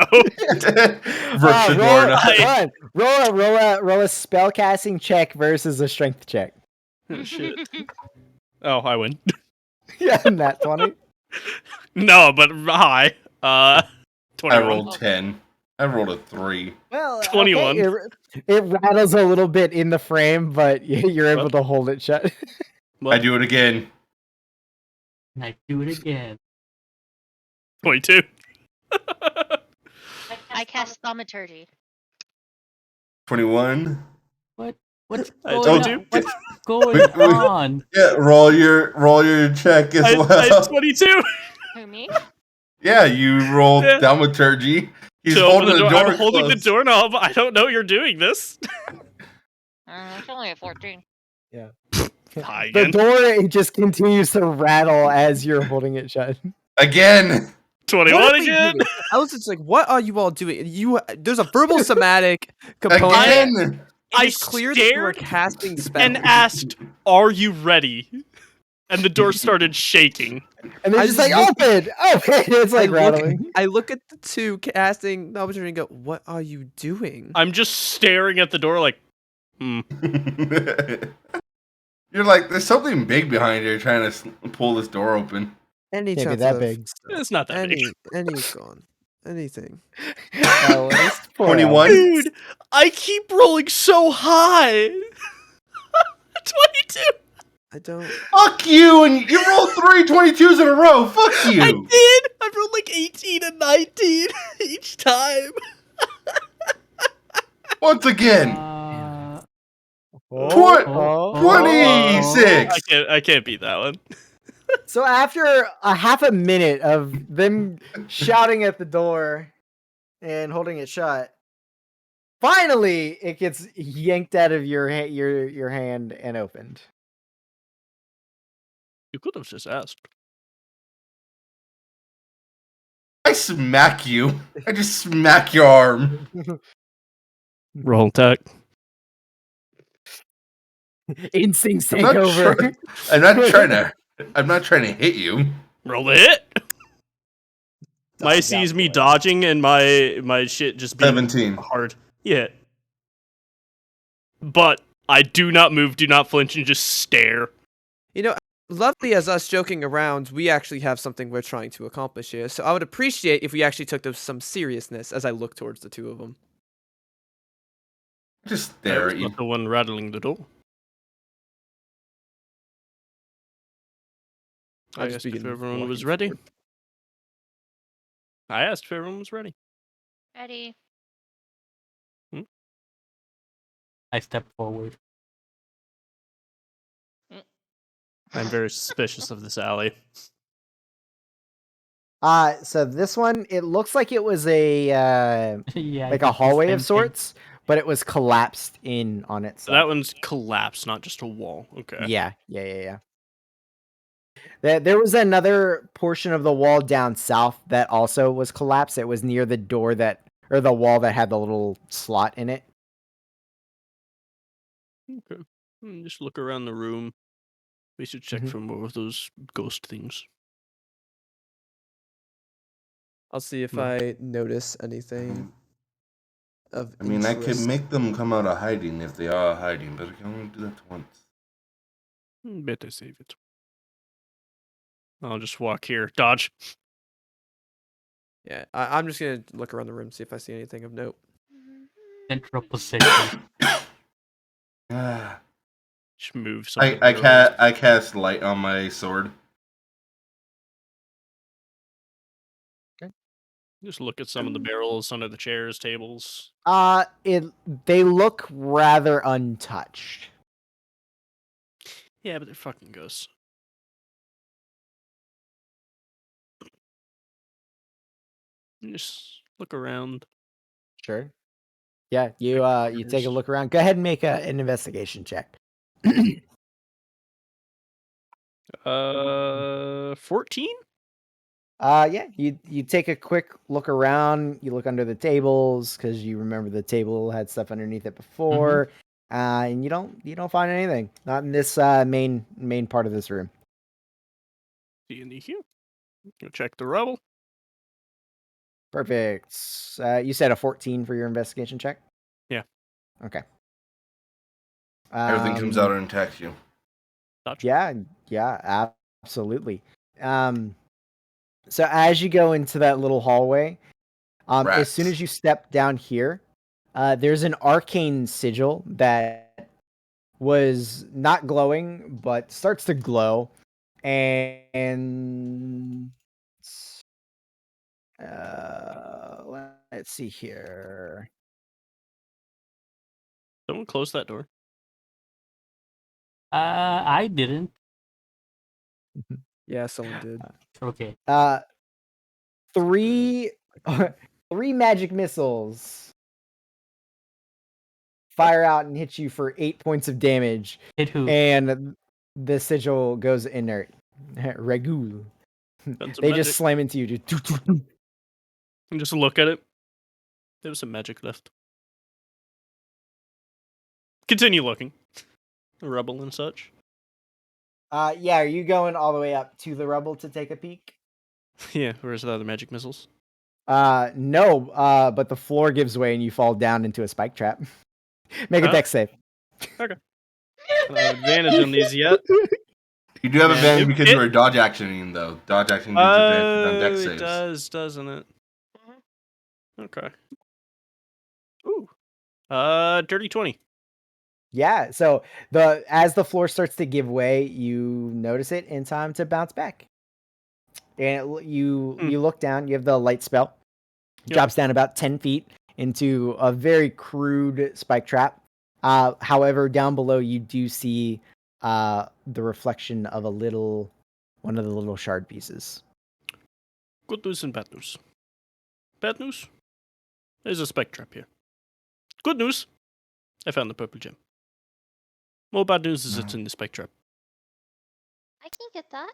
Virtual door. Roll a spell casting check versus a strength check. oh, shit. Oh, I win. Yeah, nat 20. No, but high. 21. I rolled 10. I rolled a 3. Well, 21. It rattles a little bit in the frame, but you're able Well. to hold it shut. What? I do it again. And I do it again. 22. I cast thaumaturgy. 21. What's I going told on? you. What's going Wait. on? Yeah, roll your check as I well. 22. Who, me? Yeah, you rolled Yeah. thaumaturgy. He's To open holding the door. I'm holding the closed. doorknob. I don't know you're doing this. It's only a 14. Hi The again. door it just continues to rattle as you're holding it shut. Again. 21 What are they again. doing? I was just like, what are you all doing? There's a verbal somatic component. Again. I It's clear that you are stared casting spells. and asked, "Are you ready?" And the door started shaking. And they're I just just like, look- open! It's like I rattling. I look at the two casting the opportunity and go, what are you doing? I'm just staring at the door like, You're like, there's something big behind here trying to pull this door open. Any Can't be chance that of big. it's not that big. any gone. Anything. Ellis Poor 21? Dude, I keep rolling so high. 22. I don't. Fuck you! And you rolled 3 22s in a row. Fuck I you! did. I rolled like 18 and 19 each time. Once again, Oh, 26. I can't beat that one. So after a half a minute of them shouting at the door and holding it shut, finally it gets yanked out of your your hand and opened. You could have just asked. I smack you. I just smack your arm. Roll attack. Instincts I'm take not over. I'm not trying to hit you. Roll the hit. My Dodge AC is out me for it. dodging and my shit just being 17. hard. Yeah. But I do not move, do not flinch, and just stare. You know, lovely as us joking around, we actually have something we're trying to accomplish here. So I would appreciate if we actually took this some seriousness as I look towards the two of them. Just I stare was at you. not the one rattling the door. I just asked if begin everyone walking was ready. forward. I asked if everyone was ready. Ready. I step forward. I'm very suspicious of this alley. So this one, it looks like it was a Yeah, I like did a the hallway same of thing. sorts, but it was collapsed in on So itself. that one's collapsed, not just a wall. Okay. Yeah. There was another portion of the wall down south that also was collapsed. It was near the door or the wall that had the little slot in it. Okay. Just look around the room. We should check Mhm. for more of those ghost things. I'll see if No. I notice anything of I mean, I could interest. make them come out of hiding if they are hiding, but I can only do that once. Better save it. I'll just walk here. Dodge. Yeah, I'm just gonna look around the room, see if I see anything of note. Central position. Ah. Just move some. I cast light on my sword. Just look at some of the barrels under the chairs, tables. They look rather untouched. Yeah, but they're fucking ghosts. Just look around. Sure. Yeah, you you take a corners. look around. Go ahead and make an investigation check. 14? Yeah, you take a quick look around. You look under the tables because you remember the table had stuff underneath it before, and you don't find anything. Not in this main part of this room. See any here? Go check the rubble. Perfect. You said a 14 for your investigation check. Yeah. Okay. Everything comes out intact. You. Dodge. Yeah, absolutely. So as you go into that little hallway, as soon Rats. as you step down here, there's an arcane sigil that was not glowing, but starts to glow, and let's see here. Someone close that door. I didn't. Yeah, someone did. Okay. Three magic missiles fire out and hit you for 8 points of damage, Hit who? and the sigil goes inert. Regul. Done some They magic. just slam into you. And just look at it. There was some magic left. Continue looking. The rubble and such. Yeah, are you going all the way up to the rubble to take a peek? Yeah, where's the other magic missiles? No, but the floor gives way and you fall down into a spike trap. Make a Huh? dex save. I don't have advantage on these yet. You do have Yeah, advantage it- because you are dodge actioning, though. Dodge action gives advantage on dex Oh, saves. it does, doesn't it? Okay. Ooh. Dirty 20. Yeah. So as the floor starts to give way, you notice it in time to bounce back. And you look down. You have the light spell. Yep. Drops down about 10 feet into a very crude spike trap. However, down below you do see the reflection of one of the little shard pieces. Good news and bad news. Bad news? There's a spike trap here. Good news! I found the purple gem. More bad news is it's in the spike trap. I can get that.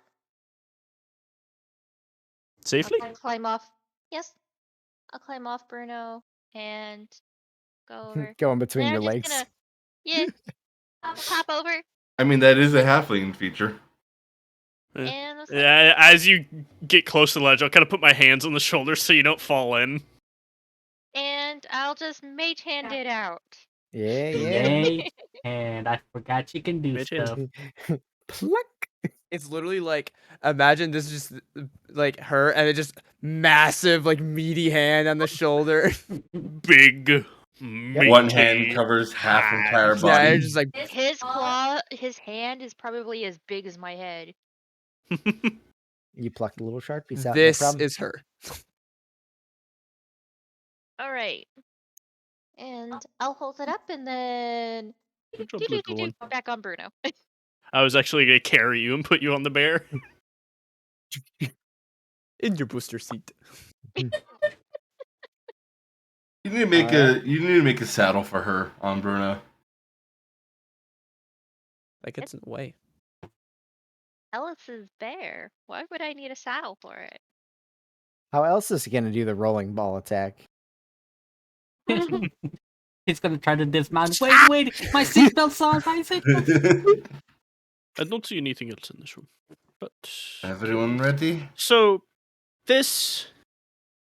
Safely? I'll climb off. Yes. I'll climb off Bruno and go over. Going between And your I'm just legs. gonna, I'll hop over I mean, that is a halfling feature. and it's like, Yeah, as you get close to the ledge, I'll kind of put my hands on the shoulders so you don't fall in. and I'll just mage hand it out. Yeah, yeah. Yay. And I forgot you can do Mage hands. stuff. Pluck. It's literally like, imagine this is just like her and it just massive like meaty hand on the shoulder. Big, One meaty hand covers half entire hands. Yeah, body. it's just like His hand is probably as big as my head. You plucked a little sharp piece out. this no problem. is her. All right. And I'll hold it up and then Good job, little one. back on Bruno. I was actually going to carry you and put you on the bear. In your booster seat. You need to make a saddle for her on Bruno. That gets in the way. Ellis's bear. Why would I need a saddle for it? How else is he going to do the rolling ball attack? He's gonna try to dismount. Wait, my seatbelt's on, my seatbelt. I don't see anything else in this room. But Everyone ready? so this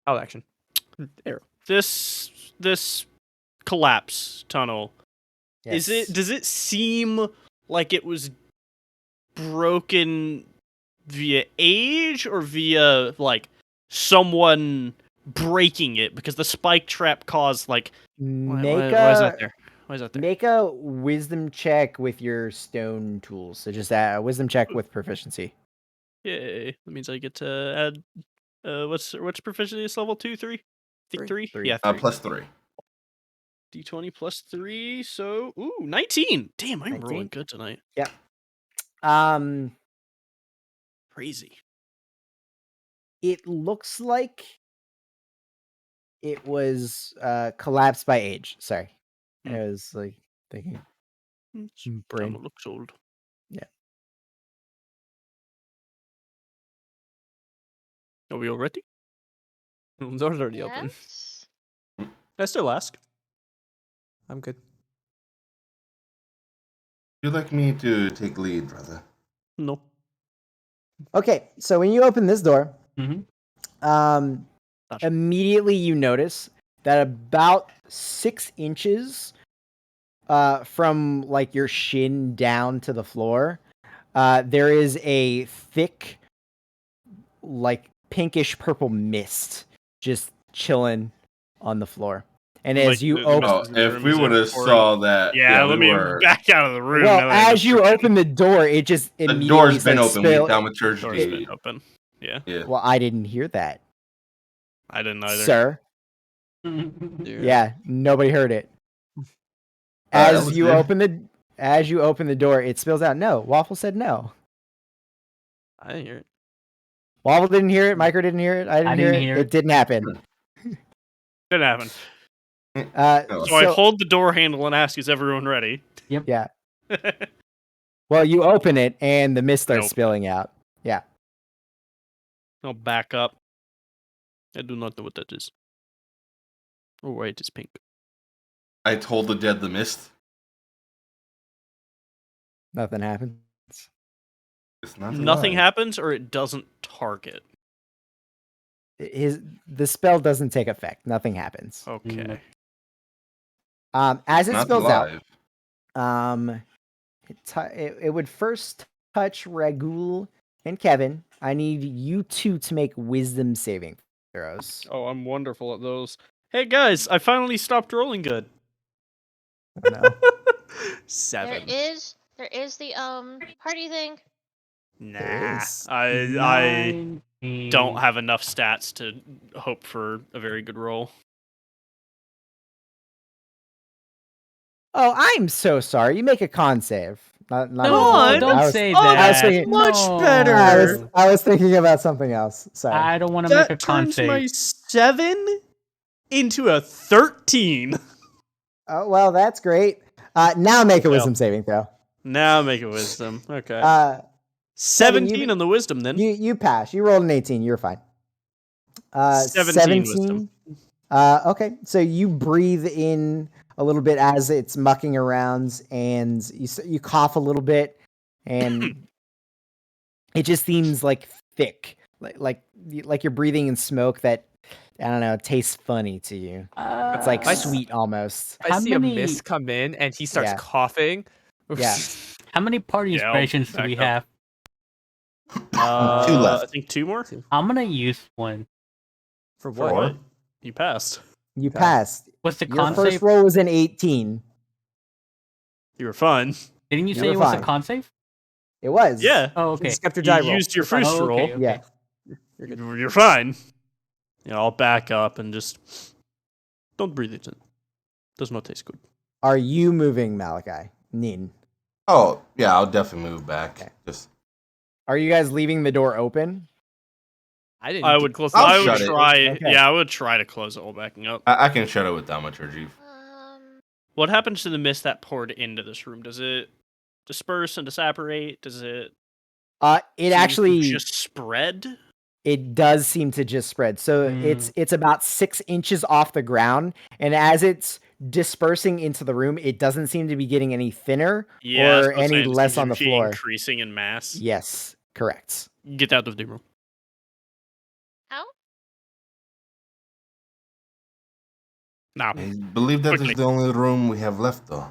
Out action. Arrow. this collapse tunnel Yes. does it seem like it was broken via age or via like someone breaking it, because the spike trap caused like why is that there? Why is that there? Make a wisdom check with your stone tools. So just a wisdom check with proficiency. Yay. That means I get to add what's proficiency is level 2, 3? I think 3? Three. Yeah, 3. +3. D20 plus 3, so 19. Damn, I'm 19? rolling good tonight. Um, Crazy. it looks like it was collapsed by age. Sorry, Hmm. I was like thinking. Brain. Tunnel looks old. Yeah. Are we all ready? The door's already open. Yes. I still ask. I'm good. You'd like me to take lead, brother? No. Okay, so when you open this door, Mhm. Gotcha. immediately you notice that about 6 inches from like your shin down to the floor, there is a thick, like pinkish purple mist just chilling on the floor. And as Like, you the open, mist- Oh, in the if room we is would have important. saw that, Yeah, we let me were. back out of the room. well, now that I as you know. open the door, it just The immediately door's been starts open. spill- We thaumaturgy. Door's been open. Yeah, Yeah. Well, I didn't hear that, I didn't either. sir. Dude. Yeah, nobody heard it. That As was you good. open the door, it spills out. No, Waffle said no. I didn't hear it. Waffle didn't hear it. Micro didn't hear it. I didn't, didn't hear, hear it. it. It didn't happen. Didn't happen. Oh. So I hold the door handle and ask, "Is everyone ready?" Yeah. Well, you open it and the mist starts Nope. spilling out. Yeah. I'll back up. I do not know what that is. Oh wait, it's pink. I told the dead the mist. Nothing happens. It's not Nothing alive. happens, or it doesn't target. The spell doesn't take effect. Nothing happens. Okay. As it Not spills alive. out, it would first touch Ragul and Kevin. I need you two to make wisdom saving throws. Oh, I'm wonderful at those. Hey guys, I finally stopped rolling good. Oh, no. 7. There is the party thing. Nah, is. I don't 19. have enough stats to hope for a very good roll. Oh, I'm so sorry. You make a con save. Not No, a con save. don't say Oh, that. I was thinking- much No. better. I was thinking about something else. Sorry. I don't want to make a That con turns save. my 7 into a 13. Oh, well, that's great. Now make a Well. wisdom saving throw. Now make a wisdom. Okay. 17 Kevin, on the wisdom then. You pass. You rolled an 18. You're fine. 17 wisdom. Okay, so you breathe in a little bit as it's mucking around, and you cough a little bit, and it just seems like thick, like you're breathing in smoke that, I don't know, tastes funny to you. It's like I- sweet almost. I How see a many- mist come in and he starts Yeah. coughing. Yeah. How many party Yeah, I'll inspirations do we back have? up. 2 left. I think 2 more. I'm gonna use one. For For what? what? You passed. You Okay. passed. What's the Your con first save? roll was an 18. You were fine. Didn't you You say were it was fine. a con save? It was. Yeah. Oh, You okay. just kept your You die roll. used your You're fine. first Oh, roll. okay, okay. Yeah. You're good. You're fine. Yeah, I'll back up and just don't breathe it in. Does not taste good. Are you moving, Malachi? Nin. Oh, yeah, I'll definitely move back. Okay. Just Are you guys leaving the door open? I didn't I get would close I'll I enough. would shut it. try. Okay. Yeah, I would try to close it while backing up. I can shut it with thaumaturgy. What happens to the mist that poured into this room? Does it disperse and disapparate? Does it? It seem to actually just spread. it does seem to just spread. So it's about 6 inches off the ground, and as it's dispersing into the room, it doesn't seem to be getting any thinner Yeah, or any less on the floor. Increasing in mass. Yes, correct. Get out of the room. Ow. Nah. I believe that Quickly. is the only room we have left, though.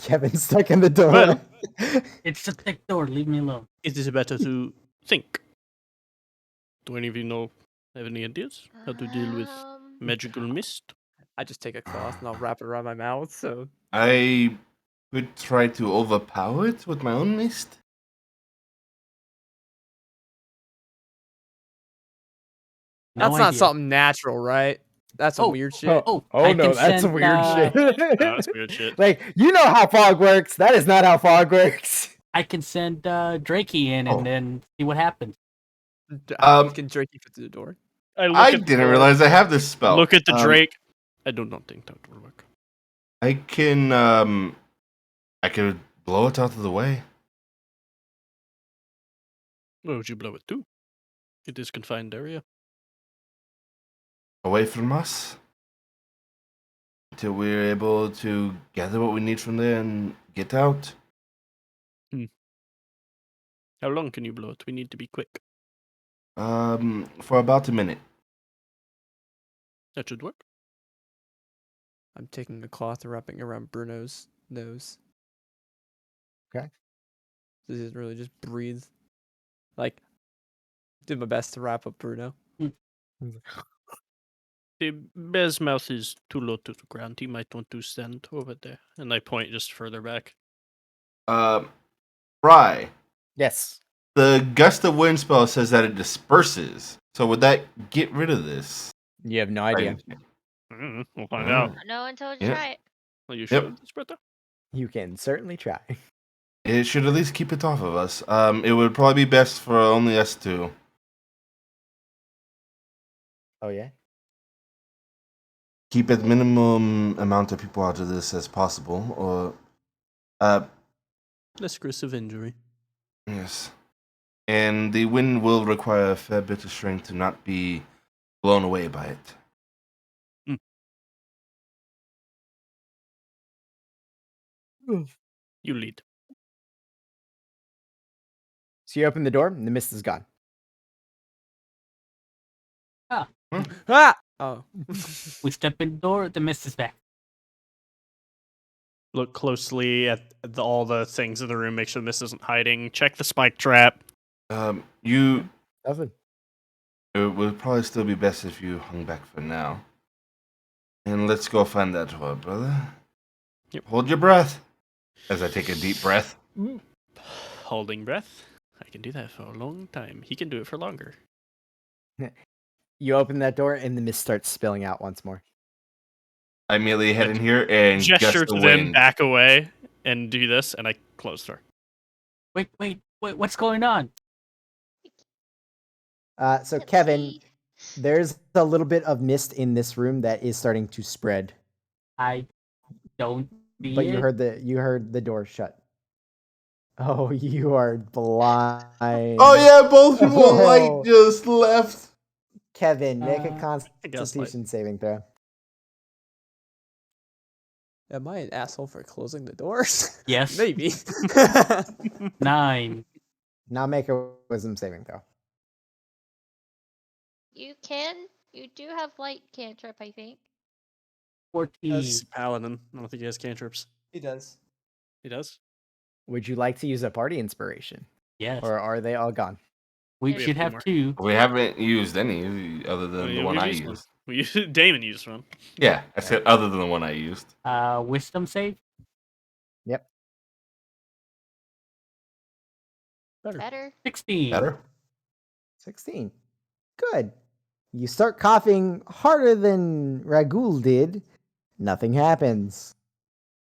Kevin's stuck in the door. Well- It's a thick door. Leave me alone. It is better to think. Do any of you have any ideas how to deal with magical mist? I just take a cloth and I'll wrap it around my mouth. So I could try to overpower it with my own mist. No that's not idea. something natural, right? That's some Oh, weird shit. Oh, Oh I no, can that's send, weird shit. That's weird shit. Like, you know how fog works. That is not how fog works. I can send Drakey in Oh. and then see what happens. Can Drake fit through the door? I didn't realize I have this spell. Look at the Drake. I do not think that will work. I can I could blow it out of the way. Where would you blow it to? It is confined area. Away from us. Until we're able to gather what we need from there and get out. How long can you blow it? We need to be quick. For about a minute. That should work. I'm taking a cloth and wrapping it around Bruno's nose. Okay. So he doesn't really just breathe. Like, did my best to wrap up Bruno. The bear's mouth is too low to the ground. He might want to stand over there. And I point just further back. Fry. Yes. The gust of wind spell says that it disperses. So would that get rid of this? You have no idea. We'll find out. No one told you Yeah. try it. Are you sure, Yep. Spreader? You can certainly try. It should at least keep it off of us. It would probably be best for only us two. Oh yeah. Keep as minimum amount of people out of this as possible, or Less risk of injury. yes. And the wind will require a fair bit of strength to not be blown away by it. You lead. So you open the door, and the mist is gone. Ah! Oh. We step in the door, the mist is back. Look closely at all the things in the room. Make sure the mist isn't hiding. Check the spike trap. You Nothing. It would probably still be best if you hung back for now. And let's go find that door, brother. Yep. Hold your breath. As I take a deep breath. Holding breath. I can do that for a long time. He can do it for longer. You open that door, and the mist starts spilling out once more. I immediately head in here and Gesture gust to the them, wind. back away, and do this, and I close the door. Wait, what's going on? So Let's Kevin, see. there's a little bit of mist in this room that is starting to spread. I don't see But it. you heard the door shut. Oh, you are blind. Oh yeah, both people Oh. light just left. Kevin, make a I guess, Constitution saving throw. Am I an asshole for closing the doors? Yes. Maybe. 9. Now make a Wisdom saving throw. You do have light cantrip, I think. 14. As Paladin. I don't think he has cantrips. He does. He does? Would you like to use a party inspiration, Yes. or are they all gone? We We should have have two 2. We haven't used any other than Oh, the yeah, one we've I used one. used. Damon used one. Yeah, I said other than the one I used. Wisdom save? Yep. Better. 16. Better? 16. Good. You start coughing harder than Ragul did. Nothing happens.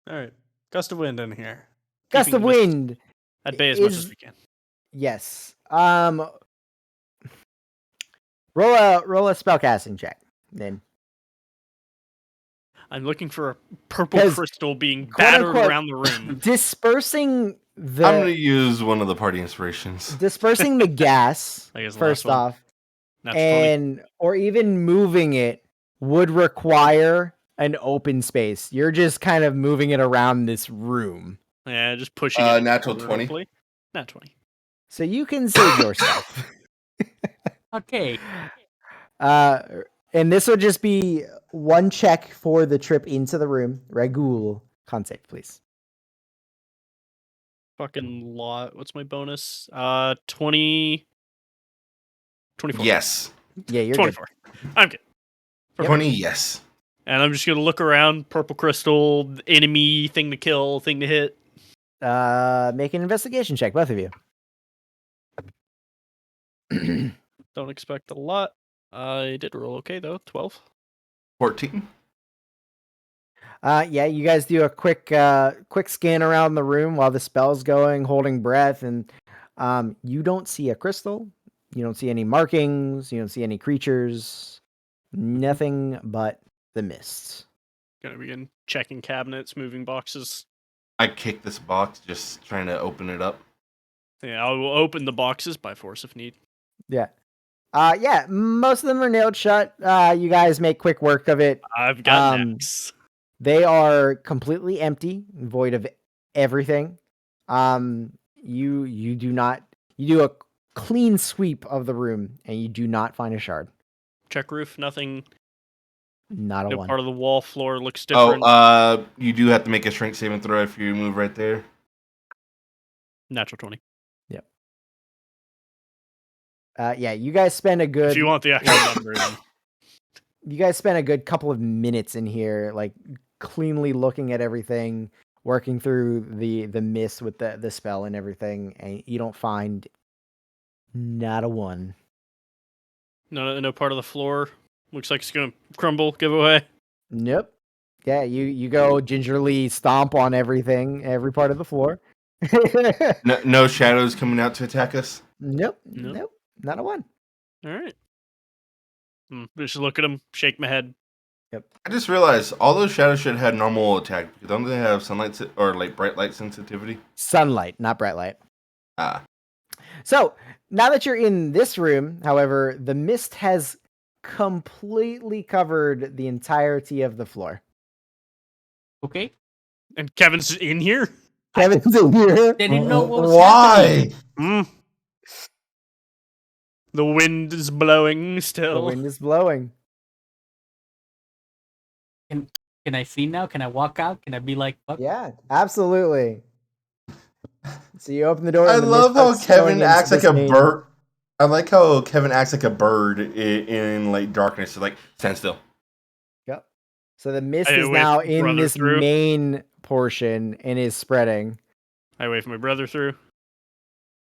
Alright. Gust of wind in here. Gust Keeping of the mist wind. at bay as much is- as we can. Yes. Roll a spellcasting check. Then I'm looking for a purple 'Cause, crystal being quote, battered unquote, around the room. dispersing I'm gonna the use one of the party inspirations. dispersing the gas I guess the first last one. off, Natural 20. and or even moving it would require an open space. You're just kind of moving it around this room, Yeah, just pushing it. Natural forward, 20. hopefully. Nat 20. so you can save yourself. Okay. And this would just be one check for the trip into the room. Ragul, con save, please. Fucking lot. What's my bonus? 20. 24. Yes. Yeah, you're 24. I'm good. 20, yes. And I'm just gonna look around. Purple crystal, enemy, thing to kill, thing to hit. good. Make an investigation check, both of you. Don't expect a lot. I did roll okay though. 12. 14. Yeah, you guys do a quick scan around the room while the spell's going, holding breath, and you don't see a crystal. You don't see any markings. You don't see any creatures. Nothing but the mist. Gonna begin checking cabinets, moving boxes. I kicked this box, just trying to open it up. Yeah, I will open the boxes by force if need. Yeah. Yeah, most of them are nailed shut. You guys make quick work of it. I've got an Um, axe. They are completely empty, void of everything. You do not. You do a clean sweep of the room, and you do not find a shard. Check roof, nothing. Not a No one. part of the wall, floor looks different. You do have to make a strength saving throw if you move right there. Natural 20. Yeah, you guys spend a good. If you want the actual number, then You guys spend a good couple of minutes in here, like cleanly looking at everything, working through the mist with the spell and everything, and you don't find not a one. no part of the floor looks like it's gonna crumble, give away. Nope. Yeah, you go gingerly stomp on everything, every part of the floor. No shadows coming out to attack us. Nope. Nope. Nope. Not a one. All right. Just look at him, shake my head. I just realized all those shadows should have normal attack because don't they have sunlight or like bright light sensitivity? Sunlight, not bright light. Ah, So now that you're in this room, however, the mist has completely covered the entirety of the floor. Okay. And Kevin's in here. Kevin's in here. Didn't know what was happening. why? Hmm. The wind is blowing The still. wind is blowing. Can I see now? Can I walk out? Can I be like, fuck? Yeah, absolutely. So you open the door. I and the mist love how starts going Kevin into acts like this a main- bird. I like how Kevin acts like a bird in like darkness. So, like, stand still. Yep. So the mist I is wave now my in brother this through. main portion and is spreading. I wave my brother through.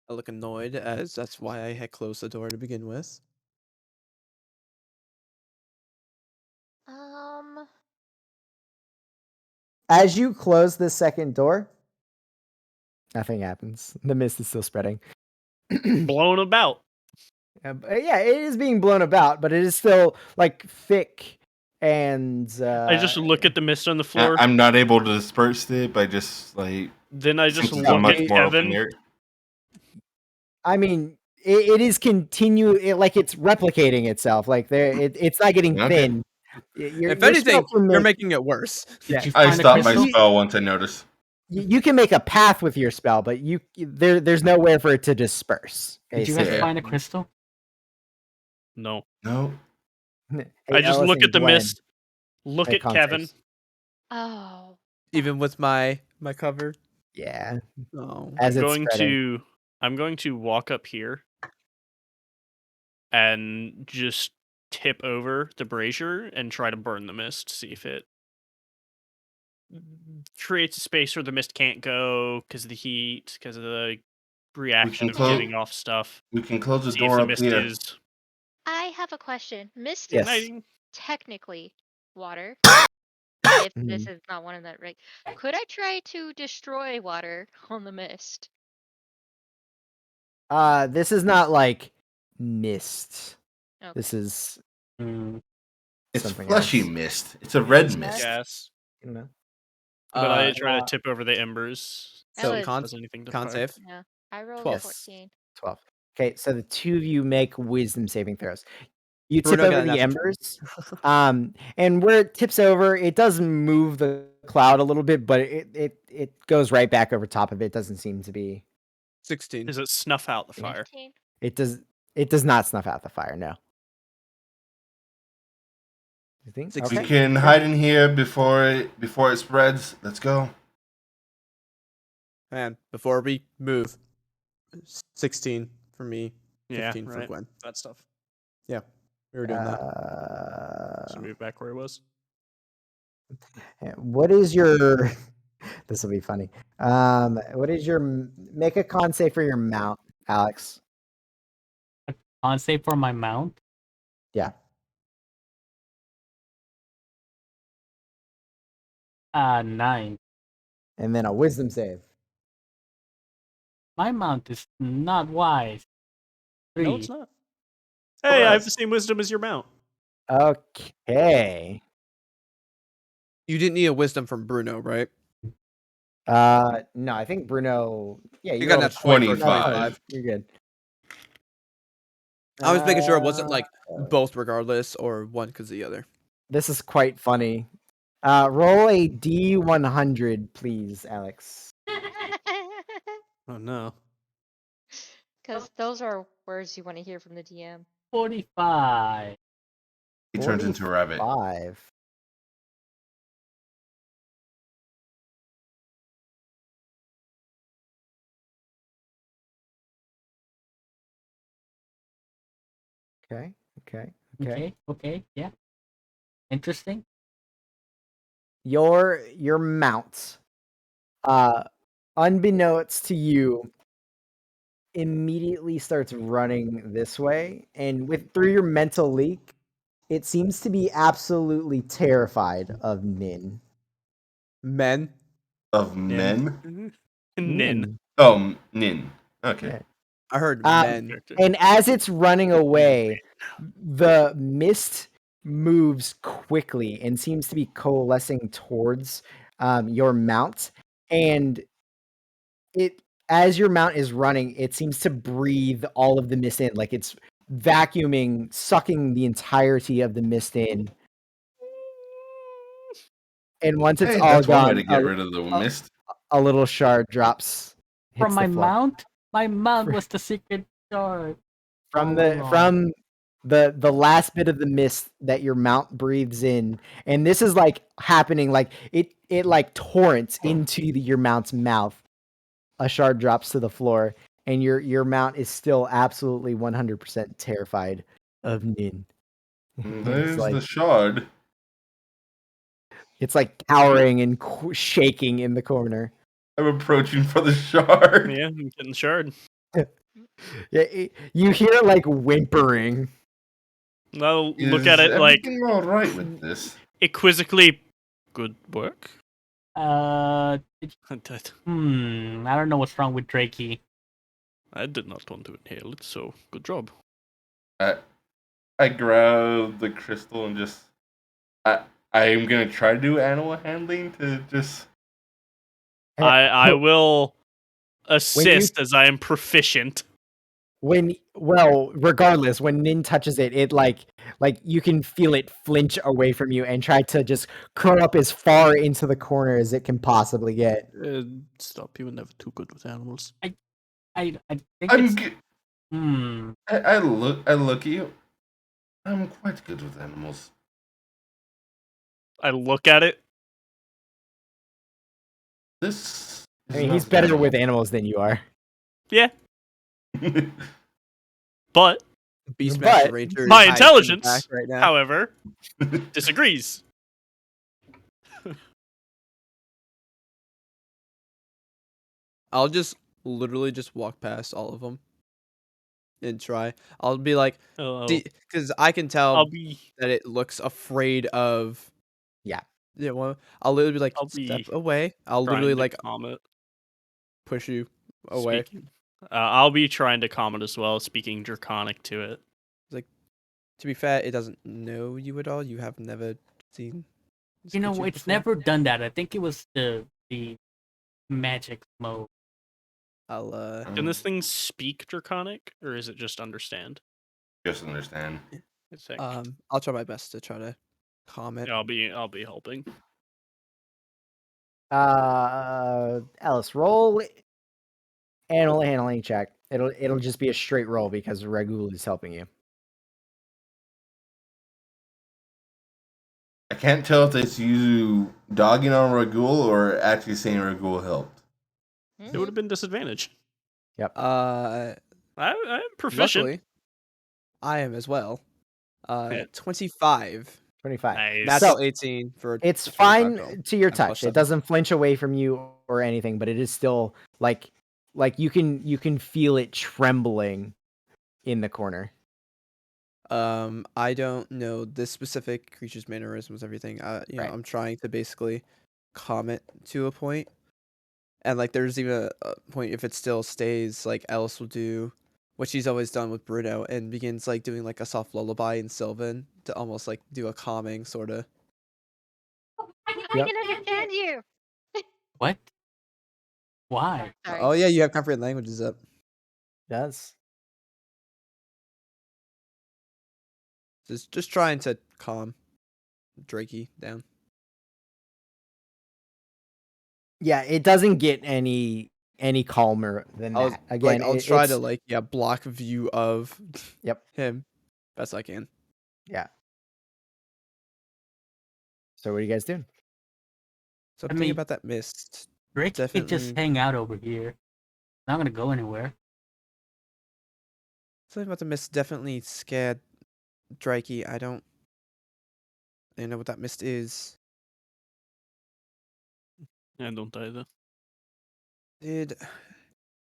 I look annoyed, as that's why I had closed the door to begin with. As you close the second door, nothing happens. The mist is still spreading. Blown about. Yeah, it is being blown about, but it is still like thick and. I just look at the mist on the floor. I'm not able to disperse it by just like. Then I just since it's a look much at more open Kevin. area. I mean, it is like it's replicating itself. Like it's not getting Okay. thin. If Your anything, spell can you're make- making it worse. Yeah. Did you I find a stopped my crystal? spell once I noticed. You can make a path with your spell, but there's nowhere for it to disperse. Did you guys basically. find a crystal? No. No. Hey, I just Ellis look and at the Gwen, mist, look make at Kevin. context. Oh. Even with my cover. Yeah, No. as I'm it's going spreading. I'm going to walk up here and just tip over the brazier and try to burn the mist, see if it creates a space where the mist can't go because of the heat, because of the reaction of close- giving off stuff. We can close the See if door the up mist here. is I have a question. Mist Yes. is igniting. technically water. If this Mhm. is not one of that, right? Could I try to destroy water on the mist? This is not like mist. Okay. This is Hmm. It's something fleshy else. mist. It's a red It's mist. Gas. You know? But I try uh, to tip over the embers. So see if it con- does anything to con fire. save. Yeah. I rolled 12. 14. 12. Okay, so the two of you make wisdom saving throws. You tip Bruno got over a the natural embers, and where it tips over, it does move the cloud a little bit, but it goes right back over top of it. It doesn't seem to be. 16. Does it snuff out the fire? 15. It does not snuff out the fire. No. You think? 16. We can hide in here before it spreads. Let's go. Man, before we move, 16 for me, Yeah, 15 for right. Gwen. That stuff. Yeah, we were doing that. So move back where it was. What is your? This will be funny. What is your? Make a con save for your mount, Alex. On save for my mount. Yeah. 9. And then a wisdom save. My mount is not wise. 3. No, it's not. Hey, I have the same wisdom as your mount. Okay. You didn't need a wisdom from Bruno, right? No, I think Bruno. Yeah, You rolled got a that 20 for 25. You're good. I was making sure it wasn't like Uh, both regardless or one because of the other. This is quite funny. Roll a D100, please, Alex. Oh no. Because those are words you want to hear from the DM. 45. He turns into a rabbit. 5. Okay. Okay. Yeah. Interesting. Your mount, unbeknownst to you, immediately starts running this way, and through your mental leak, it seems to be absolutely terrified of Nin. Men. Of Nin. men? Nin. Oh, Nin. Okay. Yeah. I heard Um, men. Character. And as it's running away, the mist moves quickly and seems to be coalescing towards your mount. And as your mount is running, it seems to breathe all of the mist in, like it's vacuuming, sucking the entirety of the mist in. And once it's Hey, all that's one way gone, to get rid of the mist. a little shard drops. From hits my the floor. mount? My mount Fr- was the secret door. From Oh. the last bit of the mist that your mount breathes in, and this is like happening, like it like torrents into your mount's mouth. A shard drops to the floor, and your mount is still absolutely 100% terrified of Nin. There's the shard. It's like cowering and shaking in the corner. I'm approaching for the shard. Yeah, I'm getting shard. You hear like whimpering. I'll look Is at it like everything all right with this? quizzically. Good work. I don't know what's wrong with Drakey. I did not want to inhale it, so good job. I grab the crystal and just I am gonna try to do animal handling to just I will assist as I am proficient. Regardless, when Nin touches it, it like you can feel it flinch away from you and try to just curl up as far into the corner as it can possibly get. Stop, you were never too good with animals. I think I'm it's g- hmm. I look at you. I'm quite good with animals. I look at it. This is I mean, not he's an better animal. with animals than you are. Yeah, but Beastmaster But Ranger is my hiding in the intelligence, back right now. however, disagrees. I'll just literally just walk past all of them and try. I'll be like, because I can tell I'll be that it looks afraid of. Yeah. Yeah, well, I'll literally be like, I'll step be away. I'll trying literally to like calm it. push you away. Speaking, I'll be trying to calm it as well, speaking Draconic to it. To be fair, it doesn't know you at all. You have never seen. this You know, creature it's before. never done that. I think it was the magic mode. I'll Can this thing speak Draconic, or is it just understand? just understand? I think. I'll try my best to try to calm it. Yeah, I'll be helping. Alice, roll animal handling check. It'll just be a straight roll because Ragul is helping you. I can't tell if it's you dogging on Ragul or actually saying Ragul helped. It would have been disadvantage. Uh, I'm proficient. luckily, I am as well. Yeah. 25. 25. Nice. Natural 18 for. It's the 45 roll. fine to your And plus touch. It 7. doesn't flinch away from you or anything, but it is still like you can feel it trembling in the corner. I don't know this specific creature's mannerisms, everything. Right. I'm trying to basically calm it to a point. And like there's even a point if it still stays, like Alice will do what she's always done with Bruno and begins like doing like a soft lullaby in Sylvan to almost like do a calming sorta. I Yep. can understand you. What? Why? Sorry. Oh yeah, you have comprehend languages up. Does. Just trying to calm Drakey down. Yeah, it doesn't get any calmer than that. Again, I'll try to block view of Yep. him best I can. Yeah. So what are you guys doing? Something mean, about that mist. Drake could just Definitely. hang out over here. Not gonna go anywhere. Something about the mist definitely scared Drakey. I don't know what that mist is. I don't either.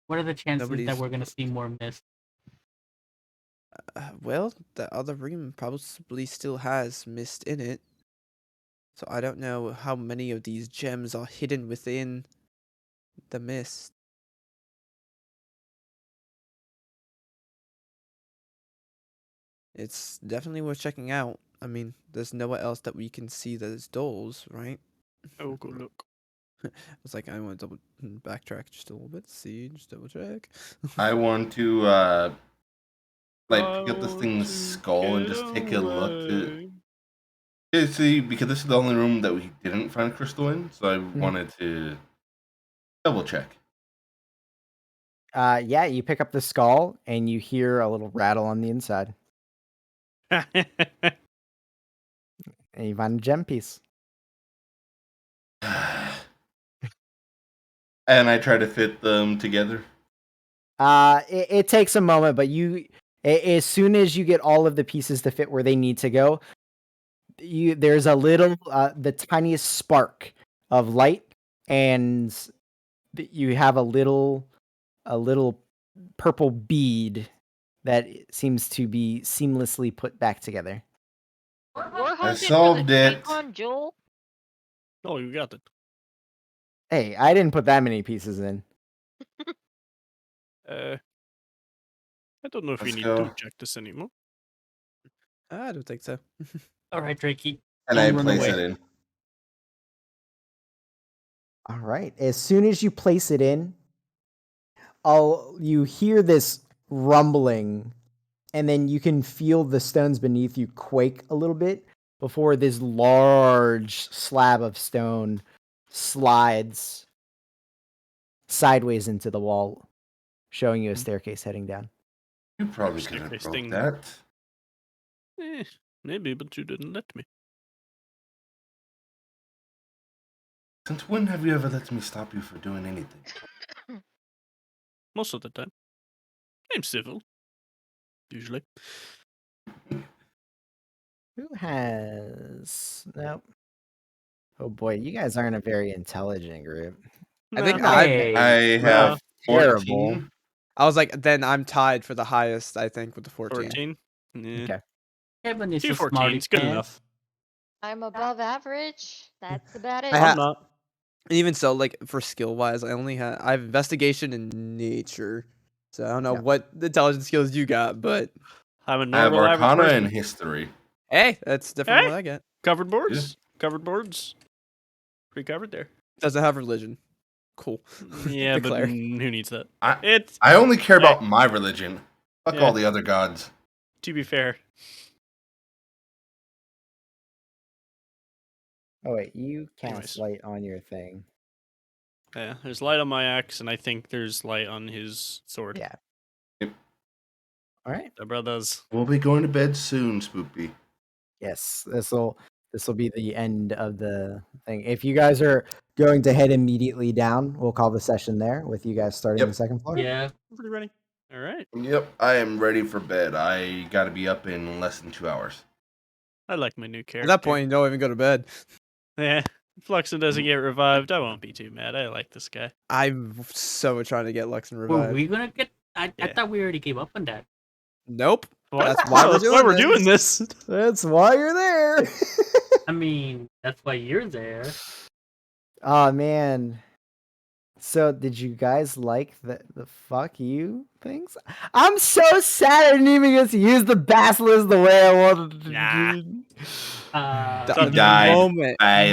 What are the chances that Nobody's- we're gonna see more mist? Well, the other room probably still has mist in it. So I don't know how many of these gems are hidden within the mist. It's definitely worth checking out. I mean, there's nowhere else that we can see those doors, right? Oh, go look. It's like I want to backtrack just a little bit. See, just double check. I want to pick up this thing's skull and just take a look to see, because this is the only room that we didn't find crystal in, so I wanted to double check. Yeah, you pick up the skull and you hear a little rattle on the inside, and you find a gem piece. And I try to fit them together. It takes a moment, but as soon as you get all of the pieces to fit where they need to go, there's a little, the tiniest spark of light, and you have a little purple bead that seems to be seamlessly put back together. We're I hunting for solved the it. Deacon Jewel. Oh, you got it. Hey, I didn't put that many pieces in. I don't know if Let's we need go. to check this anymore. I don't think so. All right, Drakey. And I Don't run place away. it in. All right. As soon as you place it in, you hear this rumbling, and then you can feel the stones beneath you quake a little bit before this large slab of stone slides sideways into the wall, showing you a staircase heading down. You probably could have Staircase broke thing. that. Maybe, but you didn't let me. Since when have you ever let me stop you for doing anything? Most of the time. I'm civil. Usually. Who has... Nope. Oh boy, you guys aren't a very intelligent group. I think Nah, Hey. I Well, have terrible. 14. I was like, then I'm tied for the highest, I think, with the 14. 14. Yeah. Okay. Kevin is Two a 14 smarty is good pants. enough. I'm above average. That's about it. I ha- I'm not. Even so, like for skill wise, I have investigation and nature. So I don't know Yeah. what intelligence skills you got, but I'm a I have normal average Arcana person. and History. hey, that's different Hey. than what I get. Covered boards. Covered boards. Pretty covered there. Doesn't have religion. Cool. Yeah, but Declare. who needs that? I It's, I only care Hey. about my religion. Fuck Yeah. all the other gods. to be fair. Oh wait, you Anyways. cast light on your thing. Yeah, there's light on my axe, and I think there's light on his sword. Yeah. Yep. All right. The brothers. We'll be going to bed soon, Spoopy. Yes, this will be the end of the thing. If you guys are going to head immediately down, we'll call the session there with you guys starting Yep. the second floor. Yeah. I'm pretty ready. All right. Yep, I am ready for bed. I gotta be up in less than 2 hours. I like my new character. At that point, you don't even go to bed. Yeah. If Fluxon doesn't get revived, I won't be too mad. I like this guy. I'm so trying to get Luxon Were revived. we gonna get? I Yeah. thought we already gave up on that. Nope. What? That's why Oh, we're that's doing we're this. doing this. That's why you're there. I mean, that's why you're there. Oh man. So did you guys like the fuck you things? I'm so sad I didn't even get to use the basilisk the way I wanted to. Nah. do. The, He the died moment I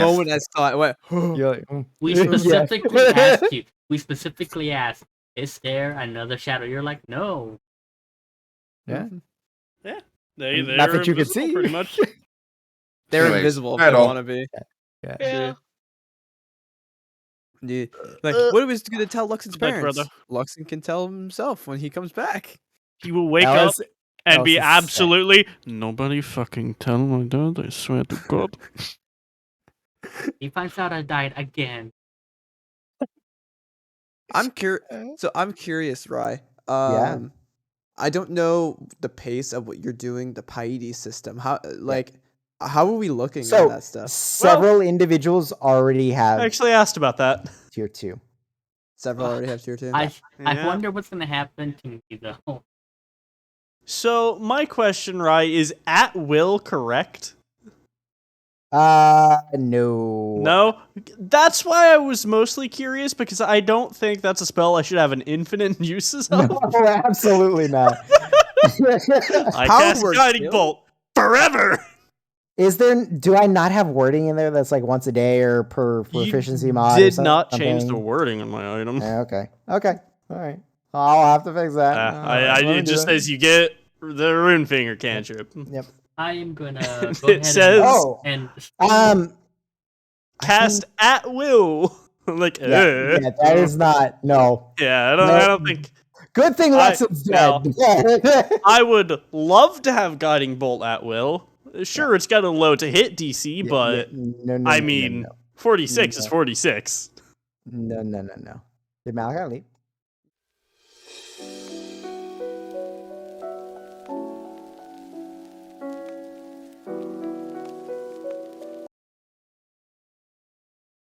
saw it, I went, You're like, "Mm." We Yeah. specifically asked you. We specifically asked, "Is there another shadow?" You're like, "No." Yeah. They, Not they're that you could invisible, see. pretty much. they're Anyways, invisible if at they all. want to be. Yeah. Yeah. Like, Uh, what are we going to tell Luxon's Goodbye, parents? brother. Luxon can tell himself when he comes back. He will wake Alice- up and be Alice is sad. absolutely nobody fucking tell my dad. I swear to God. He finds out I died again. I'm curious. So I'm curious, Rye. Yeah. I don't know the pace of what you're doing, the Paides system. How how are we looking at So that stuff? several individuals already have I actually asked about that. tier 2. Several already have tier 2. I Yeah. wonder what's gonna happen to me though. So my question, Rye, is at will correct? No. No? That's why I was mostly curious, because I don't think that's a spell I should have an infinite uses of. No, absolutely not. I Power cast word Guiding skill? Bolt forever! Do I not have wording in there that's like once a day or per proficiency mod? or Did not change the something? wording on my item. Yeah, okay. All right. I'll have to fix that. It just says you get the Rune Finger cantrip. Yep. I am gonna It go ahead says- Oh. and Cast at will. Like, Yeah, that is not. No. yeah, I No. don't think. Good thing Luxon's well, dead. I would love to have Guiding Bolt at will. Sure, it's got a low to hit DC, but no, I mean, 46 is 46. No. Did Malachi leave?